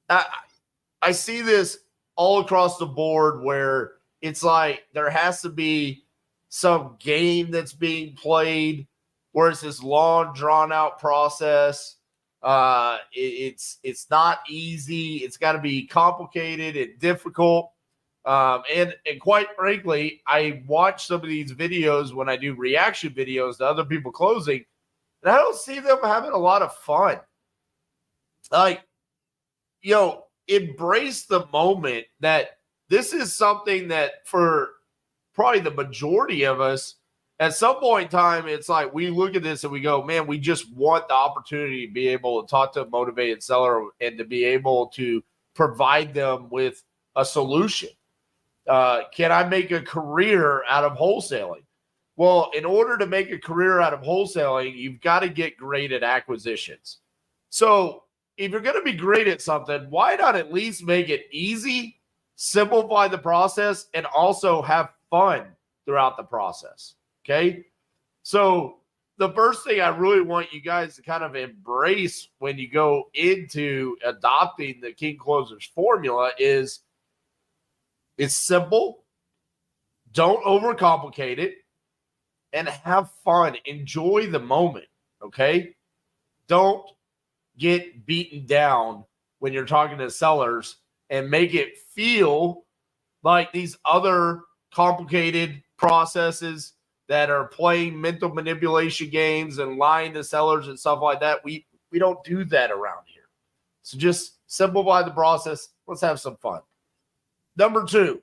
I see this all across the board where it's like there has to be some game that's being played where it's this long, drawn-out process. It's not easy. It's got to be complicated and difficult. And quite frankly, I watch some of these videos when I do reaction videos to other people closing, and I don't see them having a lot of fun. Like, embrace the moment that this is something that for probably the majority of us, at some point in time, it's like we look at this and we go, man, we just want the opportunity to be able to talk to a motivated seller and to be able to provide them with a solution. Can I make a career out of wholesaling? Well, in order to make a career out of wholesaling, you've got to get great at acquisitions. So if you're going to be great at something, why not at least make it easy, simplify the process, and also have fun throughout the process? Okay. So the first thing I really want you guys to kind of embrace when you go into adopting the King Closers formula is it's simple. Don't overcomplicate it and have fun. Enjoy the moment. Okay. Don't get beaten down when you're talking to sellers and make it feel like these other complicated processes that are playing mental manipulation games and lying to sellers and stuff like that. We don't do that around here. So just simplify the process. Let's have some fun. Number two,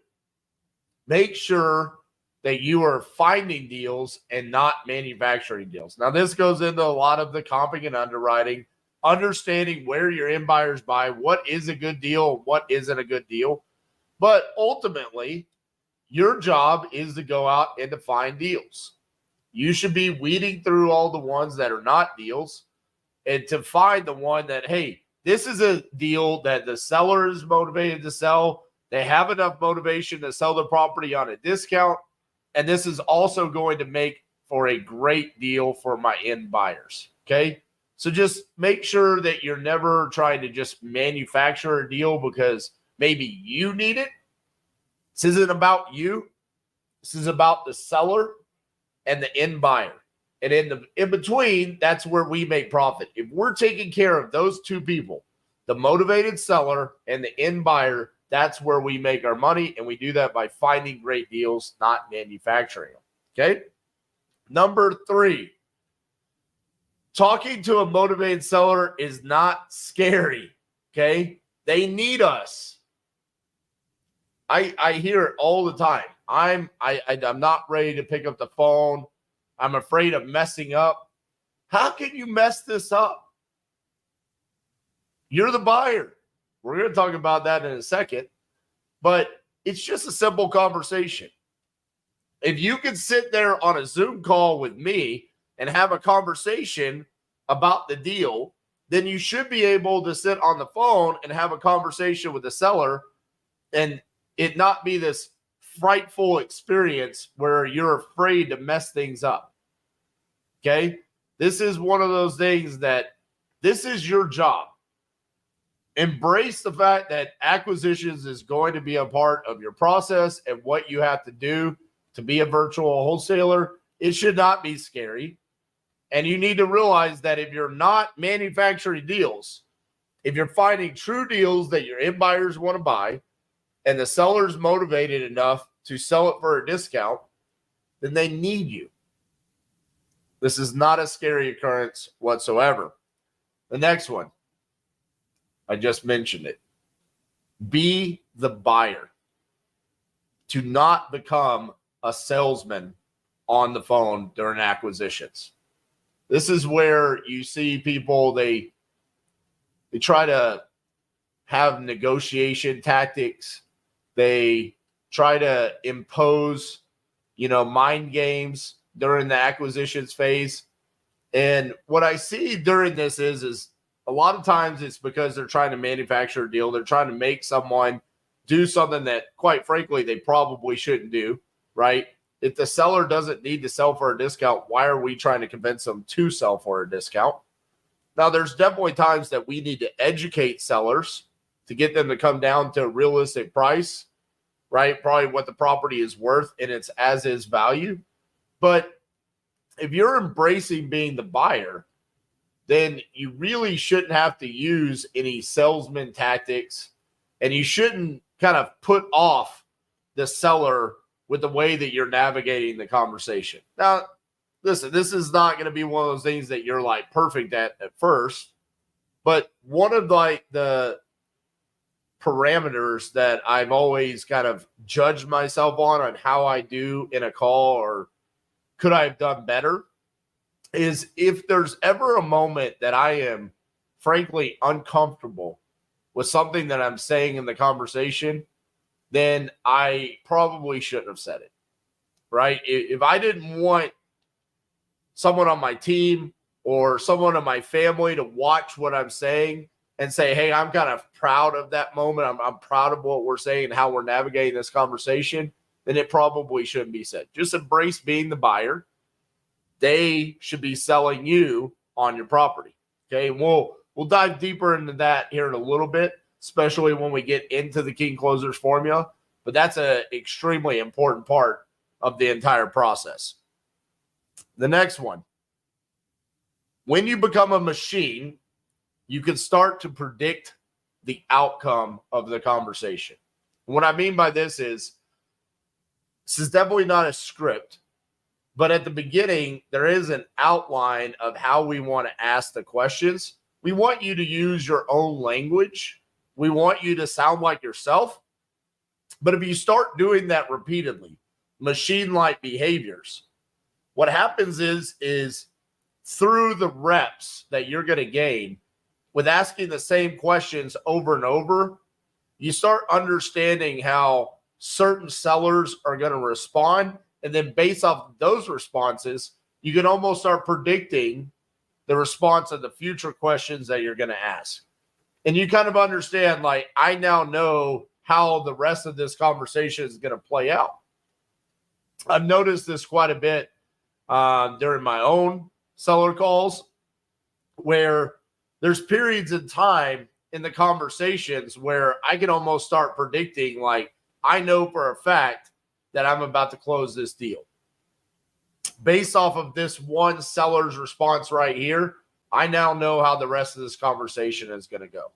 make sure that you are finding deals and not manufacturing deals. Now, this goes into a lot of the comping and underwriting, understanding where your end buyers buy, what is a good deal, what isn't a good deal. But ultimately, your job is to go out and to find deals. You should be weeding through all the ones that are not deals and to find the one that, hey, this is a deal that the seller is motivated to sell. They have enough motivation to sell the property on a discount. And this is also going to make for a great deal for my end buyers. Okay. So just make sure that you're never trying to just manufacture a deal because maybe you need it. This isn't about you. This is about the seller and the end buyer. And in between, that's where we make profit. If we're taking care of those two people, the motivated seller and the end buyer, that's where we make our money. And we do that by finding great deals, not manufacturing them. Okay. Number three, talking to a motivated seller is not scary. Okay. They need us. I hear it all the time. I'm not ready to pick up the phone. I'm afraid of messing up. How can you mess this up? You're the buyer. We're going to talk about that in a second, but it's just a simple conversation. If you can sit there on a Zoom call with me and have a conversation about the deal, then you should be able to sit on the phone and have a conversation with the seller and it not be this frightful experience where you're afraid to mess things up. Okay? This is one of those things that this is your job. embrace the fact that acquisitions is going to be a part of your process and what you have to do to be a virtual wholesaler. It should not be scary. And you need to realize that if you're not manufacturing deals, if you're finding true deals that your end buyers want to buy and the seller's motivated enough to sell it for a discount, then they need you. This is not a scary occurrence whatsoever. The next one, I just mentioned it. Be the buyer. Do not become a salesman on the phone during acquisitions. This is where you see people, they try to have negotiation tactics. They try to impose, mind games during the acquisitions phase. And what I see during this is a lot of times it's because they're trying to manufacture a deal. They're trying to make someone do something that, quite frankly, they probably shouldn't do, right? If the seller doesn't need to sell for a discount, why are we trying to convince them to sell for a discount? Now, there's definitely times that we need to educate sellers to get them to come down to a realistic price, right? Probably what the property is worth in its as-is value. But if you're embracing being the buyer, then you really shouldn't have to use any salesman tactics, and you shouldn't kind of put off the seller with the way that you're navigating the conversation. Now, listen, this is not going to be one of those things that you're like perfect at first, but one of the parameters that I've always kind of judged myself on how I do in a call or could I have done better is if there's ever a moment that I am frankly uncomfortable with something that I'm saying in the conversation, then I probably shouldn't have said it, right? If I didn't want someone on my team or someone in my family to watch what I'm saying and say, hey, I'm kind of proud of that moment. I'm proud of what we're saying and how we're navigating this conversation, then it probably shouldn't be said. Just embrace being the buyer. They should be selling you on your property. Okay. And we'll dive deeper into that here in a little bit, especially when we get into the King Closers formula. But that's an extremely important part of the entire process. The next one. When you become a machine, you can start to predict the outcome of the conversation. And what I mean by this is definitely not a script. But at the beginning, there is an outline of how we want to ask the questions. We want you to use your own language. We want you to sound like yourself. But if you start doing that repeatedly, machine-like behaviors, what happens is through the reps that you're going to gain with asking the same questions over and over, you start understanding how certain sellers are going to respond. And then based off those responses, you can almost start predicting the response of the future questions that you're going to ask. And you kind of understand, like, I now know how the rest of this conversation is going to play out. I've noticed this quite a bit during my own seller calls where there's periods in time in the conversations where I can almost start predicting, like, I know for a fact that I'm about to close this deal. Based off of this one seller's response right here, I now know how the rest of this conversation is going to go.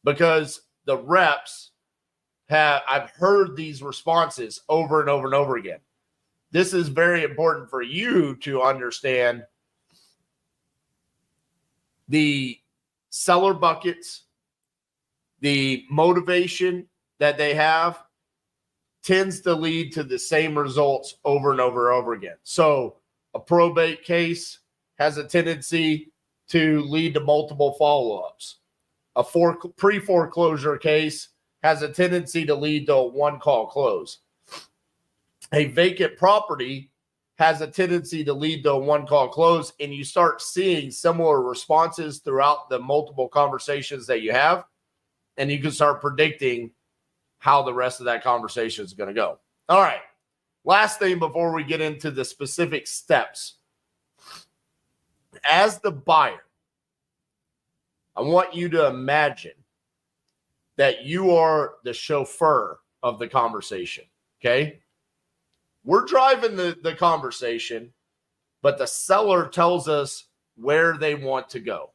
Because the reps I've heard these responses over and over and over again. This is very important for you to understand the seller buckets, the motivation that they have tends to lead to the same results over and over and over again. So a probate case has a tendency to lead to multiple follow-ups. A pre-foreclosure case has a tendency to lead to a one-call close. A vacant property has a tendency to lead to a one-call close, and you start seeing similar responses throughout the multiple conversations that you have, and you can start predicting how the rest of that conversation is going to go. All right. Last thing before we get into the specific steps. As the buyer, I want you to imagine that you are the chauffeur of the conversation, okay? We're driving the conversation, but the seller tells us where they want to go.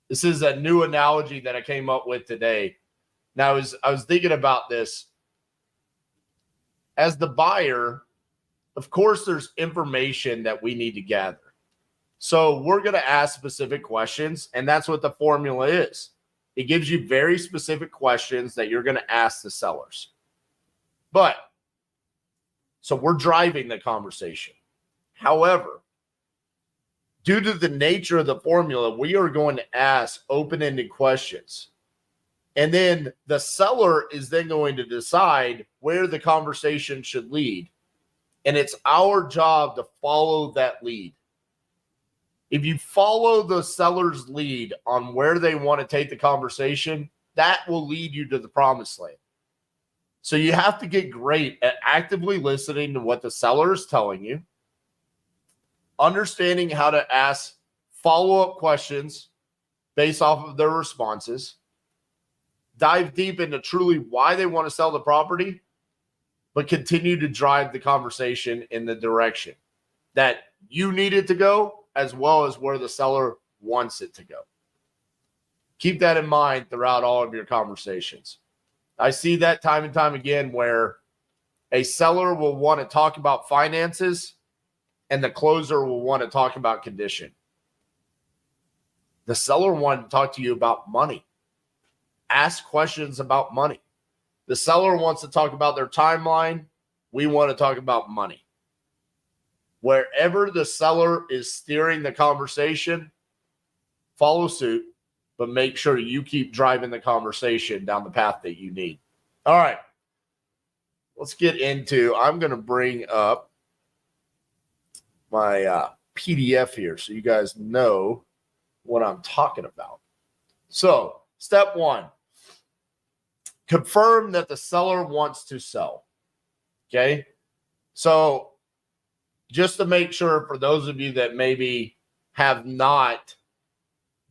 This is a new analogy that I came up with today. Now, I was thinking about this. As the buyer, of course, there's information that we need to gather. So we're going to ask specific questions, and that's what the formula is. It gives you very specific questions that you're going to ask the sellers. So we're driving the conversation. However, due to the nature of the formula, we are going to ask open-ended questions. And then the seller is then going to decide where the conversation should lead. And it's our job to follow that lead. If you follow the seller's lead on where they want to take the conversation, that will lead you to the promised land. So you have to get great at actively listening to what the seller is telling you, understanding how to ask follow-up questions based off of their responses, dive deep into truly why they want to sell the property, but continue to drive the conversation in the direction that you need it to go, as well as where the seller wants it to go. Keep that in mind throughout all of your conversations. I see that time and time again where a seller will want to talk about finances and the closer will want to talk about condition. The seller wanted to talk to you about money. Ask questions about money. The seller wants to talk about their timeline. We want to talk about money. Wherever the seller is steering the conversation, follow suit, but make sure you keep driving the conversation down the path that you need. All right. Let's get into, I'm going to bring up my PDF here so you guys know what I'm talking about. So, step one, confirm that the seller wants to sell. Okay. So, just to make sure, for those of you that maybe have not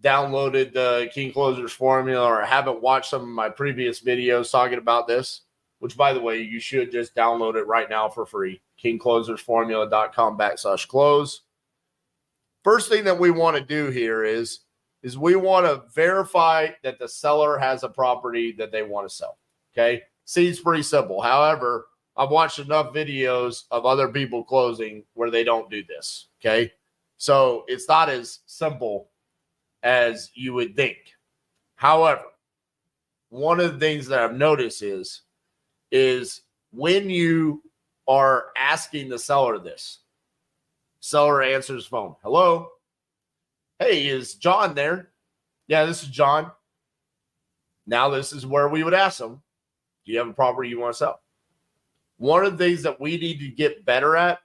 downloaded the King Closers formula or haven't watched some of my previous videos talking about this, which, by the way, you should just download it right now for free, kingclosersformula.com/close. First thing that we want to do here is we want to verify that the seller has a property that they want to sell. Okay. Seems pretty simple. However, I've watched enough videos of other people closing where they don't do this. Okay. So it's not as simple as you would think. However, one of the things that I've noticed is when you are asking the seller this, seller answers phone. Hello. Hey, is John there? Yeah, this is John. Now this is where we would ask them, do you have a property you want to sell? One of the things that we need to get better at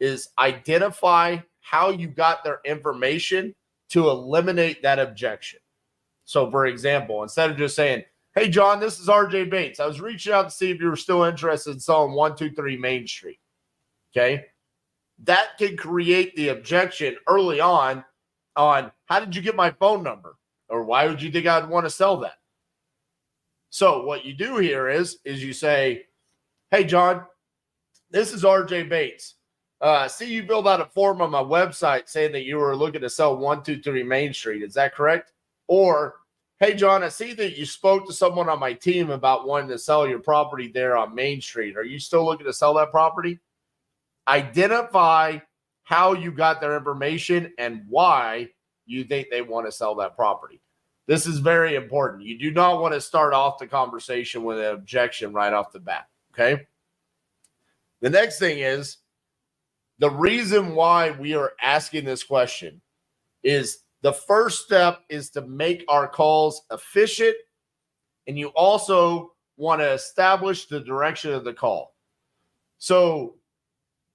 is identify how you got their information to eliminate that objection. So, for example, instead of just saying, hey, John, this is RJ Bates. I was reaching out to see if you were still interested in selling 123 Main Street. Okay. That can create the objection early on how did you get my phone number? Or why would you think I'd want to sell that? So what you do here is you say, hey, John, this is RJ Bates. See, you filled out a form on my website saying that you were looking to sell 123 Main Street. Is that correct? Or, hey, John, I see that you spoke to someone on my team about wanting to sell your property there on Main Street. Are you still looking to sell that property? Identify how you got their information and why you think they want to sell that property. This is very important. You do not want to start off the conversation with an objection right off the bat, okay? The next thing is, the reason why we are asking this question is the first step is to make our calls efficient, and you also want to establish the direction of the call. So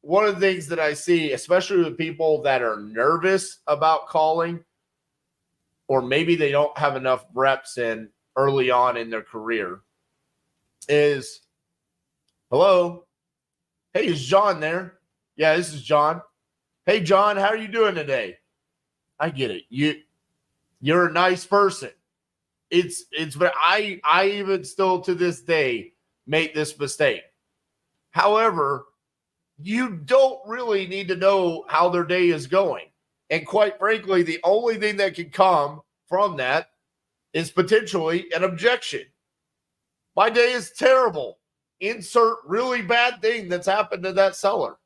one of the things that I see, especially with people that are nervous about calling, or maybe they don't have enough reps in early on in their career, is, hello? Hey, is John there? Yeah, this is John. Hey, John, how are you doing today? I get it. You're a nice person. But I even still to this day make this mistake. However, you don't really need to know how their day is going. And quite frankly, the only thing that can come from that is potentially an objection. My day is terrible. Insert really bad thing that's happened to that seller.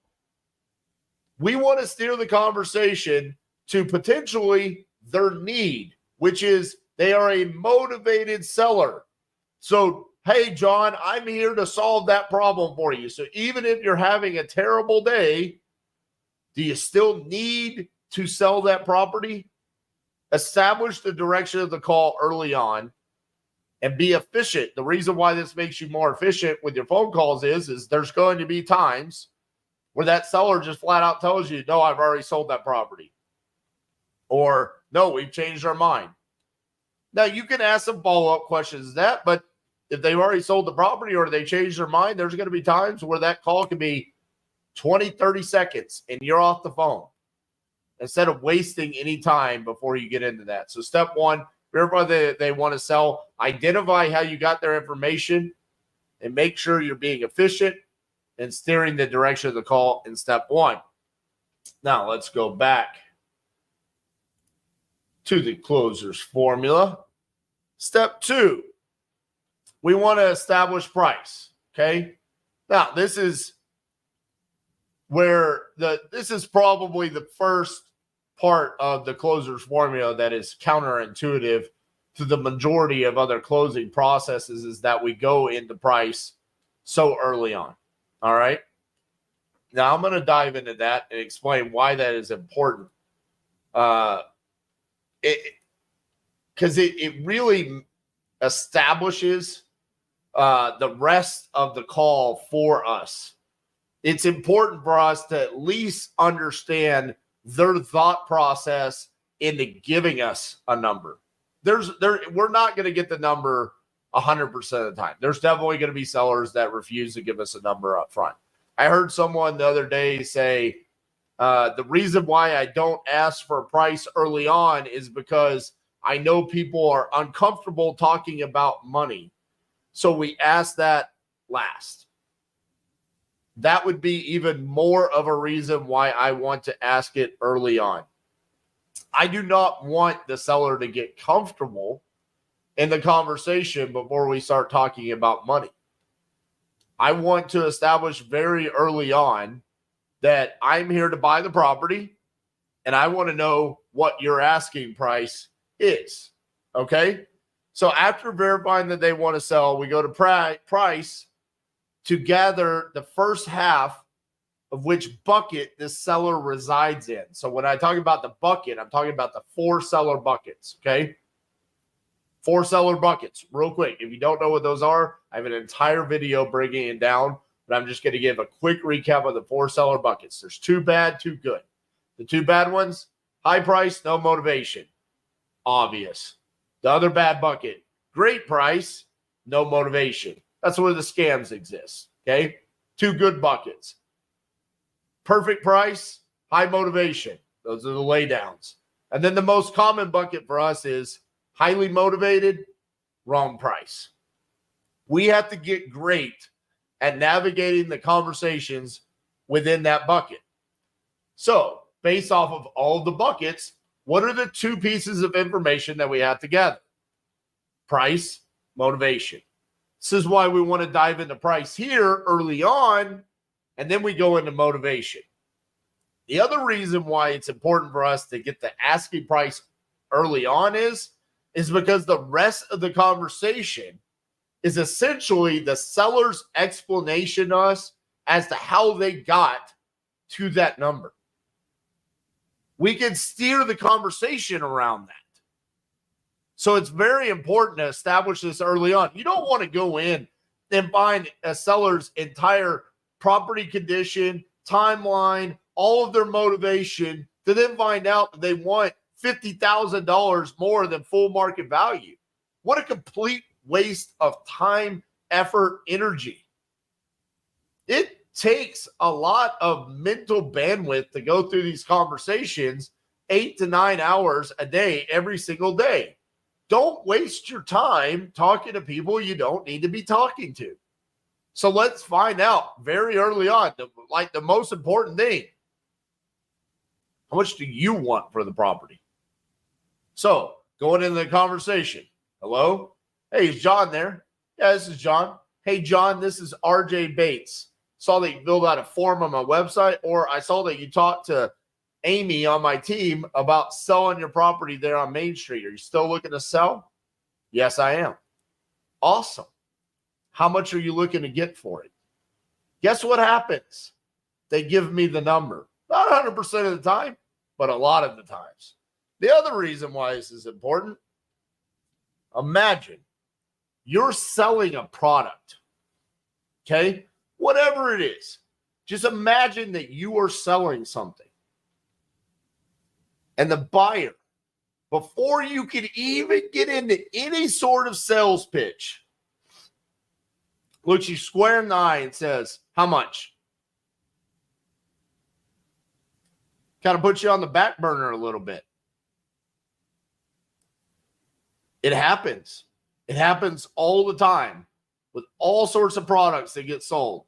We want to steer the conversation to potentially their need, which is they are a motivated seller. So, hey, John, I'm here to solve that problem for you. So even if you're having a terrible day, do you still need to sell that property? Establish the direction of the call early on and be efficient. The reason why this makes you more efficient with your phone calls is there's going to be times where that seller just flat out tells you, no, I've already sold that property. Or, no, we've changed our mind. Now, you can ask some follow-up questions to that, but if they've already sold the property or they changed their mind, there's going to be times where that call can be 20, 30 seconds and you're off the phone instead of wasting any time before you get into that. So step one, verify that they want to sell, identify how you got their information, and make sure you're being efficient and steering the direction of the call in step one. Now, let's go back to the closer's formula. Step two, we want to establish price, okay? Now, this is where this is probably the first part of the closer's formula that is counterintuitive to the majority of other closing processes, is that we go into price so early on. All right. Now I'm going to dive into that and explain why that is important. Because it really establishes the rest of the call for us. It's important for us to at least understand their thought process into giving us a number. We're not going to get the number 100% of the time. There's definitely going to be sellers that refuse to give us a number up front. I heard someone the other day say, the reason why I don't ask for a price early on is because I know people are uncomfortable talking about money. So we ask that last. That would be even more of a reason why I want to ask it early on. I do not want the seller to get comfortable in the conversation before we start talking about money. I want to establish very early on that I'm here to buy the property and I want to know what your asking price is. Okay? So after verifying that they want to sell, we go to price to gather the first half of which bucket this seller resides in. So when I talk about the bucket, I'm talking about the 4 seller buckets, okay? 4 seller buckets, real quick. If you don't know what those are, I have an entire video breaking it down, but I'm just going to give a quick recap of the 4 seller buckets. There's 2 bad, 2 good. The 2 bad ones, high price, no motivation. Obvious. The other bad bucket, great price, no motivation. That's where the scams exist, okay? 2 good buckets. Perfect price, high motivation. Those are the laydowns. And then the most common bucket for us is highly motivated, wrong price. We have to get great at navigating the conversations within that bucket. So, based off of all of the buckets, what are the 2 pieces of information that we have to gather? Price, motivation. This is why we want to dive into price here early on, and then we go into motivation. The other reason why it's important for us to get the asking price early on is because the rest of the conversation is essentially the seller's explanation to us as to how they got to that number. We can steer the conversation around that. So it's very important to establish this early on. You don't want to go in and find a seller's entire property condition, timeline, all of their motivation, to then find out that they want $50,000 more than full market value. What a complete waste of time, effort, energy. It takes a lot of mental bandwidth to go through these conversations 8 to 9 hours a day, every single day. Don't waste your time talking to people you don't need to be talking to. So let's find out very early on, the most important thing. How much do you want for the property? So going into the conversation. Hello? Hey, is John there? Yeah, this is John. Hey, John, this is RJ Bates. Saw that you filled out a form on my website, or I saw that you talked to Amy on my team about selling your property there on Main Street. Are you still looking to sell? Yes, I am. Awesome. How much are you looking to get for it? Guess what happens? They give me the number. Not 100% of the time, but a lot of the times. The other reason why this is important, imagine you're selling a product, okay? Whatever it is, just imagine that you are selling something. And the buyer, before you can even get into any sort of sales pitch, looks you square in the eye and says, how much? Kind of puts you on the back burner a little bit. It happens. It happens all the time with all sorts of products that get sold.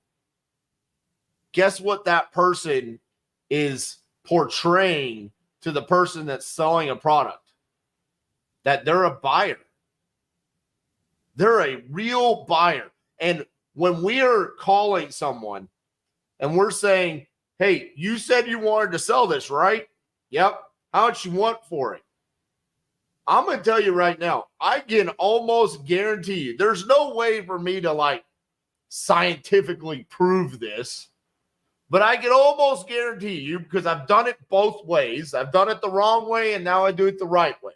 Guess what that person is portraying to the person that's selling a product? That they're a buyer. They're a real buyer. And when we are calling someone and we're saying, hey, you said you wanted to sell this, right? Yep. How much you want for it? I'm going to tell you right now, I can almost guarantee you, there's no way for me to scientifically prove this, but I can almost guarantee you, because I've done it both ways. I've done it the wrong way and now I do it the right way.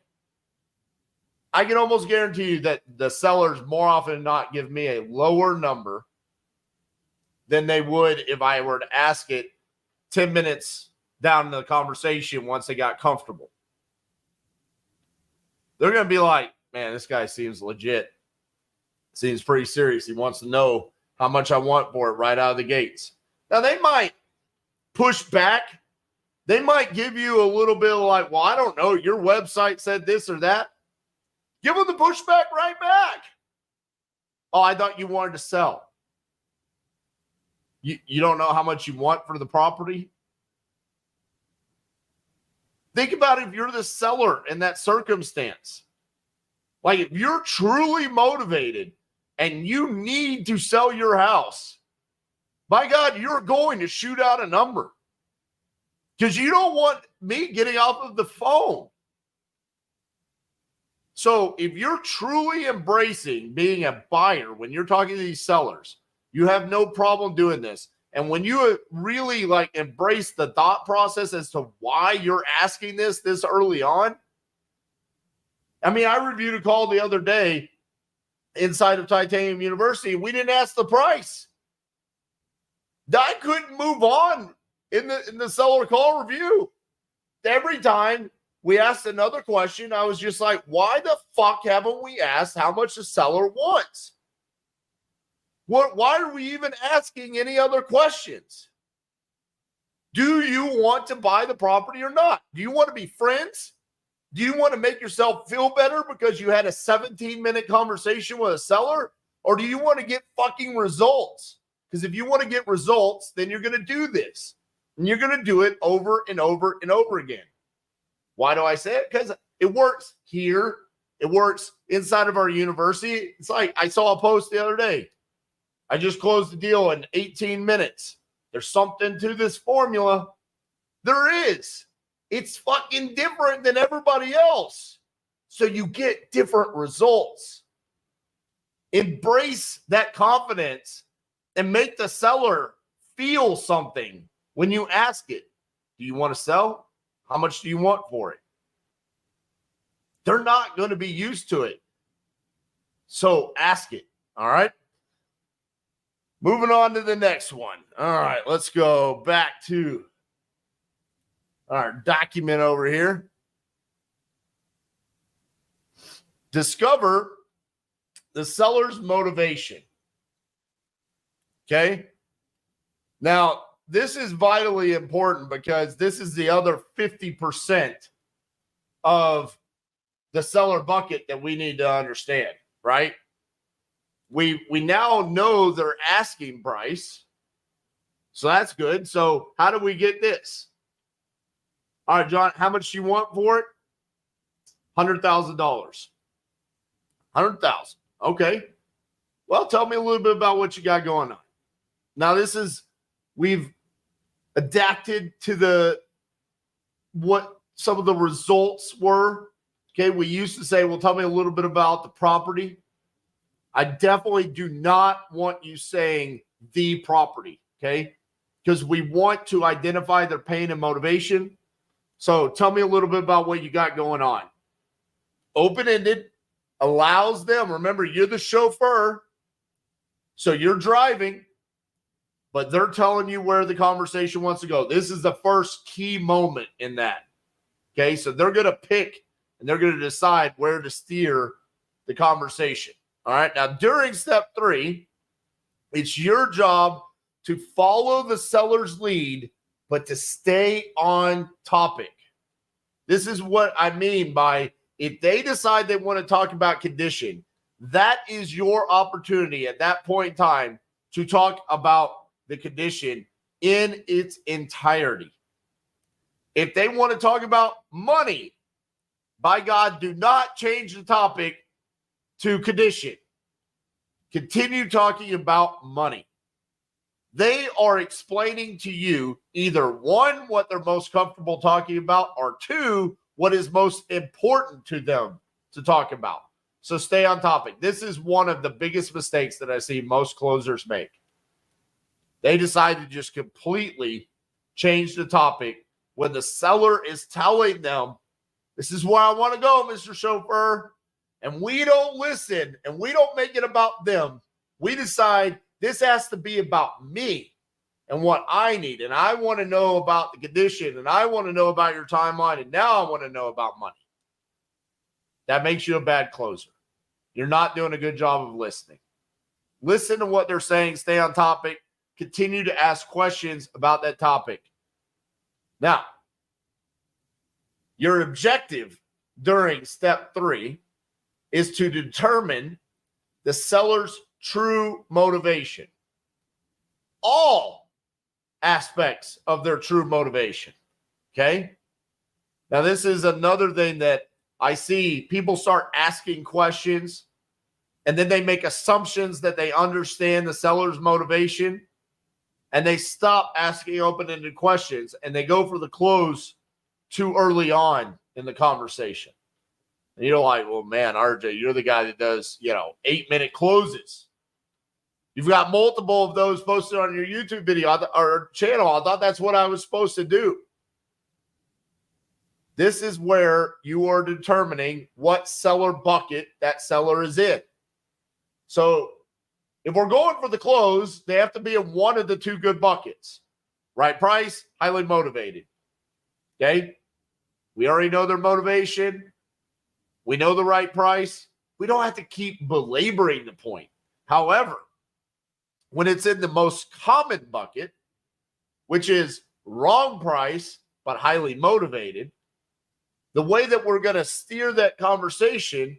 I can almost guarantee you that the sellers more often than not give me a lower number than they would if I were to ask it 10 minutes down in the conversation once they got comfortable. They're going to be like, man, this guy seems legit. Seems pretty serious. He wants to know how much I want for it right out of the gates. Now, they might push back. They might give you a little bit of well, I don't know, your website said this or that. Give them the pushback right back. Oh, I thought you wanted to sell. You don't know how much you want for the property? Think about if you're the seller in that circumstance. If you're truly motivated and you need to sell your house, by God, you're going to shoot out a number because you don't want me getting off of the phone. So if you're truly embracing being a buyer, when you're talking to these sellers, you have no problem doing this. And when you really embrace the thought process as to why you're asking this early on. I mean, I reviewed a call the other day inside of Titanium University. We didn't ask the price. I couldn't move on in the seller call review. Every time we asked another question, I was just like, why the fuck haven't we asked how much the seller wants? Why are we even asking any other questions? Do you want to buy the property or not? Do you want to be friends? Do you want to make yourself feel better because you had a 17-minute conversation with a seller? Or do you want to get fucking results? Because if you want to get results, then you're going to do this. And you're going to do it over and over and over again. Why do I say it? Because it works here. It works inside of our university. It's like I saw a post the other day. I just closed the deal in 18 minutes. There's something to this formula. There is. It's fucking different than everybody else. So you get different results. Embrace that confidence and make the seller feel something when you ask it. Do you want to sell? How much do you want for it? They're not going to be used to it. So ask it. All right. Moving on to the next one. All right, let's go back to our document over here. Discover the seller's motivation. Okay. Now, this is vitally important because this is the other 50% of the seller bucket that we need to understand, right? We now know their asking price. So that's good. So how do we get this? All right, John, how much do you want for it? $100,000. $100,000. Okay. Well, tell me a little bit about what you got going on. Now, we've adapted to what some of the results were. Okay. We used to say, well, tell me a little bit about the property. I definitely do not want you saying the property. Okay. Because we want to identify their pain and motivation. So tell me a little bit about what you got going on. Open-ended allows them, remember, you're the chauffeur, so you're driving, but they're telling you where the conversation wants to go. This is the first key moment in that. Okay, so they're going to pick and they're going to decide where to steer the conversation. All right, now during step 3, it's your job to follow the seller's lead, but to stay on topic. This is what I mean by if they decide they want to talk about condition, that is your opportunity at that point in time to talk about the condition in its entirety. If they want to talk about money, by God, do not change the topic to condition. Continue talking about money. They are explaining to you either 1, what they're most comfortable talking about, or 2, what is most important to them to talk about. So stay on topic. This is one of the biggest mistakes that I see most closers make. They decide to just completely change the topic when the seller is telling them, this is where I want to go, Mr. Chauffeur. And we don't listen and we don't make it about them. We decide this has to be about me and what I need. And I want to know about the condition. And I want to know about your timeline. And now I want to know about money. That makes you a bad closer. You're not doing a good job of listening. Listen to what they're saying. Stay on topic. Continue to ask questions about that topic. Now, your objective during step 3 is to determine the seller's true motivation. All aspects of their true motivation. Okay? Now, this is another thing that I see people start asking questions and then they make assumptions that they understand the seller's motivation and they stop asking open-ended questions and they go for the close too early on in the conversation. And you're like, well, man, RJ, you're the guy that does, 8-minute closes. You've got multiple of those posted on your YouTube video or channel. I thought that's what I was supposed to do. This is where you are determining what seller bucket that seller is in. So if we're going for the close, they have to be in one of the 2 good buckets. Right price, highly motivated. Okay? We already know their motivation. We know the right price. We don't have to keep belaboring the point. However, when it's in the most common bucket, which is wrong price, but highly motivated, the way that we're going to steer that conversation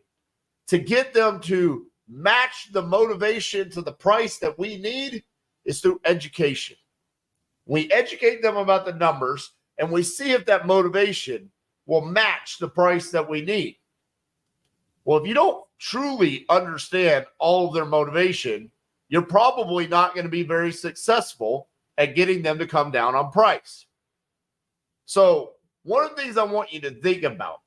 to get them to match the motivation to the price that we need is through education. We educate them about the numbers and we see if that motivation will match the price that we need. Well, if you don't truly understand all of their motivation, you're probably not going to be very successful at getting them to come down on price. So one of the things I want you to think about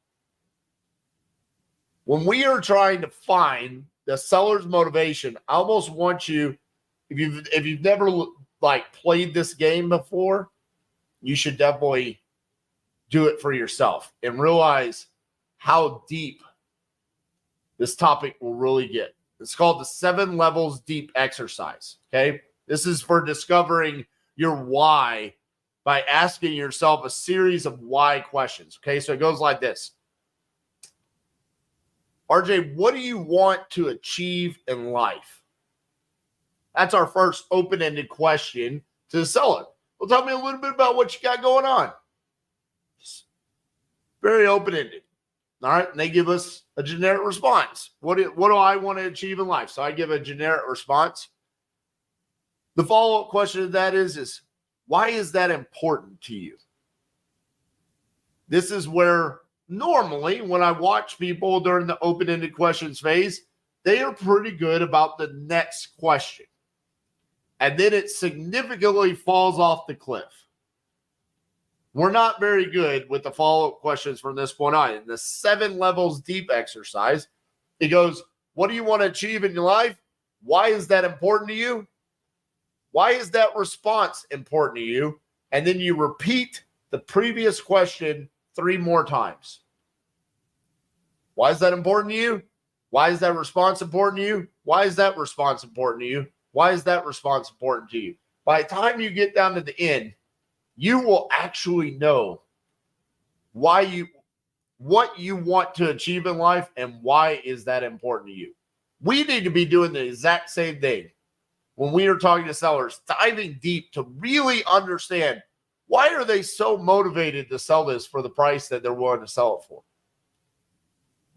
when we are trying to find the seller's motivation, I almost want you, if you've never played this game before, you should definitely do it for yourself and realize how deep this topic will really get. It's called the 7 levels deep exercise. Okay. This is for discovering your why by asking yourself a series of why questions. Okay. So it goes like this. RJ, what do you want to achieve in life? That's our first open-ended question to the seller. Well, tell me a little bit about what you got going on. Just very open-ended. All right. And they give us a generic response. What do I want to achieve in life? So I give a generic response. The follow-up question to that is why is that important to you? This is where normally when I watch people during the open-ended questions phase, they are pretty good about the next question. And then it significantly falls off the cliff. We're not very good with the follow-up questions from this point on. In the 7 levels deep exercise, it goes, what do you want to achieve in your life? Why is that important to you? Why is that response important to you? And then you repeat the previous question 3 more times. Why is that important to you? Why is that response important to you? Why is that response important to you? Why is that response important to you? By the time you get down to the end, you will actually know what you want to achieve in life and why is that important to you. We need to be doing the exact same thing when we are talking to sellers, diving deep to really understand why are they so motivated to sell this for the price that they're willing to sell it for.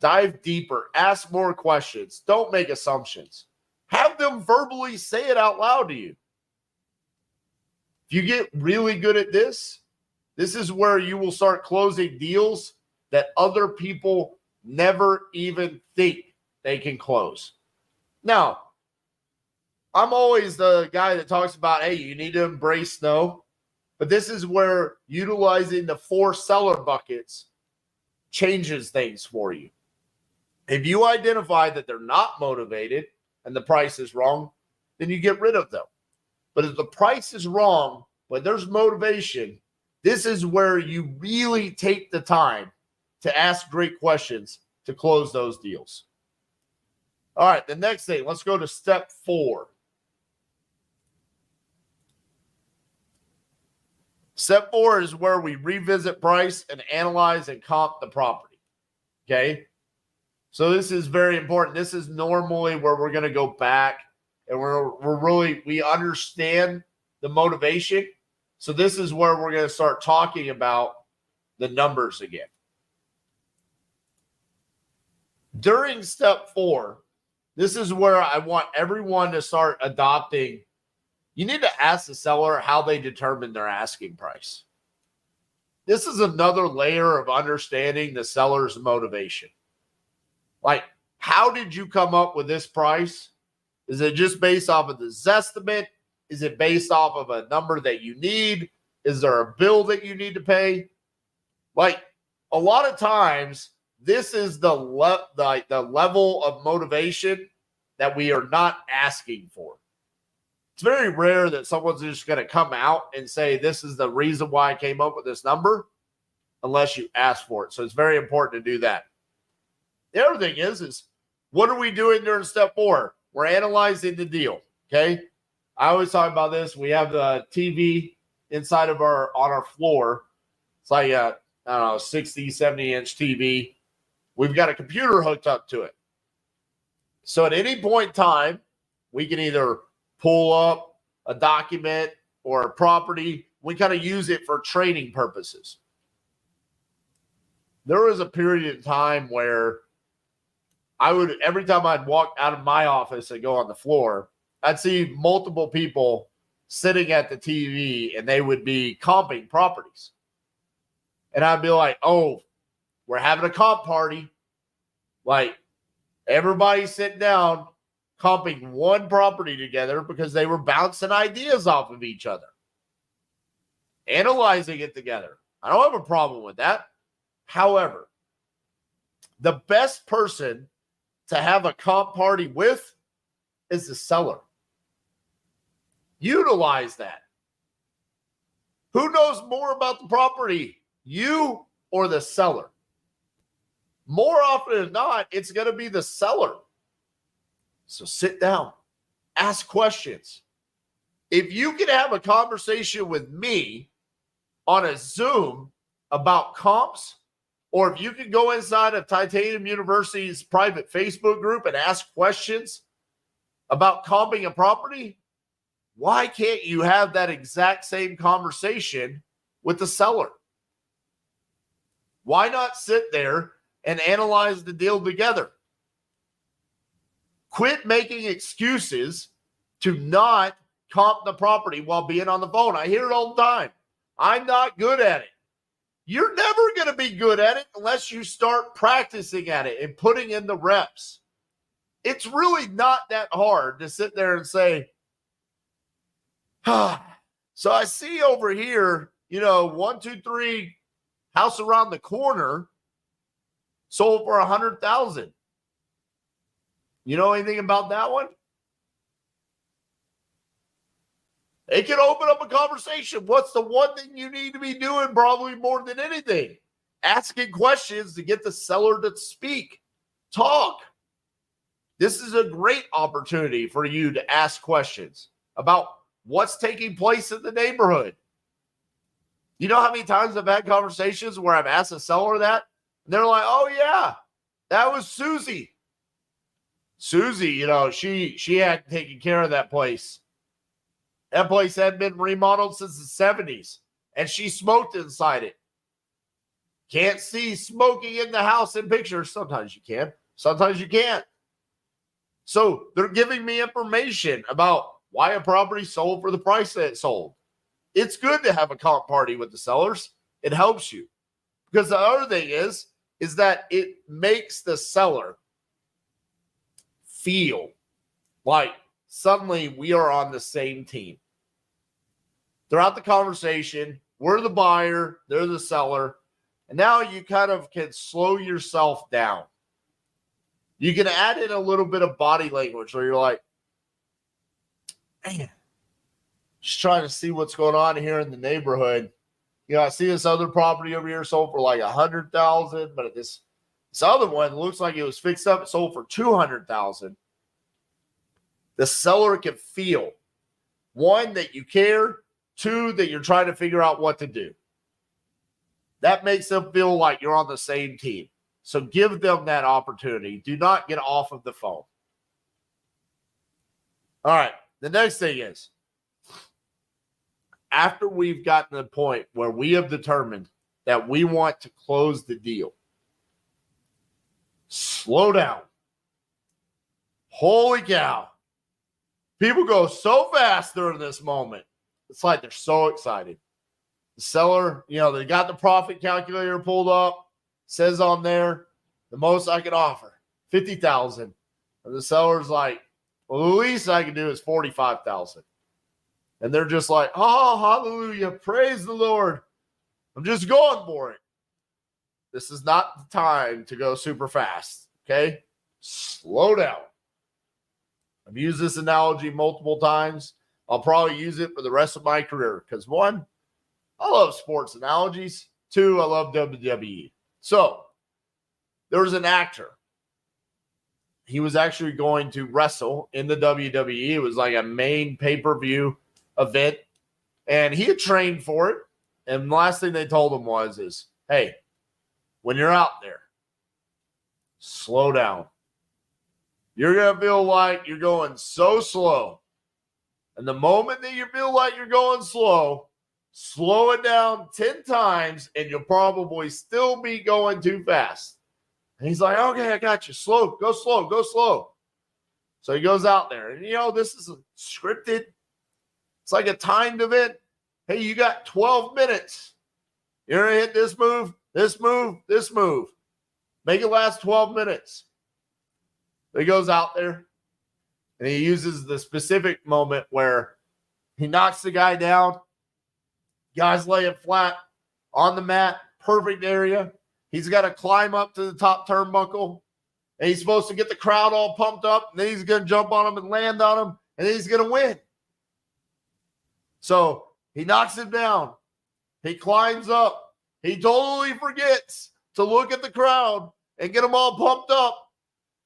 Dive deeper, ask more questions, don't make assumptions. Have them verbally say it out loud to you. If you get really good at this, this is where you will start closing deals that other people never even think they can close. Now, I'm always the guy that talks about, hey, you need to embrace no. But this is where utilizing the 4 seller buckets changes things for you. If you identify that they're not motivated and the price is wrong, then you get rid of them. But if the price is wrong, but there's motivation, this is where you really take the time to ask great questions to close those deals. All right, the next thing, let's go to step 4. Step 4 is where we revisit price and analyze and comp the property. Okay? So this is very important. This is normally where we're going to go back and we understand the motivation. So this is where we're going to start talking about the numbers again. During step 4, this is where I want everyone to start adopting. You need to ask the seller how they determine their asking price. This is another layer of understanding the seller's motivation. Like, how did you come up with this price? Is it just based off of the Zestimate? Is it based off of a number that you need? Is there a bill that you need to pay? Like, a lot of times, this is the level of motivation that we are not asking for. It's very rare that someone's just going to come out and say, this is the reason why I came up with this number, unless you ask for it. So it's very important to do that. The other thing is what are we doing during step 4? We're analyzing the deal, okay? I always talk about this. We have the TV inside of on our floor. It's like a, 60, 70-inch TV. We've got a computer hooked up to it. So at any point in time, we can either pull up a document or a property. We kind of use it for training purposes. There was a period of time where every time I'd walk out of my office and go on the floor, I'd see multiple people sitting at the TV and they would be comping properties. And I'd be like, oh, we're having a comp party. Like, everybody's sitting down comping one property together because they were bouncing ideas off of each other, analyzing it together. I don't have a problem with that. However, the best person to have a comp party with is the seller. Utilize that. Who knows more about the property, you or the seller? More often than not, it's going to be the seller. So sit down, ask questions. If you can have a conversation with me on a Zoom about comps, or if you can go inside of Titanium University's private Facebook group and ask questions about comping a property, why can't you have that exact same conversation with the seller? Why not sit there and analyze the deal together? Quit making excuses to not comp the property while being on the phone. I hear it all the time. I'm not good at it. You're never going to be good at it unless you start practicing at it and putting in the reps. It's really not that hard to sit there and say, so I see over here, 1, 2, 3 house around the corner sold for $100,000. You know anything about that one? It can open up a conversation. What's the one thing you need to be doing probably more than anything? Asking questions to get the seller to speak, talk. This is a great opportunity for you to ask questions about what's taking place in the neighborhood. You know how many times I've had conversations where I've asked a seller that? And they're like, oh, yeah, that was Susie. Susie, she hadn't taken care of that place. That place hadn't been remodeled since the 70s, and she smoked inside it. Can't see smoking in the house in pictures. Sometimes you can. Sometimes you can't. So they're giving me information about why a property sold for the price that it sold. It's good to have a comp party with the sellers. It helps you. Because the other thing is that it makes the seller feel like suddenly we are on the same team. Throughout the conversation, we're the buyer, they're the seller, and now you kind of can slow yourself down. You can add in a little bit of body language where you're like, man, just trying to see what's going on here in the neighborhood. I see this other property over here sold for like $100,000, but this other one looks like it was fixed up. It sold for $200,000. The seller can feel, one, that you care, two, that you're trying to figure out what to do. That makes them feel like you're on the same team. So give them that opportunity. Do not get off of the phone. All right. The next thing is, after we've gotten to the point where we have determined that we want to close the deal, slow down. Holy cow. People go so fast during this moment. It's like they're so excited. The seller, they got the profit calculator pulled up. Says on there, the most I can offer, $50,000. And the seller's like, well, the least I can do is $45,000. And they're just like, oh, hallelujah, praise the Lord. I'm just going for it. This is not the time to go super fast, okay? Slow down. I've used this analogy multiple times. I'll probably use it for the rest of my career because, one, I love sports analogies. Two, I love WWE. So there was an actor. He was actually going to wrestle in the WWE. It was like a main pay-per-view event, and he had trained for it. And the last thing they told him was, hey, when you're out there, slow down. You're going to feel like you're going so slow. And the moment that you feel like you're going slow, slow it down 10 times, and you'll probably still be going too fast. And he's like, okay, I got you. Slow, go slow, go slow. So he goes out there. And, this is scripted. It's like a timed event. Hey, you got 12 minutes. You're going to hit this move, this move, this move. Make it last 12 minutes. So he goes out there, and he uses the specific moment where he knocks the guy down. Guy's laying flat on the mat, perfect area. He's got to climb up to the top turnbuckle, and he's supposed to get the crowd all pumped up, and then he's going to jump on him and land on him, and then he's going to win. So he knocks him down. He climbs up. He totally forgets to look at the crowd and get them all pumped up.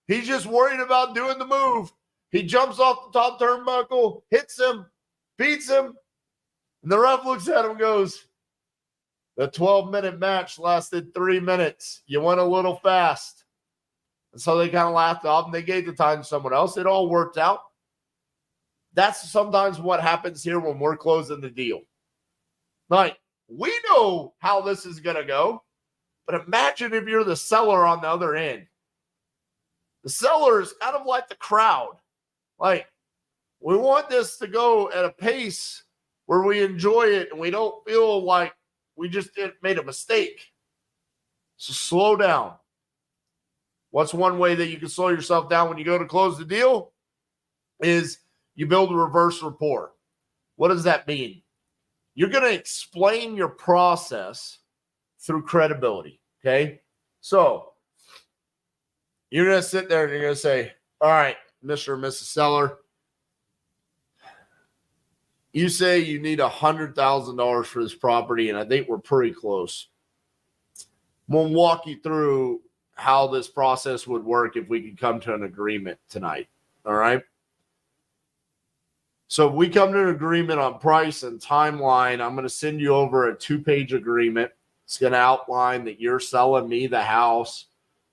He's just worried about doing the move. He jumps off the top turnbuckle, hits him, beats him, and the ref looks at him and goes, the 12-minute match lasted 3 minutes. You went a little fast. And so they kind of laughed off, and they gave the time to someone else. It all worked out. That's sometimes what happens here when we're closing the deal. Like, we know how this is going to go, but imagine if you're the seller on the other end. The seller is kind of like the crowd. Like, we want this to go at a pace where we enjoy it and we don't feel like we just made a mistake. So slow down. What's one way that you can slow yourself down when you go to close the deal? Is you build a reverse rapport. What does that mean? You're going to explain your process through credibility, okay? So you're going to sit there and you're going to say, all right, Mr. or Mrs. Seller, you say you need $100,000 for this property, and I think we're pretty close. We'll walk you through how this process would work if we could come to an agreement tonight, all right? So if we come to an agreement on price and timeline, I'm going to send you over a 2-page agreement. It's going to outline that you're selling me the house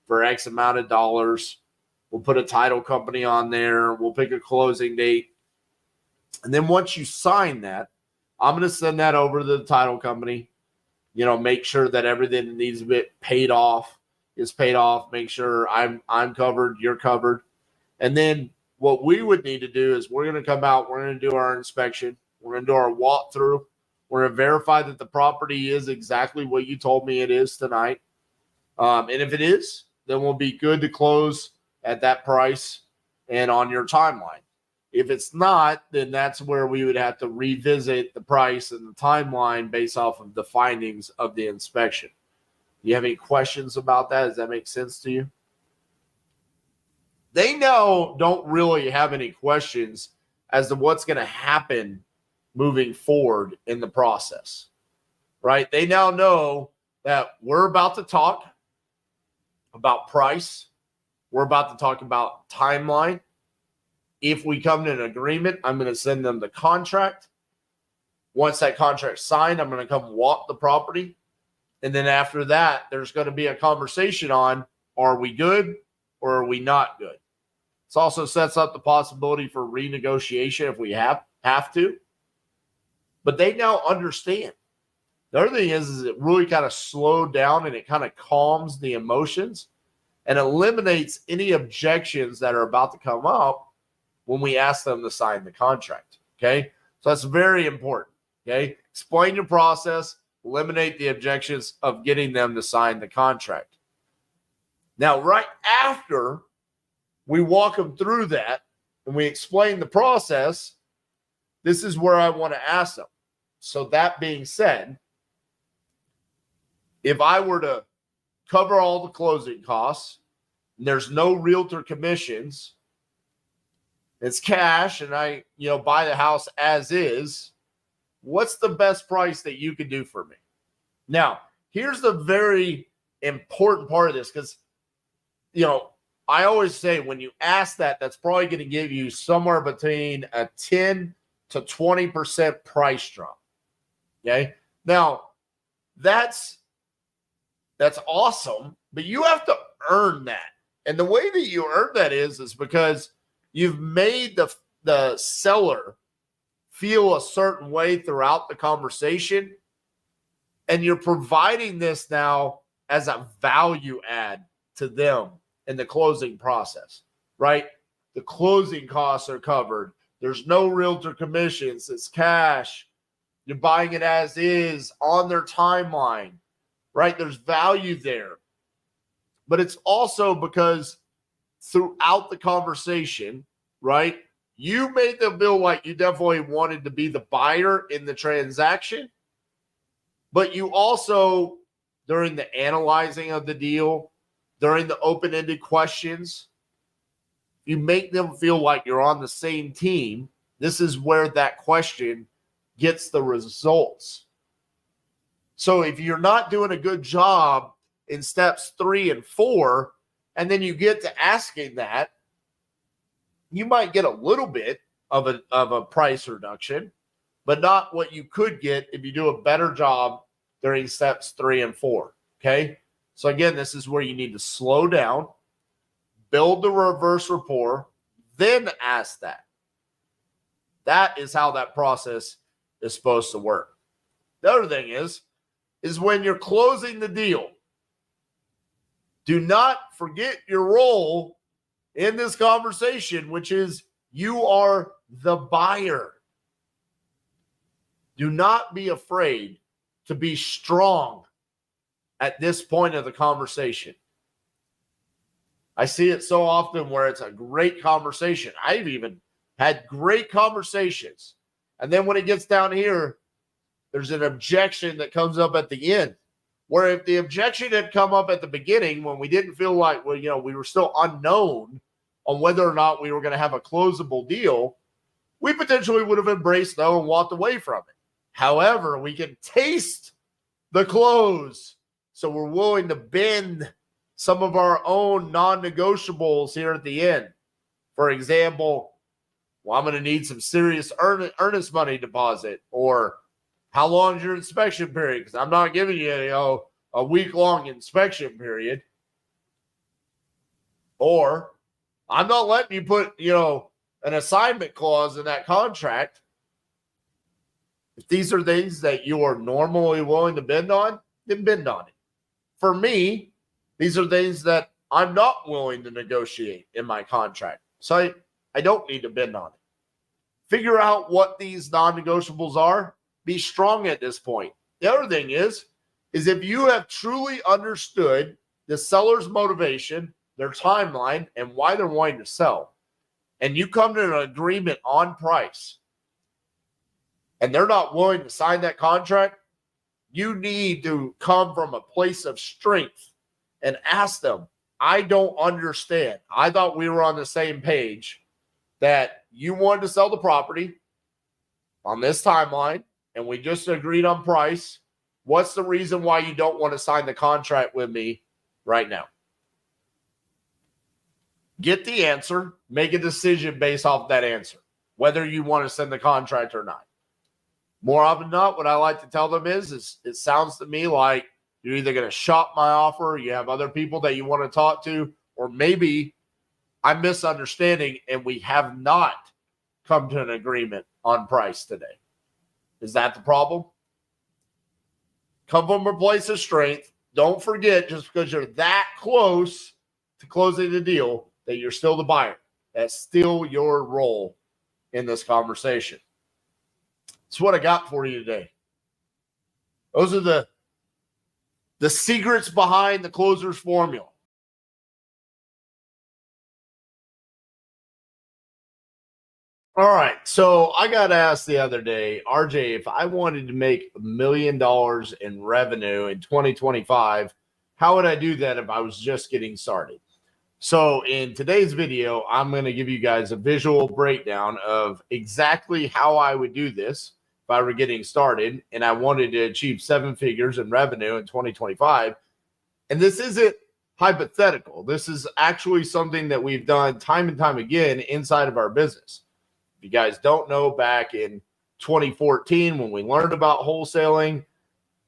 for X amount of dollars. We'll put a title company on there. We'll pick a closing date. And then once you sign that, I'm going to send that over to the title company. You know, make sure that everything that needs to be paid off is paid off. Make sure I'm covered, you're covered. And then what we would need to do is we're going to come out, we're going to do our inspection, we're going to do our walkthrough, we're going to verify that the property is exactly what you told me it is tonight. And if it is, then we'll be good to close at that price and on your timeline. If it's not, then that's where we would have to revisit the price and the timeline based off of the findings of the inspection. Do you have any questions about that? Does that make sense to you? They now don't really have any questions as to what's going to happen moving forward in the process, right? They now know that we're about to talk about price. We're about to talk about timeline. If we come to an agreement, I'm going to send them the contract. Once that contract's signed, I'm going to come walk the property. And then after that, there's going to be a conversation on, are we good or are we not good? This also sets up the possibility for renegotiation if we have to. But they now understand. The other thing is it really kind of slowed down and it kind of calms the emotions and eliminates any objections that are about to come up when we ask them to sign the contract. Okay? So that's very important. Okay? Explain your process, eliminate the objections of getting them to sign the contract. Now, right after we walk them through that and we explain the process, this is where I want to ask them. So that being said, if I were to cover all the closing costs, and there's no realtor commissions, it's cash, and I, buy the house as is, what's the best price that you can do for me? Now, here's the very important part of this, because, I always say when you ask that, that's probably going to give you somewhere between a 10 to 20% price drop. Okay. Now that's awesome, but you have to earn that. And the way that you earn that is because you've made the seller feel a certain way throughout the conversation. And you're providing this now as a value add to them in the closing process, right? The closing costs are covered. There's no realtor commissions. It's cash. You're buying it as is on their timeline, right? There's value there. But it's also because throughout the conversation, right, you made them feel like you definitely wanted to be the buyer in the transaction. But you also, during the analyzing of the deal, during the open-ended questions, you make them feel like you're on the same team. This is where that question gets the results. So if you're not doing a good job in steps 3 and 4, and then you get to asking that, you might get a little bit of a price reduction, but not what you could get if you do a better job during steps 3 and 4. Okay. So again, this is where you need to slow down, build the reverse rapport, then ask that. That is how that process is supposed to work. The other thing is when you're closing the deal, do not forget your role in this conversation, which is you are the buyer. Do not be afraid to be strong at this point of the conversation. I see it so often where it's a great conversation. I've even had great conversations. And then when it gets down here, there's an objection that comes up at the end. Where if the objection had come up at the beginning when we didn't feel like, well, we were still unknown on whether or not we were going to have a closable deal, we potentially would have embraced no and walked away from it. However, we can taste the close. So we're willing to bend some of our own non-negotiables here at the end. For example, well, I'm going to need some serious earnest money deposit, or how long is your inspection period? Because I'm not giving you, a week-long inspection period. Or I'm not letting you put, an assignment clause in that contract. If these are things that you are normally willing to bend on, then bend on it. For me, these are things that I'm not willing to negotiate in my contract. So I don't need to bend on it. Figure out what these non-negotiables are. Be strong at this point. The other thing is if you have truly understood the seller's motivation, their timeline, and why they're wanting to sell, and you come to an agreement on price, and they're not willing to sign that contract, you need to come from a place of strength and ask them, I don't understand. I thought we were on the same page that you wanted to sell the property on this timeline, and we just agreed on price. What's the reason why you don't want to sign the contract with me right now? Get the answer, make a decision based off that answer, whether you want to send the contract or not. More often than not, what I like to tell them is it sounds to me like you're either going to shop my offer, you have other people that you want to talk to, or maybe I'm misunderstanding and we have not come to an agreement on price today. Is that the problem? Come from a place of strength. Don't forget, just because you're that close to closing the deal, that you're still the buyer. That's still your role in this conversation. That's what I got for you today. Those are the secrets behind the closer's formula. All right, so I got asked the other day, RJ, if I wanted to make $1 million in revenue in 2025, how would I do that if I was just getting started? So in today's video, I'm going to give you guys a visual breakdown of exactly how I would do this if I were getting started and I wanted to achieve 7 figures in revenue in 2025. And this isn't hypothetical. This is actually something that we've done time and time again inside of our business. If you guys don't know, back in 2014, when we learned about wholesaling,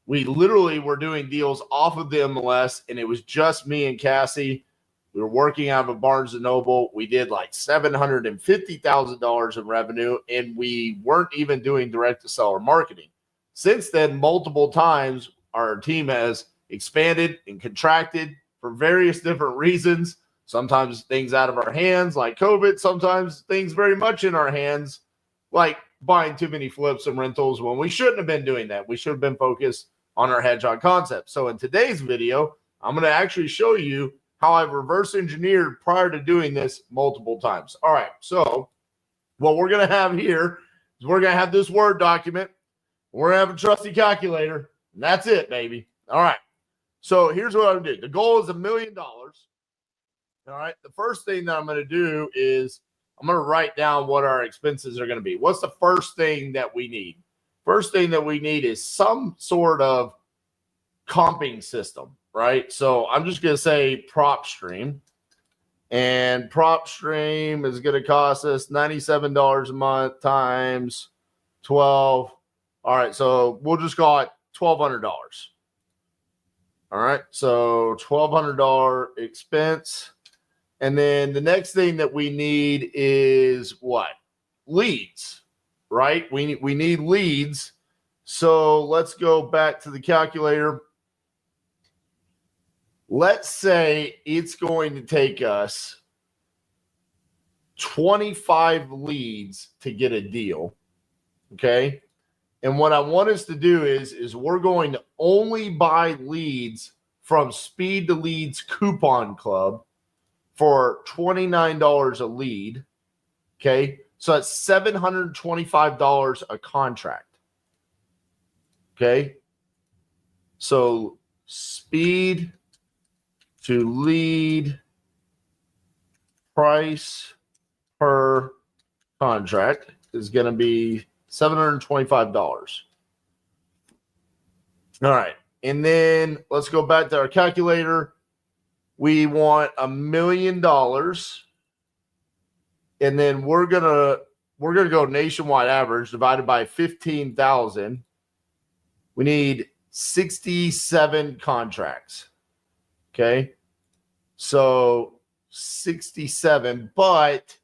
we literally were doing deals off of the MLS, and it was just me and Cassie. We were working out of a Barnes & Noble. We did like $750,000 in revenue, and we weren't even doing direct-to-seller marketing. Since then, multiple times, our team has expanded and contracted for various different reasons. Sometimes things out of our hands, like COVID. Sometimes things very much in our hands, like buying too many flips and rentals when we shouldn't have been doing that. We should have been focused on our hedgehog concept. So in today's video, I'm going to actually show you how I've reverse engineered prior to doing this multiple times. All right, so what we're going to have here is we're going to have this Word document. We're going to have a trusty calculator, and that's it, baby. All right, so here's what I'm going to do. The goal is $1 million. All right, the first thing that I'm going to do is I'm going to write down what our expenses are going to be. What's the first thing that we need? First thing that we need is some sort of comping system, right? So I'm just going to say PropStream. And PropStream is going to cost us $97 a month times 12. All right, so we'll just call it $1,200. All right, so $1,200 expense. And then the next thing that we need is what? Leads. right? We need leads. So let's go back to the calculator. Let's say it's going to take us 25 leads to get a deal. Okay. And what I want us to do is we're going to only buy leads from Speed to Leads Coupon Club for $29 a lead. Okay. So that's $725 a contract. Okay. So Speed to Lead price per contract is going to be $725. All right. And then let's go back to our calculator. We want $1 million. And then we're gonna go nationwide average divided by 15,000. We need 67 contracts. Okay. So 67, but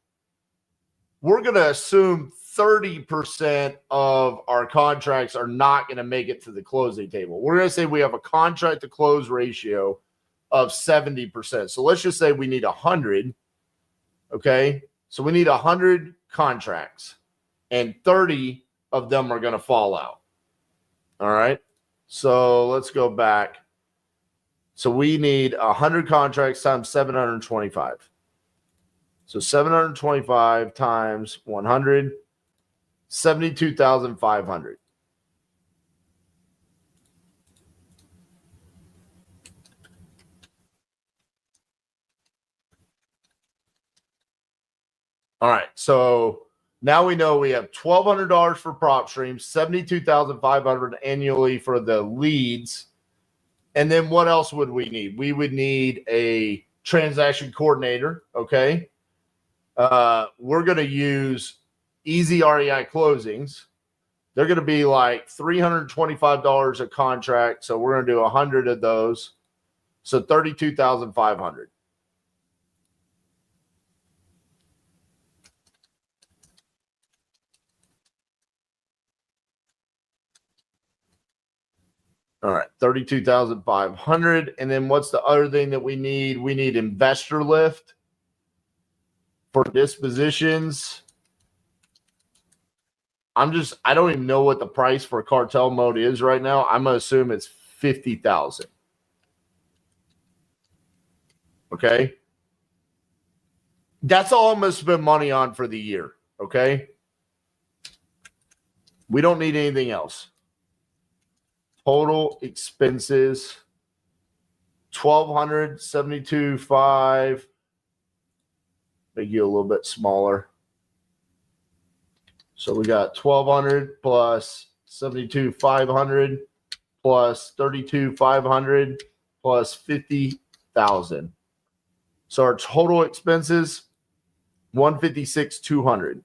we're going to assume 30% of our contracts are not going to make it to the closing table. We're going to say we have a contract to close ratio of 70%. So let's just say we need 100. Okay. So we need 100 contracts and 30 of them are going to fall out. All right. So let's go back. So we need 100 contracts times 725. So 725 times 100, 72,500. All right. So now we know we have $1,200 for prop streams, $72,500 annually for the leads. And then what else would we need? We would need a transaction coordinator. Okay. We're going to use easy REI closings. They're going to be like $325 a contract. So we're going to do 100 of those. So 32,500. All right, 32,500. And then what's the other thing that we need? We need investor lift for dispositions. I don't even know what the price for cartel mode is right now. I'm going to assume it's 50,000. Okay. That's all I'm going to spend money on for the year. Okay. We don't need anything else. Total expenses, 1,200, 72,500. Make you a little bit smaller. So we got 1,200 plus 72,500 plus 32,500 plus 50,000. So our total expenses, 156,200.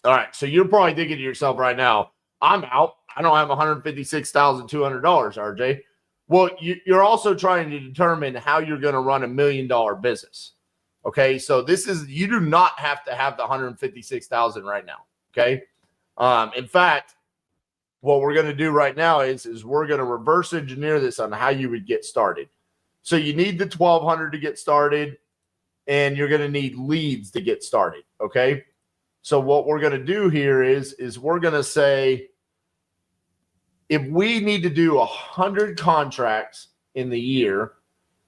All right, so you're probably thinking to yourself right now, I'm out. I don't have $156,200, RJ. Well, you're also trying to determine how you're going to run $1 million business. Okay, so you do not have to have the $156,000 right now. Okay, in fact, what we're going to do right now is we're going to reverse engineer this on how you would get started. So you need the 1,200 to get started, and you're going to need leads to get started. Okay. So what we're going to do here is we're going to say, if we need to do 100 contracts in the year,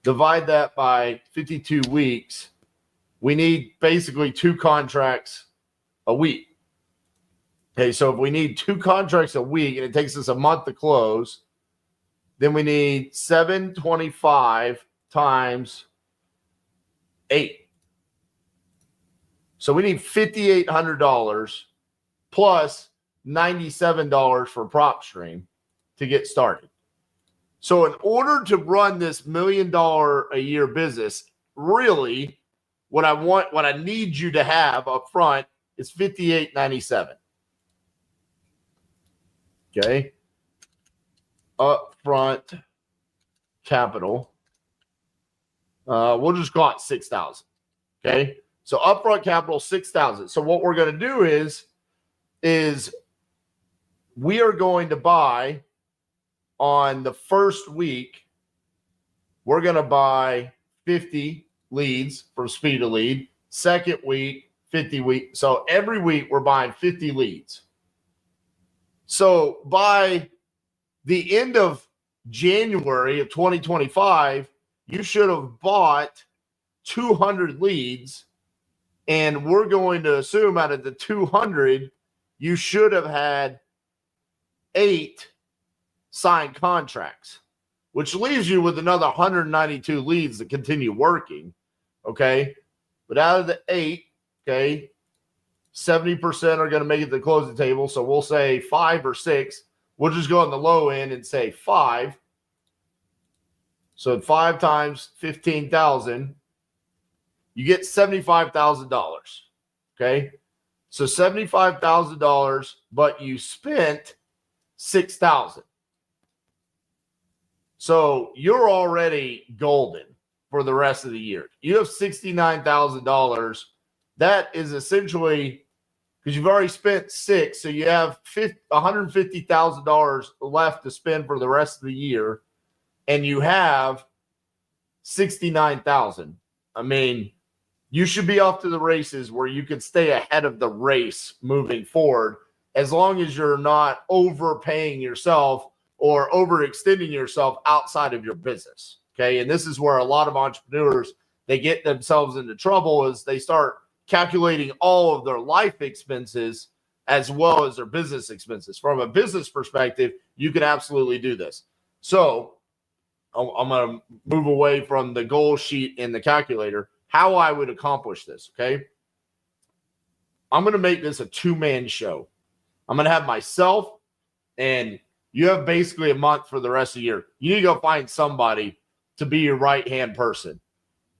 divide that by 52 weeks, we need basically 2 contracts a week. Okay, so if we need 2 contracts a week and it takes us a month to close, then we need 725 times 8. So we need $5,800 plus $97 for prop stream to get started. So in order to run this $1 million a year business, really what I need you to have up front is $5,897. Okay. Upfront capital. We'll just call it $6,000. Okay. So upfront capital, 6,000. So what we're going to do is we are going to buy on the first week, we're going to buy 50 leads from Speed to Lead. Second week, 50 weeks. So every week we're buying 50 leads. So by the end of January of 2025, you should have bought 200 leads. And we're going to assume out of the 200, you should have had 8 signed contracts, which leaves you with another 192 leads that continue working. Okay. But out of the 8, okay, 70% are going to make it to the closing table. So we'll say 5 or 6. We'll just go on the low end and say 5. So 5 times 15,000, you get $75,000. Okay. So $75,000, but you spent $6,000. So you're already golden for the rest of the year. You have $69,000. That is essentially because you've already spent $6,000, so you have $150,000 left to spend for the rest of the year, and you have $69,000. I mean, you should be off to the races where you can stay ahead of the race moving forward, as long as you're not overpaying yourself or overextending yourself outside of your business. Okay. And this is where a lot of entrepreneurs, they get themselves into trouble, is they start calculating all of their life expenses as well as their business expenses. From a business perspective, you can absolutely do this. So I'm going to move away from the goal sheet and the calculator, how I would accomplish this. Okay. I'm going to make this a 2-man show. I'm going to have myself, and you have basically a month for the rest of the year. You need to go find somebody to be your right-hand person.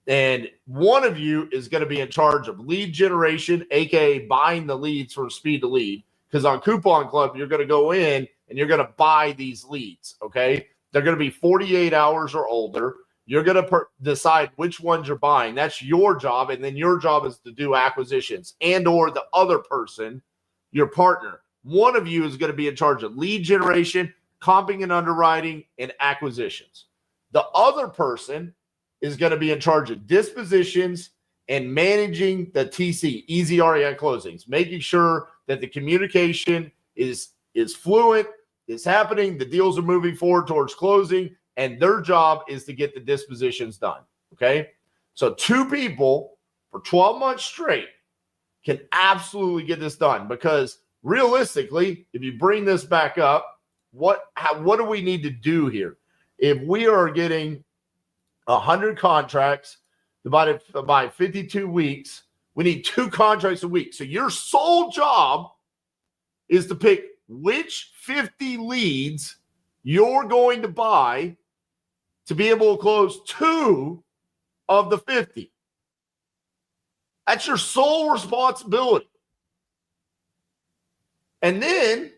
And one of you is going to be in charge of lead generation, aka buying the leads from Speed to Lead. Because on Coupon Club, you're going to go in and you're going to buy these leads. Okay. They're going to be 48 hours or older. You're going to decide which ones you're buying. That's your job. And then your job is to do acquisitions, and or the other person, your partner. One of you is going to be in charge of lead generation, comping and underwriting, and acquisitions. The other person is going to be in charge of dispositions and managing the TC, easy REI closings, making sure that the communication is fluent, is happening, the deals are moving forward towards closing, and their job is to get the dispositions done. Okay. So 2 people for 12 months straight can absolutely get this done, because realistically, if you bring this back up, what do we need to do here? If we are getting 100 contracts divided by 52 weeks, we need 2 contracts a week. So your sole job is to pick which 50 leads you're going to buy to be able to close 2 of the 50. That's your sole responsibility. And then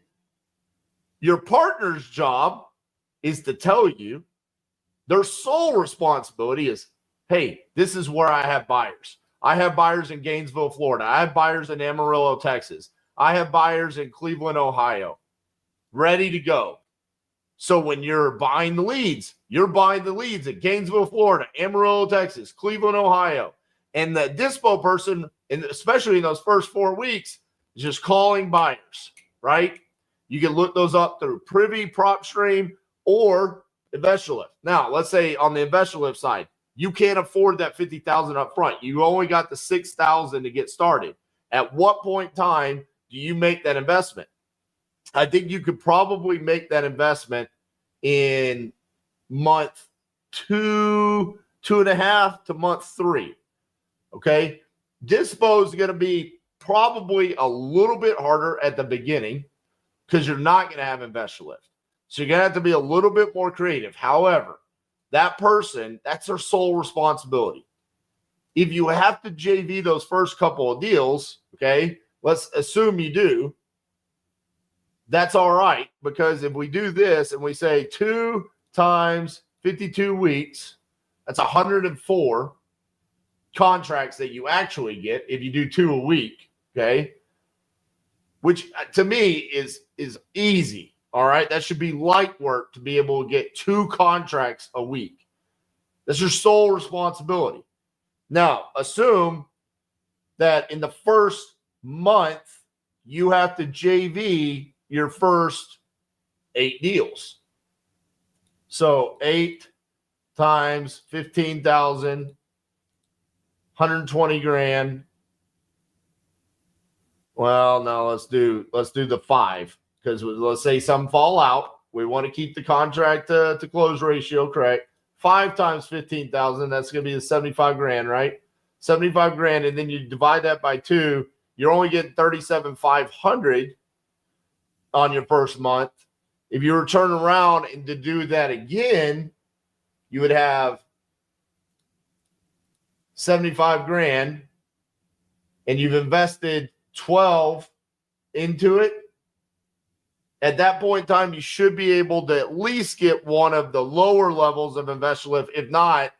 your partner's job is to tell you, their sole responsibility is, hey, this is where I have buyers. I have buyers in Gainesville, Florida. I have buyers in Amarillo, Texas. I have buyers in Cleveland, Ohio, ready to go. So when you're buying the leads, you're buying the leads at Gainesville, Florida, Amarillo, Texas, Cleveland, Ohio. And the dispo person, and especially in those first 4 weeks, is just calling buyers, right? You can look those up through Privy, PropStream, or InvestorLift. Now, let's say on the InvestorLift side, you can't afford that $50,000 up front. You only got the $6,000 to get started. At what point in time do you make that investment? I think you could probably make that investment in month 2, 2.5 to month 3. Okay. Dispo is going to be probably a little bit harder at the beginning, because you're not going to have InvestorLift. So you're going to have to be a little bit more creative. However, that person, that's their sole responsibility. If you have to JV those first couple of deals, okay, let's assume you do, that's all right, because if we do this and we say 2 times 52 weeks, that's 104. contracts that you actually get if you do 2 a week, okay? Which to me is easy, all right? That should be light work to be able to get 2 contracts a week. That's your sole responsibility. Now, assume that in the first month, you have to JV your first 8 deals. So 8 times 15,000, 120 grand. Well, no, let's do the 5, because let's say some fall out. We want to keep the contract to close ratio correct. 5 times 15,000, that's going to be the 75 grand, right? 75 grand, and then you divide that by 2, you're only getting 37,500 on your first month. If you were to turn around and to do that again, you would have 75 grand, and you've invested 12 into it. At that point in time, you should be able to at least get one of the lower levels of InvestLift, if not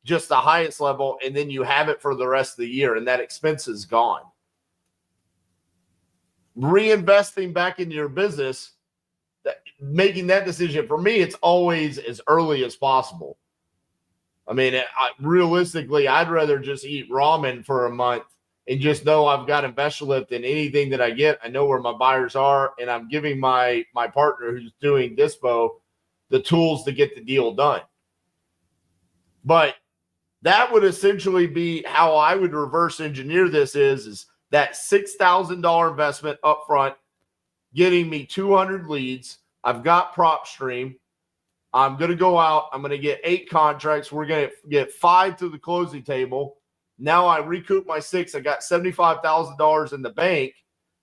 just the highest level, and then you have it for the rest of the year, and that expense is gone. Reinvesting back into your business, making that decision, for me, it's always as early as possible. I mean, realistically, I'd rather just eat ramen for a month and just know I've got InvestLift, and anything that I get, I know where my buyers are, and I'm giving my partner who's doing Dispo the tools to get the deal done. But that would essentially be how I would reverse engineer this is that $6,000 investment up front, getting me 200 leads. I've got PropStream. I'm going to go out. I'm going to get 8 contracts. We're going to get 5 to the closing table. Now I recoup my 6. I got $75,000 in the bank.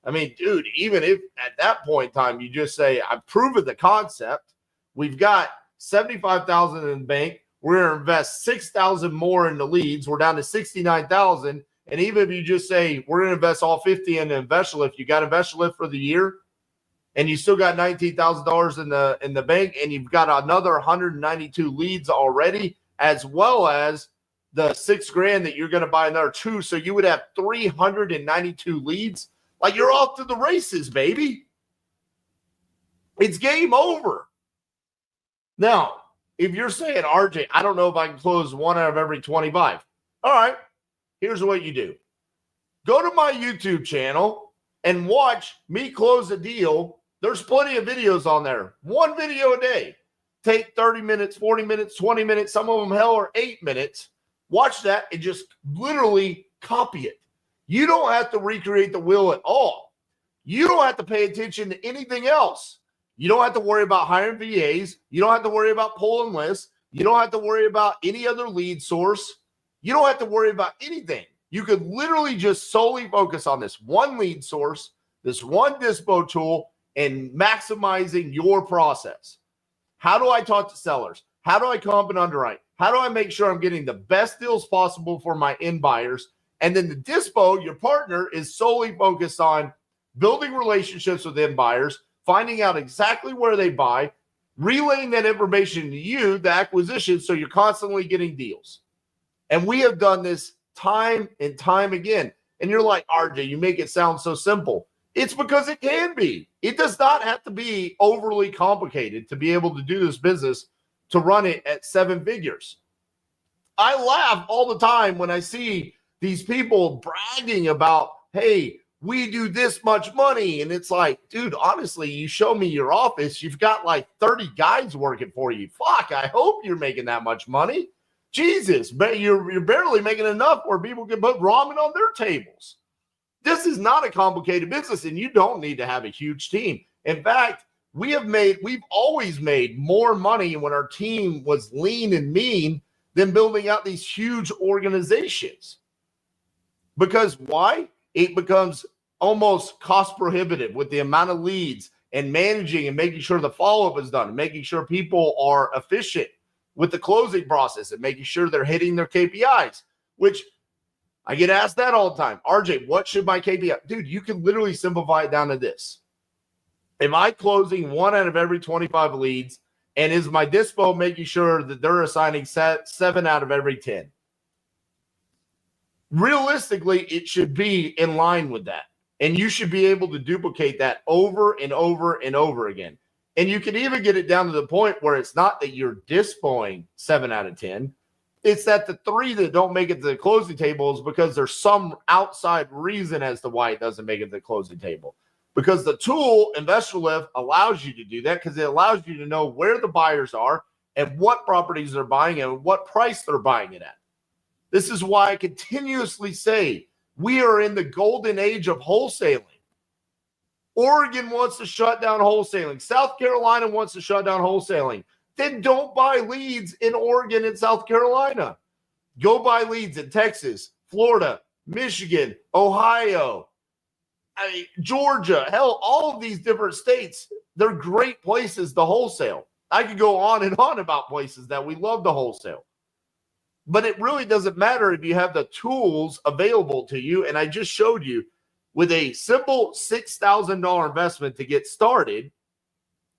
I mean, dude, even if at that point in time you just say, I've proven the concept, we've got $75,000 in the bank. We're going to invest $6,000 more in the leads. We're down to $69,000. And even if you just say, we're going to invest all 50 into InvestLift, you got InvestLift for the year, and you still got $19,000 in the bank, and you've got another 192 leads already, as well as the $6,000 that you're going to buy another 2. So you would have 392 leads. Like, you're off to the races, baby. It's game over. Now, if you're saying, RJ, I don't know if I can close 1 out of every 25. All right, here's what you do. Go to my YouTube channel and watch me close a deal. There's plenty of videos on there. 1 video a day. Take 30 minutes, 40 minutes, 20 minutes. Some of them, hell, are 8 minutes. Watch that and just literally copy it. You don't have to recreate the wheel at all. You don't have to pay attention to anything else. You don't have to worry about hiring VAs. You don't have to worry about pulling lists. You don't have to worry about any other lead source. You don't have to worry about anything. You could literally just solely focus on this one lead source, this one Dispo tool, and maximizing your process. How do I talk to sellers? How do I comp and underwrite? How do I make sure I'm getting the best deals possible for my end buyers? And then the Dispo, your partner, is solely focused on building relationships with end buyers, finding out exactly where they buy, relaying that information to you, the acquisition, so you're constantly getting deals. And we have done this time and time again. And you're like, RJ, you make it sound so simple. It's because it can be. It does not have to be overly complicated to be able to do this business, to run it at 7 figures. I laugh all the time when I see these people bragging about, hey, we do this much money. And it's like, dude, honestly, you show me your office, you've got like 30 guys working for you. Fuck, I hope you're making that much money. Jesus, but you're barely making enough where people can put ramen on their tables. This is not a complicated business, and you don't need to have a huge team. In fact, we've always made more money when our team was lean and mean than building out these huge organizations. Because why? It becomes almost cost prohibitive with the amount of leads and managing and making sure the follow-up is done and making sure people are efficient with the closing process and making sure they're hitting their KPIs, which I get asked that all the time. RJ, what should my KPI? Dude, you can literally simplify it down to this. Am I closing 1 out of every 25 leads? And is my Dispo making sure that they're assigning 7 out of every 10? Realistically, it should be in line with that. And you should be able to duplicate that over and over and over again. And you can even get it down to the point where it's not that you're dispoing 7 out of 10. It's that the 3 that don't make it to the closing table is because there's some outside reason as to why it doesn't make it to the closing table. Because the tool, Investor Lift, allows you to do that because it allows you to know where the buyers are and what properties they're buying and what price they're buying it at. This is why I continuously say we are in the golden age of wholesaling. Oregon wants to shut down wholesaling. South Carolina wants to shut down wholesaling. Then don't buy leads in Oregon and South Carolina. Go buy leads in Texas, Florida, Michigan, Ohio, Georgia. Hell, all of these different states, they're great places to wholesale. I could go on and on about places that we love to wholesale. But it really doesn't matter if you have the tools available to you. And I just showed you with a simple $6,000 investment to get started,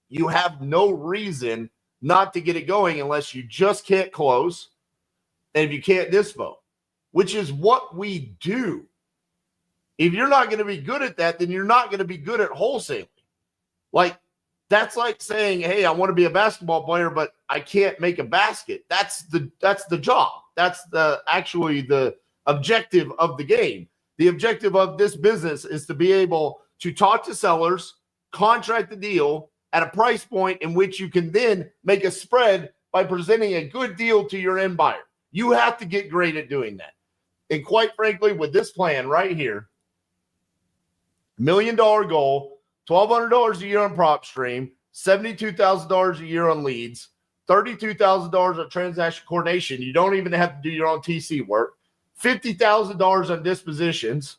you have no reason not to get it going unless you just can't close and if you can't dispo, which is what we do. If you're not going to be good at that, then you're not going to be good at wholesaling. Like, that's like saying, hey, I want to be a basketball player, but I can't make a basket. That's the job. That's actually the objective of the game. The objective of this business is to be able to talk to sellers, contract the deal at a price point in which you can then make a spread by presenting a good deal to your end buyer. You have to get great at doing that. And quite frankly, with this plan right here, $1 million goal, $1,200 a year on prop stream, $72,000 a year on leads, $32,000 on transaction coordination. You don't even have to do your own TC work. $50,000 on dispositions.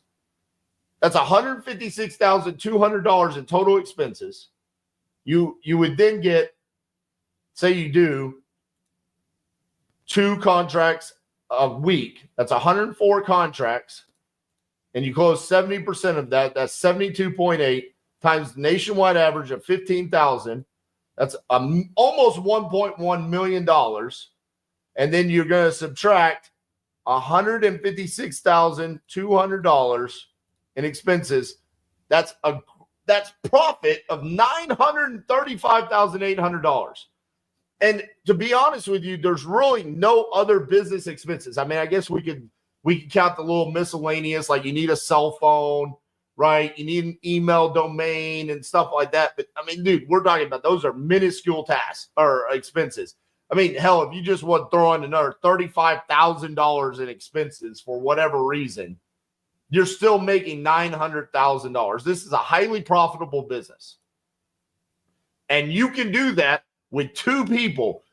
That's $156,200 in total expenses. You would then get, say you do 2 contracts a week. That's 104 contracts. And you close 70% of that. That's 72.8 times the nationwide average of 15,000. That's almost $1.1 million. And then you're going to subtract $156,200 in expenses. That's profit of $935,800. And to be honest with you, there's really no other business expenses. I mean, I guess we could count the little miscellaneous, like you need a cell phone, right? You need an email domain and stuff like that. But I mean, dude, we're talking about those are minuscule tasks or expenses. I mean, hell, if you just want to throw in another $35,000 in expenses for whatever reason, you're still making $900,000. This is a highly profitable business. And you can do that with 2 people.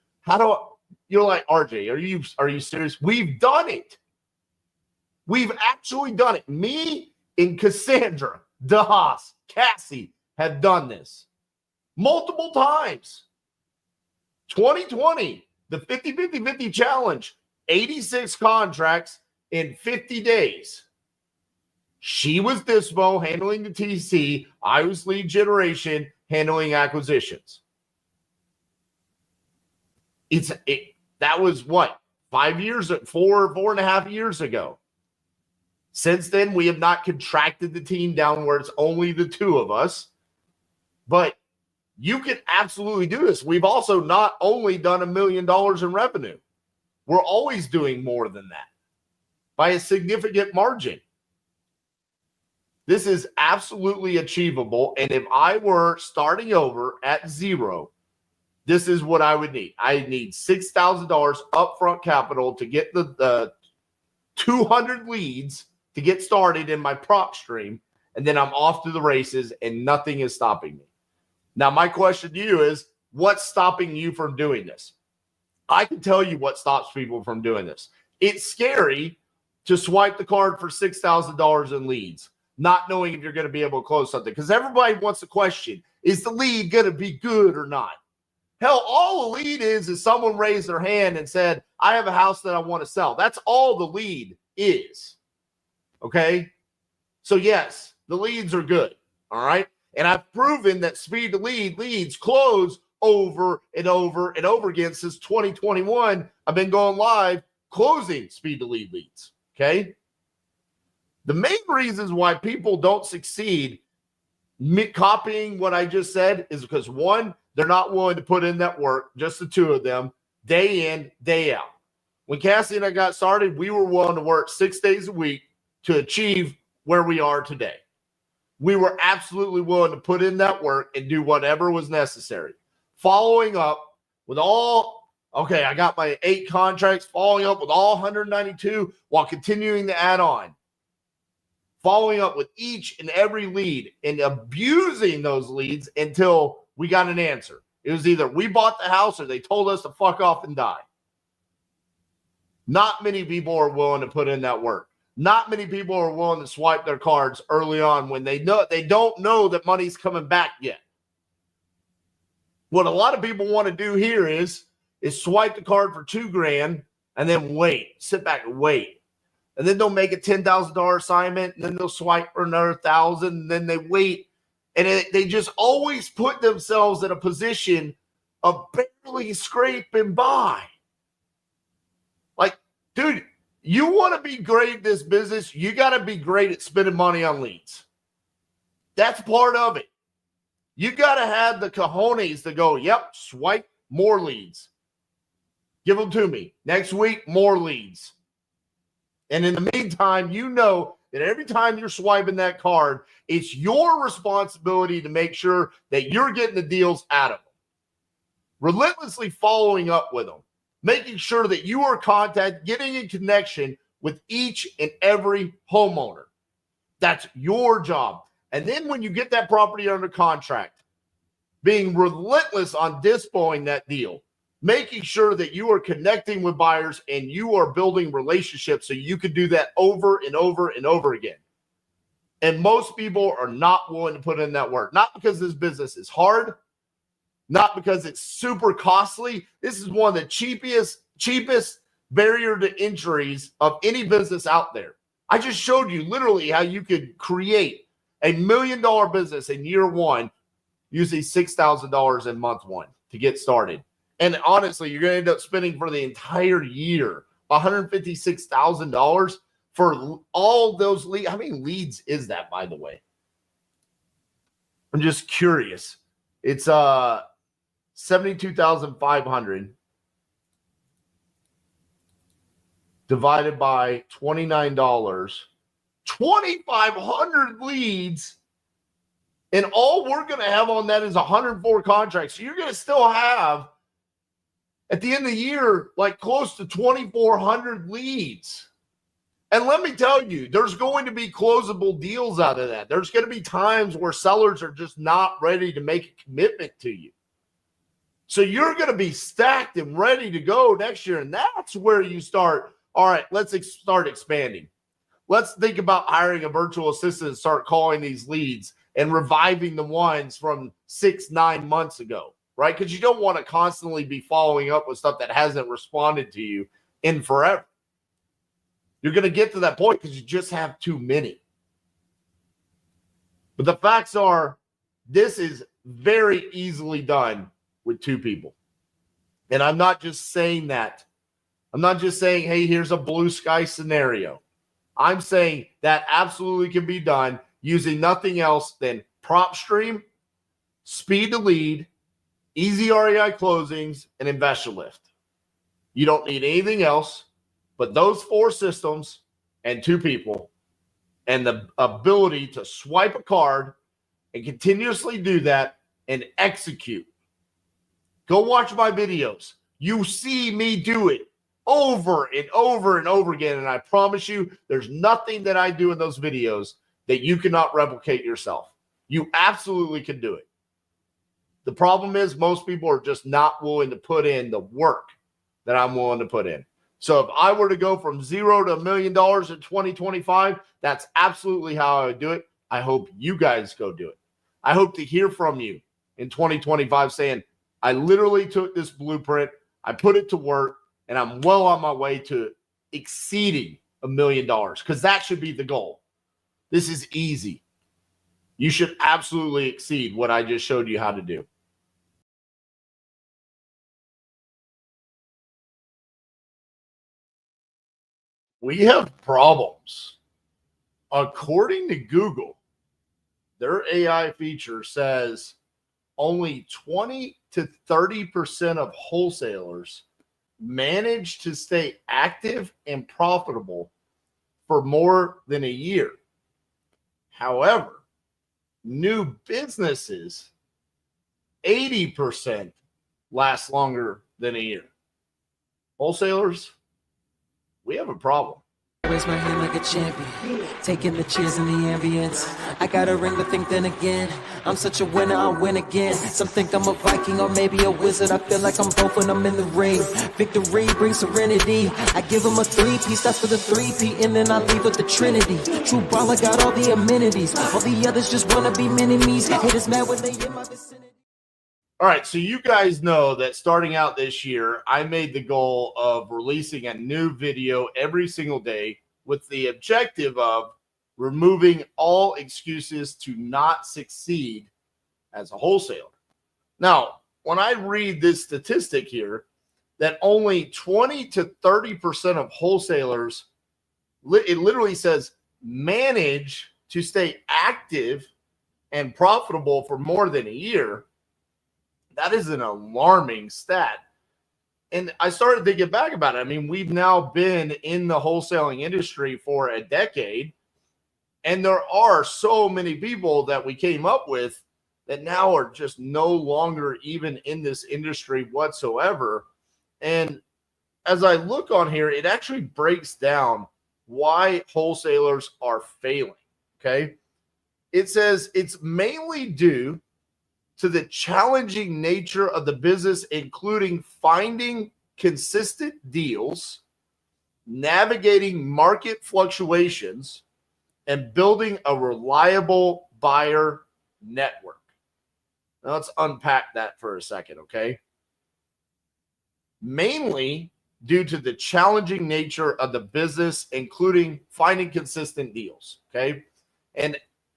You're like, RJ, are you serious? We've done it. We've actually done it. Me and Cassandra, DeHaas, Cassie have done this multiple times. 2020, the 50-50-50 challenge, 86 contracts in 50 days. She was dispo, handling the TC. I was lead generation, handling acquisitions. That was what, 4 and a half years ago. Since then, we have not contracted the team down where it's only the 2 of us. But you can absolutely do this. We've also not only done $1 million in revenue. We're always doing more than that by a significant margin. This is absolutely achievable. And if I were starting over at 0, this is what I would need. I need $6,000 upfront capital to get the 200 leads to get started in my prop stream. And then I'm off to the races and nothing is stopping me. Now, my question to you is, what's stopping you from doing this? I can tell you what stops people from doing this. It's scary to swipe the card for $6,000 in leads, not knowing if you're going to be able to close something. Because everybody wants to question, is the lead going to be good or not? Hell, all the lead is someone raised their hand and said, I have a house that I want to sell. That's all the lead is. Okay? So, yes, the leads are good. All right? And I've proven that speed to lead leads close over and over and over again since 2021. I've been going live closing speed to lead leads. Okay. The main reasons why people don't succeed copying what I just said is because, one, they're not willing to put in that work, just the two of them, day in, day out. When Cassie and I got started, we were willing to work 6 days a week to achieve where we are today. We were absolutely willing to put in that work and do whatever was necessary. Following up with I got my 8 contracts, following up with all 192 while continuing to add on. Following up with each and every lead and abusing those leads until we got an answer. It was either we bought the house or they told us to fuck off and die. Not many people are willing to put in that work. Not many people are willing to swipe their cards early on when they don't know that money's coming back yet. What a lot of people want to do here is swipe the card for $2,000 and then wait, sit back and wait. And then they'll make a $10,000 assignment, and then they'll swipe for another $1,000, and then they wait. And they just always put themselves in a position of barely scraping by. Like, dude, you want to be great at this business, you got to be great at spending money on leads. That's part of it. You got to have the cojones to go, yep, swipe more leads. Give them to me. Next week, more leads. And in the meantime, you know that every time you're swiping that card, it's your responsibility to make sure that you're getting the deals out of them. Relentlessly following up with them. Making sure that you are getting in connection with each and every homeowner. That's your job. And then when you get that property under contract, being relentless on dispoing that deal, making sure that you are connecting with buyers and you are building relationships so you can do that over and over and over again. And most people are not willing to put in that work. Not because this business is hard, not because it's super costly. This is one of the cheapest barrier to entries of any business out there. I just showed you literally how you could create $1 million business in year one using $6,000 in month one to get started. And honestly, you're going to end up spending for the entire year $156,000 for all those leads. How many leads is that, by the way? I'm just curious. It's 72,500 divided by $29. 2,500 leads. And all we're going to have on that is 104 contracts. So you're going to still have, at the end of the year, like close to 2,400 leads. And let me tell you, there's going to be closable deals out of that. There's going to be times where sellers are just not ready to make a commitment to you. So you're going to be stacked and ready to go next year. And that's where you start. All right, let's start expanding. Let's think about hiring a virtual assistant and start calling these leads and reviving the ones from 6-9 months ago, right? Because you don't want to constantly be following up with stuff that hasn't responded to you in forever. You're going to get to that point because you just have too many. But the facts are, this is very easily done with 2 people. And I'm not just saying that. I'm not just saying, hey, here's a blue sky scenario. I'm saying that absolutely can be done using nothing else than prop stream, speed to lead, easy REI closings, and investor lift. You don't need anything else but those 4 systems and 2 people and the ability to swipe a card and continuously do that and execute. Go watch my videos. You see me do it over and over and over again. And I promise you, there's nothing that I do in those videos that you cannot replicate yourself. You absolutely can do it. The problem is most people are just not willing to put in the work that I'm willing to put in. So if I were to go from 0 to $1 million in 2025, that's absolutely how I would do it. I hope you guys go do it. I hope to hear from you in 2025 saying, I literally took this blueprint, I put it to work, and I'm well on my way to exceeding $1 million, because that should be the goal. This is easy. You should absolutely exceed what I just showed you how to do. We have problems according to Google, their AI feature says only 20 to 30% of wholesalers manage to stay active and profitable for more than a year. However, new businesses, 80% last longer than a year. Wholesalers, we have a problem. Raise my hand like a champion, taking the cheers in the ambience. I got a ring to think then again. I'm such a winner, I'll win again. Some think I'm a Viking or maybe a wizard. I feel like I'm both when I'm in the ring. Victory brings serenity. I give them a three-piece, that's for the three-peat, and then I leave with the Trinity. True baller got all the amenities. All the others just wanna be mini-me's. Haters mad when they in my vicinity. All right, so you guys know that starting out this year, I made the goal of releasing a new video every single day with the objective of removing all excuses to not succeed as a wholesaler. Now, when I read this statistic here, that only 20 to 30% of wholesalers, it literally says, manage to stay active and profitable for more than a year. That is an alarming stat. And I started thinking back about it. I mean, we've now been in the wholesaling industry for a decade, and there are so many people that we came up with that now are just no longer even in this industry whatsoever. And as I look on here, it actually breaks down why wholesalers are failing. Okay. It says it's mainly due to the challenging nature of the business, including finding consistent deals, navigating market fluctuations, and building a reliable buyer network. Now let's unpack that for a second, okay? Mainly due to the challenging nature of the business, including finding consistent deals, okay? And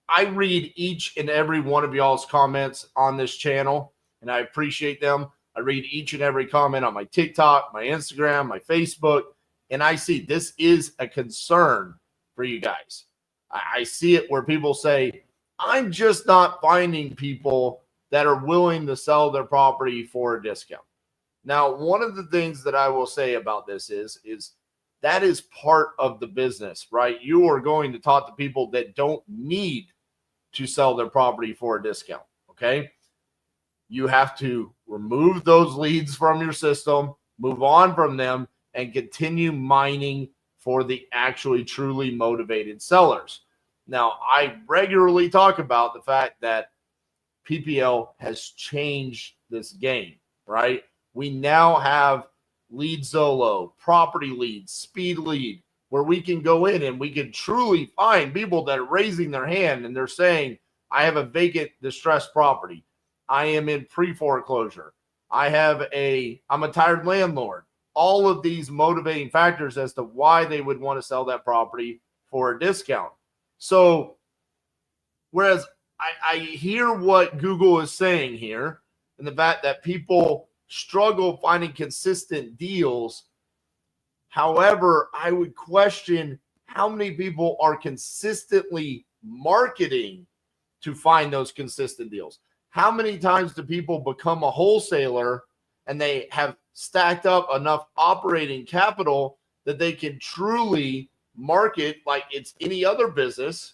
I read each and every one of y'all's comments on this channel, and I appreciate them. I read each and every comment on my TikTok, my Instagram, my Facebook, and I see this is a concern for you guys. I see it where people say, I'm just not finding people that are willing to sell their property for a discount. Now, one of the things that I will say about this is that is part of the business, right? You are going to talk to people that don't need to sell their property for a discount, okay? You have to remove those leads from your system, move on from them, and continue mining for the actually truly motivated sellers. Now, I regularly talk about the fact that PPL has changed this game, right? We now have Lead Solo, Property Lead, Speed Lead, where we can go in and we can truly find people that are raising their hand and they're saying, I have a vacant distressed property. I am in pre-foreclosure. I'm a tired landlord. All of these motivating factors as to why they would want to sell that property for a discount. So, whereas I hear what Google is saying here, and the fact that people struggle finding consistent deals. However, I would question how many people are consistently marketing to find those consistent deals. How many times do people become a wholesaler and they have stacked up enough operating capital that they can truly market like it's any other business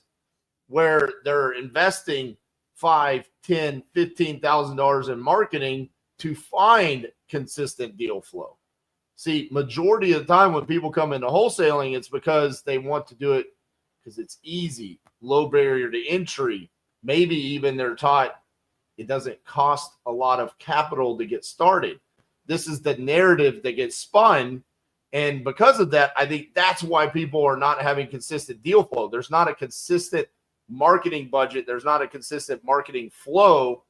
where they're investing $5,000, $10,000, $15,000 in marketing to find consistent deal flow? See, majority of the time when people come into wholesaling, it's because they want to do it because it's easy, low barrier to entry. Maybe even they're taught it doesn't cost a lot of capital to get started. This is the narrative that gets spun. And because of that, I think that's why people are not having consistent deal flow. There's not a consistent marketing budget. There's not a consistent marketing flow.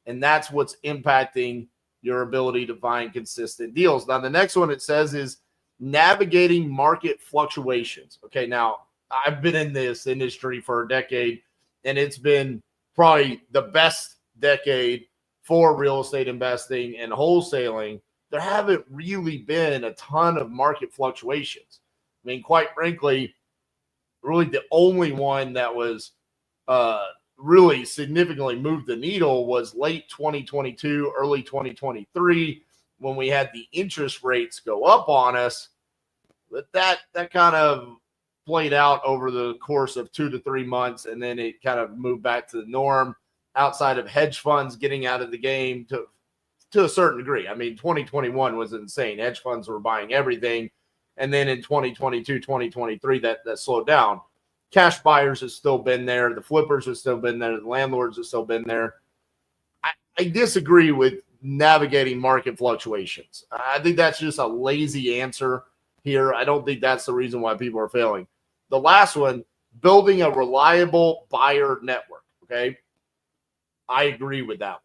And that's what's impacting your ability to find consistent deals. Now, the next one it says is navigating market fluctuations. Okay, now I've been in this industry for a decade, and it's been probably the best decade for real estate investing and wholesaling. There haven't really been a ton of market fluctuations. I mean, quite frankly, really the only one that was really significantly moved the needle was late 2022, early 2023, when we had the interest rates go up on us. But that kind of played out over the course of 2 to 3 months, and then it kind of moved back to the norm outside of hedge funds getting out of the game to a certain degree. I mean, 2021 was insane. Hedge funds were buying everything. And then in 2022, 2023, that slowed down. Cash buyers have still been there. The flippers have still been there. The landlords have still been there. I disagree with navigating market fluctuations. I think that's just a lazy answer here. I don't think that's the reason why people are failing. The last one, building a reliable buyer network, okay? I agree with that one.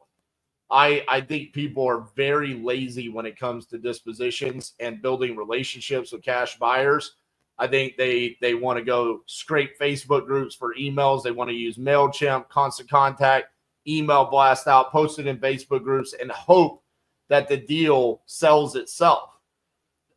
I think people are very lazy when it comes to dispositions and building relationships with cash buyers. I think they want to go scrape Facebook groups for emails. They want to use MailChimp, Constant Contact, email blast out, post it in Facebook groups, and hope that the deal sells itself.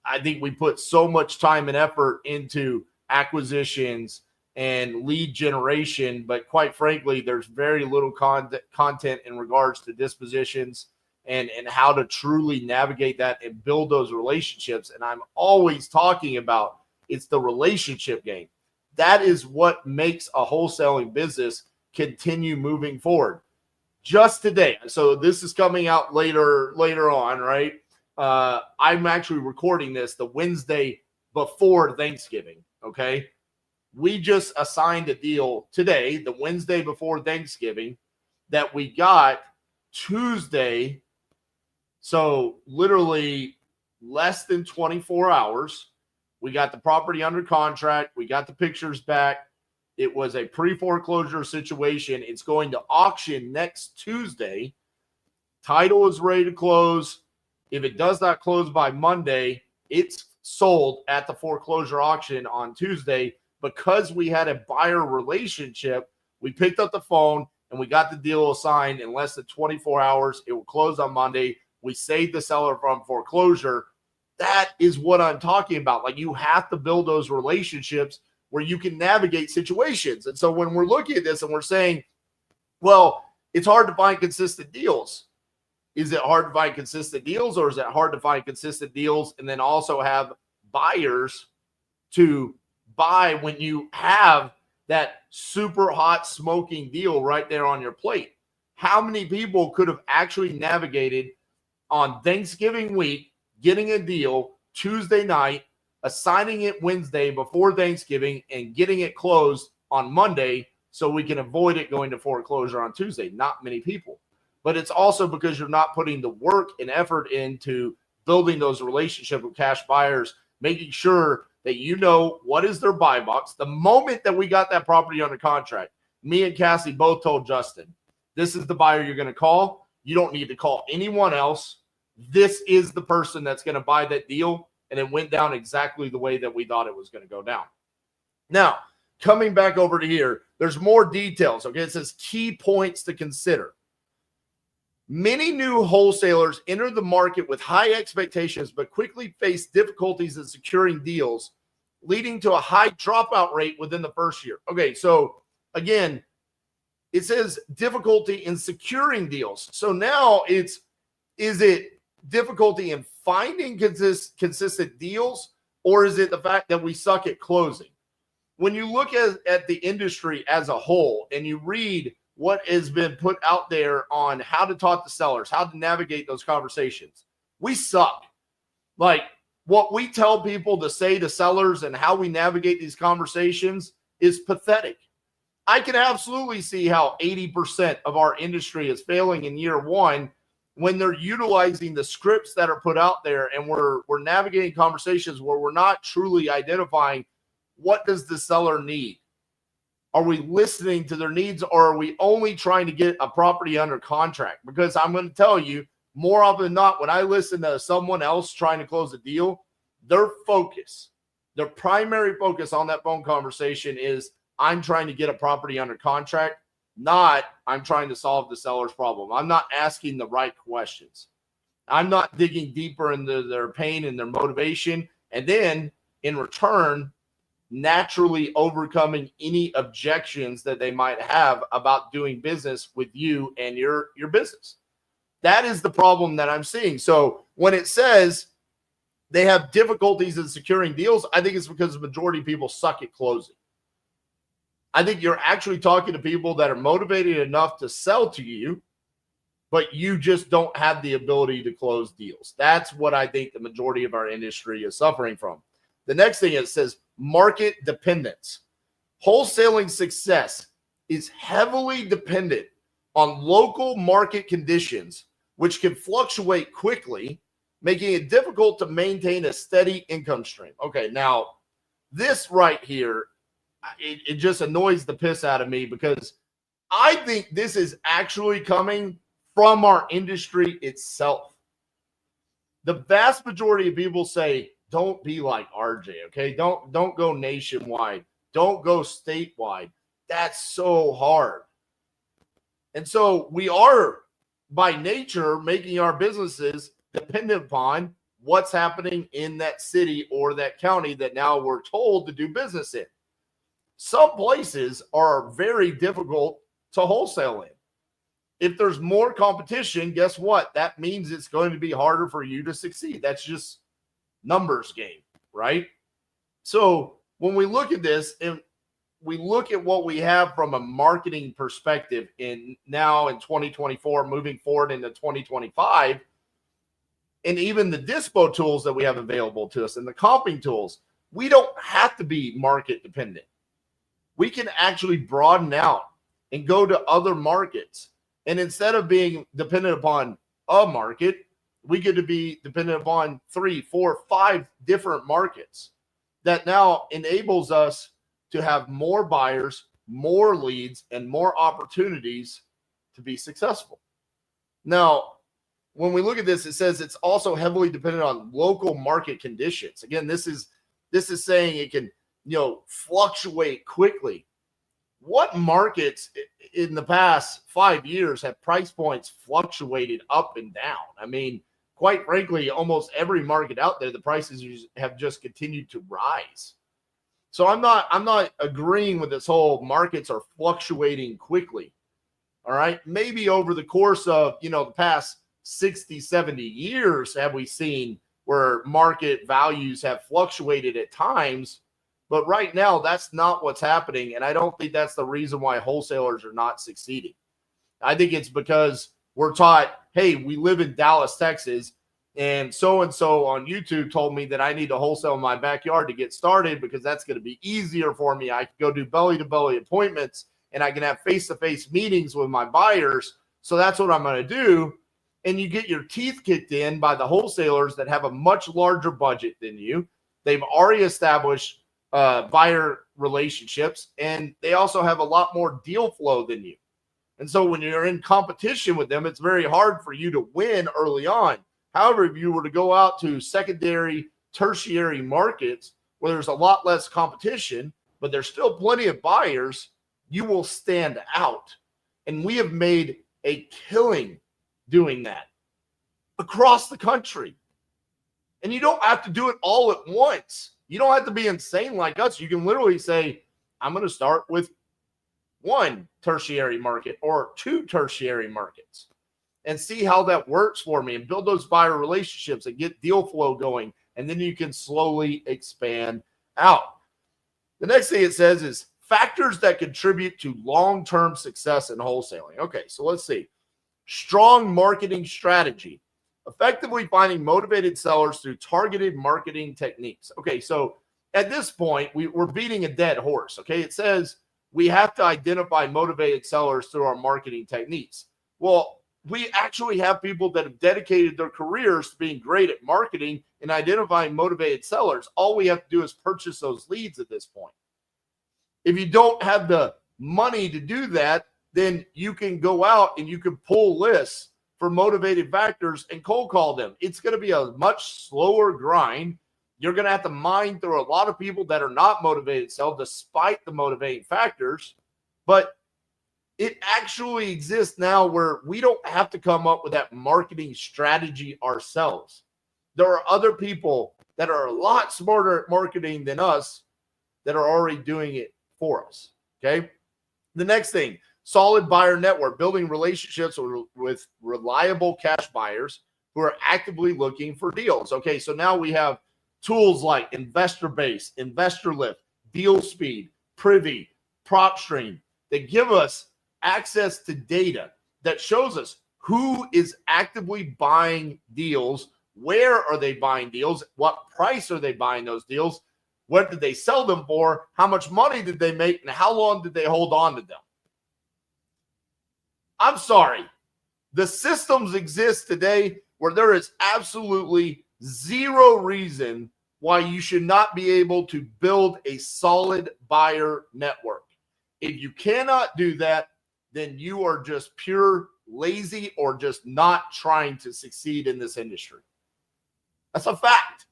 I think we put so much time and effort into acquisitions and lead generation, but quite frankly, there's very little content in regards to dispositions and how to truly navigate that and build those relationships. And I'm always talking about it's the relationship game. That is what makes a wholesaling business continue moving forward. Just today, so this is coming out later on, right? I'm actually recording this the Wednesday before Thanksgiving, okay? We just assigned a deal today, the Wednesday before Thanksgiving, that we got Tuesday. So literally less than 24 hours. We got the property under contract. We got the pictures back. It was a pre-foreclosure situation. It's going to auction next Tuesday. Title is ready to close. If it does not close by Monday, it's sold at the foreclosure auction on Tuesday. Because we had a buyer relationship, we picked up the phone and we got the deal signed in less than 24 hours. It will close on Monday. We saved the seller from foreclosure. That is what I'm talking about. Like, you have to build those relationships where you can navigate situations. And so when we're looking at this and we're saying, well, it's hard to find consistent deals. Is it hard to find consistent deals, or is it hard to find consistent deals and then also have buyers to buy when you have that super hot smoking deal right there on your plate? How many people could have actually navigated on Thanksgiving week, getting a deal Tuesday night, assigning it Wednesday before Thanksgiving, and getting it closed on Monday so we can avoid it going to foreclosure on Tuesday? Not many people. But it's also because you're not putting the work and effort into building those relationships with cash buyers, making sure that you know what is their buy box. The moment that we got that property under contract, me and Cassie both told Justin, this is the buyer you're going to call. You don't need to call anyone else. This is the person that's going to buy that deal. And it went down exactly the way that we thought it was going to go down. Now, coming back over to here, there's more details. Okay, it says key points to consider. Many new wholesalers enter the market with high expectations, but quickly face difficulties in securing deals, leading to a high dropout rate within the first year. Okay, so again, it says difficulty in securing deals. So now is it difficulty in finding consistent deals, or is it the fact that we suck at closing? When you look at the industry as a whole and you read what has been put out there on how to talk to sellers, how to navigate those conversations, we suck. Like, what we tell people to say to sellers and how we navigate these conversations is pathetic. I can absolutely see how 80% of our industry is failing in year one when they're utilizing the scripts that are put out there, and we're navigating conversations where we're not truly identifying what does the seller need. Are we listening to their needs, or are we only trying to get a property under contract? Because I'm going to tell you, more often than not, when I listen to someone else trying to close a deal, their primary focus on that phone conversation is, I'm trying to get a property under contract, not I'm trying to solve the seller's problem. I'm not asking the right questions. I'm not digging deeper into their pain and their motivation. And then in return, naturally overcoming any objections that they might have about doing business with you and your business. That is the problem that I'm seeing. So when it says they have difficulties in securing deals, I think it's because the majority of people suck at closing. I think you're actually talking to people that are motivated enough to sell to you, but you just don't have the ability to close deals. That's what I think the majority of our industry is suffering from. The next thing it says market dependence. Wholesaling success is heavily dependent on local market conditions, which can fluctuate quickly, making it difficult to maintain a steady income stream. Okay, now this right here, it just annoys the piss out of me because I think this is actually coming from our industry itself. The vast majority of people say, don't be like RJ, okay? Don't go nationwide. Don't go statewide. That's so hard. And so we are, by nature, making our businesses dependent upon what's happening in that city or that county that now we're told to do business in. Some places are very difficult to wholesale in. If there's more competition, guess what? That means it's going to be harder for you to succeed. That's just numbers game, right? So when we look at this and we look at what we have from a marketing perspective in 2024, moving forward into 2025, and even the dispo tools that we have available to us and the comping tools, we don't have to be market dependent. We can actually broaden out and go to other markets. And instead of being dependent upon a market, we get to be dependent upon 3, 4, 5 different markets. That now enables us to have more buyers, more leads, and more opportunities to be successful. Now, when we look at this, it says it's also heavily dependent on local market conditions. Again, this is saying it can, fluctuate quickly. What markets in the past 5 years have price points fluctuated up and down? I mean, quite frankly, almost every market out there, the prices have just continued to rise. So I'm not agreeing with this whole markets are fluctuating quickly. All right. Maybe over the course of, the past 60, 70 years have we seen where market values have fluctuated at times. But right now, that's not what's happening. And I don't think that's the reason why wholesalers are not succeeding. I think it's because we're taught, hey, we live in Dallas, Texas, and so-and-so on YouTube told me that I need to wholesale in my backyard to get started because that's going to be easier for me. I can go do belly-to-belly appointments, and I can have face-to-face meetings with my buyers. So that's what I'm going to do. And you get your teeth kicked in by the wholesalers that have a much larger budget than you. They've already established buyer relationships, and they also have a lot more deal flow than you. And so when you're in competition with them, it's very hard for you to win early on. However, if you were to go out to secondary, tertiary markets where there's a lot less competition, but there's still plenty of buyers, you will stand out. And we have made a killing doing that across the country. And you don't have to do it all at once. You don't have to be insane like us. You can literally say, I'm going to start with 1 tertiary market or 2 tertiary markets and see how that works for me and build those buyer relationships and get deal flow going. And then you can slowly expand out. The next thing it says is factors that contribute to long-term success in wholesaling. Okay, so let's see. Strong marketing strategy. Effectively finding motivated sellers through targeted marketing techniques. Okay, so at this point, we're beating a dead horse. Okay, it says we have to identify motivated sellers through our marketing techniques. Well, we actually have people that have dedicated their careers to being great at marketing and identifying motivated sellers. All we have to do is purchase those leads at this point. If you don't have the money to do that, then you can go out and you can pull lists for motivated factors and cold call them. It's going to be a much slower grind. You're going to have to mine through a lot of people that are not motivated to sell despite the motivating factors. But it actually exists now where we don't have to come up with that marketing strategy ourselves. There are other people that are a lot smarter at marketing than us that are already doing it for us. Okay. The next thing, solid buyer network, building relationships with reliable cash buyers who are actively looking for deals. Okay. So now we have tools like Investor Base, Investor Lift, Deal Speed, Privy, PropStream that give us access to data that shows us who is actively buying deals, where are they buying deals, what price are they buying those deals, what did they sell them for, how much money did they make, and how long did they hold on to them. I'm sorry. The systems exist today where there is absolutely zero reason why you should not be able to build a solid buyer network. If you cannot do that, then you are just pure lazy or just not trying to succeed in this industry. That's a fact.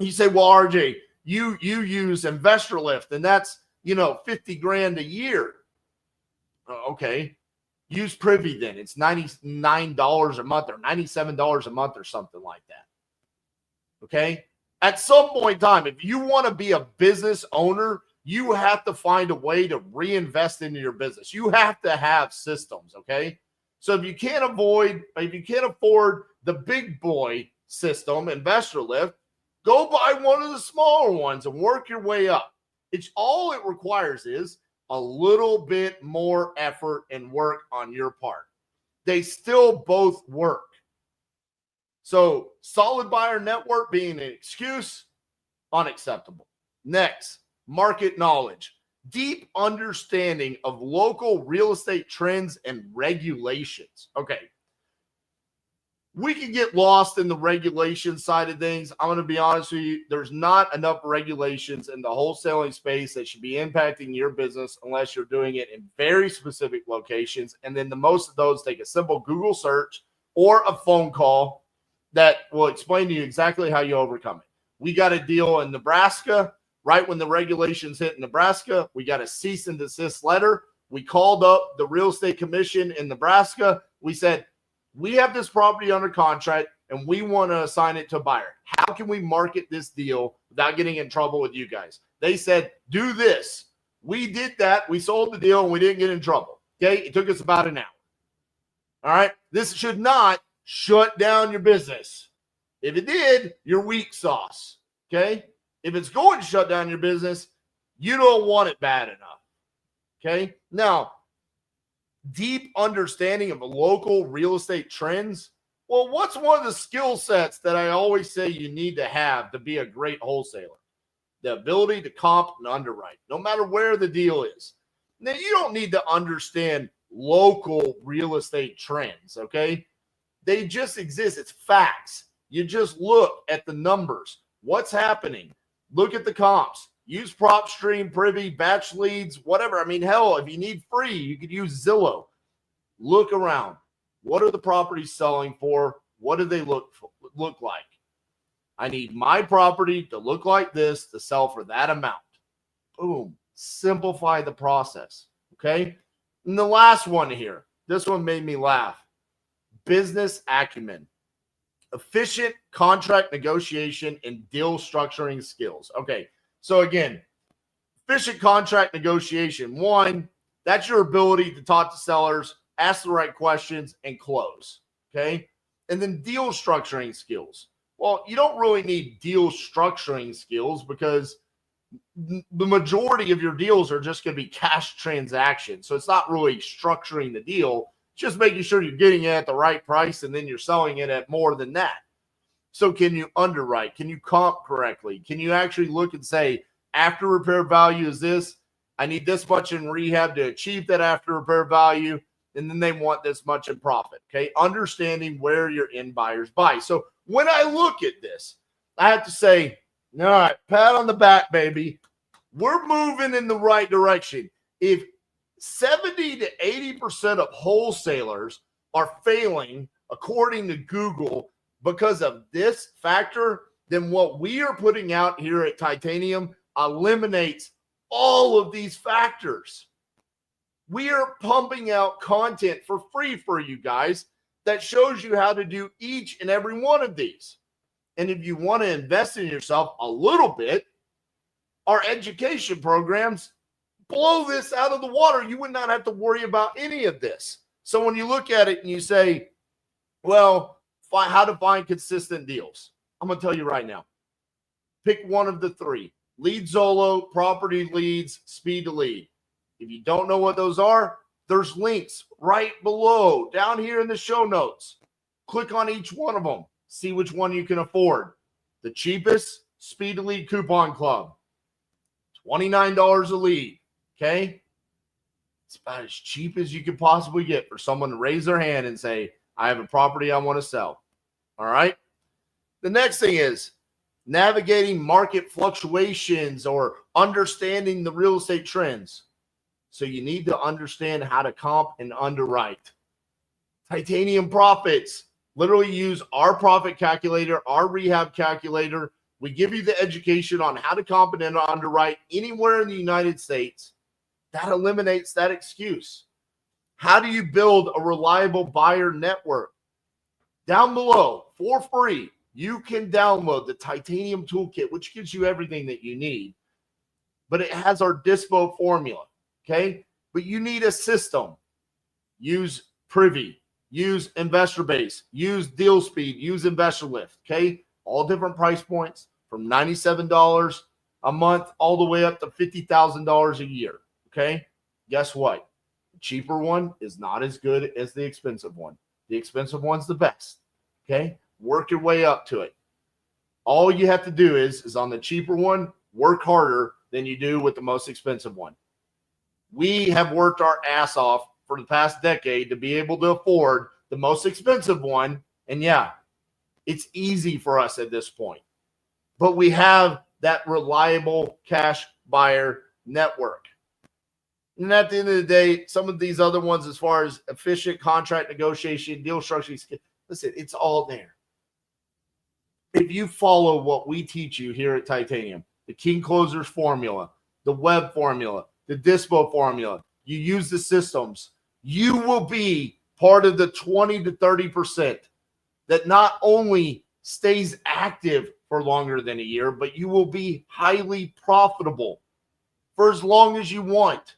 You say, well, RJ, you use Investor Lift and that's, 50 grand a year. Okay. Use Privy then. It's $99 a month or $97 a month or something like that. Okay. At some point in time, if you want to be a business owner, you have to find a way to reinvest into your business. You have to have systems. Okay. So if you can't afford the big boy system, Investor Lift, go buy one of the smaller ones and work your way up. It's all it requires is a little bit more effort and work on your part. They still both work. So solid buyer network being an excuse, unacceptable. Next, market knowledge. Deep understanding of local real estate trends and regulations. Okay. We can get lost in the regulation side of things. I'm going to be honest with you. There's not enough regulations in the wholesaling space that should be impacting your business unless you're doing it in very specific locations. And then the most of those take a simple Google search or a phone call that will explain to you exactly how you overcome it. We got a deal in Nebraska. Right when the regulations hit in Nebraska, we got a cease and desist letter. We called up the real estate commission in Nebraska. We said, we have this property under contract and we want to assign it to a buyer. How can we market this deal without getting in trouble with you guys? They said, do this. We did that. We sold the deal and we didn't get in trouble. Okay. It took us about an hour. All right. This should not shut down your business. If it did, you're weak sauce. Okay. If it's going to shut down your business, you don't want it bad enough. Okay. Now, deep understanding of local real estate trends. Well, what's one of the skill sets that I always say you need to have to be a great wholesaler? The ability to comp and underwrite, no matter where the deal is. Now, you don't need to understand local real estate trends, okay? They just exist. It's facts. You just look at the numbers. What's happening? Look at the comps. Use PropStream, Privy, Batch Leads, whatever. I mean, hell, if you need free, you could use Zillow. Look around. What are the properties selling for? What do they look like? I need my property to look like this to sell for that amount. Boom. Simplify the process. Okay. And the last one here, this one made me laugh. Business acumen. Efficient contract negotiation and deal structuring skills. Okay. So again, efficient contract negotiation. One, that's your ability to talk to sellers, ask the right questions, and close. Okay. And then deal structuring skills. Well, you don't really need deal structuring skills because the majority of your deals are just going to be cash transactions. So it's not really structuring the deal, just making sure you're getting it at the right price and then you're selling it at more than that. So can you underwrite? Can you comp correctly? Can you actually look and say, after repair value is this? I need this much in rehab to achieve that after repair value. And then they want this much in profit. Okay. Understanding where your end buyers buy. So when I look at this, I have to say, all right, pat on the back, baby. We're moving in the right direction. If 70 to 80% of wholesalers are failing, according to Google, because of this factor, then what we are putting out here at Titanium eliminates all of these factors. We are pumping out content for free for you guys that shows you how to do each and every one of these. And if you want to invest in yourself a little bit, our education programs blow this out of the water. You would not have to worry about any of this. So when you look at it and you say, well, how to find consistent deals, I'm going to tell you right now. Pick one of the three: Lead Zolo, Property Leads, Speed to Lead. If you don't know what those are, there's links right below, down here in the show notes. Click on each one of them. See which one you can afford. The cheapest, Speed to Lead Coupon Club. $29 a lead. Okay? It's about as cheap as you could possibly get for someone to raise their hand and say, I have a property I want to sell. All right? The next thing is navigating market fluctuations or understanding the real estate trends. So you need to understand how to comp and underwrite. Titanium Profits. Literally use our profit calculator, our rehab calculator. We give you the education on how to comp and underwrite anywhere in the United States. That eliminates that excuse. How do you build a reliable buyer network? Down below, for free, you can download the Titanium Toolkit, which gives you everything that you need. But it has our DISPO formula, okay? But you need a system. Use Privy, use Investor Base, use Deal Speed, use Investor Lift, okay? All different price points from $97 a month all the way up to $50,000 a year, okay? Guess what? The cheaper one is not as good as the expensive one. The expensive one's the best, okay? Work your way up to it. All you have to do is on the cheaper one, work harder than you do with the most expensive one. We have worked our ass off for the past decade to be able to afford the most expensive one. And yeah, it's easy for us at this point. But we have that reliable cash buyer network. And at the end of the day, some of these other ones, as far as efficient contract negotiation, deal structuring, listen, it's all there. If you follow what we teach you here at Titanium, the King Closers formula, the web formula, the DISPO formula, you use the systems, you will be part of the 20 to 30% that not only stays active for longer than a year, but you will be highly profitable for as long as you want.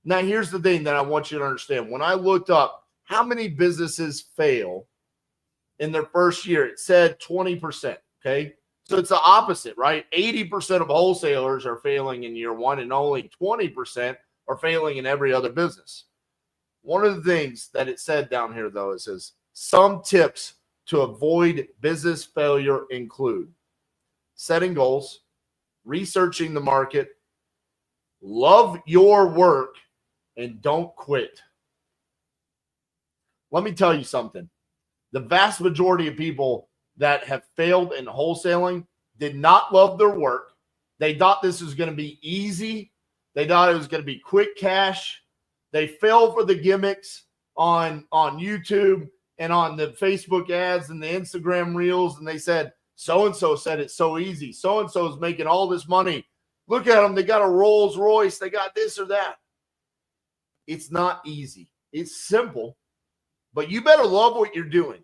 Now, here's the thing that I want you to understand. When I looked up how many businesses fail in their first year, it said 20%, okay? So it's the opposite, right? 80% of wholesalers are failing in year one, and only 20% are failing in every other business. One of the things that it said down here, though, it says some tips to avoid business failure include setting goals, researching the market, love your work, and don't quit. Let me tell you something. The vast majority of people that have failed in wholesaling did not love their work. They thought this was going to be easy. They thought it was going to be quick cash. They fell for the gimmicks on YouTube and on the Facebook ads and the Instagram reels, and they said, so-and-so said it's so easy. So-and-so is making all this money. Look at them. They got a Rolls Royce. They got this or that. It's not easy. It's simple, but you better love what you're doing.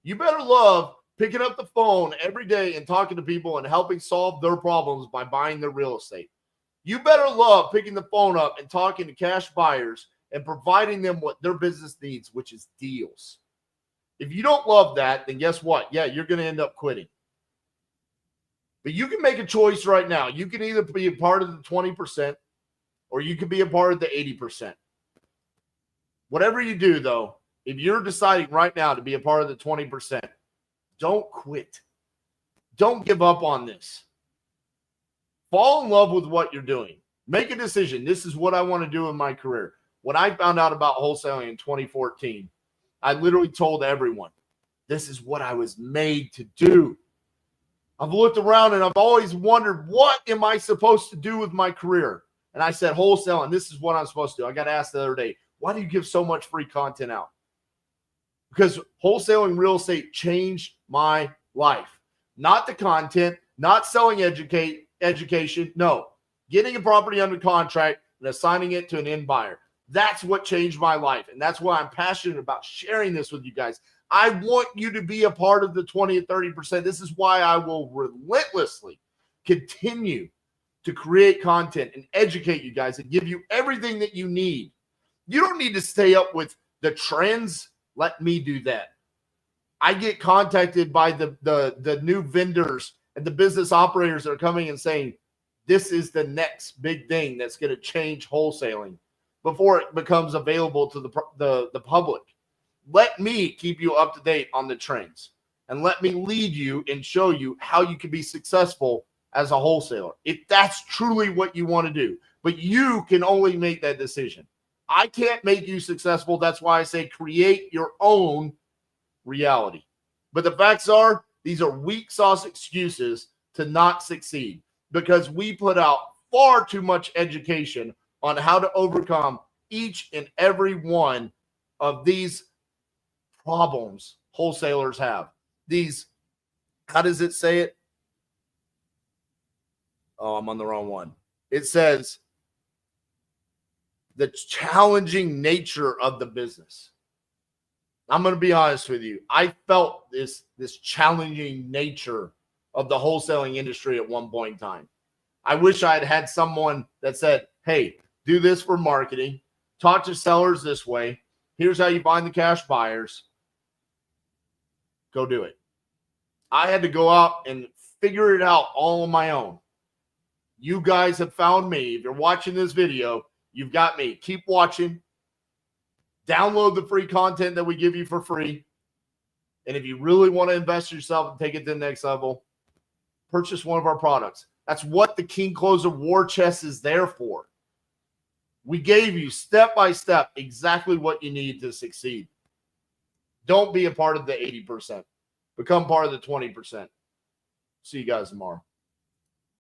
You better love picking up the phone every day and talking to people and helping solve their problems by buying their real estate. You better love picking the phone up and talking to cash buyers and providing them what their business needs, which is deals. If you don't love that, then guess what? Yeah, you're going to end up quitting. But you can make a choice right now. You can either be a part of the 20% or you can be a part of the 80%. Whatever you do, though, if you're deciding right now to be a part of the 20%, don't quit. Don't give up on this. Fall in love with what you're doing. Make a decision. This is what I want to do in my career. When I found out about wholesaling in 2014, I literally told everyone, this is what I was made to do. I've looked around and I've always wondered, what am I supposed to do with my career? And I said, wholesaling, this is what I'm supposed to do. I got asked the other day, why do you give so much free content out? Because wholesaling real estate changed my life. Not the content, not selling education. No, getting a property under contract and assigning it to an end buyer. That's what changed my life. And that's why I'm passionate about sharing this with you guys. I want you to be a part of the 20 to 30%. This is why I will relentlessly continue to create content and educate you guys and give you everything that you need. You don't need to stay up with the trends. Let me do that. I get contacted by the new vendors and the business operators that are coming and saying, this is the next big thing that's going to change wholesaling before it becomes available to the public. Let me keep you up to date on the trends and let me lead you and show you how you can be successful as a wholesaler, if that's truly what you want to do. But you can only make that decision. I can't make you successful. That's why I say create your own reality. But the facts are, these are weak sauce excuses to not succeed, because we put out far too much education on how to overcome each and every one of these problems wholesalers have. These, how does it say it? Oh, I'm on the wrong one. It says the challenging nature of the business. I'm going to be honest with you. I felt this challenging nature of the wholesaling industry at one point in time. I wish I had had someone that said, hey, do this for marketing. Talk to sellers this way. Here's how you find the cash buyers. Go do it. I had to go out and figure it out all on my own. You guys have found me. If you're watching this video, you've got me. Keep watching. Download the free content that we give you for free. And if you really want to invest in yourself and take it to the next level, purchase one of our products. That's what the King Closer War Chest is there for. We gave you step by step exactly what you need to succeed. Don't be a part of the 80%. Become part of the 20%. See you guys tomorrow.